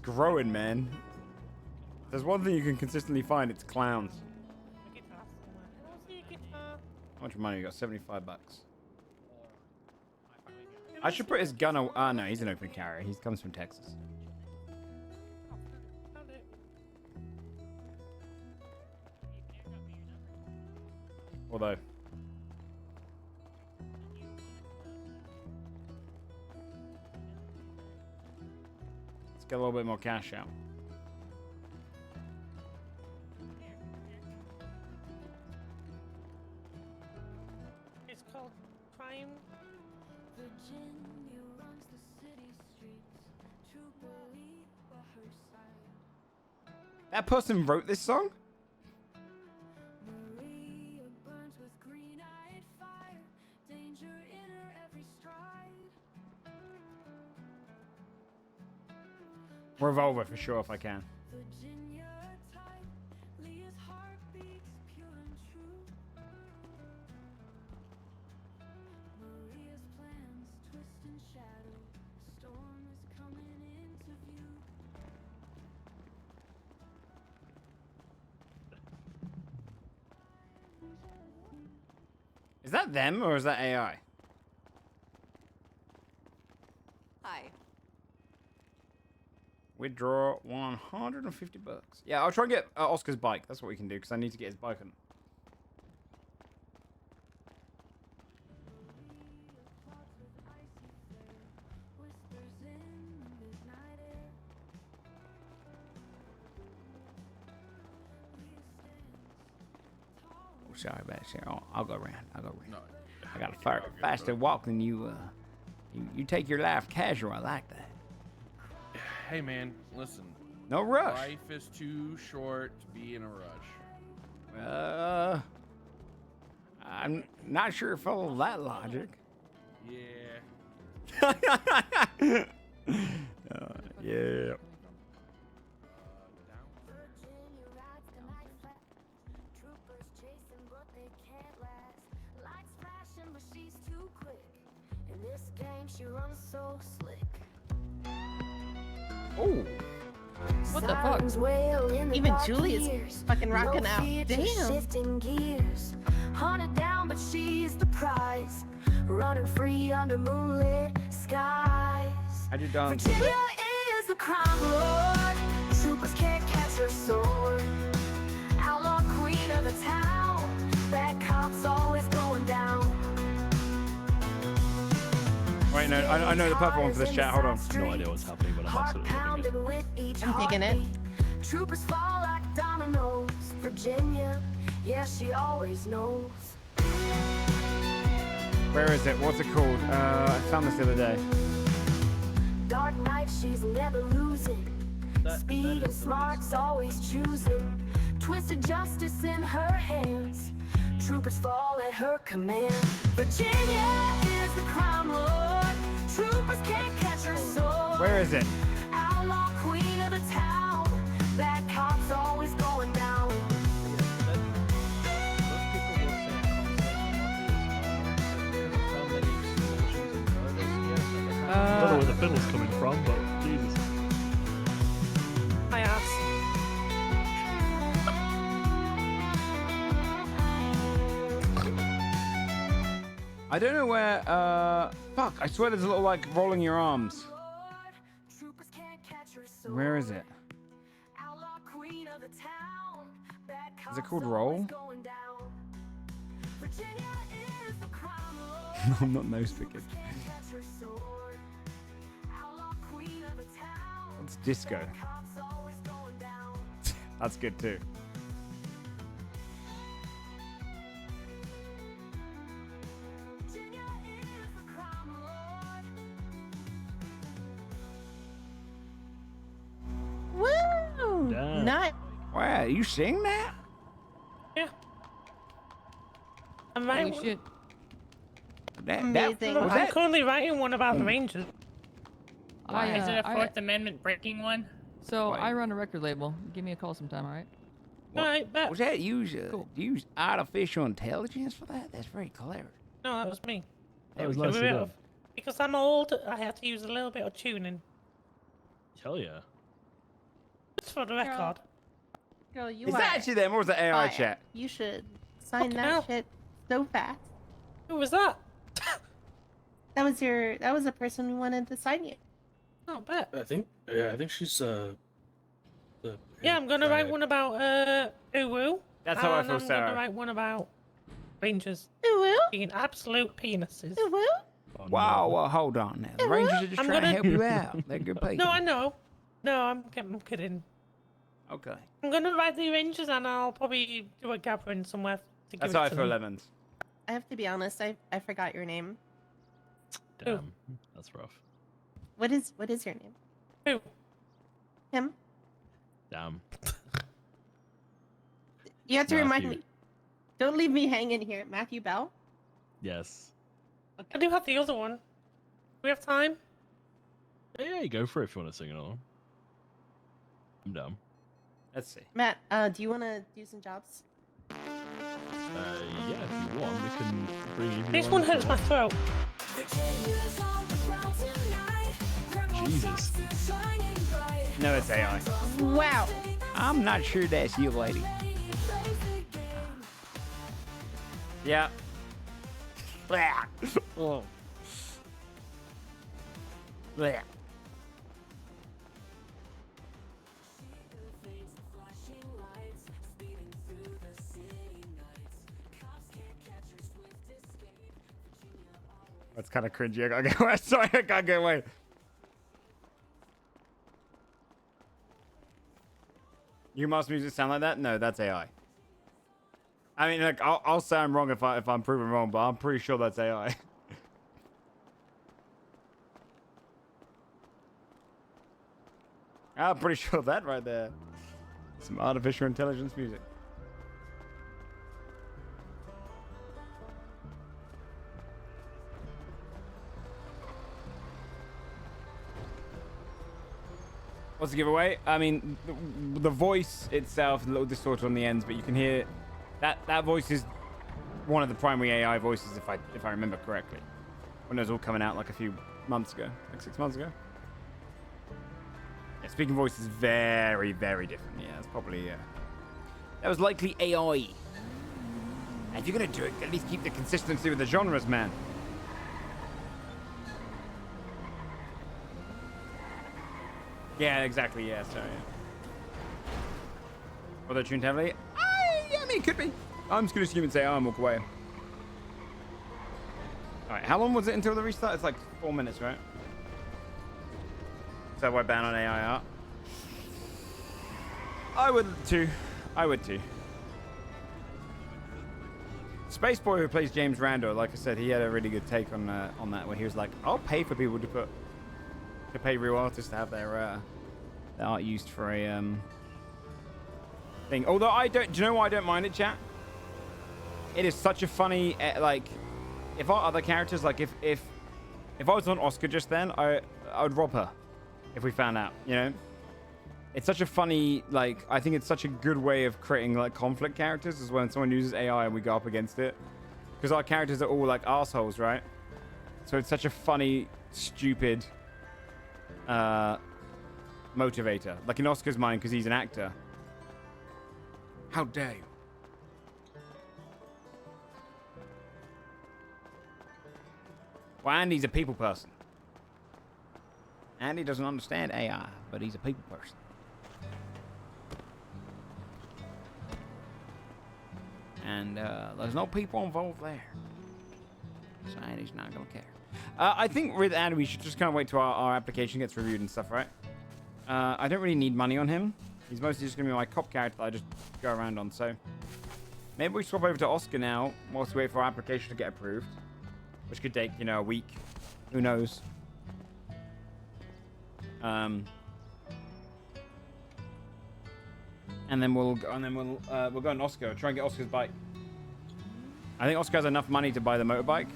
growing, man. There's one thing you can consistently find, it's clowns. How much money you got? 75 bucks. I should put his gun away. Ah, no, he's an open carry. He comes from Texas. Although... get a little bit more cash out. It's called Crime. Virginia runs the city streets. True believer her side. That person wrote this song? Revolver for sure if I can. Is that them or is that AI? Hi. Withdraw 150 bucks. Yeah, I'll try and get Oscar's bike. That's what we can do because I need to get his bike on. Oh, sorry about that. Oh, I'll go around. I'll go around. No. I got a faster walk than you. You take your life casual. I like that. Hey man, listen. No rush. Life is too short to be in a rush. I'm not sure if I follow that logic. Yeah. Yeah. She runs so slick. Oh. What the fuck? Even Julie is fucking rocking out. Damn. Shifting gears. Hunted down, but she's the prize. Running free under moonlit skies. How'd you done? Virginia is the crime lord. Troopers can't catch her sword. Outlaw queen of the town. Bad cops always going down. Wait, no, I know the purple one for this chat. Hold on. No idea what's happening, but I'm absolutely loving it. I'm digging it. Troopers fall like dominoes. Virginia, yeah, she always knows. Where is it? What's it called? I found this the other day. Dark night, she's never losing. Speed and smart's always choosing. Twisted justice in her hands. Troopers fall at her command. Virginia is the crime lord. Troopers can't catch her sword. Where is it? Outlaw queen of the town. Bad cops always going down. I don't know where the fiddle's coming from, but Jesus. My ass. I don't know where, fuck, I swear there's a little, like, rolling your arms. Where is it? Is it called roll? I'm not nose picking. It's disco. That's good too. Woo! Damn. Nice. Wow, you sing that? Yeah. I'm writing. Holy shit. That, was I'm that? currently writing one about the Rangers. Is it a Fourth Amendment breaking one? So I run a record label. Give me a call sometime, all right? Alright, bet. Was that use use artificial intelligence for that? That's very clever. No, that was me. That was A nicely bit done. of- Because I'm old, I have to use a little bit of tuning. Hell yeah. Just for the record. Girl, you Is are that actually them or was that AI fire. chat? You should sign Fucking that hell. shit so fast. Who was that? That was a person who wanted to sign you. Oh, bet. I think she's Yeah, I'm gonna write one about Uwu. That's how I feel, I'm Sarah. gonna write one about Rangers Uwu? being absolute penises. Uwu? Wow, well, hold on now. The Rangers are just I'm trying to gonna- help you out. They're good people. No, I know. No, I'm kidding. Okay. I'm gonna write the Rangers and I'll probably do a gathering somewhere to give That's it how I to feel, them. Lemons. I have to be honest, I forgot your name. Damn. That's rough. What is your name? Who? Him? Damn. You have to remind Matthew. me. Don't leave me hanging here. Matthew Bell? Yes. I do have the other one. Do we have time? Yeah, go for it if you want to sing along. I'm down. Let's see. Matt, do you want to do some jobs? Yeah, if you want, we can bring you. This one hurts my throat. Jesus. No, it's AI. Wow. I'm not sure that's you, lady. Yeah. Oh. Blech. That's kind of cringy. I gotta get away. Sorry, I can't get away. You must music sound like that? No, that's AI. I mean, like, I'll say I'm wrong if I'm proven wrong, but I'm pretty sure that's AI. I'm pretty sure that right there. Some artificial intelligence music. What's the giveaway? I mean, the voice itself, a little distorted on the ends, but you can hear that voice is one of the primary AI voices, if I remember correctly. When it was all coming out like a few months ago, like 6 months ago. Yeah, speaking voice is very, very different. Yeah, it's probably that was likely AI. And if you're gonna do it, at least keep the consistency with the genres, man. Yeah, exactly. Yeah, sorry. Although tuned heavily, yeah, I mean, it could be. I'm just gonna assume and say, and walk away. All right, how long was it until the restart? It's like 4 minutes, right? Is that why ban on AI art? I would too. I would too. Space Boy, who plays James Rando, like I said, he had a really good take on that, where he was like, "I'll pay for people to pay real artists to have their art used for a thing." Although I don't, do you know why I don't mind it, chat? It is such a funny like, if our other characters, like if I was on Oscar just then, I would rob her if we found out, you know. It's such a funny, like, I think it's such a good way of creating like conflict characters, is when someone uses AI and we go up against it, because our characters are all like assholes, right? So it's such a funny, stupid motivator, like in Oscar's mind, because he's an actor. How dare you? Well, Andy's a people person. Andy doesn't understand AI, but he's a people person. And there's no people involved there. So Andy's not going to care. I think with Andy, we should just kind of wait till our application gets reviewed and stuff, right? I don't really need money on him. He's mostly just going to be my cop character that I just go around on. So maybe we swap over to Oscar now whilst we wait for our application to get approved. Which could take, you know, a week. Who knows? And then we'll go on Oscar. Try and get Oscar's bike. I think Oscar has enough money to buy the motorbike.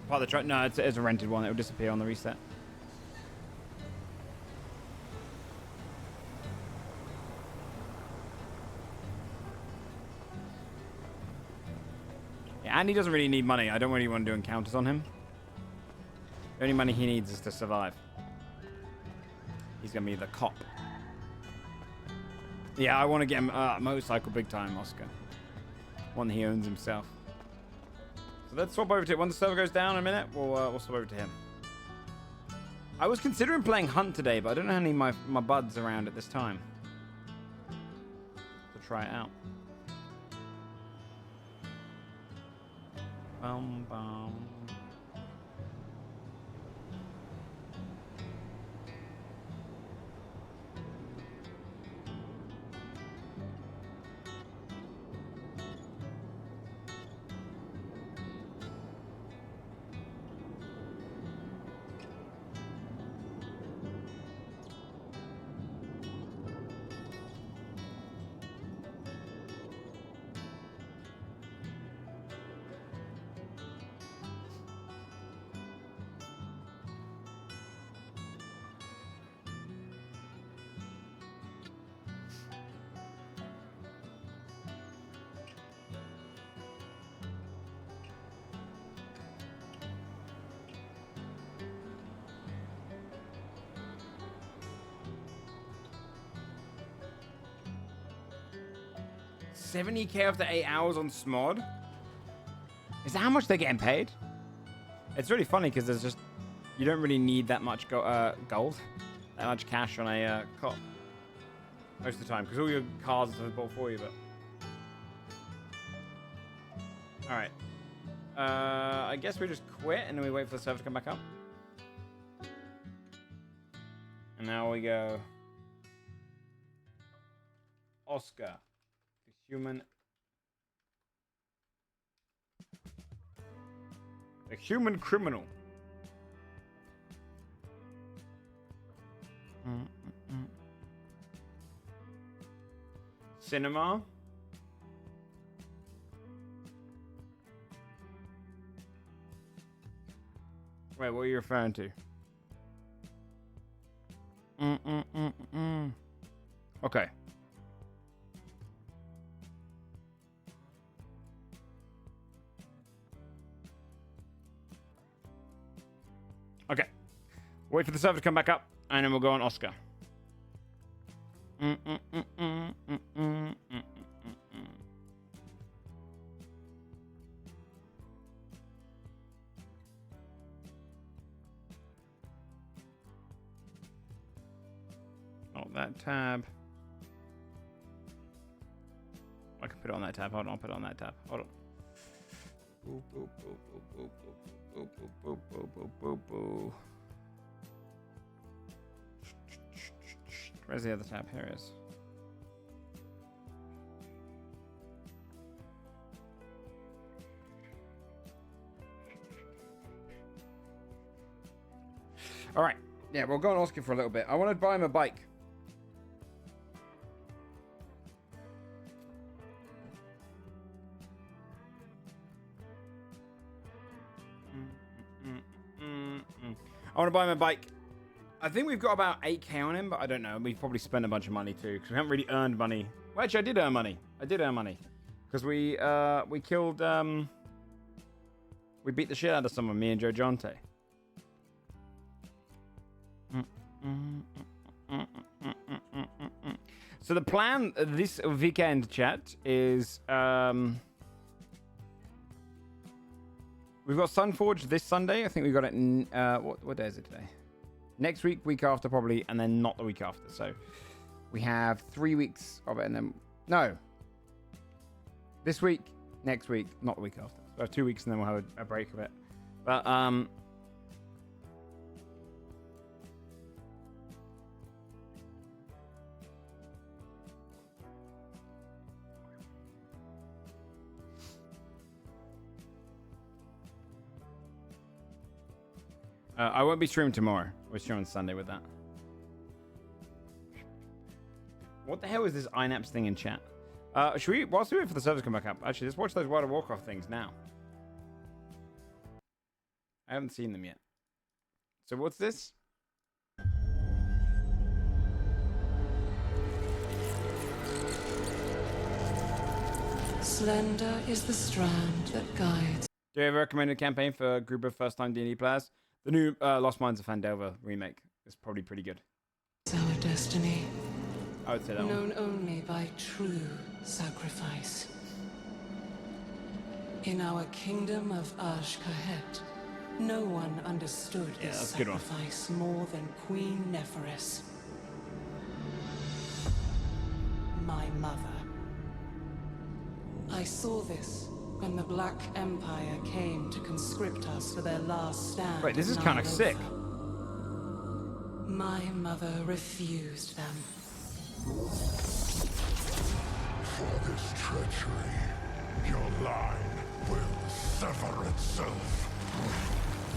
Part of the truck. No, it's a rented one. It will disappear on the reset. Yeah, Andy doesn't really need money. I don't really want to do encounters on him. The only money he needs is to survive. He's gonna be the cop. Yeah, I want to get him a motorcycle big time, Oscar. One he owns himself. So let's swap over to it. When the server goes down in a minute, we'll swap over to him. I was considering playing Hunt today, but I don't know how many my buds around at this time to try it out. Bum, bum. 70k after 8 hours on Smod? Is that how much they're getting paid? It's really funny because there's just... You don't really need that much gold. That much cash on a cop. Most of the time. Because all your cars are bought for you, but... Alright. I guess we just quit and then we wait for the server to come back up. And now we go... Oscar. The human... The human criminal. Cinema. Wait, what are you referring to? Okay. Okay. Wait for the server to come back up, and then we'll go on Oscar. Oh, that tab. I can put it on that tab. Hold on, I'll put it on that tab. Hold on. Boop, boop, boop, boop, boop, boop, boop, boop, boop, boop. Where's the other tab? Here it is. All right. Yeah, we'll go on Oscar for a little bit. I want to buy him a bike. I want to buy him a bike. I think we've got about 8k on him, but I don't know. We've probably spent a bunch of money too, because we haven't really earned money. Well, actually, I did earn money. Because we killed, we beat the shit out of someone, me and Joe Jonte. So the plan this weekend, chat, is we've got Sunforge this Sunday. I think we got it in what day is it today? Next week after probably, and then not the week after. So we have 3 weeks of it, and then no, this week, next week, not the week after. So we have 2 weeks, and then we'll have a break of it. But I won't be streaming tomorrow. We're streaming Sunday with that. What the hell is this INAPS thing in chat? Should we, whilst we wait for the servers to come back up, actually, let's watch those World of Warcraft things now. I haven't seen them yet. So what's this? Slender is the strand that guides. Do you ever recommend a campaign for a group of first-time D&D players? The new Lost Mines of Fandelver remake is probably pretty good. Our destiny. I would say that known one. only by true sacrifice. In our kingdom of Ashkahet, no one understood this sacrifice more than Queen Neferis. My mother. I saw this when the Black Empire came to conscript us for their last stand. Wait, this is kind of sick. My mother refused them. For this treachery, your line will sever itself.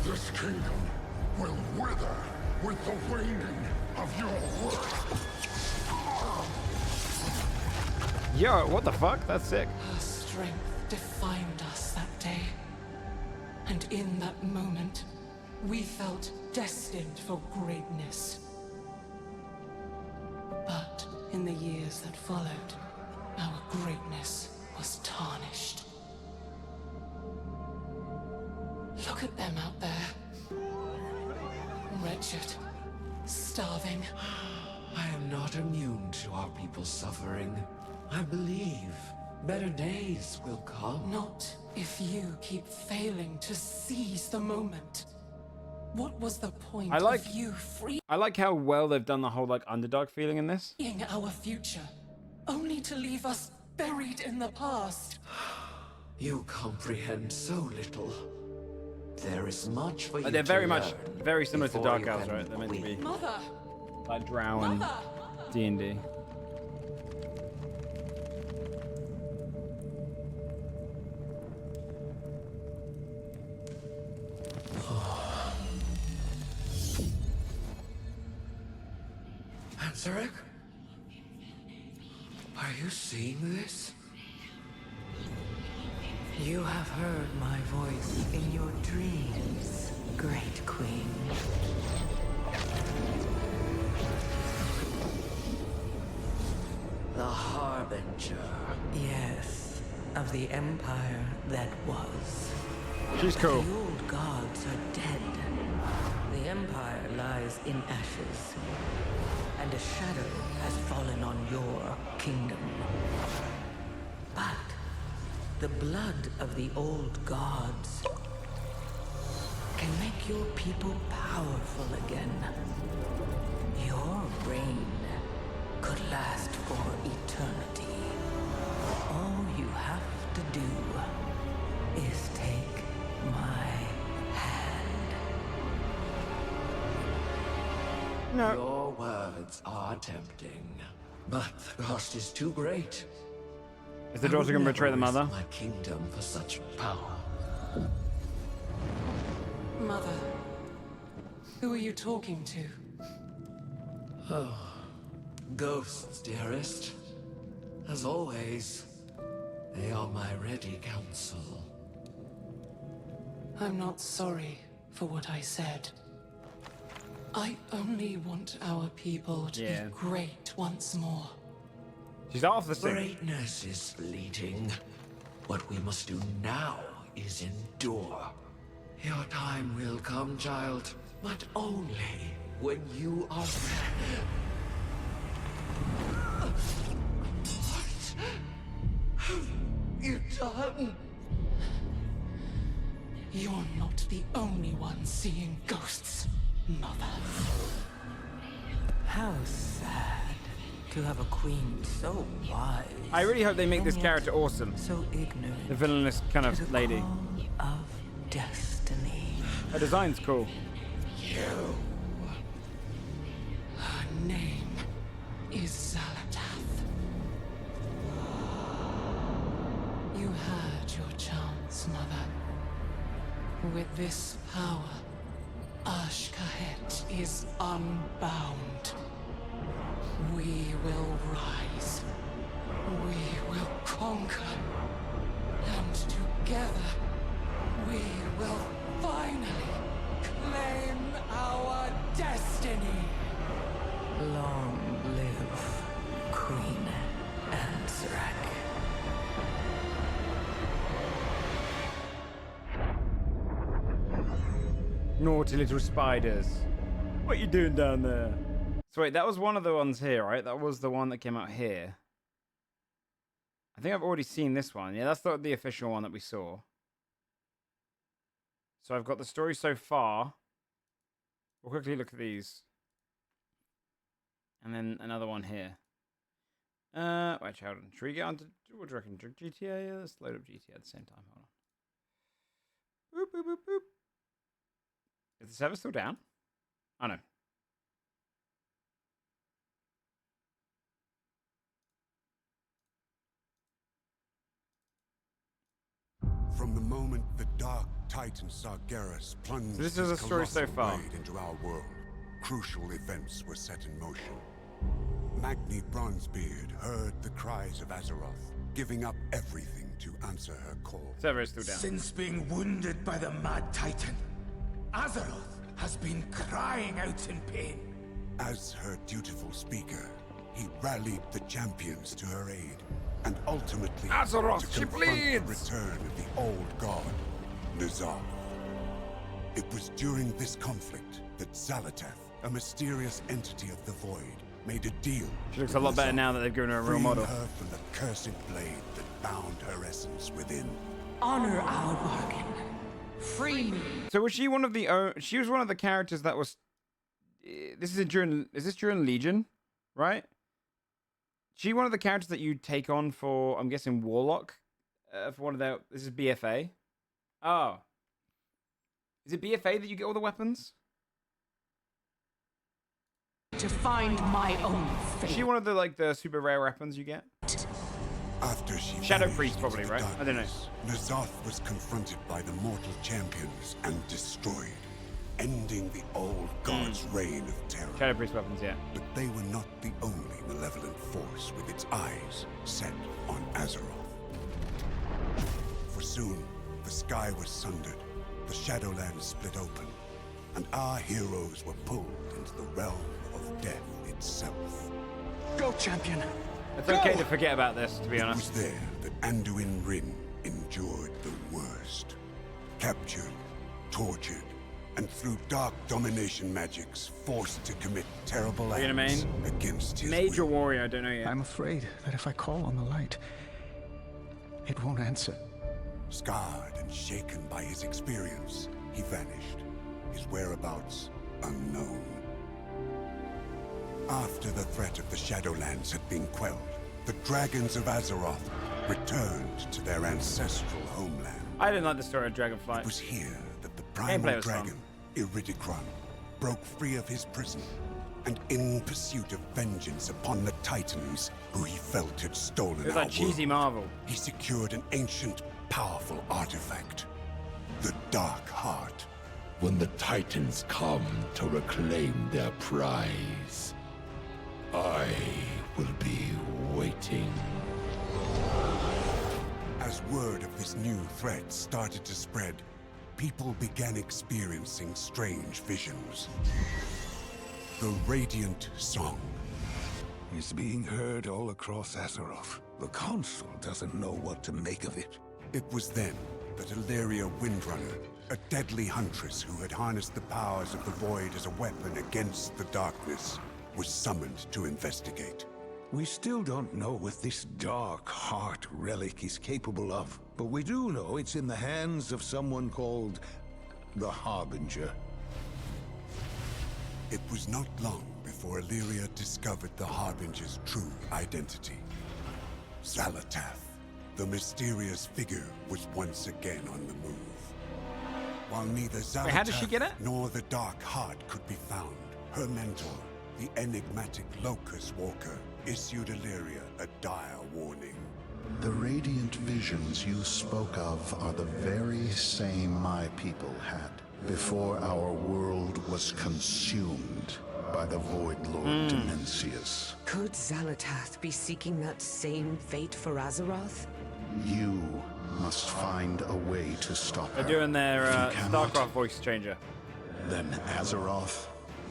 This kingdom will wither with the waning of your worth. Yo, what the fuck? That's sick. Her strength defined us that day. And in that moment, we felt destined for greatness. But in the years that followed, our greatness was tarnished. Look at them out there. Wretched, starving. I am not immune to our people's suffering. I believe Better days will come. Not if you keep failing to seize the moment. What was the point I like of you freeing how well they've done the whole like underdog feeling in this. our future, only to leave us buried in the past? You comprehend so little. There is much for you They're very to much learn very similar to before Dark you Elves, can right? They're meant to be Mother! like Drow and D&D. Ansarek? Are you seeing this? You have heard my voice in your dreams, Great Queen. The Harbinger. Yes, of the empire that was. She's cool. The old gods are dead. The empire lies in ashes, and a shadow has fallen on your kingdom. But the blood of the old gods can make your people powerful again. Your reign could last for eternity. All you have to do is take my hand. No. Your words are tempting, but the cost is too great. Is the daughter going to betray the mother? My kingdom for such power. Mother, who are you talking to? Oh, ghosts, dearest. As always, they are my ready counsel. I'm not sorry for what I said. I only want our people to be great once more. She's off the scene. Greatness is fleeting. What we must do now is endure. Your time will come, child, but only when you are ready. What have you done? You're not the only one seeing ghosts, Mother. How sad to have a queen so wise. I really hope they make this character awesome. So ignorant. The villainous kind of lady. Of destiny. Her design's cool. You. Her name is Zalatath. You had your chance, Mother. With this power, Ashkahet is unbound. We will rise. We will conquer. And together, we will finally claim our destiny. Long live Queen Ansarek. Naughty little spiders. What are you doing down there? So wait, that was one of the ones here, right? That was the one that came out here. I think I've already seen this one. Yeah, that's the official one that we saw. So I've got the story so far. We'll quickly look at these. And then another one here. Wait, hold on. Should we get on to, what do you reckon? GTA? Yeah, let's load up GTA at the same time. Hold on. Boop, boop, boop, boop. Is the server still down? Oh no. From the moment the Dark Titan Sargeras plunged So this is a his story so colossal far. blade into our world, crucial events were set in motion. Magni Bronzebeard heard the cries of Azeroth, giving up everything to answer her call. Server is still down. Since being wounded by the Mad Titan, Azeroth has been crying out in pain. As her dutiful speaker, he rallied the champions to her aid, and ultimately Azeroth, to she confront the bleeds! return of the old god, N'Zoth. It was during this conflict that Zalatath, a mysterious entity of the void, made a deal. She looks a lot better now that they've given her a real freeing model. her from the cursed blade that bound her essence within. Honor our bargain. Free me. So was she one of the? She was one of the characters that was. This is during. Is this during Legion, right? She one of the characters that you take on for. I'm guessing Warlock. For one of their. This is BFA. Oh. Is it BFA that you get all the weapons? To find my own fate. Is she one of the like the super rare weapons you get? After she Shadow vanished Priest, probably, into right? I don't know. darkness, N'Zoth was confronted by the mortal champions and destroyed, ending the old god's reign of terror. Shadow Priest weapons, yeah. But they were not the only malevolent force with its eyes set on Azeroth. For soon, the sky was sundered, the Shadowlands split open, and our heroes were pulled into the realm of death itself. Go, champion! It's okay to forget about this, to be It honest. was there that Anduin Rin endured the worst. Captured, tortured, and through dark domination magics, forced to commit terrible Are you gonna acts main? against his Major will. warrior, I don't know yet. I'm afraid that if I call on the light, it won't answer. Scarred and shaken by his experience, he vanished, his whereabouts unknown. After the threat of the Shadowlands had been quelled, the dragons of Azeroth returned to their ancestral homeland. I didn't like the story of Dragonflight. It was here that the Gameplay primal was dragon, fun. Iridikron, broke free of his prison, and in pursuit of vengeance upon the Titans who he felt had stolen It was our like cheesy world, Marvel. he secured an ancient, powerful artifact, the Dark Heart. When the Titans come to reclaim their prize, I will be waiting. As word of this new threat started to spread, people began experiencing strange visions. The Radiant Song. It's being heard all across Azeroth. The Council doesn't know what to make of it. It was then that Illyria Windrunner, a deadly huntress who had harnessed the powers of the Void as a weapon against the darkness, was summoned to investigate. We still don't know what this Dark Heart relic is capable of, but we do know it's in the hands of someone called the Harbinger. It was not long before Illyria discovered the Harbinger's true identity. Xalatath, the mysterious figure, was once again on the move. While neither Wait, how did she get it? nor the Dark Heart could be found, her mentor, the enigmatic Locust Walker, issued Illyria a dire warning. The radiant visions you spoke of are the very same my people had before our world was consumed by the Void Lord Dimensius. Could Xalatath be seeking that same fate for Azeroth? You must find a way to stop her. They're doing their If you cannot, StarCraft voice changer. then Azeroth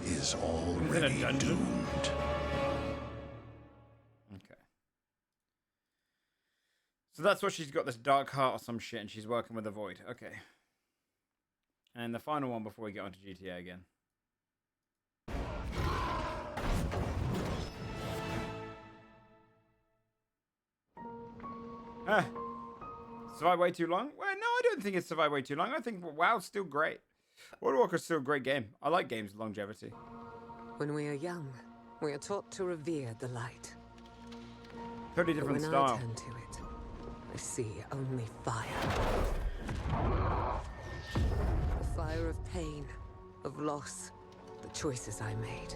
is in a already dungeon? doomed. Okay. So that's what she's got, this Dark Heart or some shit, and she's working with the Void. Okay. And the final one before we get onto GTA again. Survived way too long? Well, no, I don't think it's survived way too long. I think WoW's still great. World of Warcraft's still a great game. I like games with longevity. When we are young, we are taught to revere the light. Totally But different when style. I turn to it, I see only fire. The fire of pain, of loss, the choices I made.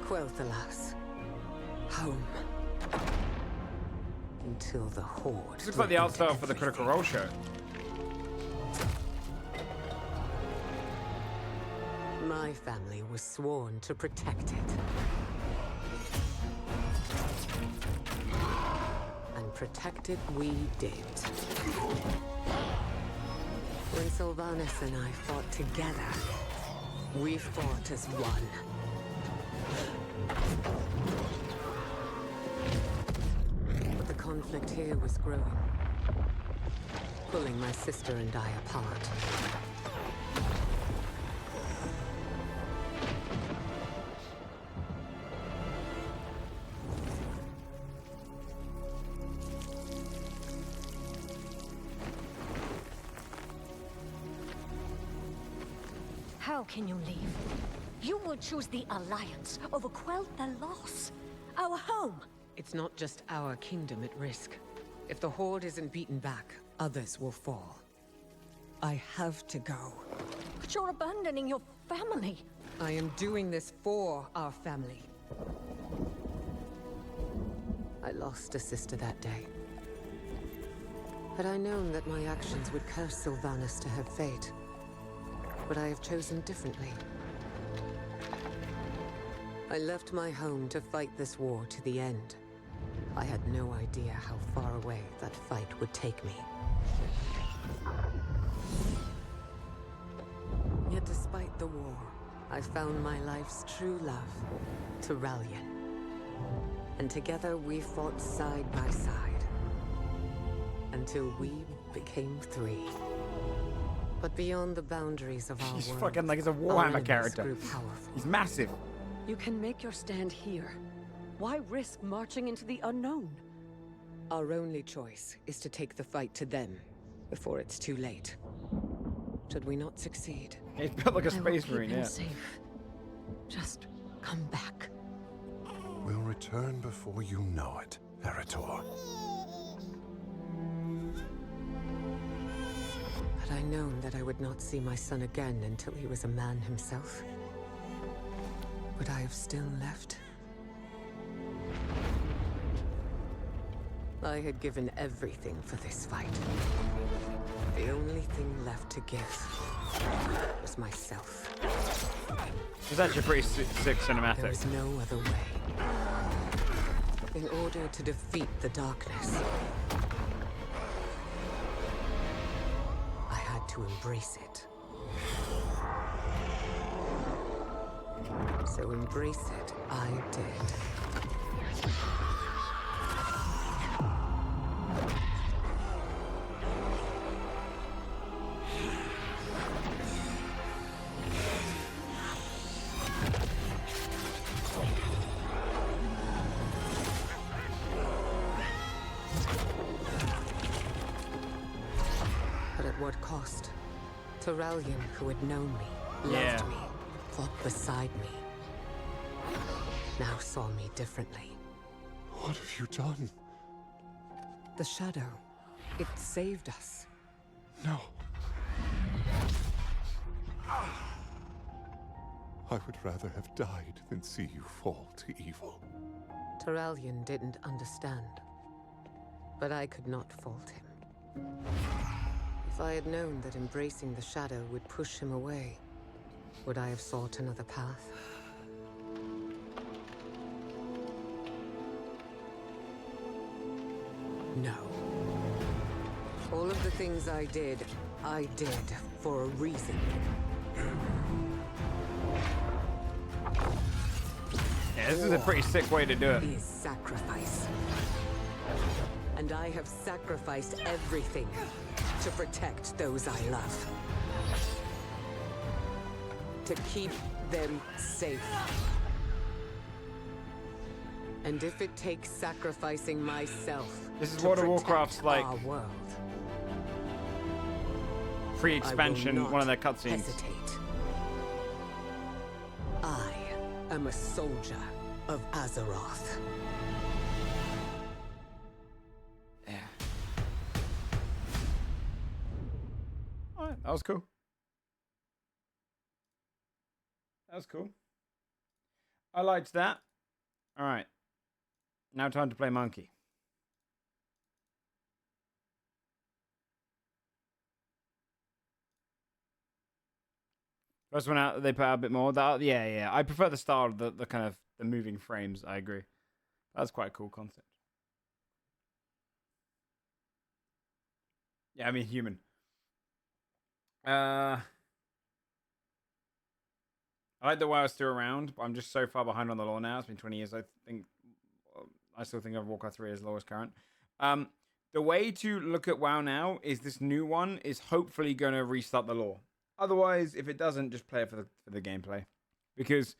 Quel'Thalas, home. Until the Horde. This looks like the art style for the Critical Role show. My family was sworn to protect it. And protect it we did. When Sylvanas and I fought together, we fought as one. But the conflict here was growing, pulling my sister and I apart. How can you leave? You will choose the Alliance over Quell the Loss. Our home. It's not just our kingdom at risk. If the Horde isn't beaten back, others will fall. I have to go. But you're abandoning your family. I am doing this for our family. I lost a sister that day. Had I known that my actions would curse Sylvanas to her fate, but I have chosen differently. I left my home to fight this war to the end. I had no idea how far away that fight would take me. Yet despite the war, I found my life's true love, Tyrallion. And together we fought side by side, until we became three. But beyond the boundaries of our He's world, fucking like he's a our Warhammer enemies character. grew powerful. He's massive. You can make your stand here. Why risk marching into the unknown? Our only choice is to take the fight to them before it's too late. Should we not succeed? He's built like a I will space keep marine, him yeah. safe. Just come back. We'll return before you know it, Eritor. Had I known that I would not see my son again until he was a man himself, would I have still left? I had given everything for this fight. The only thing left to give was myself. It's actually pretty sick cinematic. There was no other way. In order to defeat the darkness, I had to embrace it. So embrace it, I did. But at what cost? Tyrallion, who had known me, loved me, fought beside me, now saw me differently. What have you done? The shadow, it saved us. No. I would rather have died than see you fall to evil. Tyrallion didn't understand, but I could not fault him. If I had known that embracing the shadow would push him away, would I have sought another path? No. All of the things I did for a reason. Yeah, this is a pretty sick way to do it. Is sacrifice. And I have sacrificed everything to protect those I love. To keep them safe. And if it takes sacrificing myself, This is to World of protect Warcraft's like our world, free expansion, I will one of their not cutscenes. hesitate. I am a soldier of Azeroth. Alright, that was cool. That was cool. I liked that. Alright. Now time to play Monkey. First one out, they put out a bit more. Yeah. I prefer the style of the kind of the moving frames. I agree. That's quite a cool concept. Yeah, I mean human. I like the WoW's still around, but I'm just so far behind on the lore now. It's been 20 years. I still think of Warcraft 3 as lowest current. The way to look at WoW now is this new one is hopefully going to restart the lore. Otherwise, if it doesn't, just play it for the gameplay, because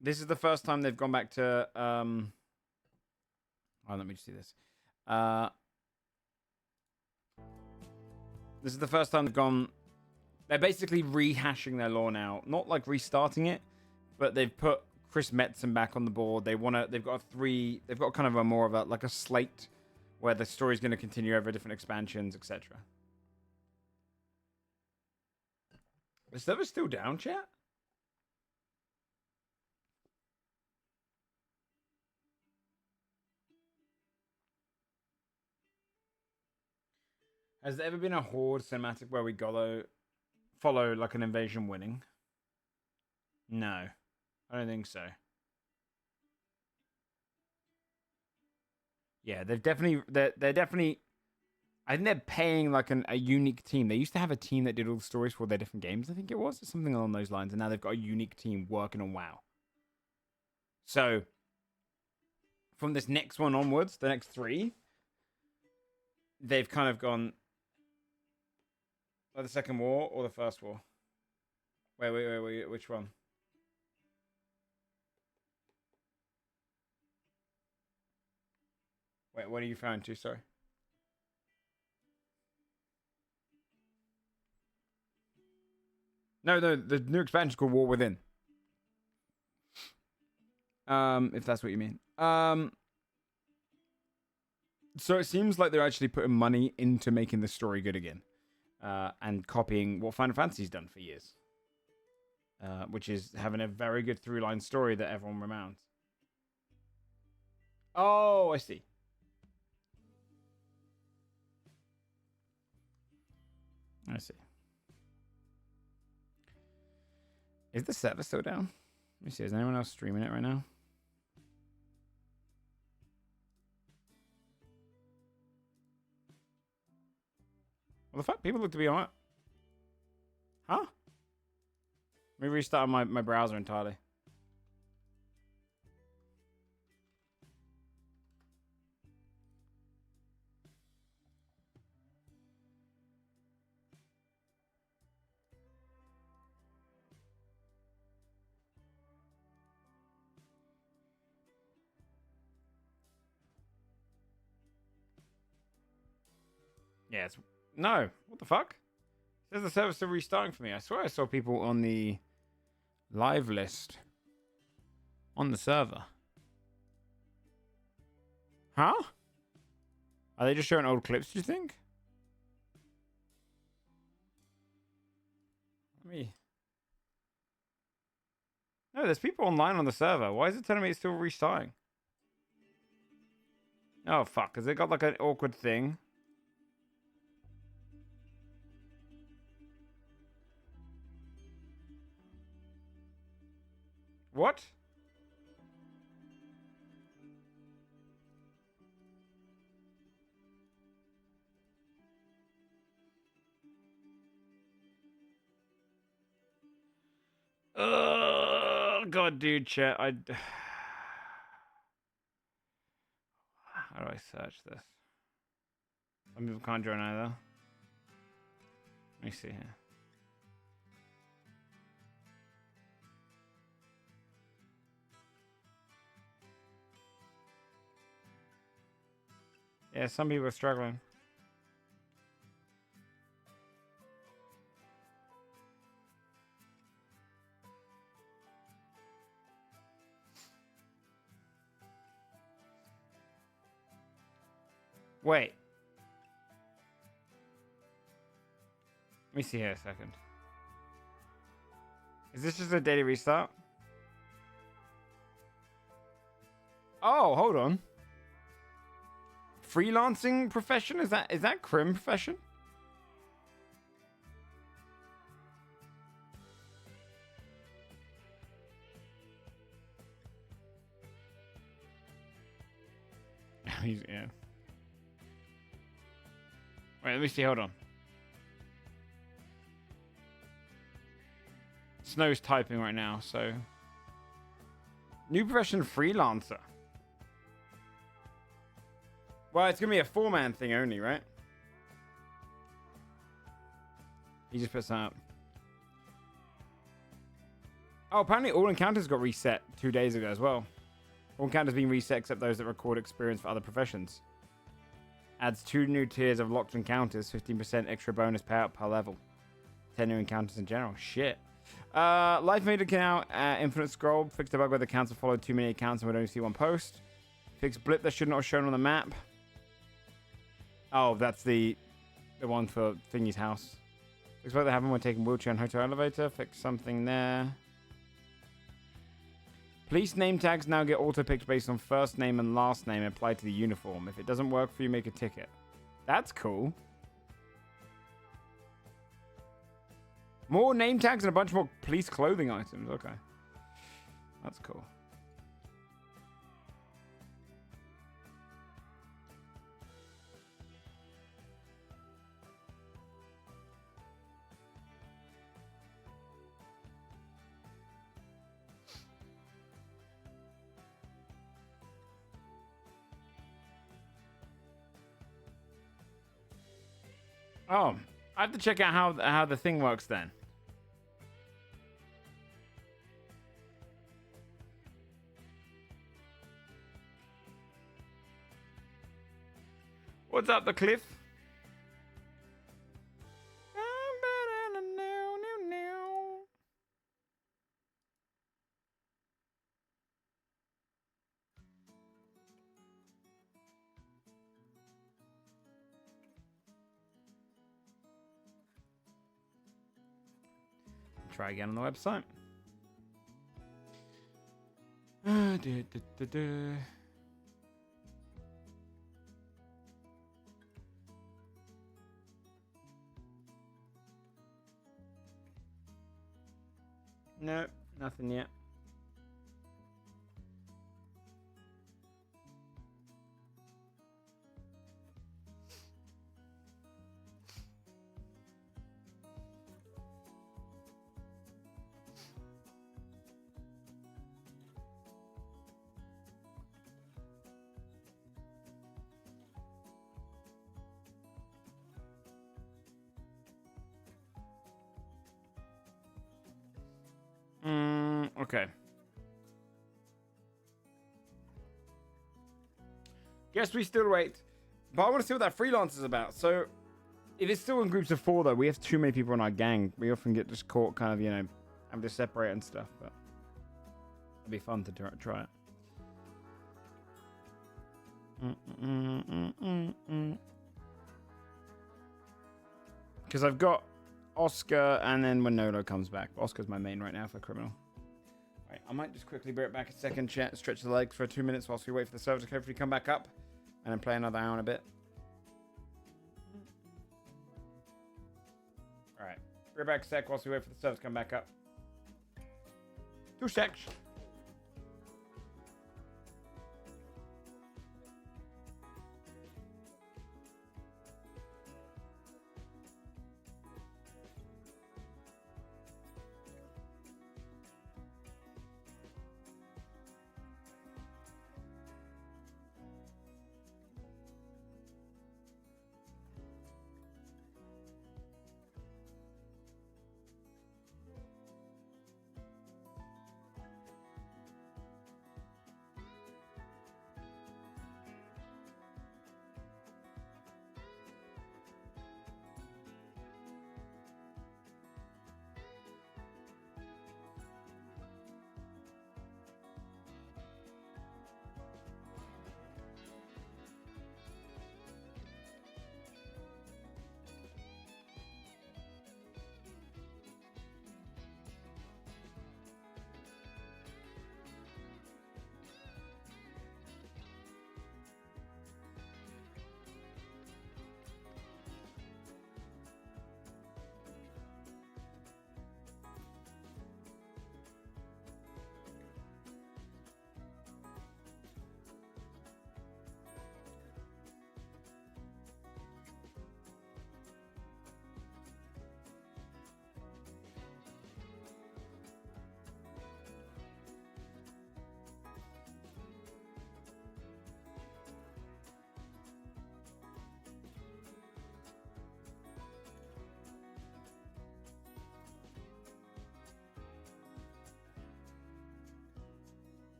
this is the first time they've gone back to. Let me just see this. This is the first time they've gone. They're basically rehashing their lore now. Not like restarting it, but they've put Chris Metzen back on the board. They've got kind of a more of a, like a slate where the story's going to continue over different expansions, etc. The server's still down, chat? Has there ever been a Horde cinematic where we follow like an invasion winning? No, I don't think so. Yeah, they're definitely. I think they're paying like a unique team. They used to have a team that did all the stories for their different games. I think it was something along those lines, and now they've got a unique team working on WoW. So, from this next one onwards, the next 3, they've kind of gone. Or the second war or the first war? Wait, which one? Wait, what are you referring to? Sorry. No, the new expansion is called War Within. If that's what you mean. So it seems like they're actually putting money into making the story good again. And copying what Final Fantasy's done for years. Which is having a very good through-line story that everyone remounts. Oh, I see. I see. Is the server still down? Let me see. Is anyone else streaming it right now? What the fuck? People look to be on it. Huh? Let me restart my browser entirely. Yeah, it's... No. What the fuck? It says the server's still restarting for me. I swear I saw people on the live list on the server. Huh? Are they just showing old clips, do you think? Let me... No, there's people online on the server. Why is it telling me it's still restarting? Oh, fuck. Has it got like an awkward thing? What? Oh, God, dude, chat. How do I search this? Some people can't join either. Let me see here. Yeah, some people are struggling. Wait. Let me see here a second. Is this just a daily restart? Oh, hold on. Freelancing profession? Is that crim profession? Yeah. Wait, let me see. Hold on. Snow's typing right now, so new profession freelancer. Well, it's going to be a 4-man thing only, right? He just puts that up. Oh, apparently all encounters got reset 2 days ago as well. All encounters being reset except those that record experience for other professions. Adds 2 new tiers of locked encounters, 15% extra bonus payout per level. 10 new encounters in general. Shit. Life made account, infinite scroll. Fixed the bug where the accounts have followed too many accounts and would only see one post. Fixed blip that should not have shown on the map. Oh, that's the one for Thingy's house. Fixed what they happen when taking wheelchair and hotel elevator. Fix something there. Police name tags now get auto-picked based on first name and last name applied to the uniform. If it doesn't work for you, make a ticket. That's cool. More name tags and a bunch more police clothing items. Okay. That's cool. Oh, I have to check out how the thing works then. What's up, the cliff? Try again on the website. No, nothing yet. Okay. Guess we still wait. But I want to see what that freelance is about. So, if it's still in groups of 4, though, we have too many people in our gang. We often get just caught kind of, you know, having to separate and stuff. But it'd be fun to try it. Because I've got Oscar and then when Nolo comes back. Oscar's my main right now for criminal. Right, I might just quickly bring it back a second, chat, stretch the legs for 2 minutes whilst we wait for the server to hopefully come back up. And then play another hour and a bit. Alright. Bring it back a sec whilst we wait for the server to come back up. 2 secs.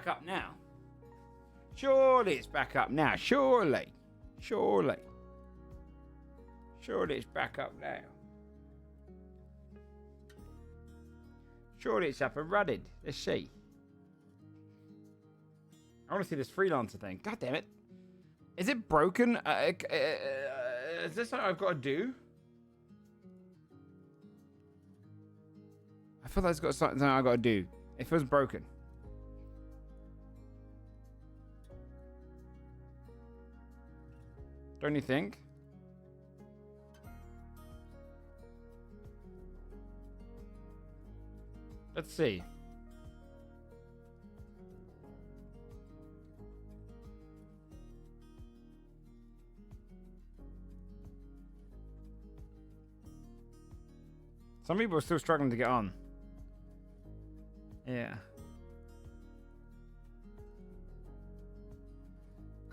back up now. Surely it's back up now. Surely. Surely it's back up now. Surely it's up and running. Let's see. I want to see this freelancer thing. God damn it. Is it broken? Is this something I've got to do? I feel like it's got something I've got to do. It feels broken. Don't you think? Let's see. Some people are still struggling to get on. Yeah.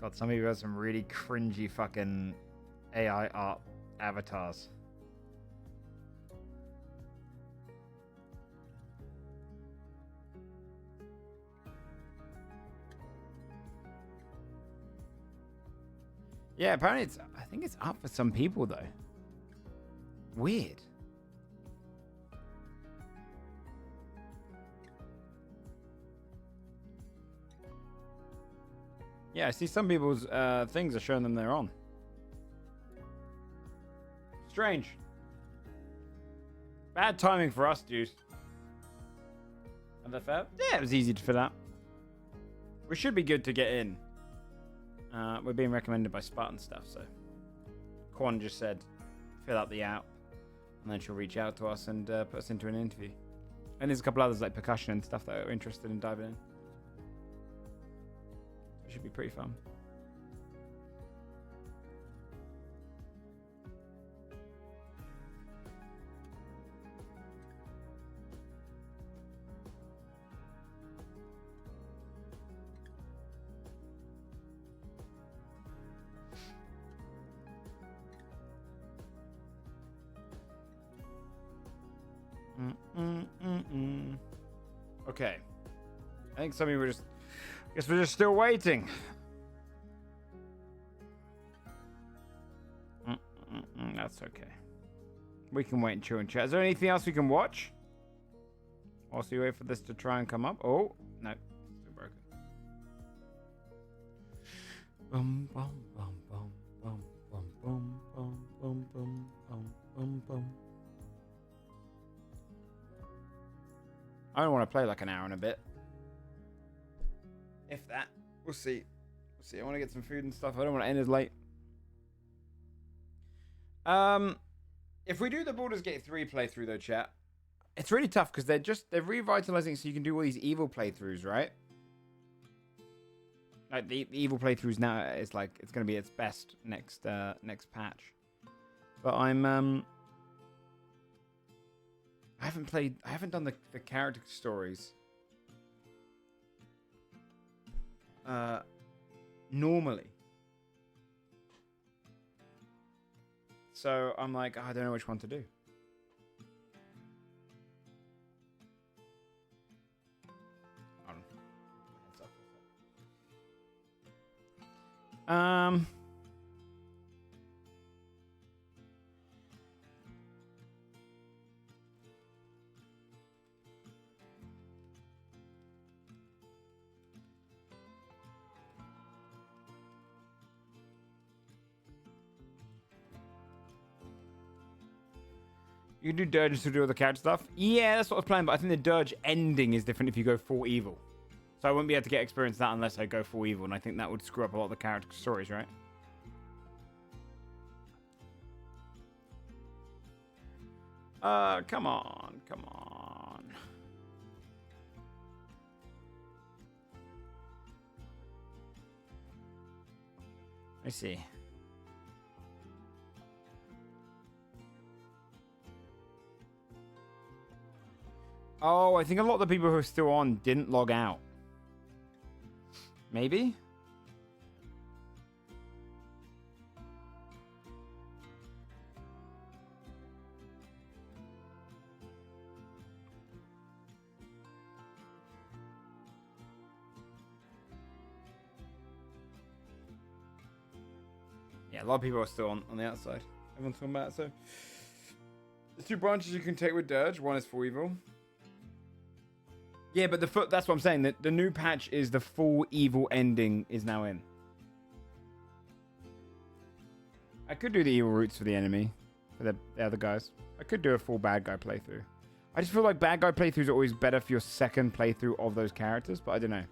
God, some people have some really cringy fucking AI art avatars. Yeah, apparently I think it's up for some people though. Weird. Yeah, I see some people's things are showing them they're on. Strange. Bad timing for us, dude. And that fair? Yeah, it was easy to fill out. We should be good to get in. We're being recommended by Spartan stuff, so. Quan just said, fill out the app, and then she'll reach out to us and put us into an interview. And there's a couple others like percussion and stuff that are interested in diving in. It should be pretty fun. Okay. I think some of you were just... Guess we're just still waiting. That's okay. We can wait and chill and chat. Is there anything else we can watch? Whilst we wait for this to try and come up. Oh, no. Still broken. Bum, bum, bum, bum, bum, bum, bum, bum, bum, bum, bum, bum, bum. I don't want to play like an hour and a bit. If that. We'll see. We'll see. I want to get some food and stuff. I don't want to end as late. If we do the Baldur's Gate 3 playthrough though, chat, it's really tough because they're revitalizing so you can do all these evil playthroughs, right? Like the evil playthroughs now is like it's gonna be its best next patch. But I haven't done the character stories. Normally. So I'm like, I don't know which one to do. You can do dirges to do all the character stuff. Yeah, that's what I was planning, but I think the dirge ending is different if you go full evil. So I wouldn't be able to get experience that unless I go full evil, and I think that would screw up a lot of the character stories, right? Come on, come on. I see. Oh, I think a lot of the people who are still on didn't log out. Maybe? Yeah, a lot of people are still on the outside. Everyone's talking about it, so. There's 2 branches you can take with Dirge. One is full evil. Yeah, but that's what I'm saying. The new patch is the full evil ending is now in. I could do the evil roots for the enemy. For the other guys. I could do a full bad guy playthrough. I just feel like bad guy playthroughs are always better for your second playthrough of those characters, but I don't know.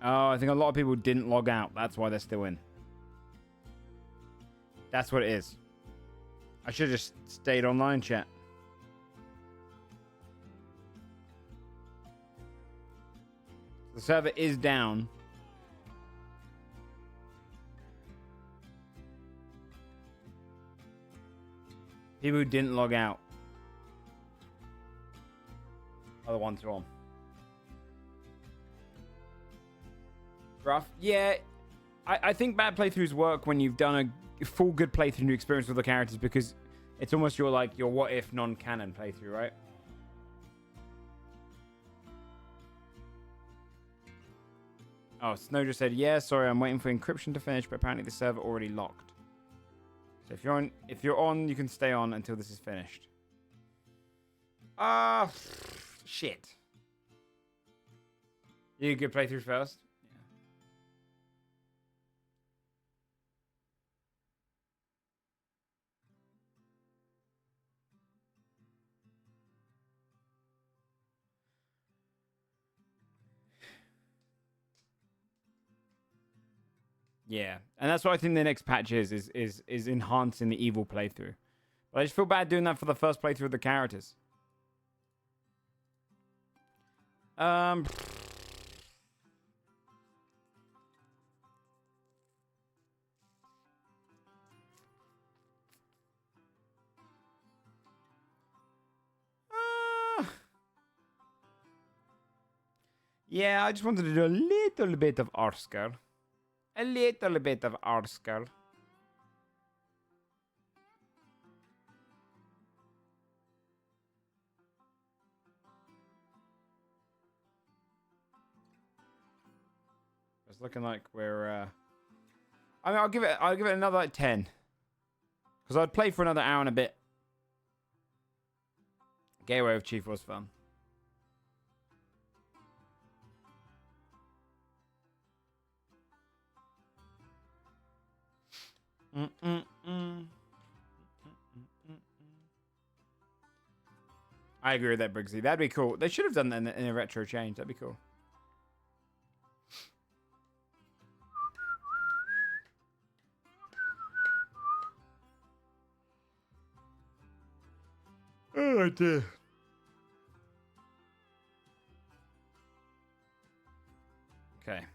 Oh, I think a lot of people didn't log out. That's why they're still in. That's what it is. I should have just stayed online, chat. The server is down. People who didn't log out are the ones who are on. Rough. Yeah, I think bad playthroughs work when you've done a full good playthrough new experience with the characters, because it's almost your what if non-canon playthrough, right? Oh, Snow just said, yeah, sorry, I'm waiting for encryption to finish, but apparently the server already locked. So if you're on, you can stay on until this is finished. Shit. You get playthrough first? Yeah, and that's what I think the next patch is enhancing the evil playthrough. But I just feel bad doing that for the first playthrough of the characters. Yeah, I just wanted to do a little bit of Oscar. A little bit of Oscar. It's looking like we're I mean, I'll give it another 10. Because I'd play for another hour and a bit. Gateway of Chief was fun. I agree with that, Briggsy. That'd be cool. They should have done that in a retro change. That'd be cool. Oh dear. Okay.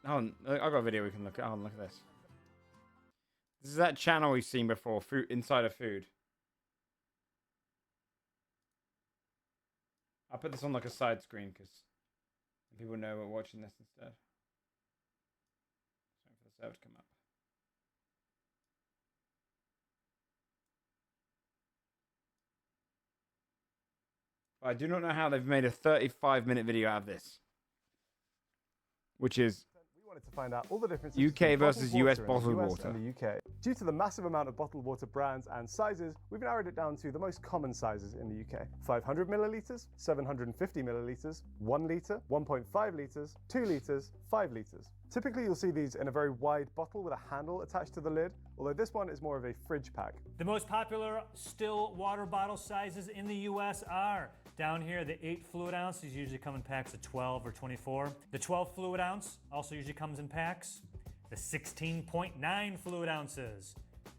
Hold on, I've got a video we can look at. Hold on, look at this. This is that channel we've seen before, food inside of food. I'll put this on like a side screen because people know we're watching this instead. Waiting for the server to come up. But I do not know how they've made a 35-minute video out of this. Which is wanted to find out all the differences UK versus US bottled US water. And the UK. Due to the massive amount of bottled water brands and sizes, we've narrowed it down to the most common sizes in the UK. 500 millilitres, 750 millilitres, 1 litre, 1.5 litres, 2 litres, 5 litres. Typically you'll see these in a very wide bottle with a handle attached to the lid, although this one is more of a fridge pack. The most popular still water bottle sizes in the US are down here, the 8 fluid ounce. These usually come in packs of 12 or 24. The 12 fluid ounce also usually comes in packs. The 16.9 fluid ounces,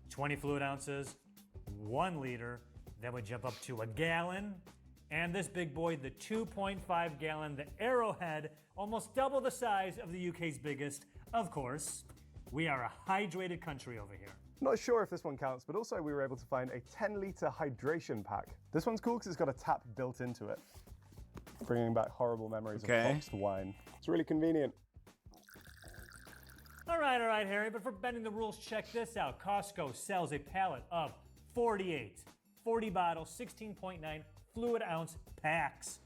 20 fluid ounces, 1 liter. Then we jump up to a gallon. And this big boy, the 2.5 gallon, the Arrowhead, almost double the size of the UK's biggest. Of course, we are a hydrated country over here. Not sure if this one counts, but also we were able to find a 10 litre hydration pack. This one's cool because it's got a tap built into it. bringing back horrible memories Okay. of boxed wine. It's really convenient. All right, Harry, but for bending the rules, check this out. Costco sells a pallet of 40 bottle, 16.9 fluid ounce packs.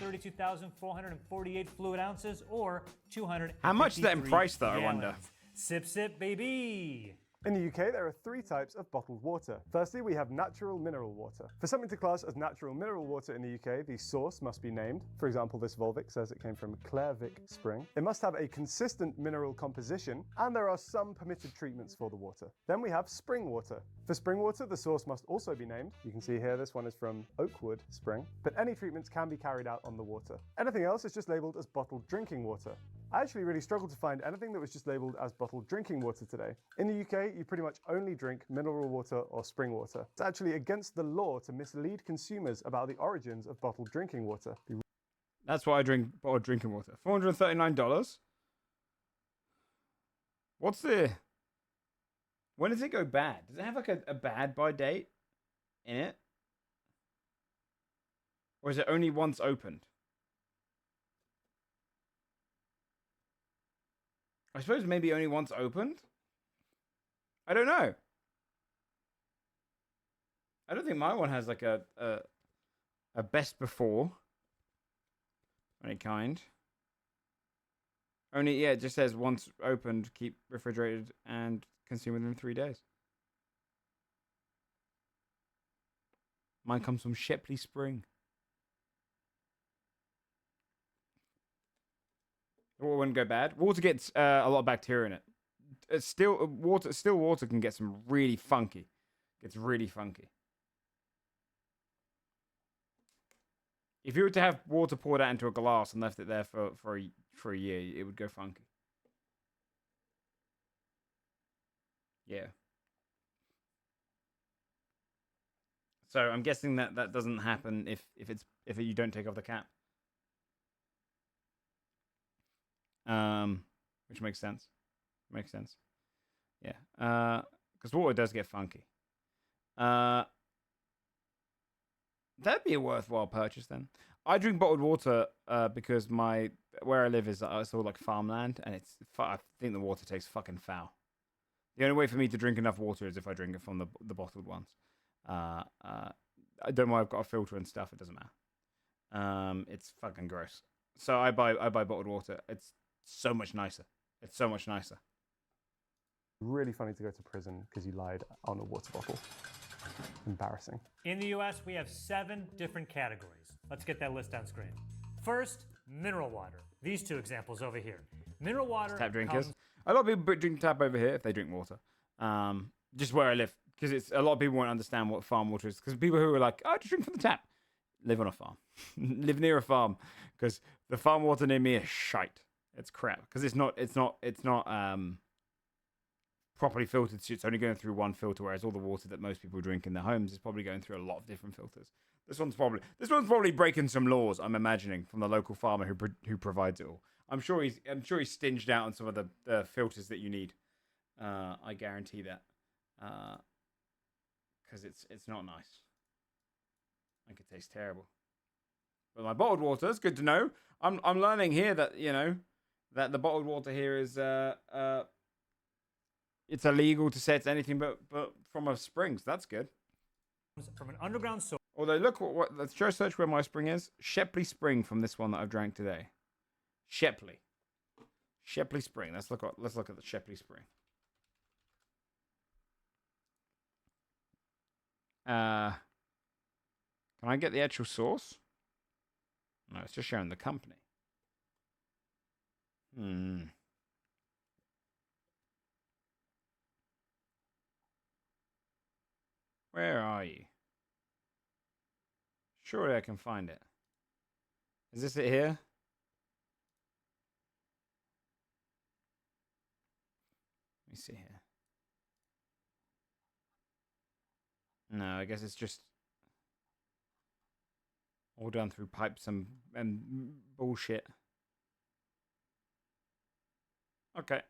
32,448 fluid ounces or 200. How much is that in price, though, I wonder? Sip, sip, baby. In the UK, there are 3 types of bottled water. Firstly, we have natural mineral water. For something to class as natural mineral water in the UK, the source must be named. For example, this Volvic says it came from Clairvic Spring. It must have a consistent mineral composition, and there are some permitted treatments for the water. Then we have spring water. For spring water, the source must also be named. You can see here, this one is from Oakwood Spring, but any treatments can be carried out on the water. Anything else is just labeled as bottled drinking water. I actually really struggled to find anything that was just labeled as bottled drinking water today. In the UK, you pretty much only drink mineral water or spring water. It's actually against the law to mislead consumers about the origins of bottled drinking water. That's why I drink bottled drinking water. $439. What's the... When does it go bad? Does it have like a bad by date in it? Or is it only once opened? I suppose maybe only once opened? I don't know. I don't think my one has like a best before. Any kind. Only, yeah, it just says once opened, keep refrigerated and consume within 3 days. Mine comes from Shepley Spring. Water wouldn't go bad. Water gets a lot of bacteria in it. Still water can get some really funky. Gets really funky. If you were to have water poured out into a glass and left it there for a year, it would go funky. Yeah. So I'm guessing that doesn't happen if you don't take off the cap. Which makes sense. Makes sense. Yeah. Because water does get funky. That'd be a worthwhile purchase then. I drink bottled water because where I live is it's all like farmland, and I think the water tastes fucking foul. The only way for me to drink enough water is if I drink it from the bottled ones. I don't know why I've got a filter and stuff. It doesn't matter. It's fucking gross. So I buy bottled water. It's so much nicer. It's so much nicer. Really funny to go to prison because you lied on a water bottle. Embarrassing. In the US, we have 7 different categories. Let's get that list on screen. First, mineral water. These 2 examples over here. Mineral water. Tap drinkers. A lot of people drink tap over here if they drink water. Just where I live, because it's a lot of people won't understand what farm water is. Because people who are like, oh, just drink from the tap, live on a farm, live near a farm, because the farm water near me is shite. It's crap because it's not properly filtered. So it's only going through one filter, whereas all the water that most people drink in their homes is probably going through a lot of different filters. This one's probably breaking some laws. I'm imagining from the local farmer who provides it all. I'm sure he's stinged out on some of the filters that you need. I guarantee that, because it's not nice. I think it tastes terrible. But my bottled water is good to know. I'm learning here that that the bottled water here is it's illegal to say it's anything but from a spring. So that's good. From an underground source. Although look let's just search where my spring is. Shepley Spring from this one that I've drank today. Shepley Spring. Let's look at the Shepley Spring. Can I get the actual source? No, it's just showing the company. Where are you? Surely I can find it. Is this it here? Let me see here. No, I guess it's just all done through pipes and bullshit. Okay.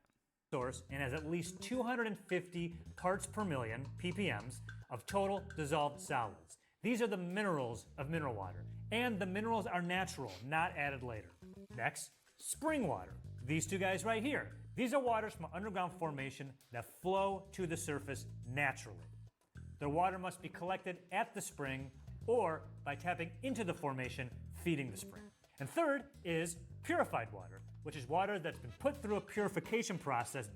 Source and has at least 250 parts per million, ppms, of total dissolved solids. These are the minerals of mineral water. And the minerals are natural, not added later. Next, spring water. These two guys right here. These are waters from an underground formation that flow to the surface naturally. The water must be collected at the spring or by tapping into the formation, feeding the spring. And third is purified water, which is water that's been put through a purification process,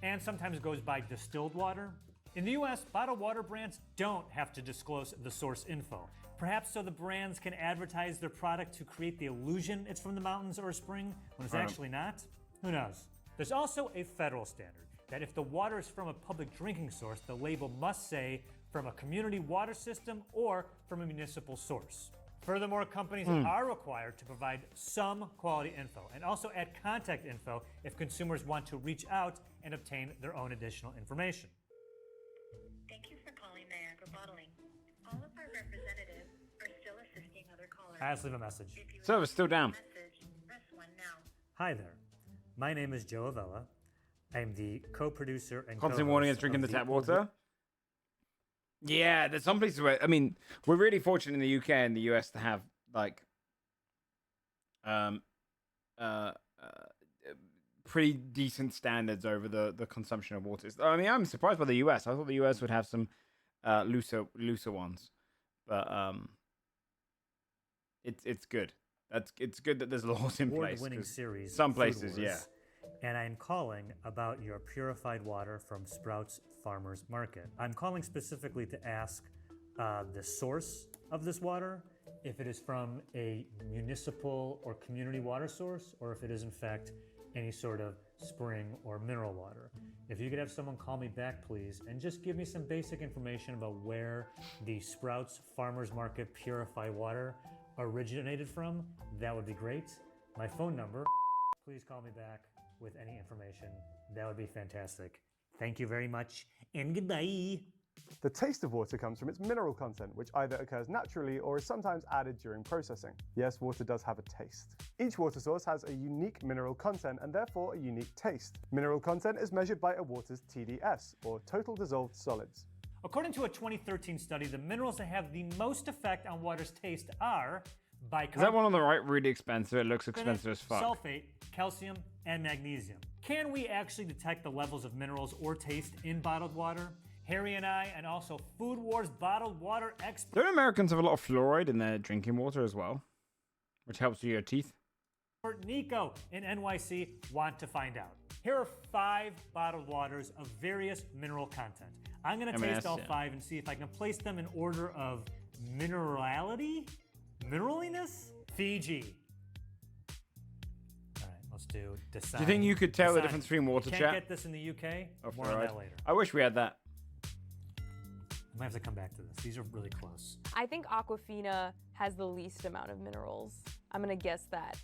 and sometimes goes by distilled water. In the US, bottled water brands don't have to disclose the source info, perhaps so the brands can advertise their product to create the illusion it's from the mountains or a spring when it's actually not. Who knows? There's also a federal standard that if the water is from a public drinking source, the label must say from a community water system or from a municipal source. Furthermore, companies are required to provide some quality info and also add contact info if consumers want to reach out and obtain their own additional information. Thank you for calling Niagara Bottling. All of our representatives are still assisting other callers. Let's leave a message. Server's still down. Press 1 now. Hi there. My name is Joe Avella. I'm the co-producer and Constant warning against drinking the tap water. Yeah, there's some places where, I mean, we're really fortunate in the UK and the US to have, like, pretty decent standards over the consumption of water. I mean, I'm surprised by the US. I thought the US would have some looser ones. But it's good. It's good that there's laws in place. Award-winning series. Some places, Food Wars, yeah. And I'm calling about your purified water from Sprouts Farmers Market. I'm calling specifically to ask the source of this water, if it is from a municipal or community water source, or if it is in fact any sort of spring or mineral water. If you could have someone call me back, please, and just give me some basic information about where the Sprouts Farmers Market purified water originated from, that would be great. My phone number, please call me back with any information. That would be fantastic. Thank you very much, and goodbye. The taste of water comes from its mineral content, which either occurs naturally or is sometimes added during processing. Yes, water does have a taste. Each water source has a unique mineral content and therefore a unique taste. Mineral content is measured by a water's TDS, or total dissolved solids. According to a 2013 study, the minerals that have the most effect on water's taste are bicarbonate. Is that one on the right really expensive? It looks expensive as fuck. Sulfate, calcium, and magnesium. Can we actually detect the levels of minerals or taste in bottled water? Harry and I, and also Food Wars bottled water expert. Don't Americans have a lot of fluoride in their drinking water as well? Which helps with your teeth? Nico in NYC want to find out. Here are 5 bottled waters of various mineral content. I'm going to taste all 5 and see if I can place them in order of minerality? Mineraliness? Fiji. All right, let's do Dasani. Do you think you could tell the difference between water, chat? chat? Can't get this in the UK. Oh, More on that later. I wish we had that. I might have to come back to this. These are really close. I think Aquafina has the least amount of minerals. I'm gonna guess that.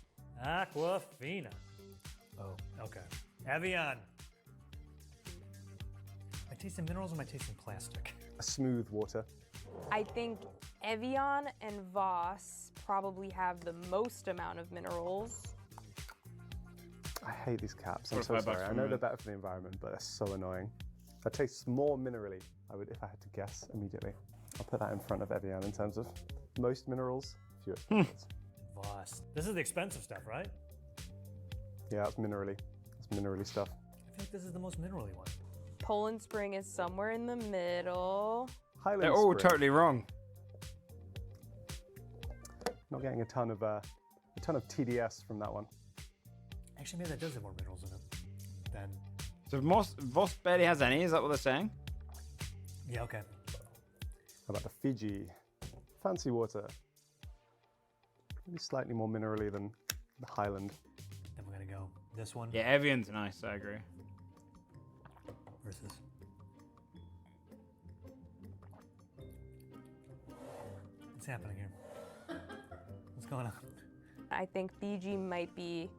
Aquafina. Oh, okay. Evian. Am I tasting minerals or am I tasting plastic? A smooth water. I think Evian and Voss probably have the most amount of minerals. I hate these caps. I'm so sorry. I know they're better for the environment, but they're so annoying. That tastes more minerally, I would, if I had to guess immediately. I'll put that in front of Evian in terms of most minerals, fewest minerals. Voss. This is the expensive stuff, right? Yeah, it's minerally. It's minerally stuff. I think this is the most minerally one. Poland Spring is somewhere in the middle. Highland They're all Spring. totally wrong. Not getting a ton of TDS from that one. Actually, maybe that does have more minerals in it than. So Voss barely has any, is that what they're saying? Yeah, okay. How about the Fiji? Fancy water. Maybe slightly more minerally than the Highland. Then we're gonna go this one. Yeah, Evian's nice, I agree. Versus. What's happening here? What's going on? I think Fiji might be.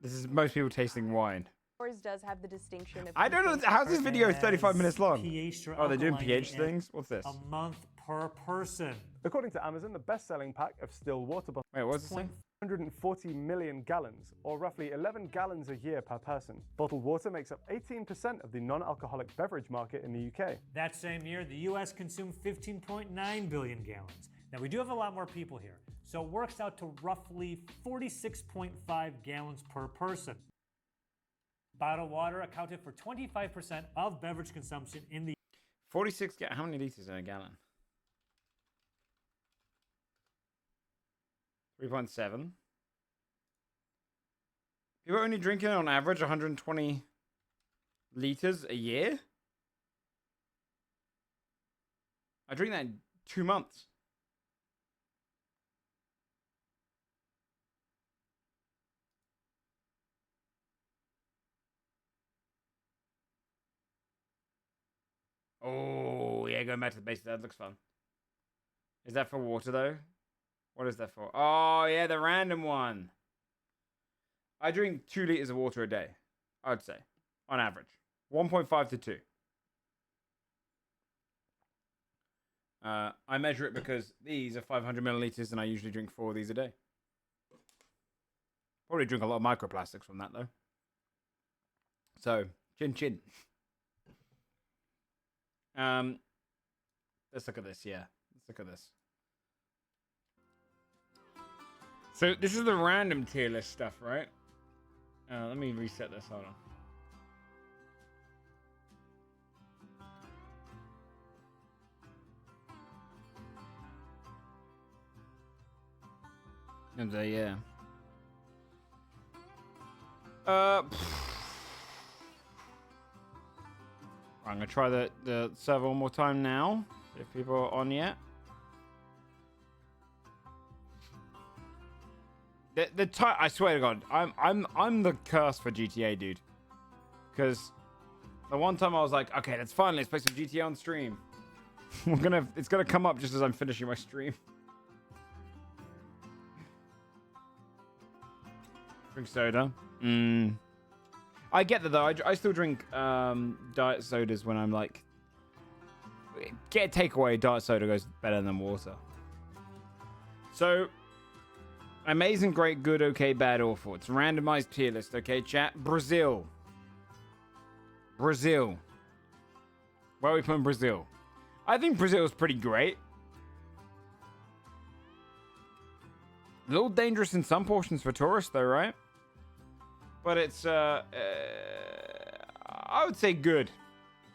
This is most people tasting wine. Yours does have the distinction of. I don't know. How's this video 35 minutes long? Oh, they're doing pH things? What's this? A month per person. According to Amazon, the best-selling pack of still water bottles. Wait, what's this thing? 140 million gallons, or roughly 11 gallons a year per person. Bottled water makes up 18% of the non-alcoholic beverage market in the UK. That same year, the US consumed 15.9 billion gallons. Now, we do have a lot more people here, so it works out to roughly 46.5 gallons per person. Bottled water accounted for 25% of beverage consumption in the 46. How many liters in a gallon? 3.7. People are only drinking on average 120 liters a year. I drink that in 2 months. Oh, yeah, going back to the base. That looks fun. Is that for water, though? What is that for? Oh, yeah, the random one. I drink 2 liters of water a day, I'd say, on average. 1.5 to 2. I measure it because these are 500 milliliters, and I usually drink 4 of these a day. Probably drink a lot of microplastics from that, though. So, chin chin. Let's look at this, yeah. Let's look at this. So, this is the random tier list stuff, right? Let me reset this, hold on. Yeah. I'm gonna try the server one more time now. If people are on yet. I swear to God, I'm the curse for GTA, dude. Because the one time I was like, okay, let's play some GTA on stream. It's gonna come up just as I'm finishing my stream. Drink soda. I get that though. I still drink diet sodas when I'm like, get a takeaway. Diet soda goes better than water. So, amazing, great, good, okay, bad, awful. It's a randomized tier list. Okay, chat. Brazil. Where are we putting Brazil? I think Brazil is pretty great. A little dangerous in some portions for tourists, though, right? But it's I would say good.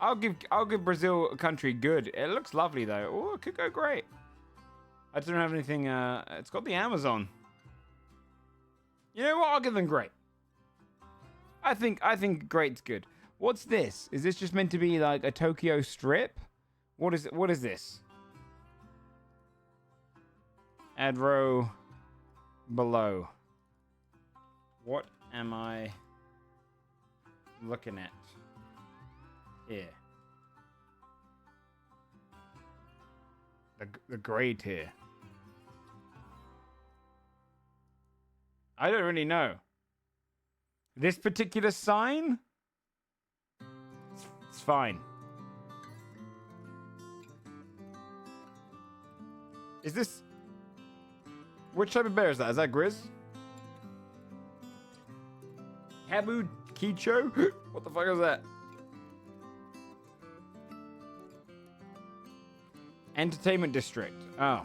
I'll give Brazil a country good. It looks lovely though. Oh, it could go great. I don't have anything. It's got the Amazon. You know what? I'll give them great. I think great's good. What's this? Is this just meant to be like a Tokyo strip? What is it? What is this? Add row below. What am I looking at here? The gray tier. I don't really know. This particular sign? It's fine. Is this... Which type of bear is that? Is that Grizz? Habu Kicho? What the fuck is that? Entertainment District. Oh.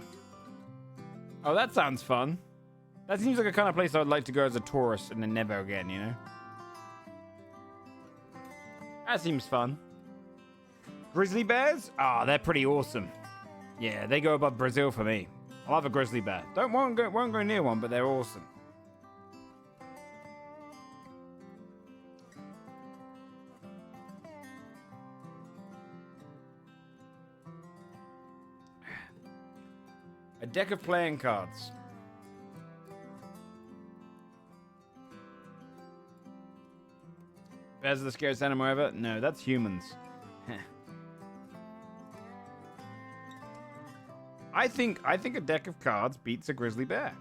Oh, that sounds fun. That seems like a kind of place I would like to go as a tourist and then never again, you know? That seems fun. Grizzly bears? Ah, they're pretty awesome. Yeah, they go above Brazil for me. I love a grizzly bear. Won't go near one, but they're awesome. A deck of playing cards. Bears are the scariest animal ever? No, that's humans. I think a deck of cards beats a grizzly bear.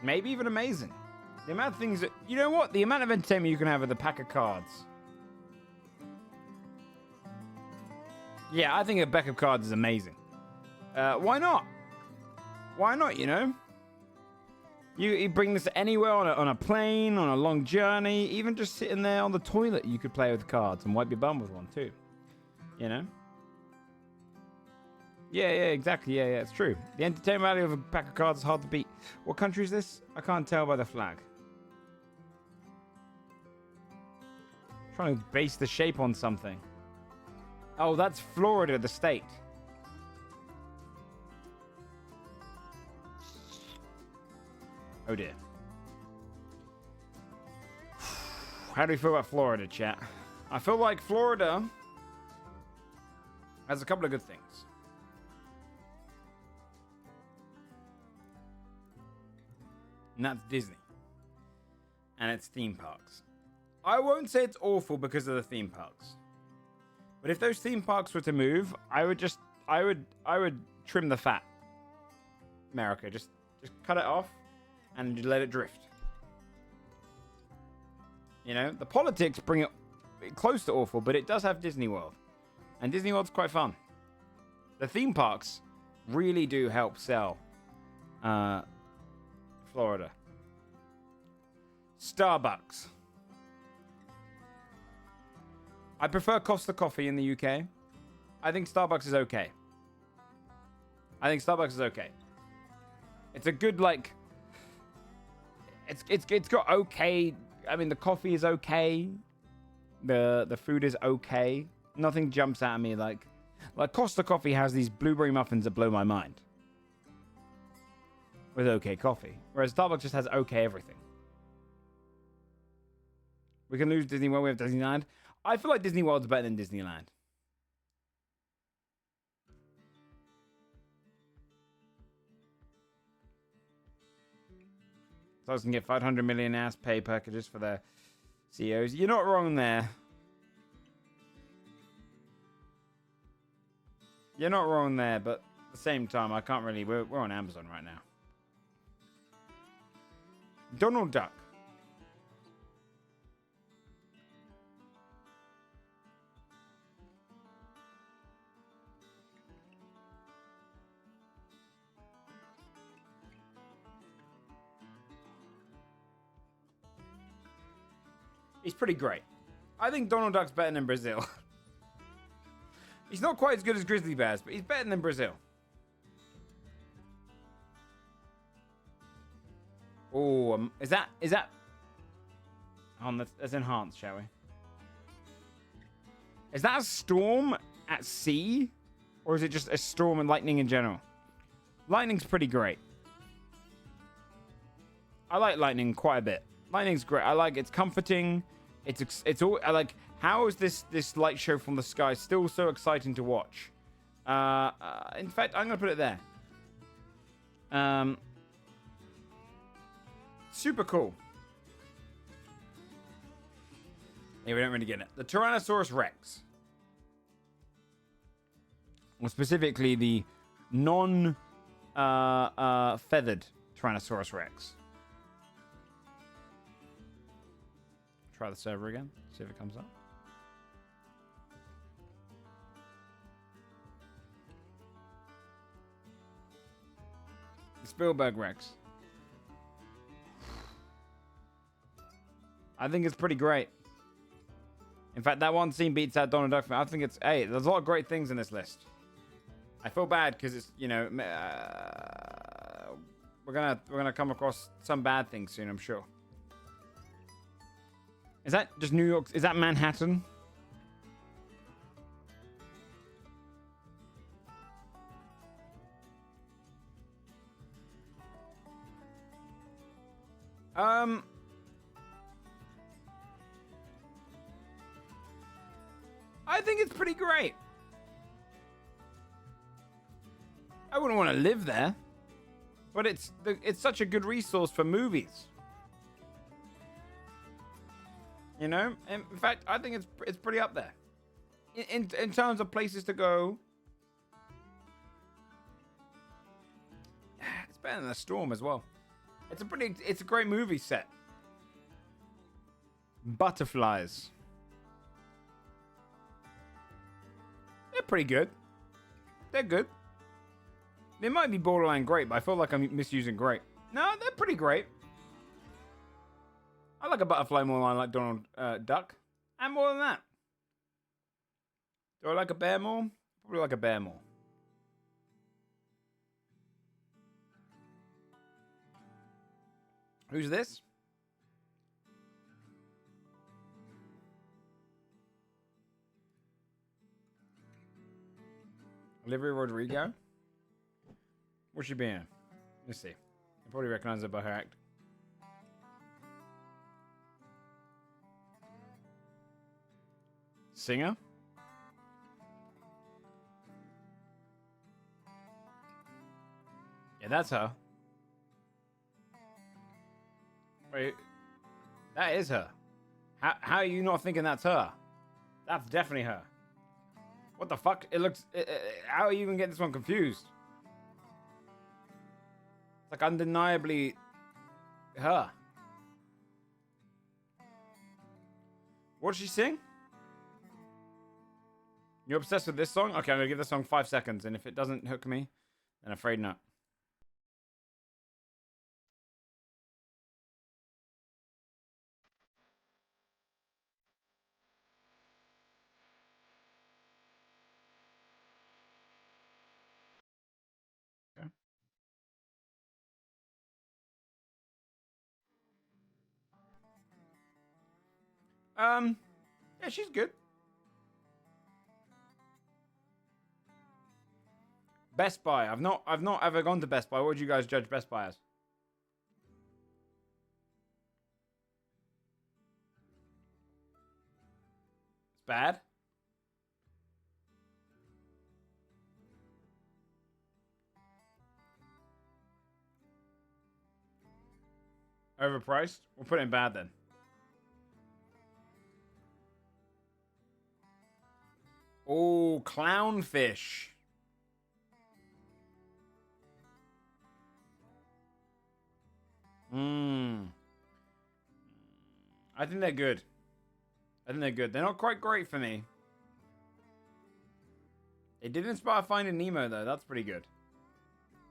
Maybe even amazing. The amount of things that... You know what? The amount of entertainment you can have with a pack of cards. Yeah, I think a deck of cards is amazing. Why not? Why not, you know? You bring this anywhere on a plane, on a long journey, even just sitting there on the toilet, you could play with cards and wipe your bum with one too. You know? Yeah, exactly. Yeah, it's true. The entertainment value of a pack of cards is hard to beat. What country is this? I can't tell by the flag. Trying to base the shape on something. Oh, that's Florida, the state. Oh dear. How do we feel about Florida, chat? I feel like Florida has a couple of good things. And that's Disney. And its theme parks. I won't say it's awful because of the theme parks. But if those theme parks were to move, I would trim the fat. America, just cut it off and let it drift. You know, the politics bring it close to awful, but it does have Disney World. And Disney World's quite fun. The theme parks really do help sell Florida. Starbucks. I prefer Costa Coffee in the UK. I think Starbucks is okay. It's a good, like... It's got okay... I mean, the coffee is okay. The food is okay. Nothing jumps out at me like Costa Coffee has these blueberry muffins that blow my mind. With okay coffee. Whereas Starbucks just has okay everything. We can lose Disney World, we have Disneyland. I feel like Disney World's better than Disneyland. So I can get 500 million ass pay packages for their CEOs. You're not wrong there. You're not wrong there, but at the same time, I can't really... We're on Amazon right now. Donald Duck. He's pretty great. I think Donald Duck's better than Brazil. He's not quite as good as Grizzly Bears, but he's better than Brazil. Oh, is that? On, let's enhance, shall we? Is that a storm at sea, or is it just a storm and lightning in general? Lightning's pretty great. I like lightning quite a bit. Lightning's great. I like it's comforting. It's all I like. How is this light show from the sky still so exciting to watch? In fact, I'm gonna put it there. Super cool. Yeah, we don't really get it. The Tyrannosaurus Rex, or specifically the non-feathered Tyrannosaurus Rex. Try the server again. See if it comes up. The Spielberg Rex. I think it's pretty great. In fact, that one scene beats out Donald Duck. I think it's... Hey, there's a lot of great things in this list. I feel bad because it's, you know... we're gonna come across some bad things soon, I'm sure. Is that just New York? Is that Manhattan? I think it's pretty great. I wouldn't want to live there, but it's such a good resource for movies. You know, in fact, I think it's pretty up there in terms of places to go. It's better than The Storm as well. It's a great movie set. Butterflies. They're pretty good. They're good. They might be borderline great, but I feel like I'm misusing great. No, they're pretty great. I like a butterfly more than I like Donald Duck. And more than that. Do I like a bear more? Probably like a bear more. Who's this? Olivia Rodrigo? Where's she been? Let's see. I probably recognize her by her act. Singer? Yeah, that's her. Wait, that is her. How are you not thinking that's her? That's definitely her. What the fuck? It looks... how are you even getting this one confused? It's like undeniably her. What did she sing? You're obsessed with this song? Okay, I'm going to give this song 5 seconds, and if it doesn't hook me, then I'm afraid not. Okay. Yeah, she's good. Best Buy. I've not ever gone to Best Buy. What would you guys judge Best Buy as? It's bad. Overpriced? We'll put it in bad then. Oh, clownfish. I think they're good. They're not quite great for me. They did inspire Finding Nemo, though. That's pretty good.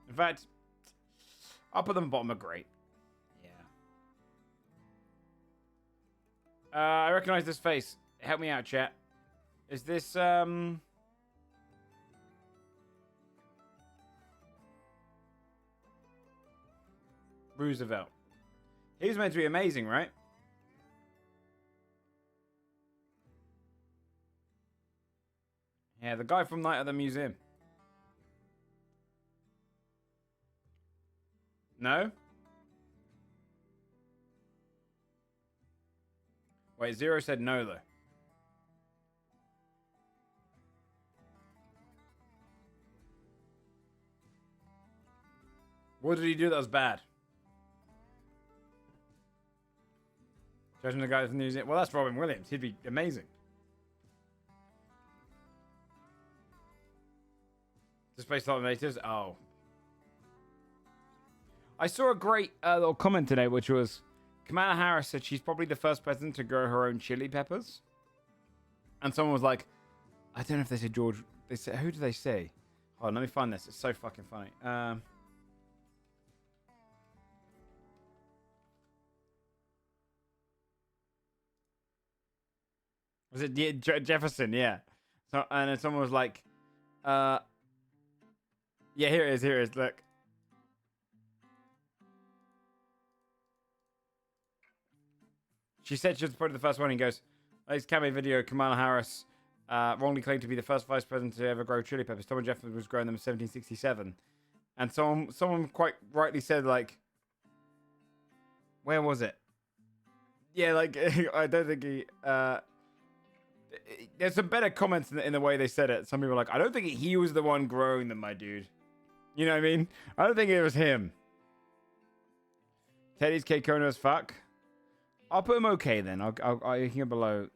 In fact, I'll put them bottom of great. Yeah. I recognize this face. Help me out, chat. Is this, Roosevelt. He was meant to be amazing, right? Yeah, the guy from Night at the Museum. No? Wait, Zero said no, though. What did he do that was bad? Judging the guy from the museum. Well, that's Robin Williams. He'd be amazing. The Space Natives? Oh. I saw a great little comment today, which was Kamala Harris said she's probably the first president to grow her own chili peppers. And someone was like, I don't know if they said George. They said, who did they say? Hold on, let me find this. It's so fucking funny. Was it Jefferson? Yeah. So, and then someone was like, yeah, here it is. Look. She said she was probably the first one. He goes, this cameo video, Kamala Harris wrongly claimed to be the first vice president to ever grow chili peppers. Thomas Jefferson was growing them in 1767. And someone quite rightly said, like, where was it? Yeah, like, I don't think he... there's some better comments in the way they said it. Some people are like, I don't think he was the one growing them, my dude. You know what I mean? I don't think it was him. Teddy's K-Kono as fuck. I'll put him okay then. I'll can go below.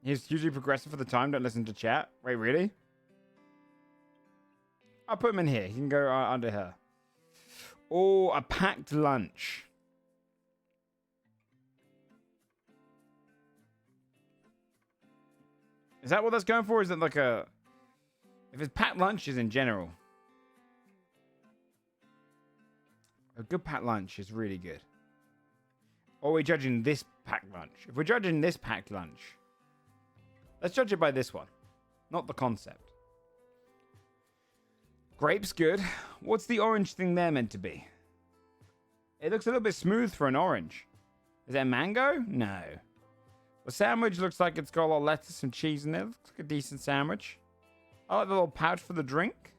He's hugely progressive for the time. Don't listen to chat. Wait, really? I'll put him in here. He can go under her. Oh, a packed lunch. Is that what that's going for? Is it like a... If it's packed lunches in general. A good packed lunch is really good. Or are we judging this packed lunch? If we're judging this packed lunch, let's judge it by this one. Not the concept. Grape's good. What's the orange thing there meant to be? It looks a little bit smooth for an orange. Is that mango? No. The sandwich looks like it's got a lot of lettuce and cheese in it. Looks like a decent sandwich. I like the little pouch for the drink.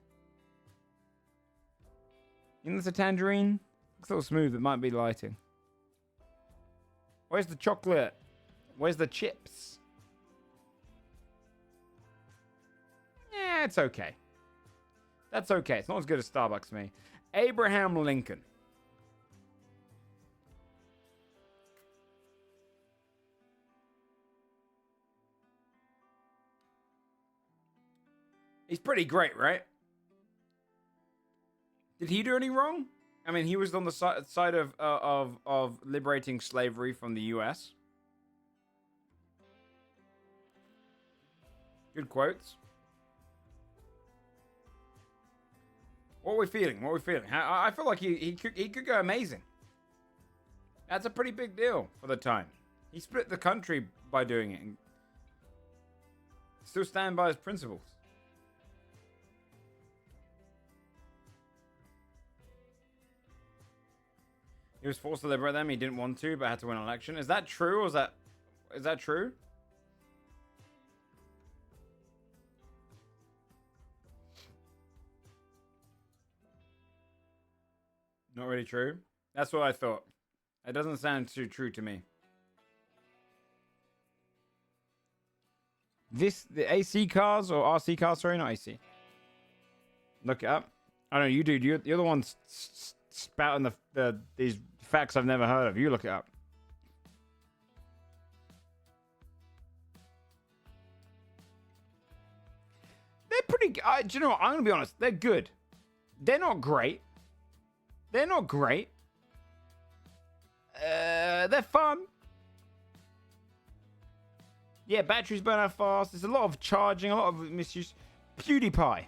You know, it's a tangerine. Looks a little smooth. It might be lighting. Where's the chocolate? Where's the chips? Yeah, it's okay. That's okay. It's not as good as Starbucks to me. Abraham Lincoln. He's pretty great, right? Did he do any wrong? I mean, he was on the side of liberating slavery from the U.S. Good quotes. What are we feeling? What are we feeling? I feel like he could go amazing. That's a pretty big deal for the time. He split the country by doing it. And still stand by his principles. He was forced to liberate them. He didn't want to, but had to win an election. Is that true, or is that true? Not really true. That's what I thought. It doesn't sound too true to me. The AC cars or RC cars? Sorry, not AC. Look it up. I don't know, you dude. You're the one spouting these facts I've never heard of. You look it up. They're pretty good. Do you know what? I'm going to be honest. They're good. They're not great. They're not great. They're fun. Yeah, batteries burn out fast. There's a lot of charging, a lot of misuse. PewDiePie.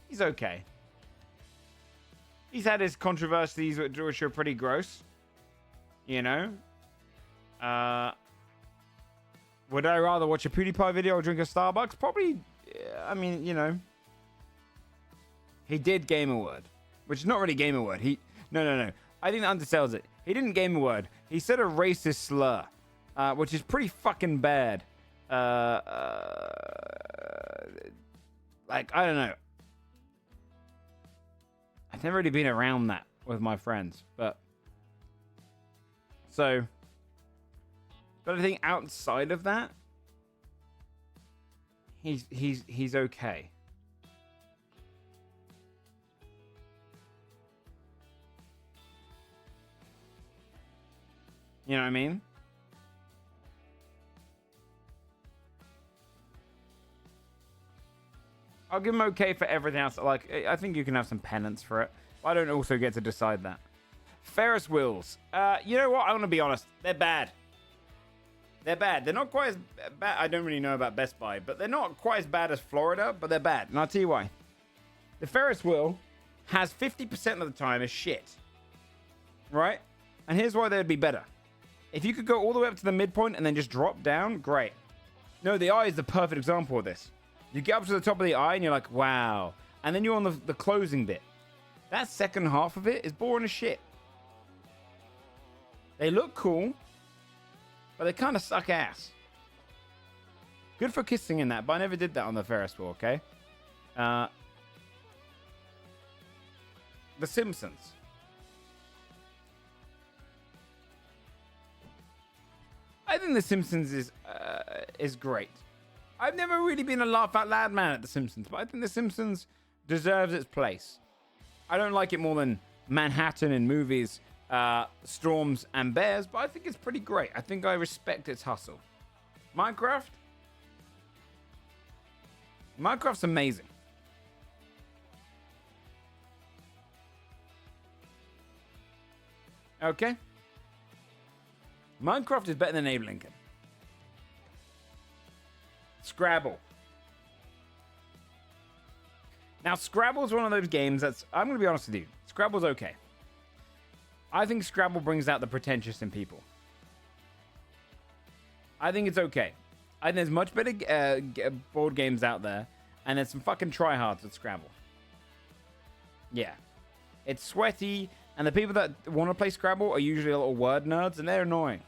He's okay. He's had his controversies which are pretty gross. You know? Would I rather watch a PewDiePie video or drink a Starbucks? Probably, I mean, you know. He did game a word. Which is not really game a word. No. I think that undersells it. He didn't game a word. He said a racist slur. Which is pretty fucking bad. Like, I don't know. I've never really been around that with my friends, but so, but I think outside of that, he's okay. You know what I mean? I'll give him okay for everything else. Like, I think you can have some penance for it. But I don't also get to decide that. Ferris wheels. You know what? I'm going to be honest. They're bad. They're bad. They're not quite as bad. I don't really know about Best Buy, but they're not quite as bad as Florida, but they're bad. And I'll tell you why. The Ferris wheel has 50% of the time as shit. Right? And here's why they would be better. If you could go all the way up to the midpoint and then just drop down, great. No, the eye is the perfect example of this. You get up to the top of the eye and you're like, wow. And then you're on the closing bit. That second half of it is boring as shit. They look cool, but they kind of suck ass. Good for kissing in that, but I never did that on the Ferris wheel, okay? The Simpsons. I think The Simpsons is great. I've never really been a laugh out loud man at The Simpsons, but I think The Simpsons deserves its place. I don't like it more than Manhattan in movies, Storms and Bears, but I think it's pretty great. I think I respect its hustle. Minecraft's amazing. Okay. Minecraft is better than Abe Lincoln. Scrabble. Now, Scrabble's one of those games that's... I'm going to be honest with you. Scrabble's okay. I think Scrabble brings out the pretentious in people. I think it's okay. I think there's much better board games out there, and there's some fucking tryhards with Scrabble. Yeah. It's sweaty, and the people that want to play Scrabble are usually little word nerds, and they're annoying.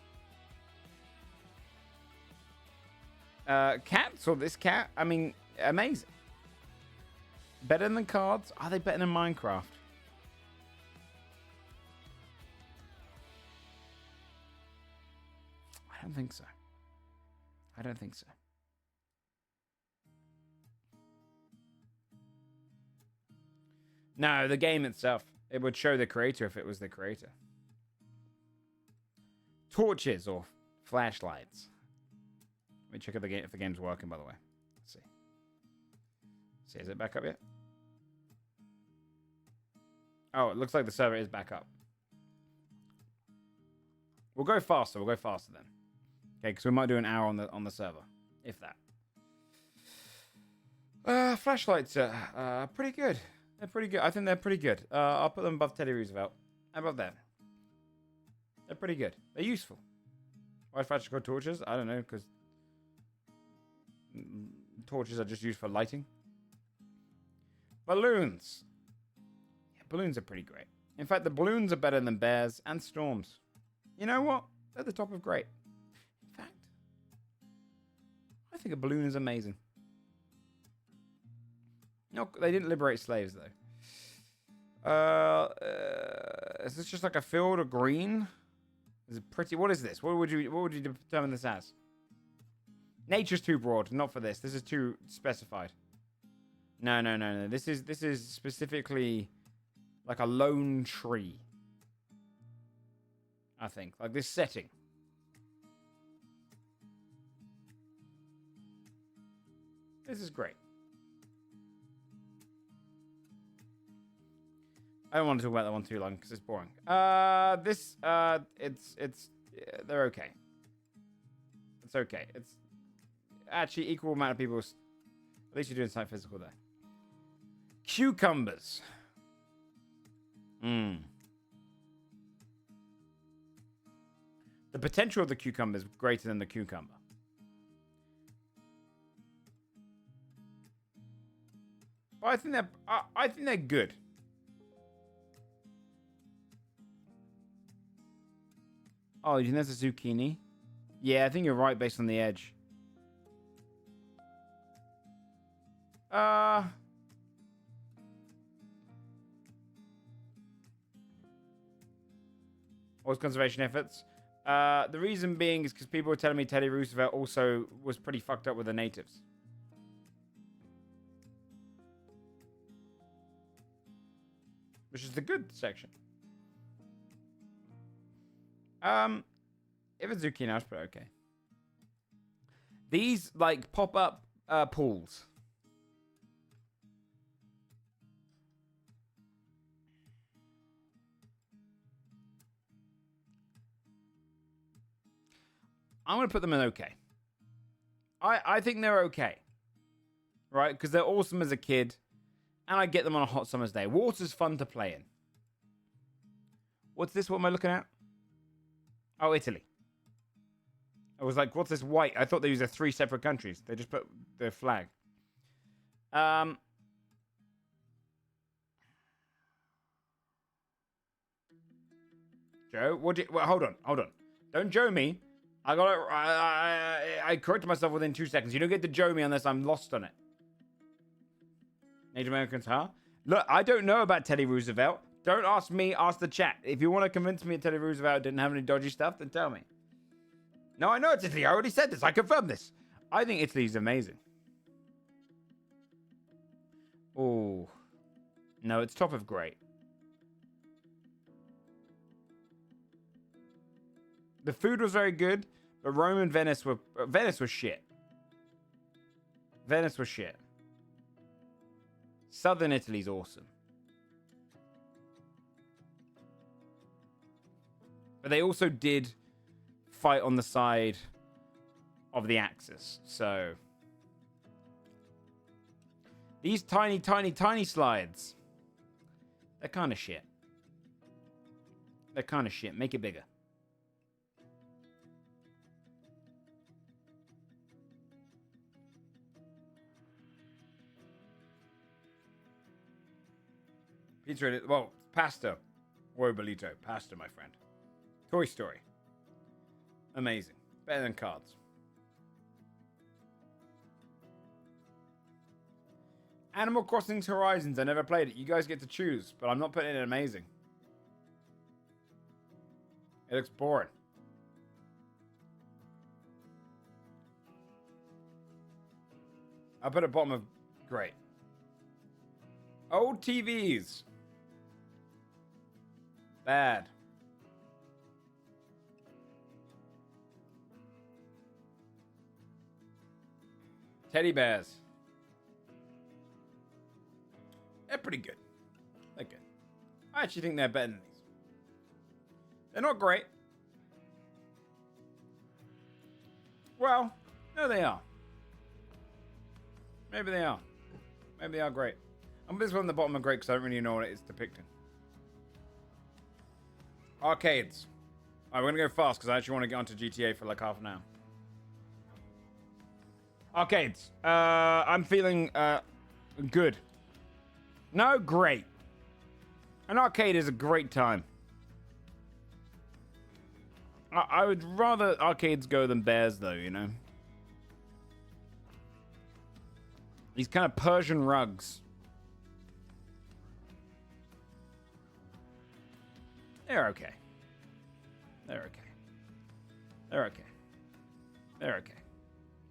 Cats, or this cat, I mean, amazing. Better than cards? Are they better than Minecraft? I don't think so. I don't think so. No, the game itself. It would show the creator if it was the creator. Torches or flashlights. Let me check if the game's working, by the way. Let's see. See, is it back up yet? Oh, it looks like the server is back up. We'll go faster. We'll go faster then. Okay, because we might do an hour on the server, if that. Flashlights are pretty good. They're pretty good. I think they're pretty good. I'll put them above Teddy Roosevelt. How about that? They're pretty good. They're useful. Why flashlights called torches? I don't know, because torches are just used for lighting. Balloons. Yeah, balloons are pretty great. In fact, the balloons are better than bears and storms. You know what? They're the top of great. In fact, I think a balloon is amazing. No, they didn't liberate slaves though. Is this just like a field of green? Is it pretty? What is this? What would you determine this as? Nature's too broad. Not for this. This is too specified. No. This is specifically like a lone tree. I think like this setting. This is great. I don't want to talk about that one too long because it's boring. They're okay. It's okay. It's actually equal amount of people. At least you're doing something physical there. Cucumbers. The potential of the cucumber is greater than the cucumber. But I think they're good. Oh, you think that's a zucchini? Yeah, I think you're right based on the edge. What's conservation efforts? The reason being is because people were telling me Teddy Roosevelt also was pretty fucked up with the natives. Which is the good section. If it's zucchini, I'll put it okay. These, like, pop-up pools. I'm going to put them in okay. I think they're okay. Right? Because they're awesome as a kid. And I get them on a hot summer's day. Water's fun to play in. What's this? What am I looking at? Oh, Italy. I was like, what's this white? I thought these are 3 separate countries. They just put their flag. Joe, hold on. Don't Joe me. I corrected myself within 2 seconds. You don't get to Joe me unless I'm lost on it. Native Americans, huh? Look, I don't know about Teddy Roosevelt. Don't ask me, ask the chat. If you want to convince me that Teddy Roosevelt didn't have any dodgy stuff, then tell me. No, I know it's Italy. I already said this. I confirmed this. I think Italy's amazing. Oh. No, it's top of great. The food was very good, but Rome and Venice were... Venice was shit. Venice was shit. Southern Italy's awesome. But they also did fight on the side of the Axis, so... These tiny, tiny, tiny slides. They're kind of shit. They're kind of shit. Make it bigger. Pizza, well, pasta. Or burrito. Pasta, my friend. Toy Story. Amazing. Better than cards. Animal Crossing Horizons. I never played it. You guys get to choose, but I'm not putting it in amazing. It looks boring. I'll put it bottom of great. Old TVs. Bad. Teddy bears. They're pretty good. They're good. I actually think they're better than these. They're not great. Well, no, they are. Maybe they are. Maybe they are great. I'm going to put this one on the bottom of great because I don't really know what it is depicting. Arcades. Alright, we're going to go fast because I actually want to get onto GTA for like half an hour. Arcades. I'm feeling good. No, great. An arcade is a great time. I would rather arcades go than bears, though, you know? These kind of Persian rugs. They're okay. They're okay. They're okay. They're okay.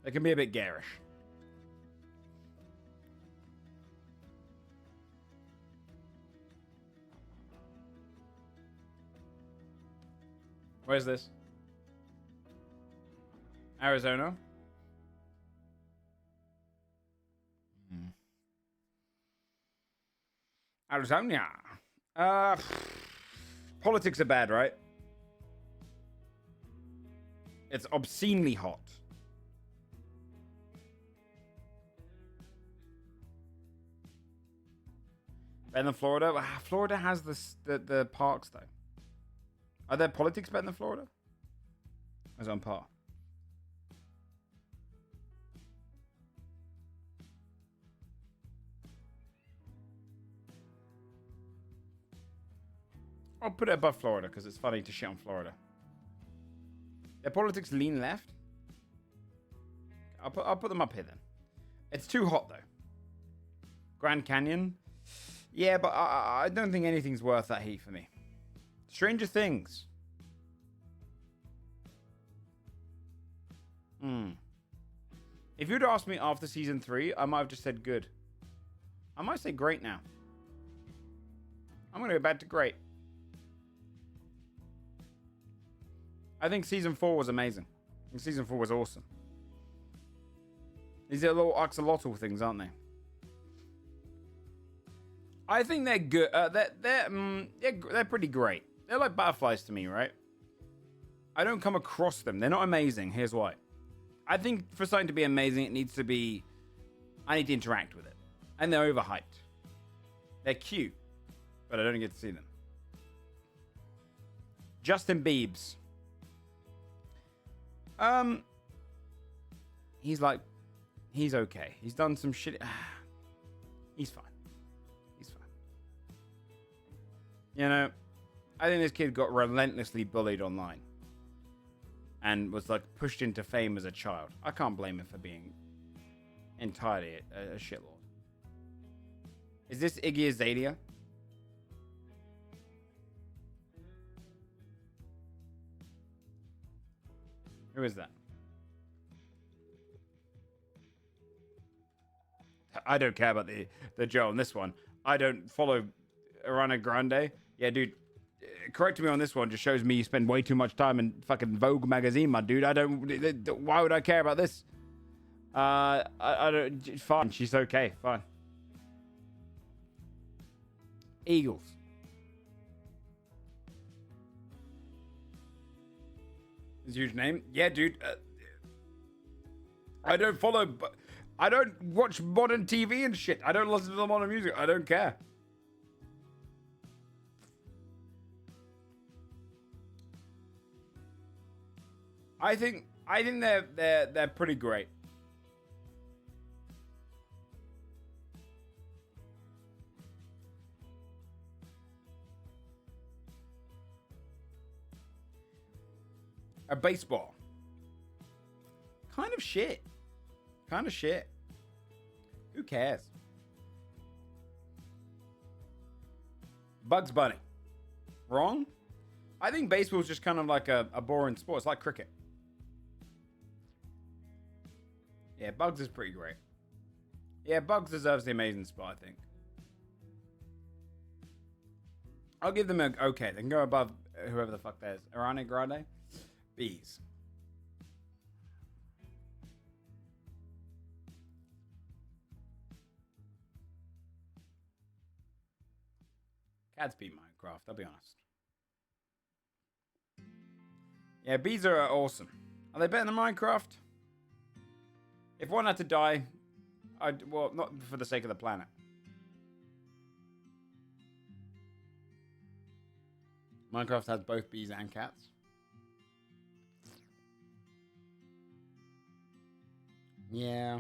They can be a bit garish. Where's this? Arizona? Arizona. Politics are bad, right? It's obscenely hot. Better than Florida? Florida has the parks, though. Are there politics better than Florida? Or is it on par? I'll put it above Florida because it's funny to shit on Florida. Their politics lean left. I'll put them up here then. It's too hot though. Grand Canyon. Yeah, but I don't think anything's worth that heat for me. Stranger Things. If you'd asked me after season 3, I might have just said good. I might say great now. I'm going to go back to great. I think season 4 was amazing. I think season 4 was awesome. These are little axolotl things, aren't they? I think they're good. They're pretty great. They're like butterflies to me, right? I don't come across them. They're not amazing. Here's why. I think for something to be amazing, it needs to be... I need to interact with it. And they're overhyped. They're cute. But I don't get to see them. Justin Biebs. He's okay. He's done some shit. He's fine. He's fine. You know, I think this kid got relentlessly bullied online. And was like pushed into fame as a child. I can't blame him for being entirely a shitlord. Is this Iggy Azalea? Who is that? I don't care about the Joe on this one. I don't follow Ariana Grande. Yeah, dude. Correcting me on this one just shows me you spend way too much time in fucking Vogue magazine, my dude. I don't... Why would I care about this? I don't... Fine. She's okay. Fine. Eagles. Is a huge name? Yeah, dude. I don't follow... I don't watch modern TV and shit. I don't listen to the modern music. I don't care. I think they're pretty great. A baseball. Kind of shit. Kind of shit. Who cares? Bugs Bunny. Wrong? I think baseball's just kind of like a boring sport. It's like cricket. Yeah, Bugs is pretty great. Yeah, Bugs deserves the amazing spot, I think. I'll give them a okay. They can go above whoever the fuck that is. Arane Grande? Bees. Cats beat Minecraft, I'll be honest. Yeah, bees are awesome. Are they better than Minecraft? If one had to die, well, not for the sake of the planet. Minecraft has both bees and cats. Yeah.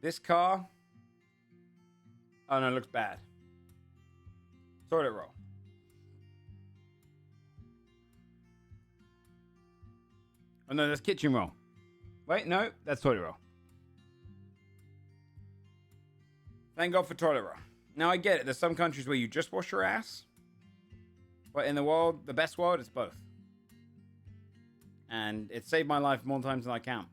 This car. Oh no, it looks bad. Toilet roll. Oh no, that's kitchen roll. Wait, no, that's toilet roll. Thank God for toilet roll. Now I get it. There's some countries where you just wash your ass. But in the world, the best world, it's both. And it saved my life more times than I count.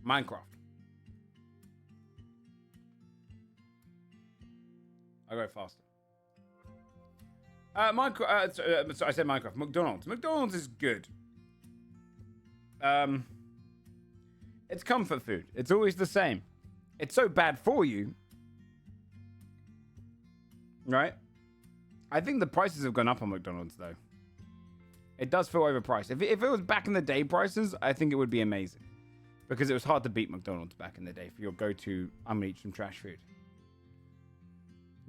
Minecraft. I go faster. Sorry, I said Minecraft. McDonald's. McDonald's is good. It's comfort food. It's always the same. It's so bad for you. Right? I think the prices have gone up on McDonald's, though. It does feel overpriced. If it was back in the day prices, I think it would be amazing. Because it was hard to beat McDonald's back in the day for your go-to, I'm going to eat some trash food.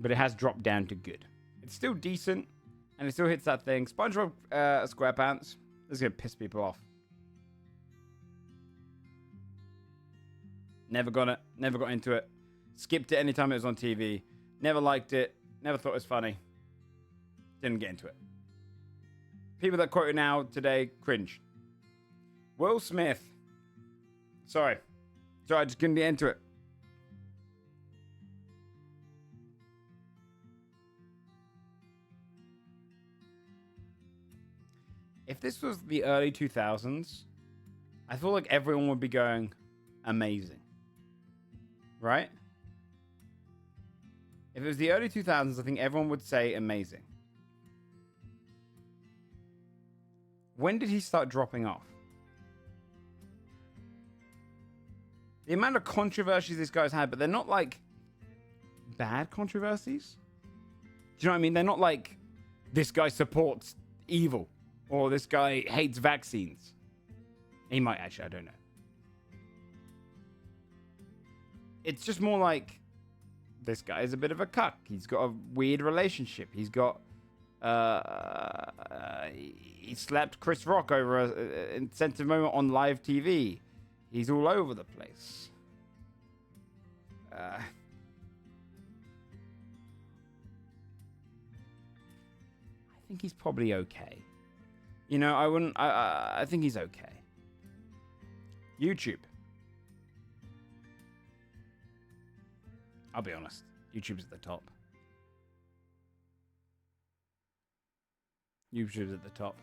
But it has dropped down to good. It's still decent, and it still hits that thing. SpongeBob SquarePants. This is going to piss people off. Never got it. Never got into it. Skipped it anytime it was on TV. Never liked it. Never thought it was funny. Didn't get into it. People that quote it now, today, cringe. Will Smith. Sorry, I just couldn't get into it. If this was the early 2000s, I feel like everyone would be going amazing. Right? If it was the early 2000s, I think everyone would say amazing. When did he start dropping off? The amount of controversies this guy's had, but they're not like bad controversies. Do you know what I mean? They're not like this guy supports evil or this guy hates vaccines. He might actually, I don't know. It's just more like this guy is a bit of a cuck. He's got a weird relationship. He's got he slapped Chris Rock over an insensitive moment on live TV. He's all over the place. I think he's probably okay. You know, I think he's okay. YouTube. I'll be honest. YouTube's at the top. YouTube's at the top.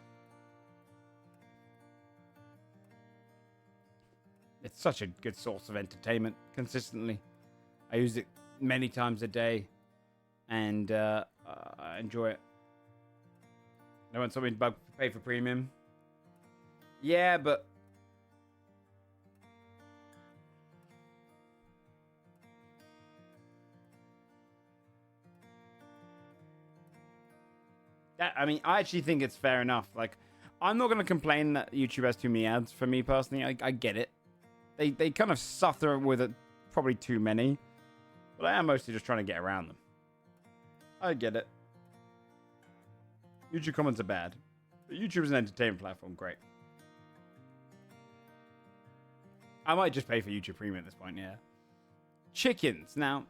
It's such a good source of entertainment consistently. I use it many times a day, and I enjoy it. No one told me to pay for premium. Yeah, but I mean, I actually think it's fair enough. Like, I'm not going to complain that YouTube has too many ads for me personally. I get it. They kind of suffer with it, probably too many. But I am mostly just trying to get around them. I get it. YouTube comments are bad. But YouTube is an entertainment platform, great. I might just pay for YouTube Premium at this point, yeah. Chickens. Now,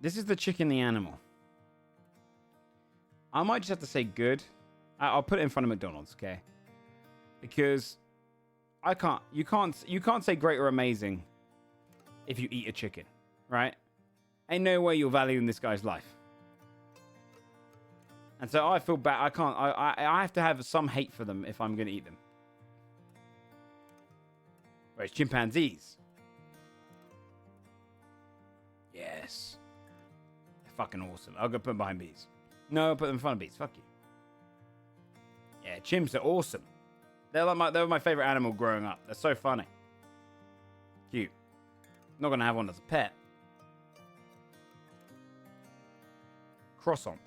This is the chicken, the animal. I might just have to say good. I'll put it in front of McDonald's, okay? Because you can't say great or amazing if you eat a chicken, right? Ain't no way you're valuing this guy's life. And so I feel bad. I have to have some hate for them if I'm going to eat them. Whereas chimpanzees. Yes. They're fucking awesome. I'll go put them behind bees. No, I'll put them in front of bees. Fuck you. Yeah, chimps are awesome. They were my favorite animal growing up. They're so funny. Cute. Not going to have one as a pet. Croissants.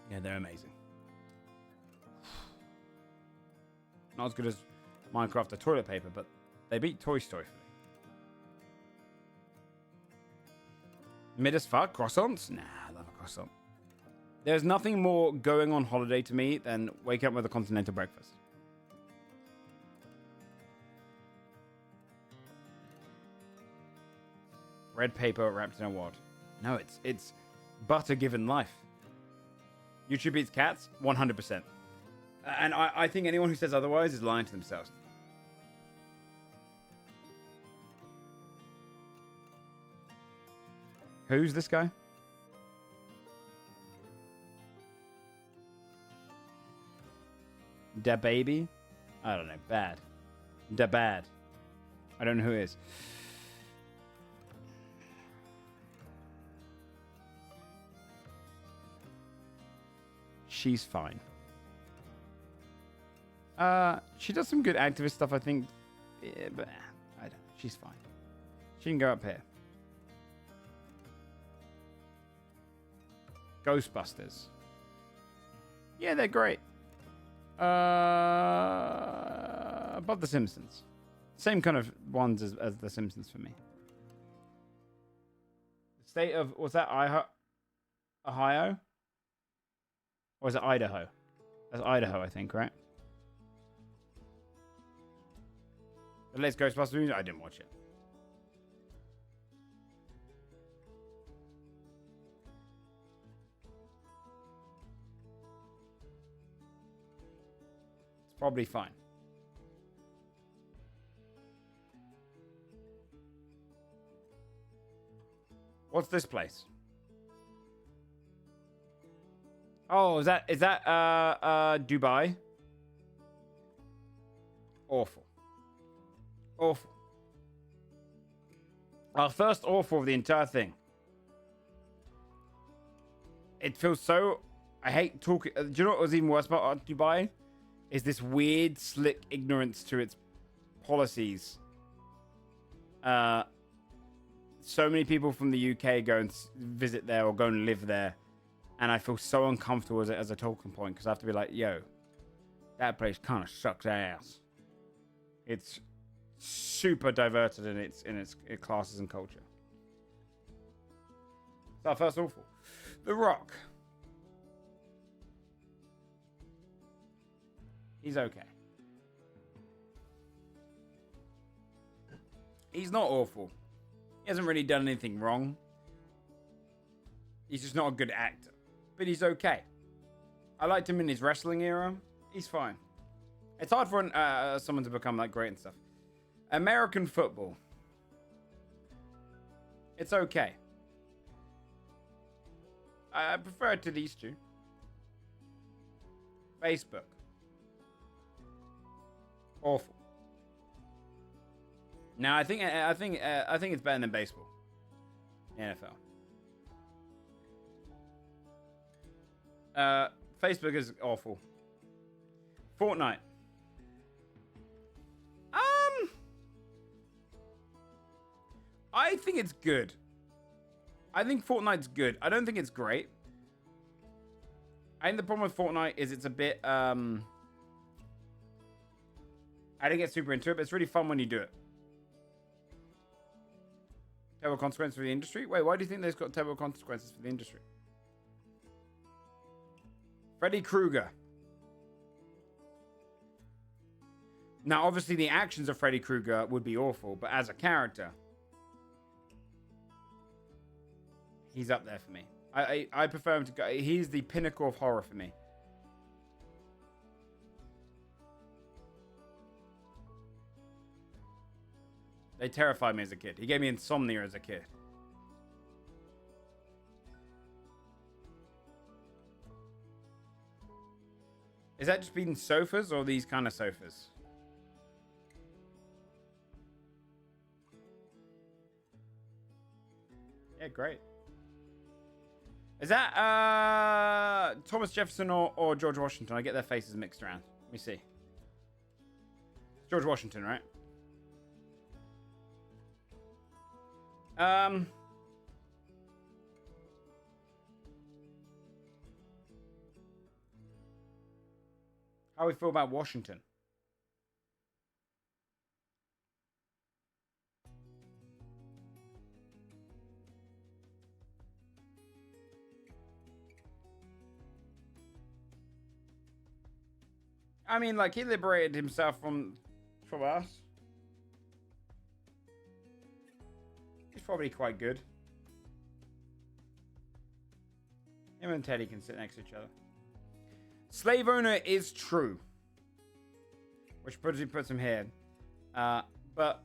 Yeah, they're amazing. Not as good as Minecraft or toilet paper, but they beat Toy Story for me. Mid as fuck? Croissants? Nah, I love a croissant. There's nothing more going on holiday to me than waking up with a continental breakfast. Red paper wrapped in a wad. No, it's butter given life. YouTube beats cats? 100%. And I think anyone who says otherwise is lying to themselves. Who's this guy? Da baby? I don't know. Bad. Da bad. I don't know who it is. She's fine. She does some good activist stuff, I think. Yeah, but I don't know. She's fine. She can go up here. Ghostbusters. Yeah, they're great. Above The Simpsons. Same kind of ones as The Simpsons for me. The state of... Was that Ohio? Or is it Idaho? That's Idaho, I think, right? The latest Ghostbusters movie? I didn't watch it. It's probably fine. What's this place? Oh, is that Dubai? Awful. Awful. Our first awful of the entire thing. It feels so... I hate talking... do you know what was even worse about Dubai? Is this weird, slick ignorance to its policies. So many people from the UK go and visit there or go and live there. And I feel so uncomfortable as a talking point because I have to be like, yo, that place kind of sucks ass. It's super diverted in its classes and culture. So first awful. The Rock. He's okay. He's not awful. He hasn't really done anything wrong. He's just not a good actor. But he's okay. I liked him in his wrestling era. He's fine. It's hard for someone to become that great and stuff. American football. It's okay. I prefer it to these two. Facebook. Awful. Now I think it's better than baseball. NFL. Facebook is awful. Fortnite. I think it's good. I think Fortnite's good. I don't think it's great. I think the problem with Fortnite is it's a bit, I didn't get super into it, but it's really fun when you do it. Terrible consequences for the industry? Wait, why do you think there's got terrible consequences for the industry? Freddy Krueger. Now, obviously, the actions of Freddy Krueger would be awful, but as a character, he's up there for me. I prefer him to go. He's the pinnacle of horror for me. They terrified me as a kid. He gave me insomnia as a kid. Is that just being sofas or these kind of sofas? Yeah, great. Is that Thomas Jefferson or George Washington? I get their faces mixed around. Let me see. It's George Washington, right? How we feel about Washington? I mean, like, he liberated himself from us. He's probably quite good. Him and Teddy can sit next to each other. Slave owner is true. Which puts him here. But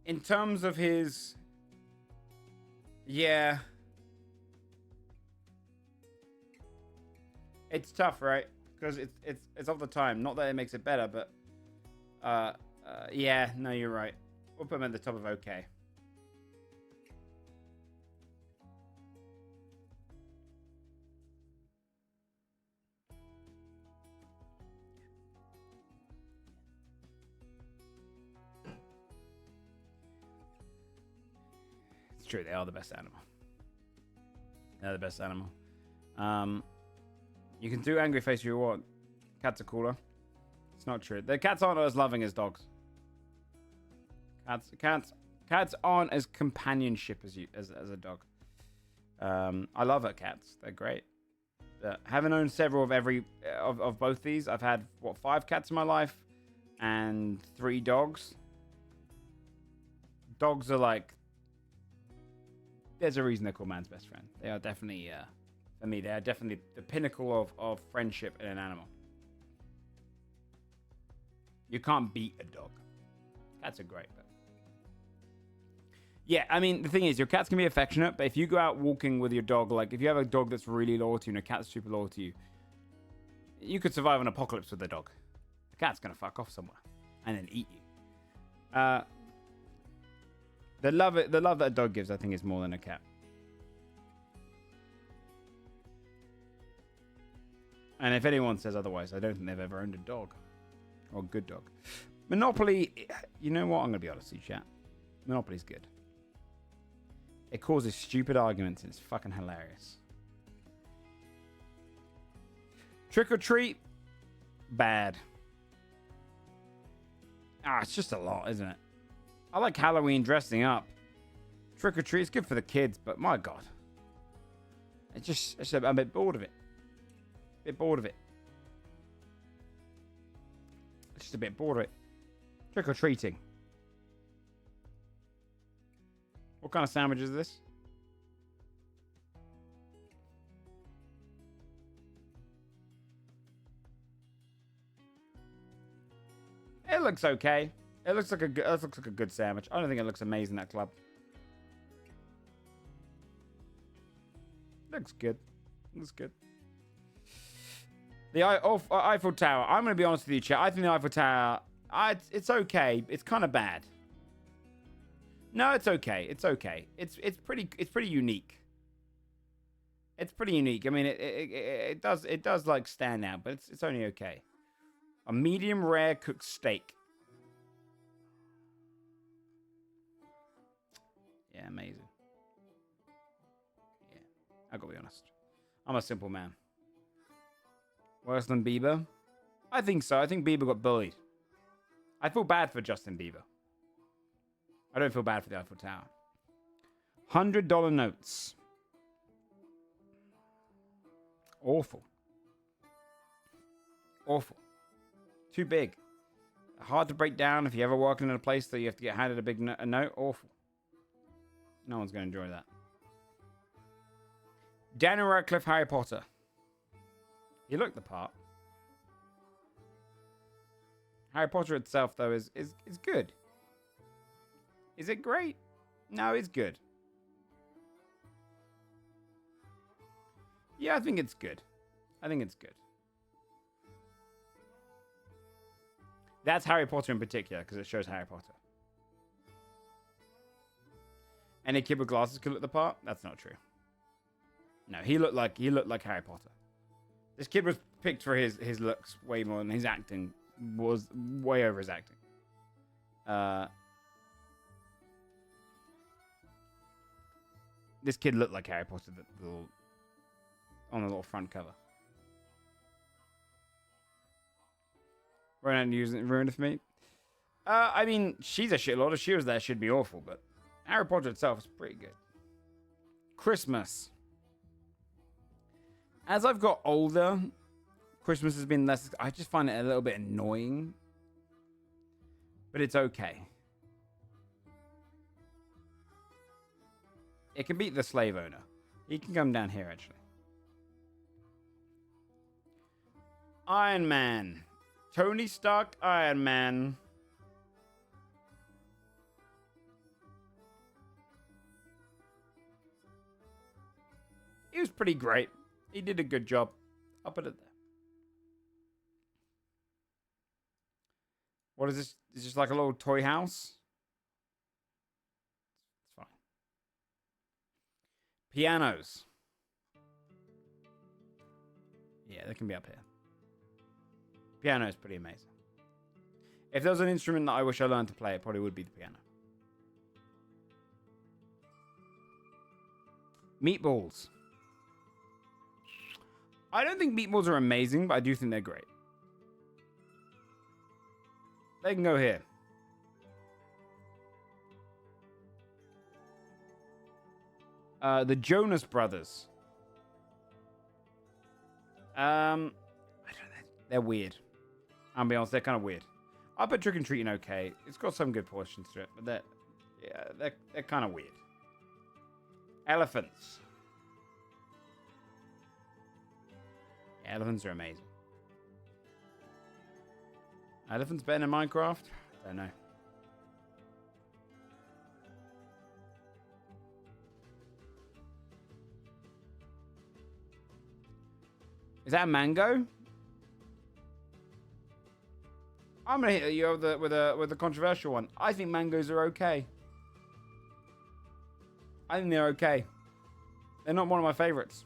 in terms of his... Yeah. It's tough, right? Because it's of the time. Not that it makes it better, but... yeah, no, you're right. We'll put him at the top of okay. It's true, they are the best animal. They're the best animal. You can do angry face if you want. Cats are cooler. It's not true. The cats aren't as loving as dogs. Cats aren't as companionship as a dog. I love her cats. They're great. Having owned several of of both these, I've had 5 cats in my life and 3 dogs. Dogs are like, there's a reason they're called man's best friend. They are definitely for me. They are definitely the pinnacle of friendship in an animal. You can't beat a dog. Cats are great, but yeah, I mean, the thing is, your cats can be affectionate, but if you go out walking with your dog, like if you have a dog that's really loyal to you and a cat's super loyal to you, you could survive an apocalypse with the dog. The cat's gonna fuck off somewhere and then eat you. The love that a dog gives, I think, is more than a cat. And if anyone says otherwise, I don't think they've ever owned a dog. Or a good dog. Monopoly, you know what? I'm going to be honest with you, chat. Monopoly's good. It causes stupid arguments and it's fucking hilarious. Trick or treat, bad. It's just a lot, isn't it? I like Halloween dressing up. Trick or treat is good for the kids, but my God. I'm a bit bored of it. Just a bit bored of it. Trick or treating. What kind of sandwich is this? It looks okay. It looks like a good sandwich. I don't think it looks amazing, that club. Looks good. Looks good. The Eiffel Tower. I'm going to be honest with you, chat. I think the Eiffel Tower, it's okay. It's kind of bad. No, it's okay. It's okay. It's pretty unique. It's pretty unique. I mean, it does like stand out, but it's only okay. A medium rare cooked steak. Yeah, amazing. Yeah, I gotta be honest. I'm a simple man. Worse than Bieber? I think so. I think Bieber got bullied. I feel bad for Justin Bieber. I don't feel bad for the Eiffel Tower. $100 notes. Awful. Awful. Too big. Hard to break down if you ever walk in a place that you have to get handed a big note. Awful. No one's going to enjoy that. Daniel Radcliffe, Harry Potter. He looked the part. Harry Potter itself, though, is good. Is it great? No, it's good. Yeah, I think it's good. I think it's good. That's Harry Potter in particular, because it shows Harry Potter. Any kid with glasses could look the part? That's not true. No, he looked like Harry Potter. This kid was picked for his looks way more than his acting was way over his acting. This kid looked like Harry Potter on the little front cover. Ronan using it ruined it for me. I mean, she's a shitlord. If she was there, she'd be awful. But Harry Potter itself is pretty good. Christmas. As I've got older, Christmas has been less... I just find it a little bit annoying. But it's okay. It can beat the slave owner. He can come down here, actually. Iron Man. Tony Stark, Iron Man. He was pretty great. He did a good job. I'll put it there. What is this? Is this like a little toy house? It's fine. Pianos. Yeah, they can be up here. Piano is pretty amazing. If there was an instrument that I wish I learned to play, it probably would be the piano. Meatballs. I don't think meatballs are amazing, but I do think they're great. They can go here. The Jonas Brothers. I don't know. They're weird. I'll be honest, they're kind of weird. I'll put Trick and Treating okay. It's got some good portions to it, but they're kind of weird. Elephants. Yeah, elephants are amazing. Elephants better than Minecraft? I don't know. Is that a mango? I'm gonna hit you with a controversial one. I think mangoes are okay. I think they're okay. They're not one of my favorites.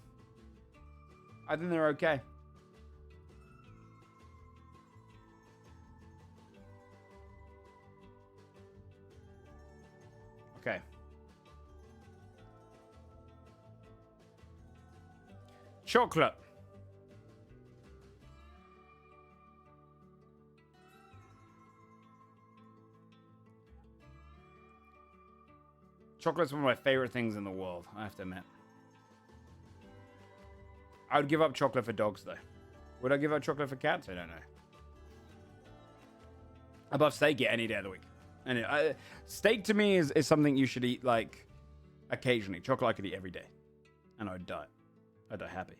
I think they're okay. Okay. Chocolate. Chocolate's one of my favorite things in the world, I have to admit. I would give up chocolate for dogs, though. Would I give up chocolate for cats? I don't know. Above steak, yeah, any day of the week. Anyway, steak to me is something you should eat, like, occasionally. Chocolate I could eat every day. And I'd die. I'd die happy.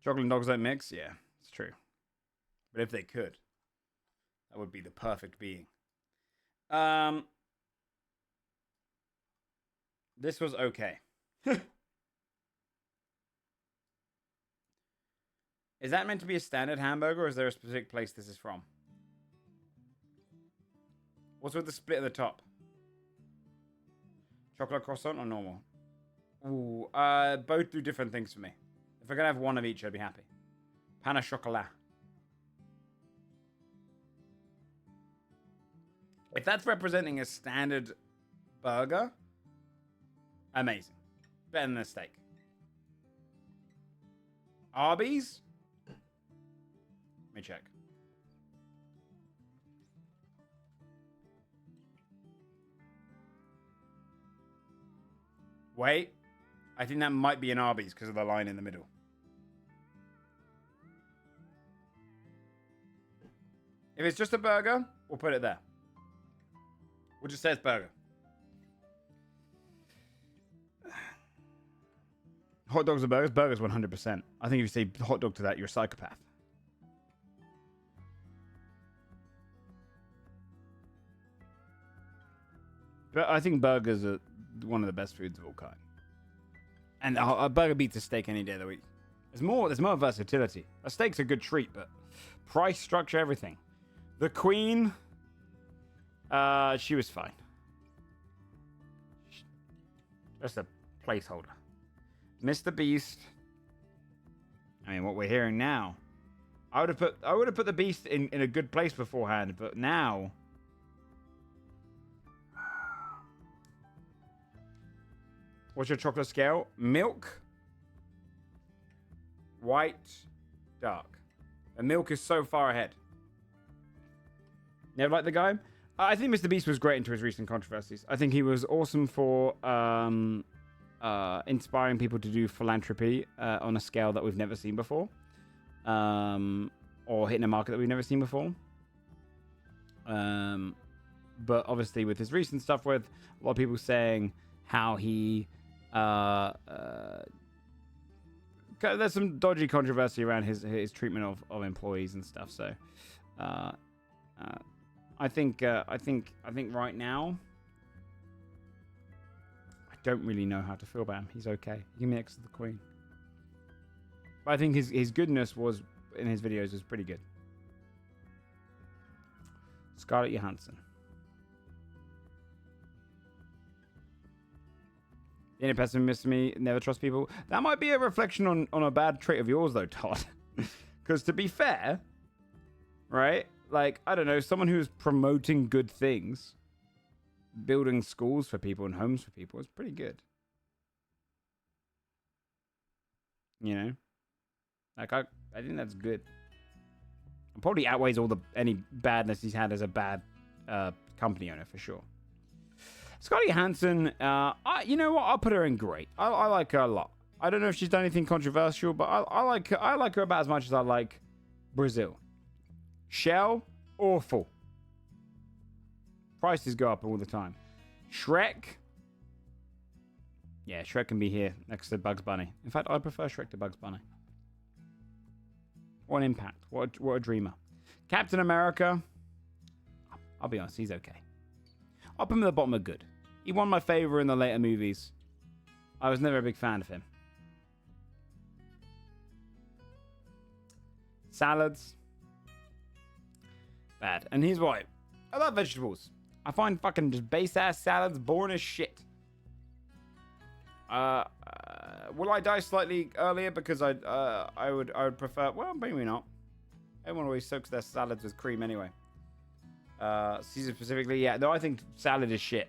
Chocolate and dogs don't mix? Yeah, it's true. But if they could, that would be the perfect being. This was okay. Is that meant to be a standard hamburger, or is there a specific place this is from? What's with the split at the top? Chocolate croissant or normal? Ooh, both do different things for me. If I could have one of each, I'd be happy. Pain au chocolat. If that's representing a standard burger, amazing. Better than a steak. Arby's? Let me check. Wait. I think that might be an Arby's because of the line in the middle. If it's just a burger, we'll put it there. We'll just say it's burger. Hot dogs or burgers? Burgers 100%. I think if you say hot dog to that, you're a psychopath. But I think burgers are one of the best foods of all kind. And a burger beats a steak any day of the week. There's more versatility. A steak's a good treat, but price, structure, everything. The Queen, she was fine. Just a placeholder. Mr. Beast. I mean, what we're hearing now. I would have put the Beast in a good place beforehand, but now. What's your chocolate scale? Milk, white, dark. And milk is so far ahead. Never liked the guy? I think Mr. Beast was great into his recent controversies. I think he was awesome for inspiring people to do philanthropy on a scale that we've never seen before. Or hitting a market that we've never seen before. But obviously with his recent stuff with a lot of people saying how he... there's some dodgy controversy around his treatment of employees and stuff. So, I think right now, I don't really know how to feel about him. He's okay. Give me next to the Queen. But I think his goodness was in his videos was pretty good. Scarlett Johansson. The inner pessimist in me, never trust people. That might be a reflection on a bad trait of yours, though, Todd. Because to be fair, right? Like, I don't know, someone who's promoting good things, building schools for people and homes for people is pretty good. You know? Like, I think that's good. It probably outweighs any badness he's had as a bad company owner, for sure. Scarlett Johansson, you know what? I'll put her in great. I like her a lot. I don't know if she's done anything controversial, but I like her about as much as I like Brazil. Shell, awful. Prices go up all the time. Shrek. Yeah, Shrek can be here next to Bugs Bunny. In fact, I prefer Shrek to Bugs Bunny. What an impact. What a dreamer. Captain America. I'll be honest, he's okay. I'll put him at the bottom of good. He won my favor in the later movies. I was never a big fan of him. Salads. Bad. And here's why. I love vegetables. I find fucking just base-ass salads boring as shit. Will I die slightly earlier because I would prefer... Well, maybe not. Everyone always soaks their salads with cream anyway. Caesar specifically, yeah. No, I think salad is shit.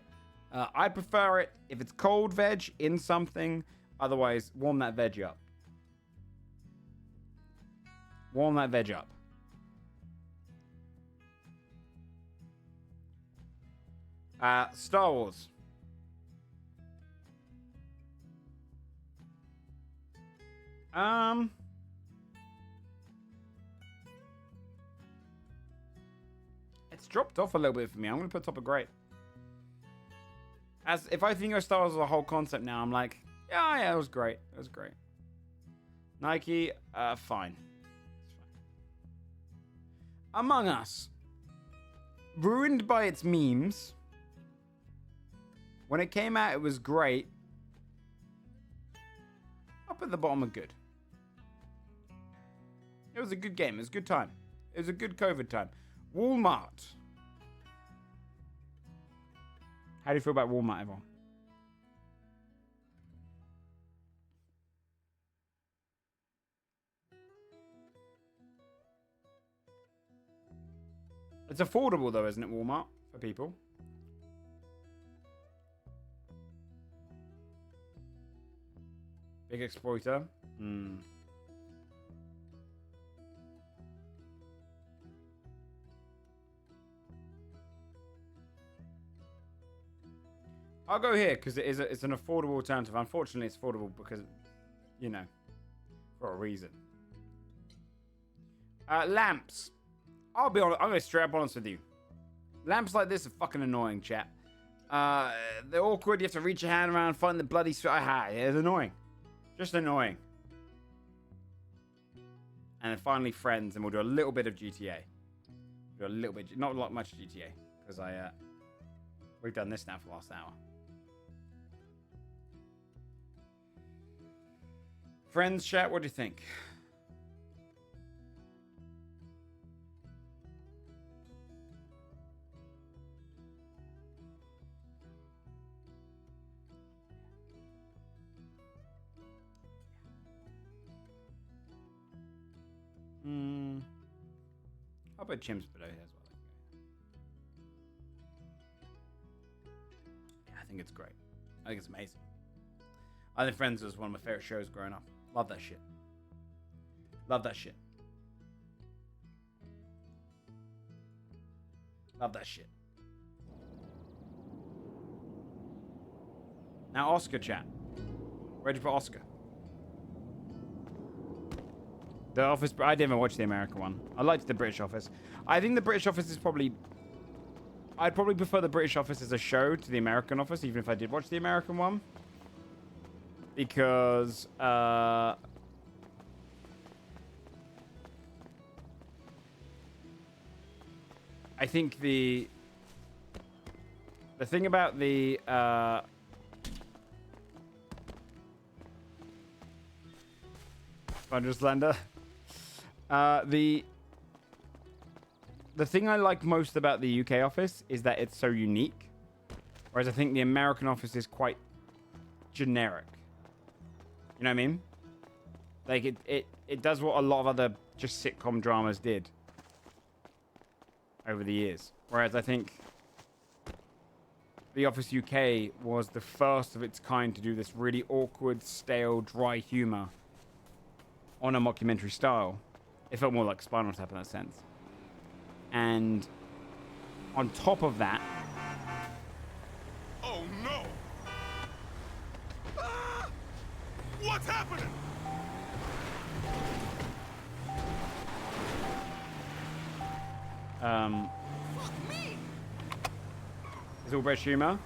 I prefer it if it's cold veg in something. Otherwise, warm that veg up. Warm that veg up. Star Wars. It's dropped off a little bit for me. I'm going to put top of great. As if I think of Star Wars as a whole concept now, I'm like, yeah, it was great. It was great. Nike, fine. Among Us. Ruined by its memes. When it came out, it was great. Up at the bottom of good. It was a good game. It was a good time. It was a good COVID time. Walmart. How do you feel about Walmart, everyone? It's affordable, though, isn't it, Walmart, for people? Big exploiter. I'll go here because it's an affordable alternative. Unfortunately, it's affordable because, you know, for a reason. Lamps. I'll be honest. I'm gonna straight up honest with you. Lamps like this are fucking annoying, chap. They're awkward. You have to reach your hand around, find the bloody. It's annoying. Just annoying. And then finally, friends, and we'll do a little bit of GTA. Do a little bit, not much GTA, because we've done this now for the last hour. Friends, chat, what do you think? How about Chimps below here as well? Yeah, I think it's great. I think it's amazing. I think Friends was one of my favorite shows growing up. Love that shit. Love that shit. Love that shit. Now, Oscar chat. Ready for Oscar? The Office. I didn't even watch the American one. I liked the British Office. I think the British Office is probably. I'd probably prefer the British Office as a show to the American Office, even if I did watch the American one. Because. I think the thing about the. Sponge Slender. The thing I like most about the UK office is that it's so unique, whereas I think the American office is quite generic. You know what I mean? Like it does what a lot of other just sitcom dramas did over the years, whereas I think The Office UK was the first of its kind to do this really awkward, stale, dry humor on a mockumentary style. It felt more like Spinal Tap in that sense. And on top of that... Oh no! Ah! What's happening? Fuck me! Is all British humor?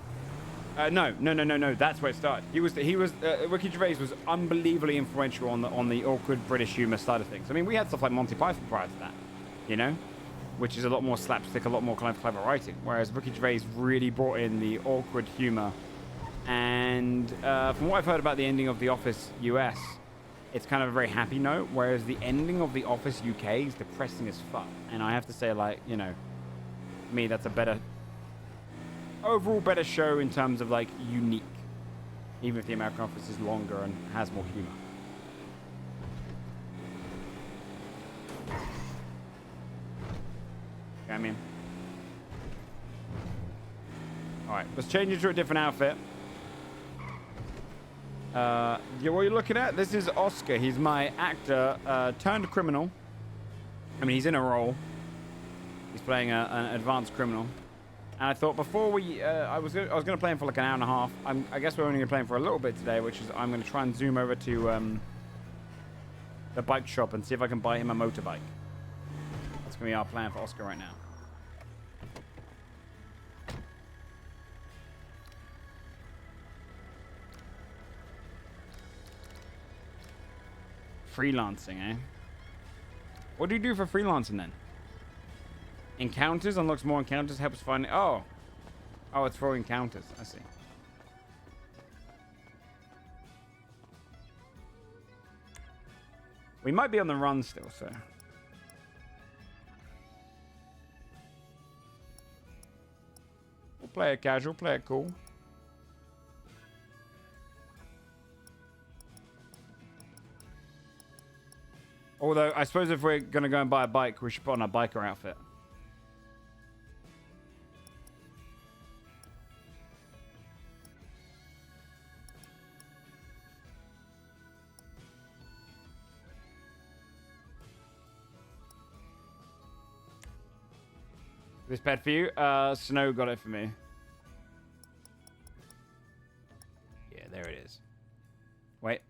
No. That's where it started. Ricky Gervais was unbelievably influential on the awkward British humor side of things. I mean, we had stuff like Monty Python prior to that, you know, which is a lot more slapstick, a lot more kind of clever writing. Whereas Ricky Gervais really brought in the awkward humor. And from what I've heard about the ending of The Office US, it's kind of a very happy note. Whereas the ending of The Office UK is depressing as fuck. And I have to say, like, you know, for me, that's a better. Overall better show in terms of like unique, even if the American Office is longer and has more humor. You know what I mean? Alright, let's change into a different outfit. Yeah, what are you looking at? This is Oscar. He's my actor turned criminal. I mean, he's in a role. He's playing an advanced criminal. And I thought before I was going to play him for like an hour and a half. I guess we're only going to play him for a little bit today, which is I'm going to try and zoom over to the bike shop and see if I can buy him a motorbike. That's going to be our plan for Oscar right now. Freelancing, eh? What do you do for freelancing then? Encounters, unlocks more encounters, helps find... Oh, it's for encounters. I see. We might be on the run still, so... We'll play it casual, play it cool. Although, I suppose if we're going to go and buy a bike, we should put on our biker outfit. This pet for you? Snow got it for me. Yeah, there it is. Wait.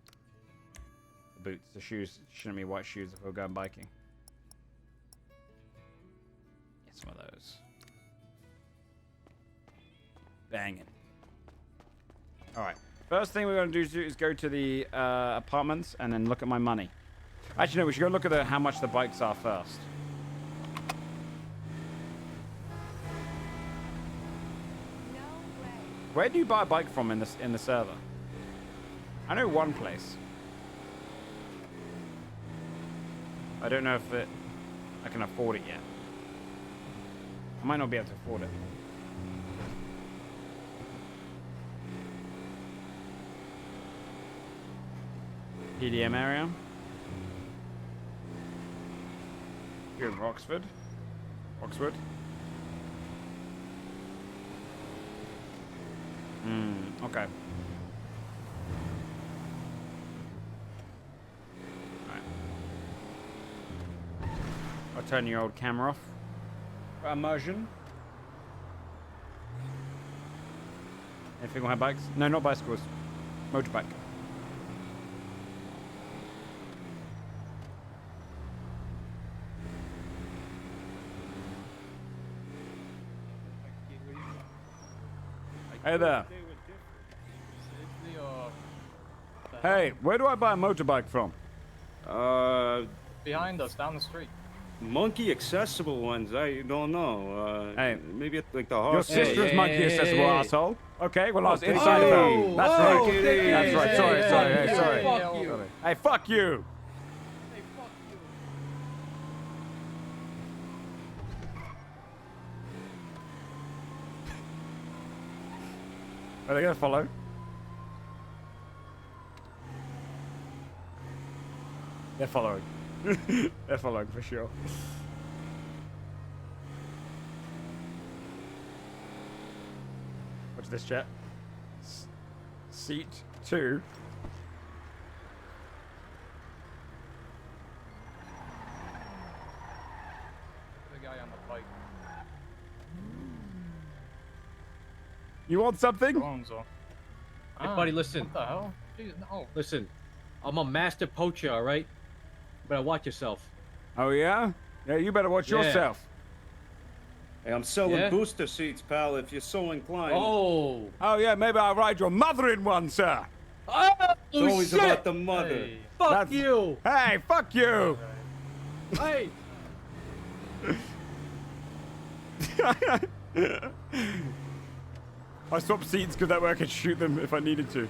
The boots, the shoes. Shouldn't be white shoes if we're going biking. Banging. All right. First thing we're going to do is go to the apartments and then look at my money. Actually, no, we should go look at how much the bikes are first. Where do you buy a bike from in the server? I know one place. I don't know if I can afford it yet. I might not be able to afford it. PDM area. Here in Oxford. Okay. Alright. I'll turn your old camera off. Immersion. Anything on bikes? No, not bicycles. Motorbike. Hey there. Hey, where do I buy a motorbike from? Behind us, down the street. Monkey accessible ones, I don't know. Hey, maybe it's like the your hard. sister's monkey accessible, asshole. Okay, well I was inside of her. That's right. That's right. Sorry. Hey, sorry. Fuck you. Hey, fuck you. Are they gonna follow? They're following. They're following for sure. What's this, chat? Seat 2. The guy on the bike. You want something? Hey, buddy, listen. What the hell? Jeez, no. Listen, I'm a master poacher, all right? You better watch yourself. Oh, yeah? Yeah, you better watch yourself. Hey, I'm selling booster seats, pal, if you're so inclined. Oh, yeah, maybe I'll ride your mother in one, sir. Oh, It's always shit. about the mother. Hey, fuck you. Hey, fuck you. Hey. I swapped seats because that way I could shoot them if I needed to.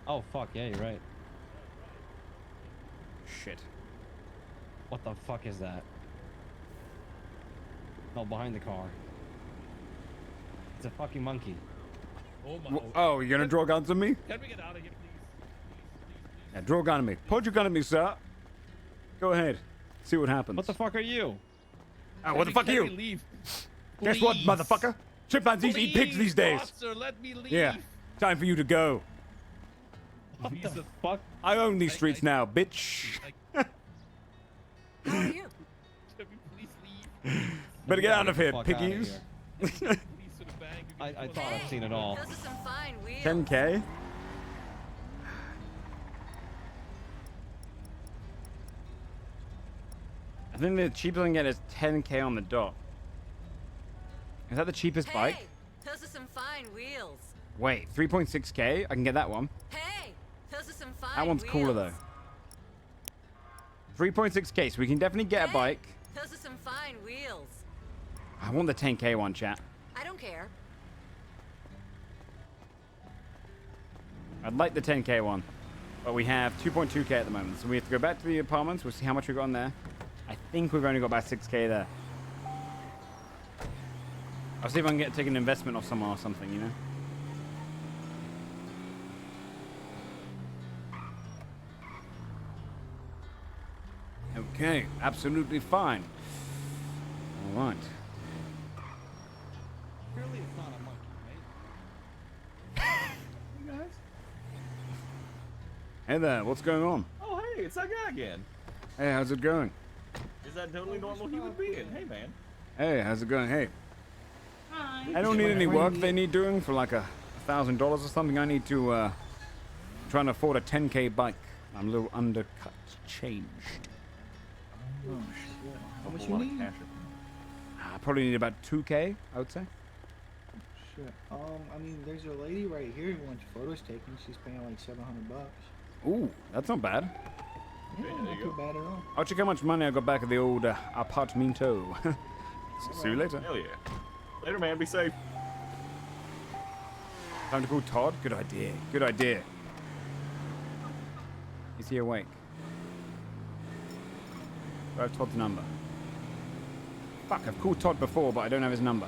Oh, fuck, yeah, you're right. Shit. What the fuck is that? No, behind the car. It's a fucking monkey. Oh, my. Oh, you're gonna draw guns on me? Can we get out of here, please? Yeah, draw a gun at me. Point your gun at me, sir. Go ahead. See what happens. What the fuck are you? Oh, what the fuck are you? Leave? Guess what, Please. motherfucker? Chimpanzees eat pigs these days. Officer, let me leave. Yeah. Time for you to go. What the fuck? I own these streets now, bitch. How are you? Better get out of here, Fuck outta piggies. here. I thought I've seen it all. Those are some fine wheels. 10K? I think the cheapest I can get is 10K on the dot. Is that the cheapest bike? Hey, those are some fine wheels. Wait, 3.6K? I can get that one. Hey, those are some fine That one's wheels. cooler though. 3.6K, so we can definitely get a bike. Those are some fine wheels. I want the 10K one, chat. I don't care. I'd like the 10K one. But we have 2.2K at the moment, so we have to go back to the apartments. We'll see how much we've got in there. I think we've only got about 6K there. I'll see if I can take an investment off someone or something, you know? Okay, absolutely fine. All right. Surely it's not a monkey, mate. You guys? Hey there, what's going on? Oh, hey, it's that guy again. Hey, how's it going? Is that totally normal human being? Hey, man. Hey, how's it going? Hey. Hi. I don't need any work they need doing for like $1,000 or something. I need to, trying to afford a 10K bike. I'm a little undercut changed. Oh shit. How much A you lot of need? cash. I probably need about 2K, I would say. Shit. I mean, there's a lady right here who wants photos taken. She's paying like $700. Ooh, that's not bad. Yeah, not too bad at all. I'll check how much money I got back at the old apartmento. See you later. Hell yeah. Later, man. Be safe. Time to call Todd? Good idea. Good idea. Is he awake? Do I have Todd's number? Fuck, I've called Todd before, but I don't have his number.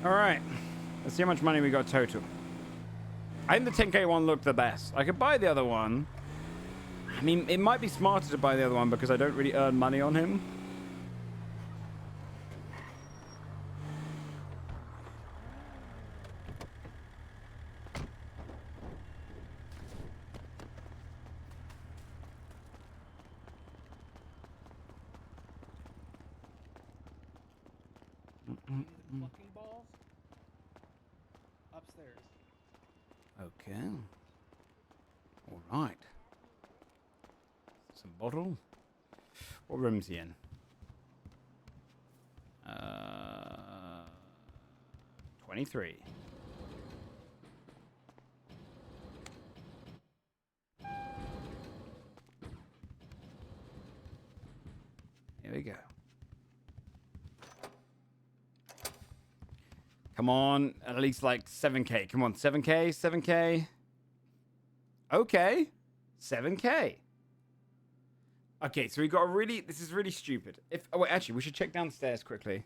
Alright, let's see how much money we got total. I think the 10K one looked the best. I could buy the other one. I mean, it might be smarter to buy the other one because I don't really earn money on him. Upstairs. Okay. All right. Some bottle. What room's he in? 23. Here we go. Come on, at least like 7K. Come on, 7K, 7K. Okay, 7K. Okay, so we got a really, this is really stupid. Oh wait, actually, we should check downstairs quickly.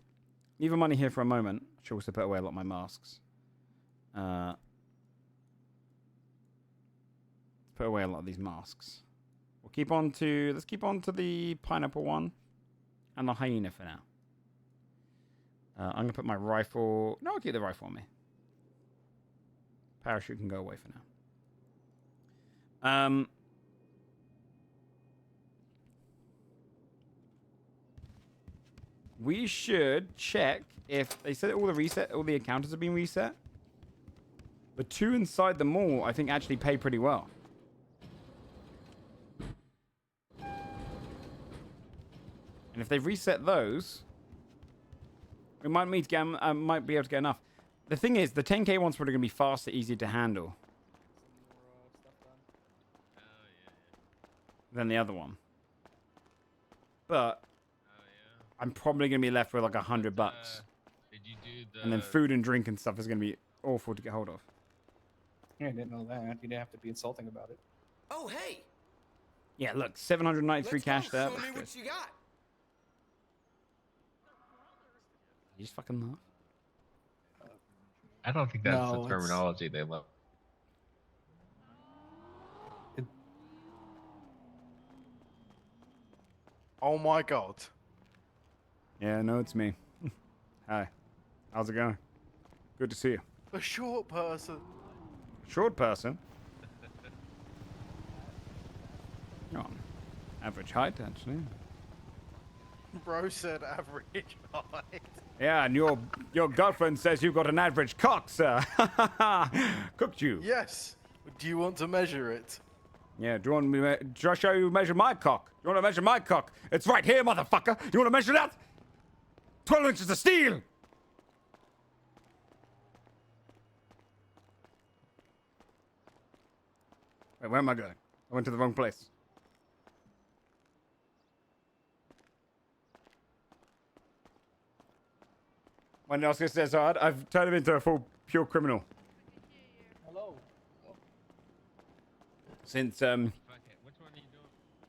Leave the money here for a moment. I should also put away a lot of my masks. Put away a lot of these masks. We'll keep on to, let's keep on to the pineapple one and the hyena for now. I'm going to put my rifle... No, I'll keep the rifle on me. Parachute can go away for now. We should check if... They said all the encounters have been reset. The two inside the mall, I think, actually pay pretty well. And if they've reset those... We might be able to get enough. The thing is, the 10K one's probably going to be faster, easier to handle than the other one. But I'm probably going to be left with like $100. Did you do the... And then food and drink and stuff is going to be awful to get hold of. Yeah, I didn't know that. You didn't have to be insulting about it. Oh, hey! Yeah, look, 793 cash there. Show me what you got. You just fucking laugh. I don't think that's the terminology they love. Oh my god. Yeah, no, it's me. Hi. How's it going? Good to see you. A short person. Short person? Oh, average height, actually. Bro said average height. Yeah, and your girlfriend says you've got an average cock, sir. Cooked you. Yes. Do you want to measure it? Yeah, do you want me to show you measure my cock? You want to measure my cock? It's right here, motherfucker. You want to measure that? 12 inches of steel. Wait, where am I going? I went to the wrong place. When Oscar says hard, I've turned him into a full pure criminal. Hello. Since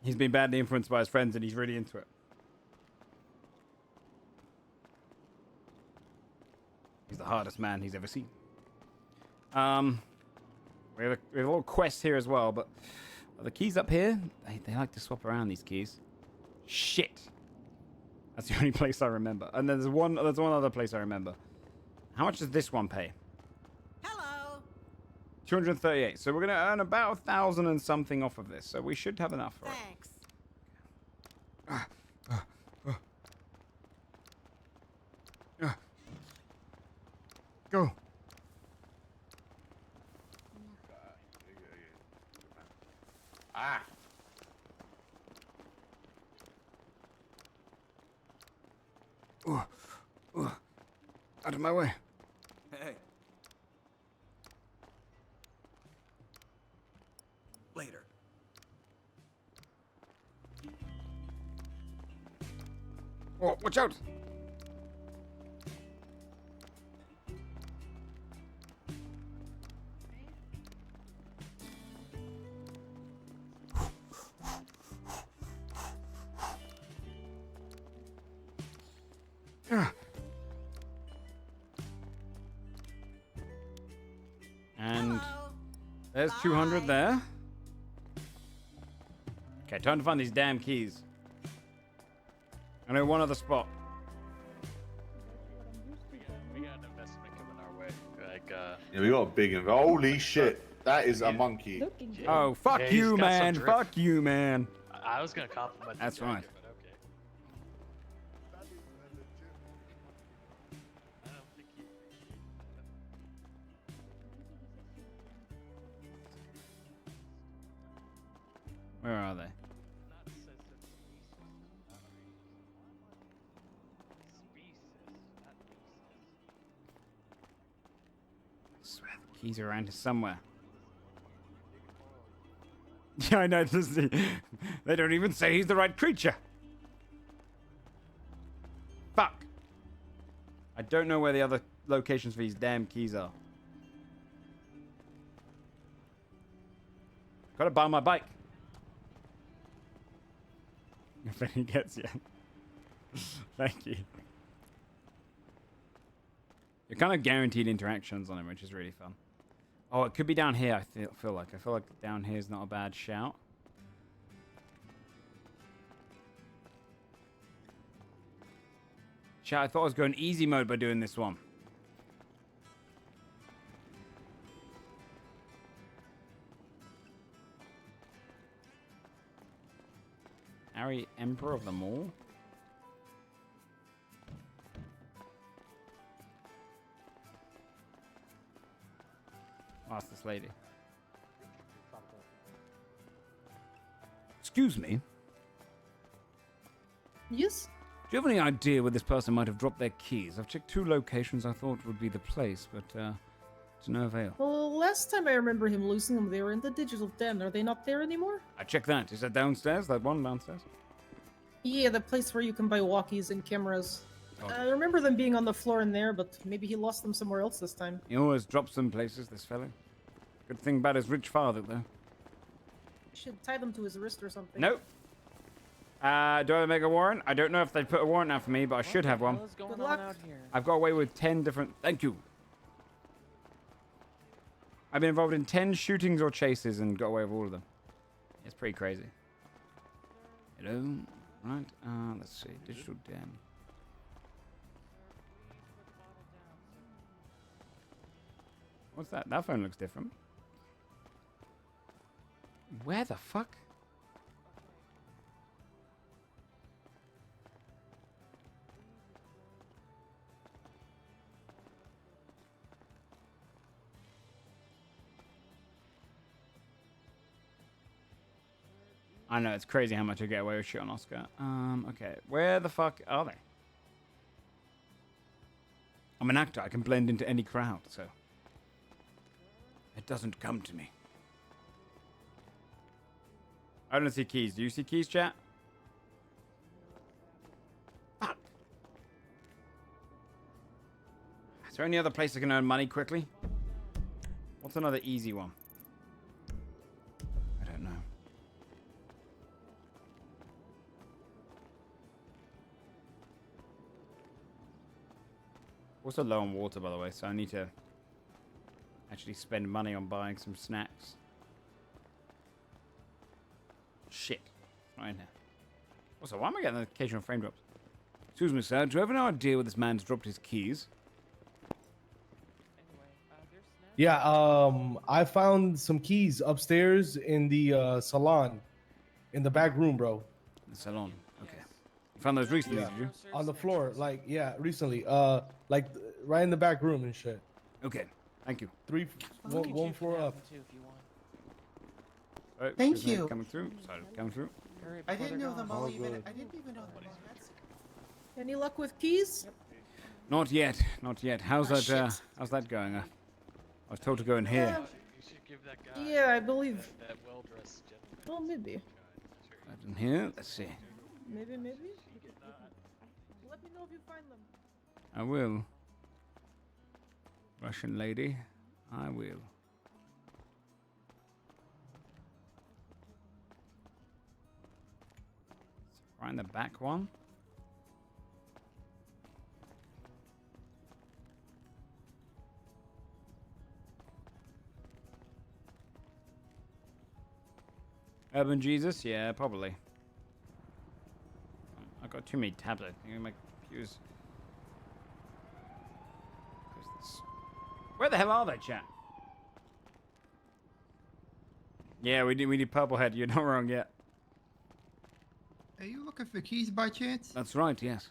he's been badly influenced by his friends and he's really into it. He's the hardest man he's ever seen. We have a little quest here as well, but are the keys up here? They like to swap around these keys. Shit. That's the only place I remember. And there's one other place I remember. How much does this one pay? Hello. 238. So we're going to earn about 1,000 and something off of this. So we should have enough for it. Thanks. Go. Ah. Out of my way. Hey. Later. Oh, watch out. And there's 200 there. Okay, time to find these damn keys. I know one other spot. We got an investment coming our way. Like, Yeah, we got a big holy shit. That is a monkey. Oh, fuck Jay's you, got some man. drift. Fuck you, man. I was gonna compliment. That's the right. jacket, but okay. I don't think he. Where are they? I swear the keys are around here somewhere. Yeah, I know. They don't even say he's the right creature. Fuck. I don't know where the other locations for these damn keys are. Gotta buy my bike. If any gets you. Thank you. You're kind of guaranteed interactions on him, which is really fun. Oh, it could be down here, I feel like. I feel like down here is not a bad shout. Chat, I thought I was going easy mode by doing this one. Harry, Emperor of them all? Ask this lady. Excuse me. Yes? Do you have any idea where this person might have dropped their keys? I've checked 2 locations I thought would be the place, but to no avail. Well, last time I remember him losing them, they were in the digital den. Are they not there anymore? I checked that. Is that downstairs? That one downstairs? Yeah, the place where you can buy walkies and cameras. Oh. I remember them being on the floor in there, but maybe he lost them somewhere else this time. He always drops them places, this fellow. Good thing about his rich father, though. Should tie them to his wrist or something. Nope. Do I make a warrant? I don't know if they put a warrant out for me, but I should have one. Good luck. I've got away with 10 different... Thank you. I've been involved in 10 shootings or chases and got away with all of them. It's pretty crazy. Hello? Right, let's see. Digital den. What's that? That phone looks different. Where the fuck? I know, it's crazy how much I get away with shit on Oscar. Okay. Where the fuck are they? I'm an actor. I can blend into any crowd, so... It doesn't come to me. I don't see keys. Do you see keys, chat? Fuck. Is there any other place I can earn money quickly? What's another easy one? I don't know. Also low on water, by the way, so I need to actually spend money on buying some snacks. Shit. It's not in here. Also, why am I getting the occasional frame drops? Excuse me, sir. Do you have any idea where this man's dropped his keys? Yeah, I found some keys upstairs in the salon, in the back room, bro. The salon. Okay. You found those recently, did you? On the floor, like recently. Like right in the back room and shit. Okay. Thank you. One floor up. Right, Thank excuse me, you. Coming through. Sorry, coming through. I didn't know them all All even. good. I didn't even know them all. That's Any luck with keys? Not yet. Not yet. How's Oh, that? shit. How's that going? I was told to go in here. Yeah, I believe. That well-dressed gentleman. Well, maybe. Right in here. Let's see. Maybe. Let me know if you find them. I will. Russian lady. I will. Right in the back one. Urban Jesus? Yeah, probably. I've got too many tabs. I think my computer's... Where the hell are they, chat? Yeah, we need Purplehead. You're not wrong yet. Are you looking for keys by chance? That's right, yes.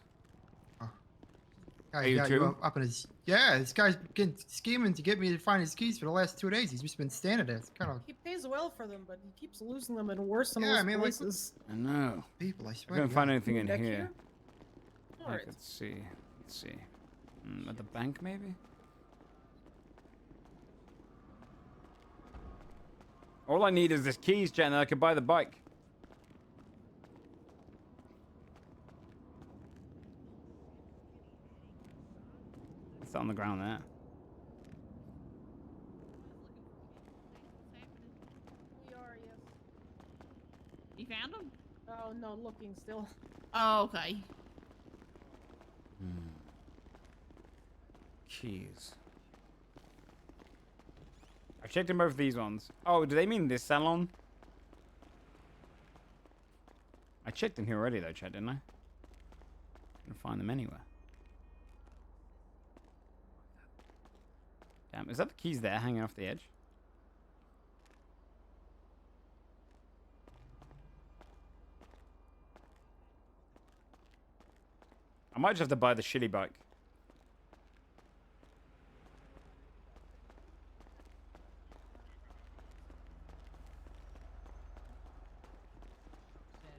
Guy you got too? up in his... Yeah, this guy's been scheming to get me to find his keys for the last 2 days. He's just been standing there. It's kind of... He pays well for them, but he keeps losing them in worse and Yeah, worse I mean, like, places. I know. People, I I swear. couldn't to find God. anything in Back here. here? Alright. Let's see. Let's see. At the bank, maybe? All I need is this keys, Jen, and I can buy the bike. It's on the ground there. We are, yes. You found them? Oh, no, looking still. Oh, okay. Keys. I checked in both these ones. Oh, do they mean this salon? I checked in here already though, Chad, didn't I? Couldn't find them anywhere. Damn, is that the keys there hanging off the edge? I might just have to buy the shitty bike.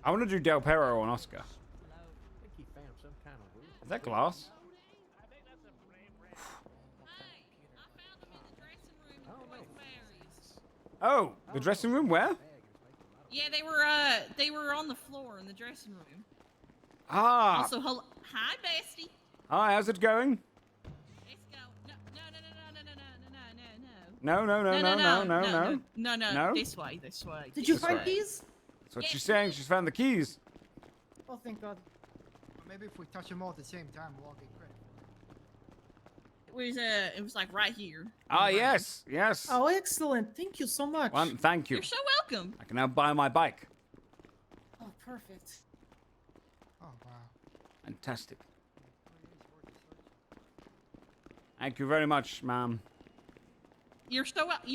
I want to do Del Perro on Oscar. I think he found some kind of weird. Is that glass? Oh, the dressing room? Where? Yeah, they were on the floor in the dressing room. Ah. Also, hello, hi, bestie. Hi, how's it going? Let's go. No. This way. Did you This find way. keys? That's what she's saying. She's found the keys. Oh, thank God. Maybe if we touch them all at the same time, we'll all get credit. It was like right here. Ah, yes. Oh, excellent. Thank you so much. Well, thank you. You're so welcome. I can now buy my bike. Oh, perfect. Oh, wow. Fantastic. Thank you very much, ma'am. You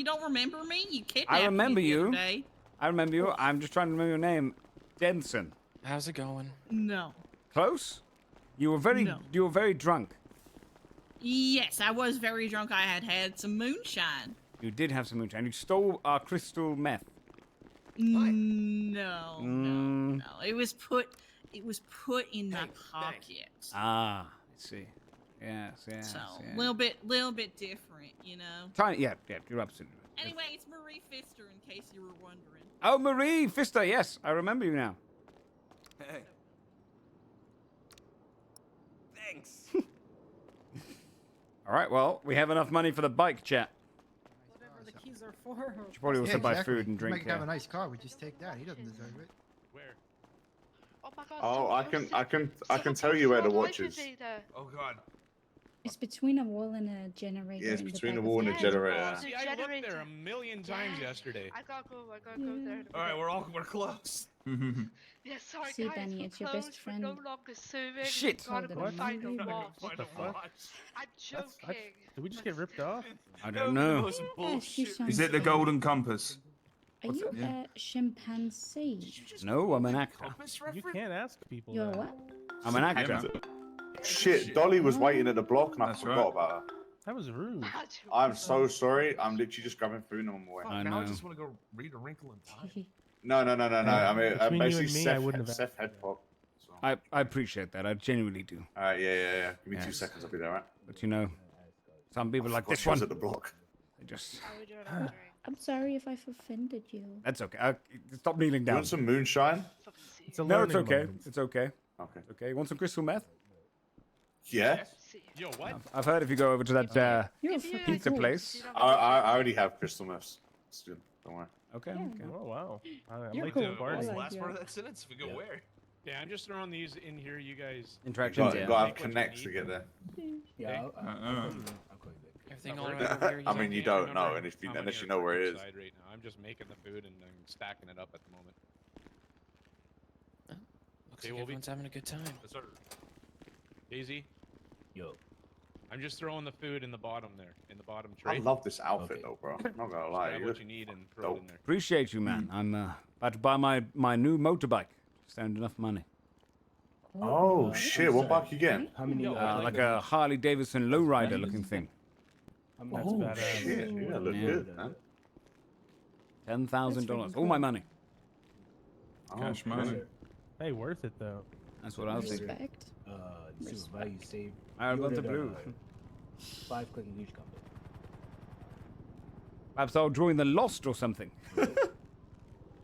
don't remember me? You kidnapped I remember me the other you. day. I remember you. I'm just trying to remember your name. Denson. How's it going? No. Close? You were very drunk. Yes, I was very drunk. I had some moonshine. You did have some moonshine. You stole our crystal meth. No. It was put in my pocket. Ah, I see. Yes. So a little bit different, you know. Tiny, yeah, you're absolutely right. Anyway, it's Marie Pfister, in case you were wondering. Oh, Marie Pfister, yes, I remember you now. Hey. Thanks. All right, well, we have enough money for the bike, chat. Whatever the keys are for. Should probably also buy exactly. food and drink. He might have a nice car. We just take that. He doesn't deserve it. Where? Oh, I can tell you where the watch is. Oh God. It's between a wall and a generator. Yeah, it's in the between back a of wall the and a car. generator. See, I looked there a million times yesterday. I gotta go there. All right, we're close. Yeah, sorry See, guys, Benny, we're it's your closed, best we're friend. no longer serving. Shit. We've got to go What? find a What boss. What the fuck? I'm joking. Did we just get ripped off? I don't know. Ask you Is it the something. golden compass? Are you a chimpanzee? No, I'm an actor. You can't ask people You're that. what? I'm an actor. Shit, Dolly was waiting at the block and I forgot about her. That was rude. I'm so sorry. I'm literally just grabbing food and I'm on my way. I Now I know. just want to go read A Wrinkle in Time. No. I mean, Between you basically, and me, I Seth, wouldn't have Seth head pop. So. I appreciate that. I genuinely do. Alright, yeah. Give me 2 Yes. seconds, I'll be there, right? But you know, some people like this She was one. at the block. They just. I'm sorry if I've offended you. That's okay. Stop kneeling You down. want some moonshine? It's a No, it's learning okay. moment. It's okay. Okay. It's okay. You want some crystal meth? Yeah. Yo, what? I've heard if you go over to that You're a fucking pizza fool. place. I already have crystal meths. It's good. Don't worry. Okay. Yeah. Okay. Oh wow. I'm You're late cool. to the party. I like Last you. part of that sentence. We go where? Yeah, I'm just throwing these in here. You guys. Interactions. You Yeah. gotta have connects to get there. Yeah. Uh-uh. Everything all right over here? I mean, you don't know, I'm and if you, on unless your you know where it is. side right now. I'm just making the food and I'm stacking it up at the moment. Looks like everyone's having a good time. Yes, sir. Daisy, Yo. I'm just throwing the food in the bottom there, in the bottom I tray. love this outfit though, bro. I'm not gonna lie. Grab You what look you need and throw it in there. Appreciate you, man. I'm about to buy my new motorbike. Just earned enough money. Oh shit! What bike you getting? How many? Like a Harley Davidson lowrider looking thing. Oh shit! Yeah, look good, man. $10,000. All my money. Cash money. Hey, worth it though. That's what I was thinking. Respect. This is value saved. I You want to ordered, blue. 5 clicking huge combo. Perhaps I'll join the Lost or something.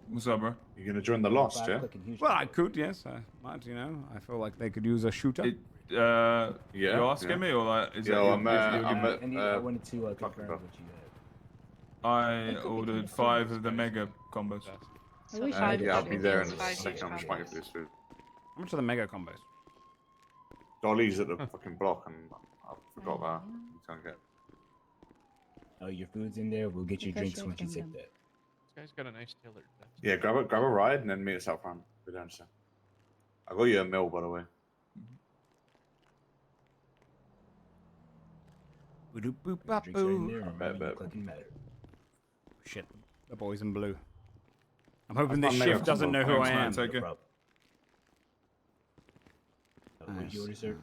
What's up, bro? You're gonna join the Lost, 5 yeah? clicking huge Well, I could, yes. I might, you know. I feel like they could use a shooter. Yeah, You asking me or like? Is Yo, that I'm I wanted to confirm what you had. I ordered 5 of the mega combos. Yeah, I'll be there in a second. I'm just waiting for this food. How much are the mega combos? Dolly's at the fucking block, and I forgot about. I'm trying to get. Oh, your food's in there. We'll get you drinks once you take that. This guy's got a nice tailored. Yeah, grab a ride, and then meet us out front. Go down, sir. I got you a meal, by the way. Drinks are in there. Remember, you clicking matter. Shit, the boys in blue. I'm hoping I've this got mega shift doesn't know combo. who I Thanks, am. man, take it. What did you order, sir?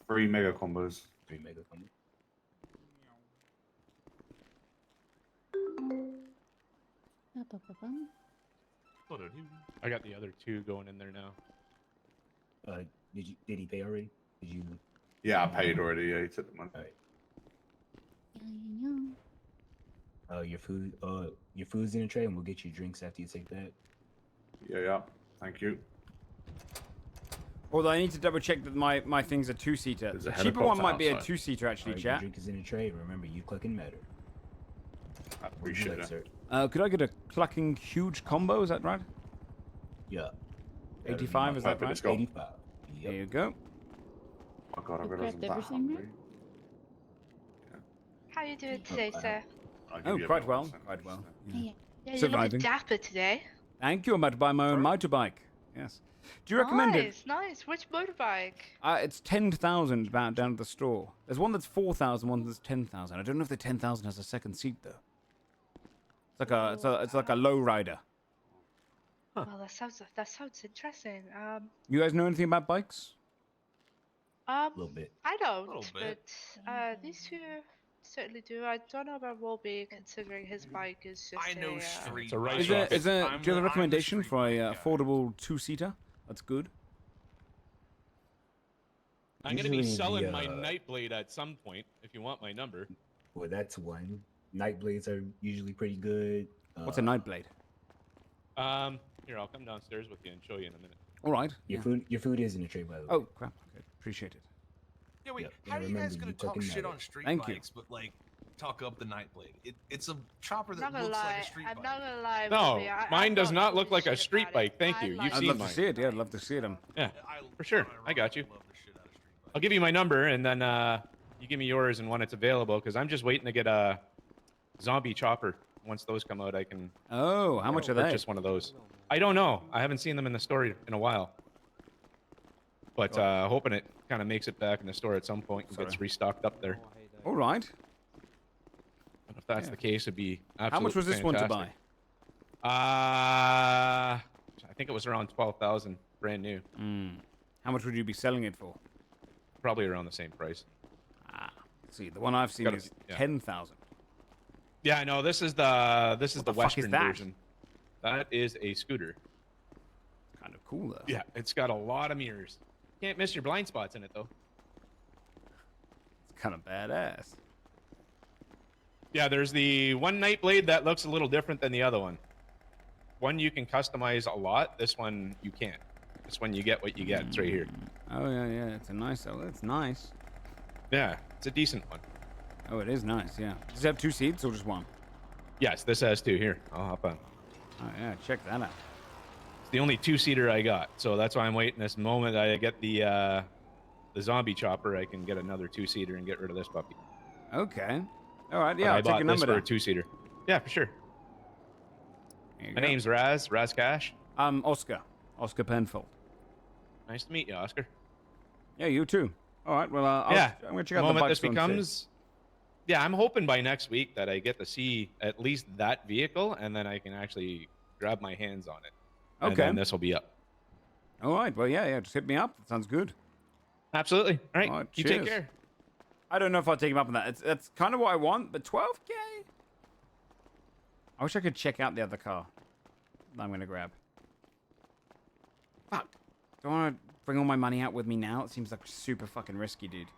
3 mega combos. 3 mega combos. I got the other 2 going in there now. Did he pay already? Did you? Yeah, I paid already. Yeah, he took the money. Your food's in a tray, and we'll get you drinks after you take that. Yeah. Thank you. Although I need to double check that my thing's a 2-seater. There's The a cheaper one helicopter might be a outside. 2-seater actually, Alright, your chat. drink is in a tray. Remember, you clicking matter. I appreciate it. Sir? Could I get a clucking huge combo? Is that right? Yeah. 85, is that right? Let's go. 85. There you go. Oh god, I You realized I'm grabbed that everything, hungry. How you doing today, sir? I'll give Oh, you a quite meal, well, sir. quite well. Yeah, you look Surviving. dapper today. Thank you. I'm about to buy my own motorbike. Yes. Do you recommend it? Nice. Which motorbike? It's 10,000 about down at the store. There's one that's 4,000, one that's 10,000. I don't know if the 10,000 has a second seat though. It's like a low rider. Well, that sounds interesting. You guys know anything about bikes? A little bit. I don't, Little bit. but these 2 certainly do. I don't know about Wolby, considering his bike is just I know street. a right Is there, rocket. is there, I'm do you have a the recommendation street for a bike guy. affordable 2-seater? That's good. I'm gonna be Usually selling the, my Nightblade at some point. If you want my number. Well, that's one. Night blades are usually pretty good. What's a Nightblade? Here, I'll come downstairs with you and show you in a minute. All right. Your food is in a tray, by the way. Oh crap. Okay. Appreciate it. Yeah, wait. Yep, How are and you guys remember, gonna you talk fucking shit matter. on street Thank you. bikes, but like talk up the Nightblade? It's a chopper I'm that not gonna looks like lie. a street I'm bike. not gonna lie. No, Wolby, mine I'm does not giving look like a shit street about bike. it. Thank I you. like You've I'd seen love mine. to see it. Yeah, I'd love to see them. Yeah, for sure. I got you. love the shit out of street bikes. I'll give you my number and then you give me yours and when it's available because I'm just waiting to get a zombie chopper once those come out, I can. Oh, how much are they? Purchase one of those. I don't know. I haven't seen them in the store in a while. But hoping it kind of makes it back in the store at some point and gets restocked up there. All right. And if that's the case, it'd be absolutely How much was this one to buy? I think it was around 12,000, brand new. How much would you be selling it for? Probably around the same price. See, the one I've seen is 10,000. Yeah, I know. This is the the fuck Western is that? version. That is a scooter. Kind of cool though. Yeah, it's got a lot of mirrors. Can't miss your blind spots in it though. It's kind of badass. Yeah, there's the one night blade that looks a little different than the other one. One you can customize a lot. This one you can't. This one you get what you get. It's right here. Oh yeah, it's a nice. Oh, it's nice. Yeah, it's a decent one. Oh, it is nice. Yeah. Does it have 2 seats or just one? Yes, this has 2. Here, I'll hop on. Oh yeah, check that out. It's the only 2-seater I got, so that's why I'm waiting. This moment I get the zombie chopper, I can get another 2-seater and get rid of this puppy. Okay. All right. Yeah, But I'll I take bought your this number for a down. 2-seater. Yeah, for sure. My name's Raz Cash. Oscar Penfold. Nice to meet you, Oscar. Yeah, you too. All right. Well, I'm gonna check out the moment bike this store and see. becomes. Yeah, I'm hoping by next week that I get to see at least that vehicle, and then I can actually grab my hands on it. And Okay. then this will be up. All right. Well, yeah. Just hit me up. That sounds good. Absolutely. All right. You take cheers. care. I don't know if I'll take him up on that. That's kind of what I want, but 12K? I wish I could check out the other car that I'm going to grab. Fuck. Do I want to bring all my money out with me now? It seems like super fucking risky, dude.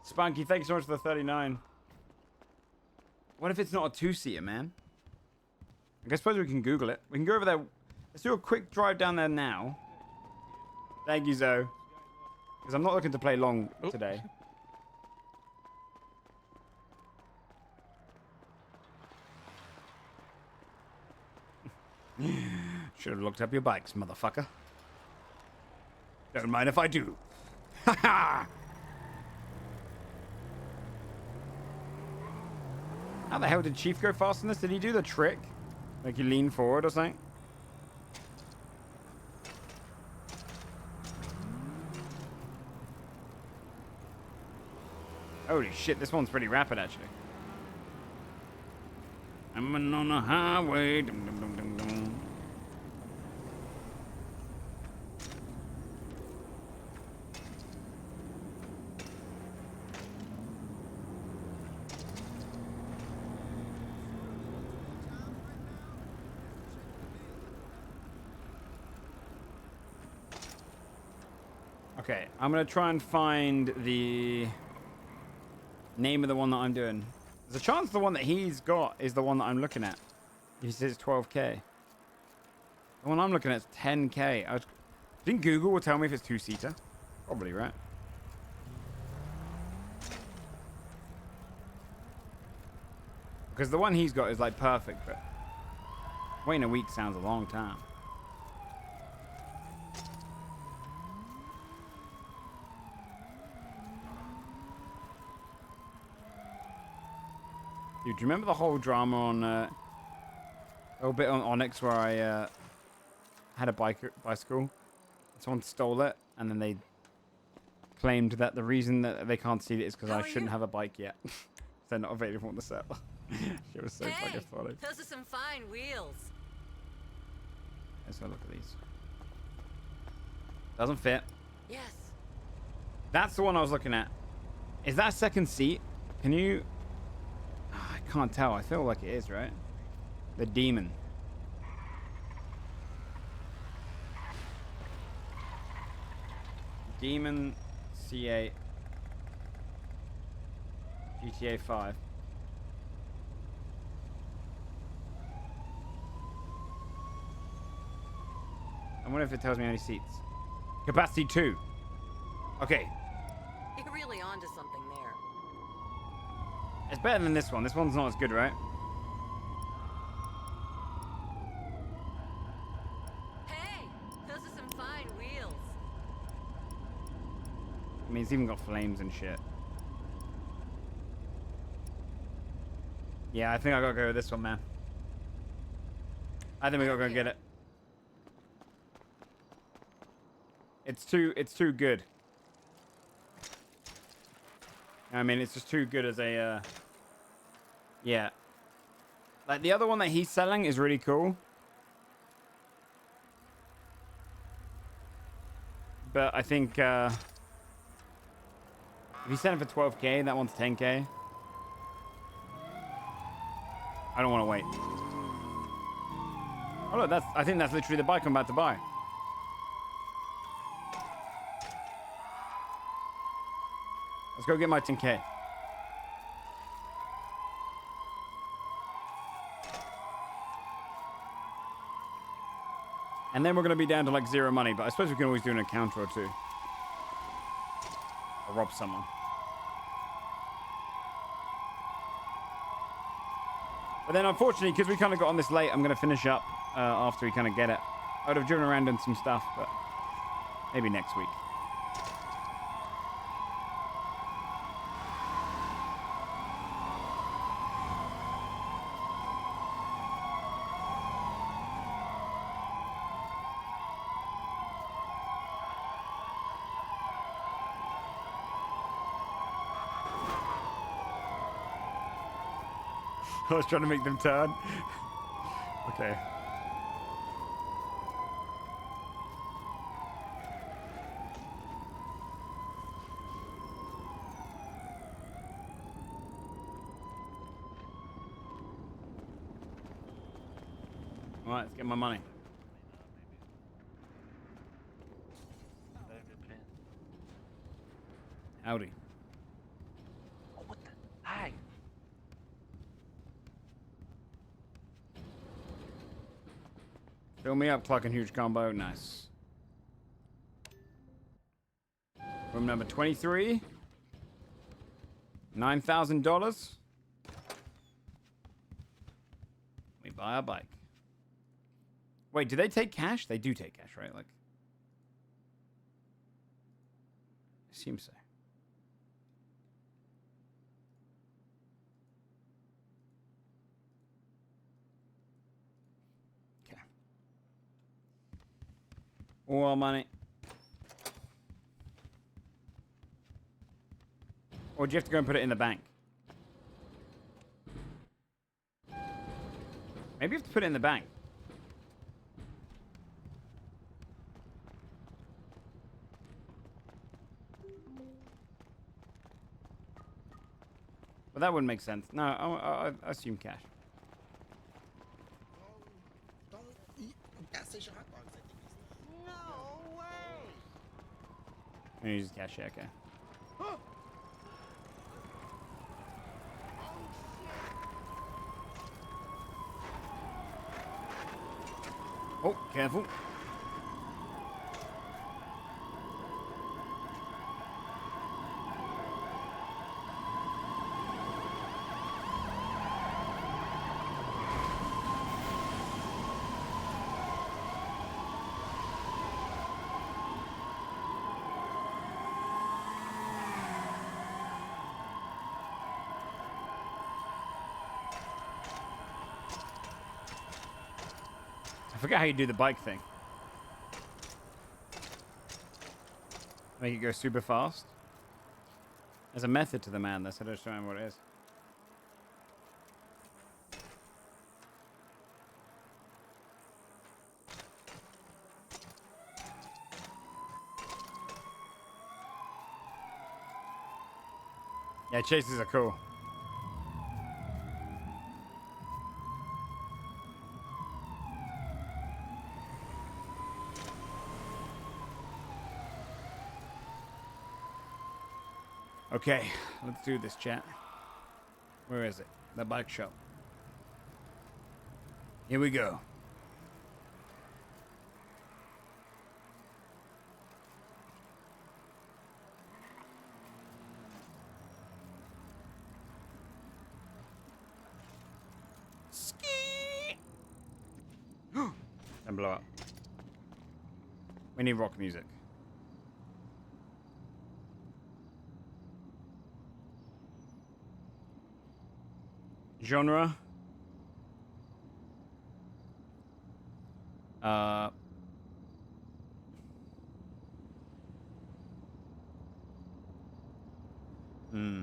Spunky, thank you so much for the 39. What if it's not a 2-seater, man? I suppose we can Google it. We can go over there. Let's do a quick drive down there now. Thank you, Zoe. Because I'm not looking to play long today. Should have looked up your bikes, motherfucker. Don't mind if I do. Ha ha! How the hell did Chief go fast on this? Did he do the trick? Like he leaned forward or something? Holy shit, this one's pretty rapid actually. I'm on a highway. Dum, dum, dum, dum, dum. Okay, I'm gonna try and find the name of the one that I'm doing. There's a chance the one that he's got is the one that I'm looking at. He says 12K. The one I'm looking at is 10K. I think Google will tell me if it's 2-seater. Probably, right? Because the one he's got is like perfect, but waiting a week sounds a long time. Dude, do you remember the whole drama on a little bit on Onyx where I had a bicycle? Someone stole it, and then they claimed that the reason that they can't see it is because I shouldn't have a bike yet. They're not available on the set. It was so fucking funny. Those are some fine wheels. Let's go look at these. Doesn't fit. Yes. That's the one I was looking at. Is that a second seat? Can you... I can't tell. I feel like it is, right? The Demon. Demon C8 GTA 5. I wonder if it tells me how many seats. Capacity 2. Okay. You're really onto something there. It's better than this one. This one's not as good, right? Hey, those are some fine wheels. I mean, it's even got flames and shit. Yeah, I think I gotta go with this one, man. I think we gotta go get it. It's too good. I mean, it's just too good as a, yeah. Like, the other one that he's selling is really cool. But I think, if he's selling for 12K, that one's 10K. I don't want to wait. Oh, look, I think that's literally the bike I'm about to buy. Let's go get my 10K. And then we're going to be down to like 0 money, but I suppose we can always do an encounter or two. Or rob someone. But then unfortunately, because we kind of got on this late, I'm going to finish up after we kind of get it. I would have driven around and some stuff, but maybe next week. I was trying to make them turn. Okay. All right, let's get my money. Howdy. Oh, what the? Hi. Fill me up, clock and huge combo. Nice. Room number 23. $9,000. We buy a bike. Wait, do they take cash? They do take cash, right? Like, it seems so. All money. Or do you have to go and put it in the bank? Maybe you have to put it in the bank. But that wouldn't make sense. No, I assume cash. Gas station hot dogs, I think. No way. And you use cash, yeah, okay. Oh, careful. I forget how you do the bike thing. Make it go super fast. There's a method to the madness. I don't know what it is. Yeah, chases are cool. Okay, let's do this, chat. Where is it? The bike shop. Here we go. Ski! And blow up. We need rock music. genre. Hmm.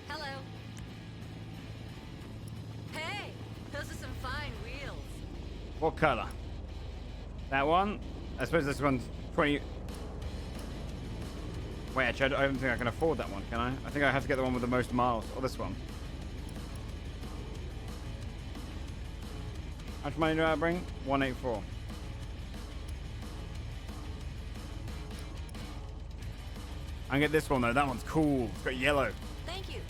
Hello. Hey, those are some fine wheels. What color? That one? I suppose this one's 20. Wait, actually, I don't think I can afford that one, can I? I think I have to get the one with the most miles. Or this one. How much money do I bring? 184. I can get this one though. That one's cool. It's got yellow. Thank you.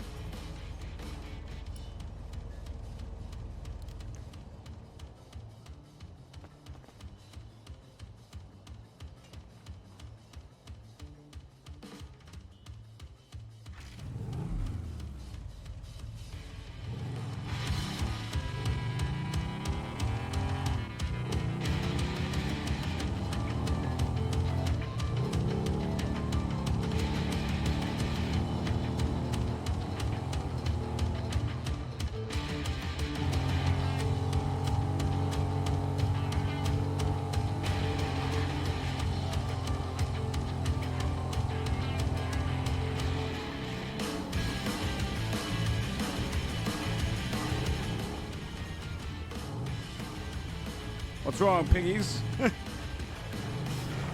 What's wrong, piggies?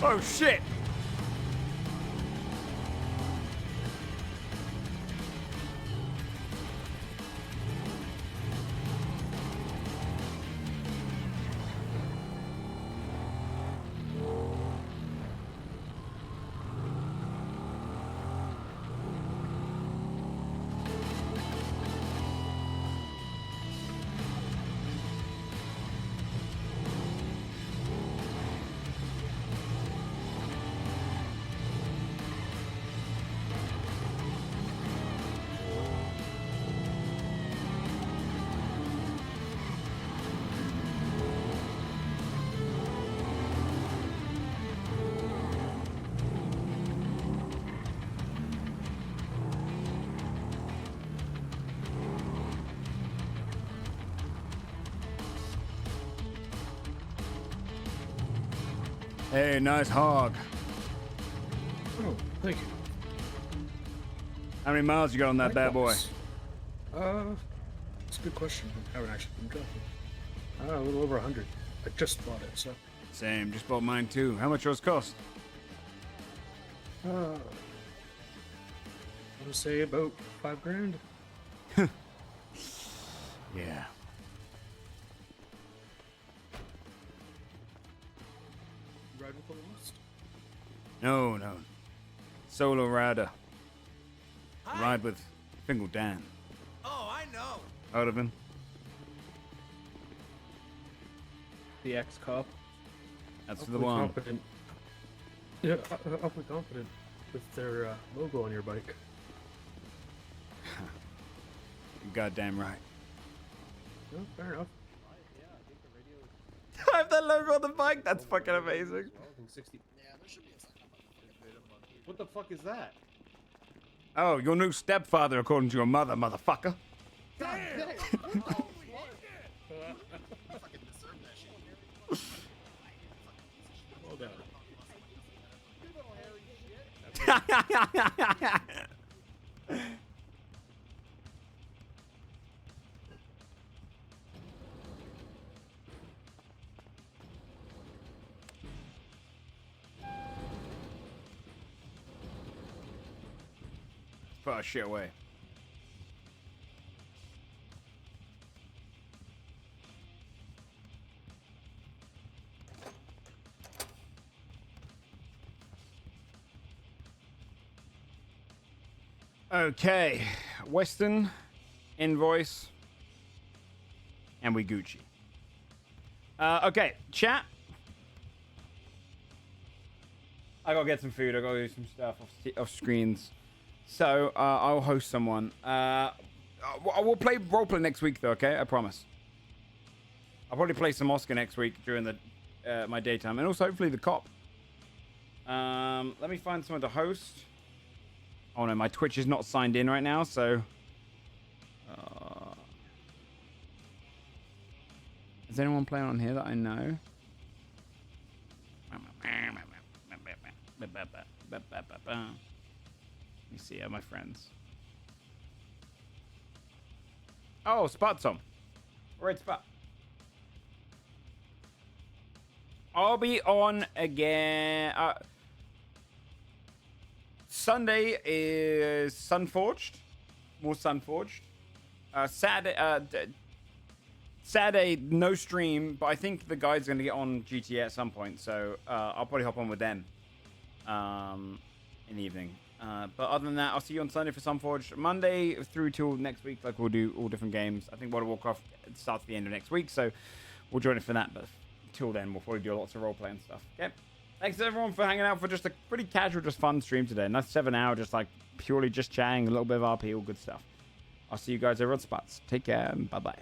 Oh shit! Hey, nice hog. Oh, thank you. How many miles you got on that bad boy? It's a good question. I haven't actually been driving. A little over 100. I just bought it, so. Same, just bought mine too. How much yours cost? I would say about $5,000. Yeah. Ride with the Lost? No. Solo rider. Ride with Fingal Dan. Oh, I know. Heard of him? The X-Cop. That's the one. Confident. Yeah, awfully confident with their logo on your bike. You're goddamn right. No, fair enough. I have that logo on the bike. That's fucking amazing. What the fuck is that? Oh, your new stepfather, according to your mother, motherfucker. Put our shit away. Okay, Western, invoice, and we Gucci. Okay, chat. I gotta get some food. I gotta do some stuff off screens. So I'll host someone. We'll play roleplay next week, though. Okay, I promise. I'll probably play some Oscar next week during the my daytime, and also hopefully the cop. Let me find someone to host. Oh no, my Twitch is not signed in right now, so. Is anyone playing on here that I know? Let me see my friends. Oh, Spot's on. Right, Spot. I'll be on again. Sunday is Sunforged. More Sunforged. Saturday, no stream, but I think the guys are going to get on GTA at some point, so I'll probably hop on with them in the evening. But other than that, I'll see you on Sunday for Sunforged. Monday through till next week, like we'll do all different games. I think World of Warcraft starts at the end of next week, so we'll join it for that. But till then, we'll probably do lots of roleplay and stuff. Okay. Thanks everyone for hanging out for just a pretty casual, just fun stream today. Nice 7 hour, just like purely just chatting, a little bit of RP, all good stuff. I'll see you guys over on Spots. Take care and bye bye.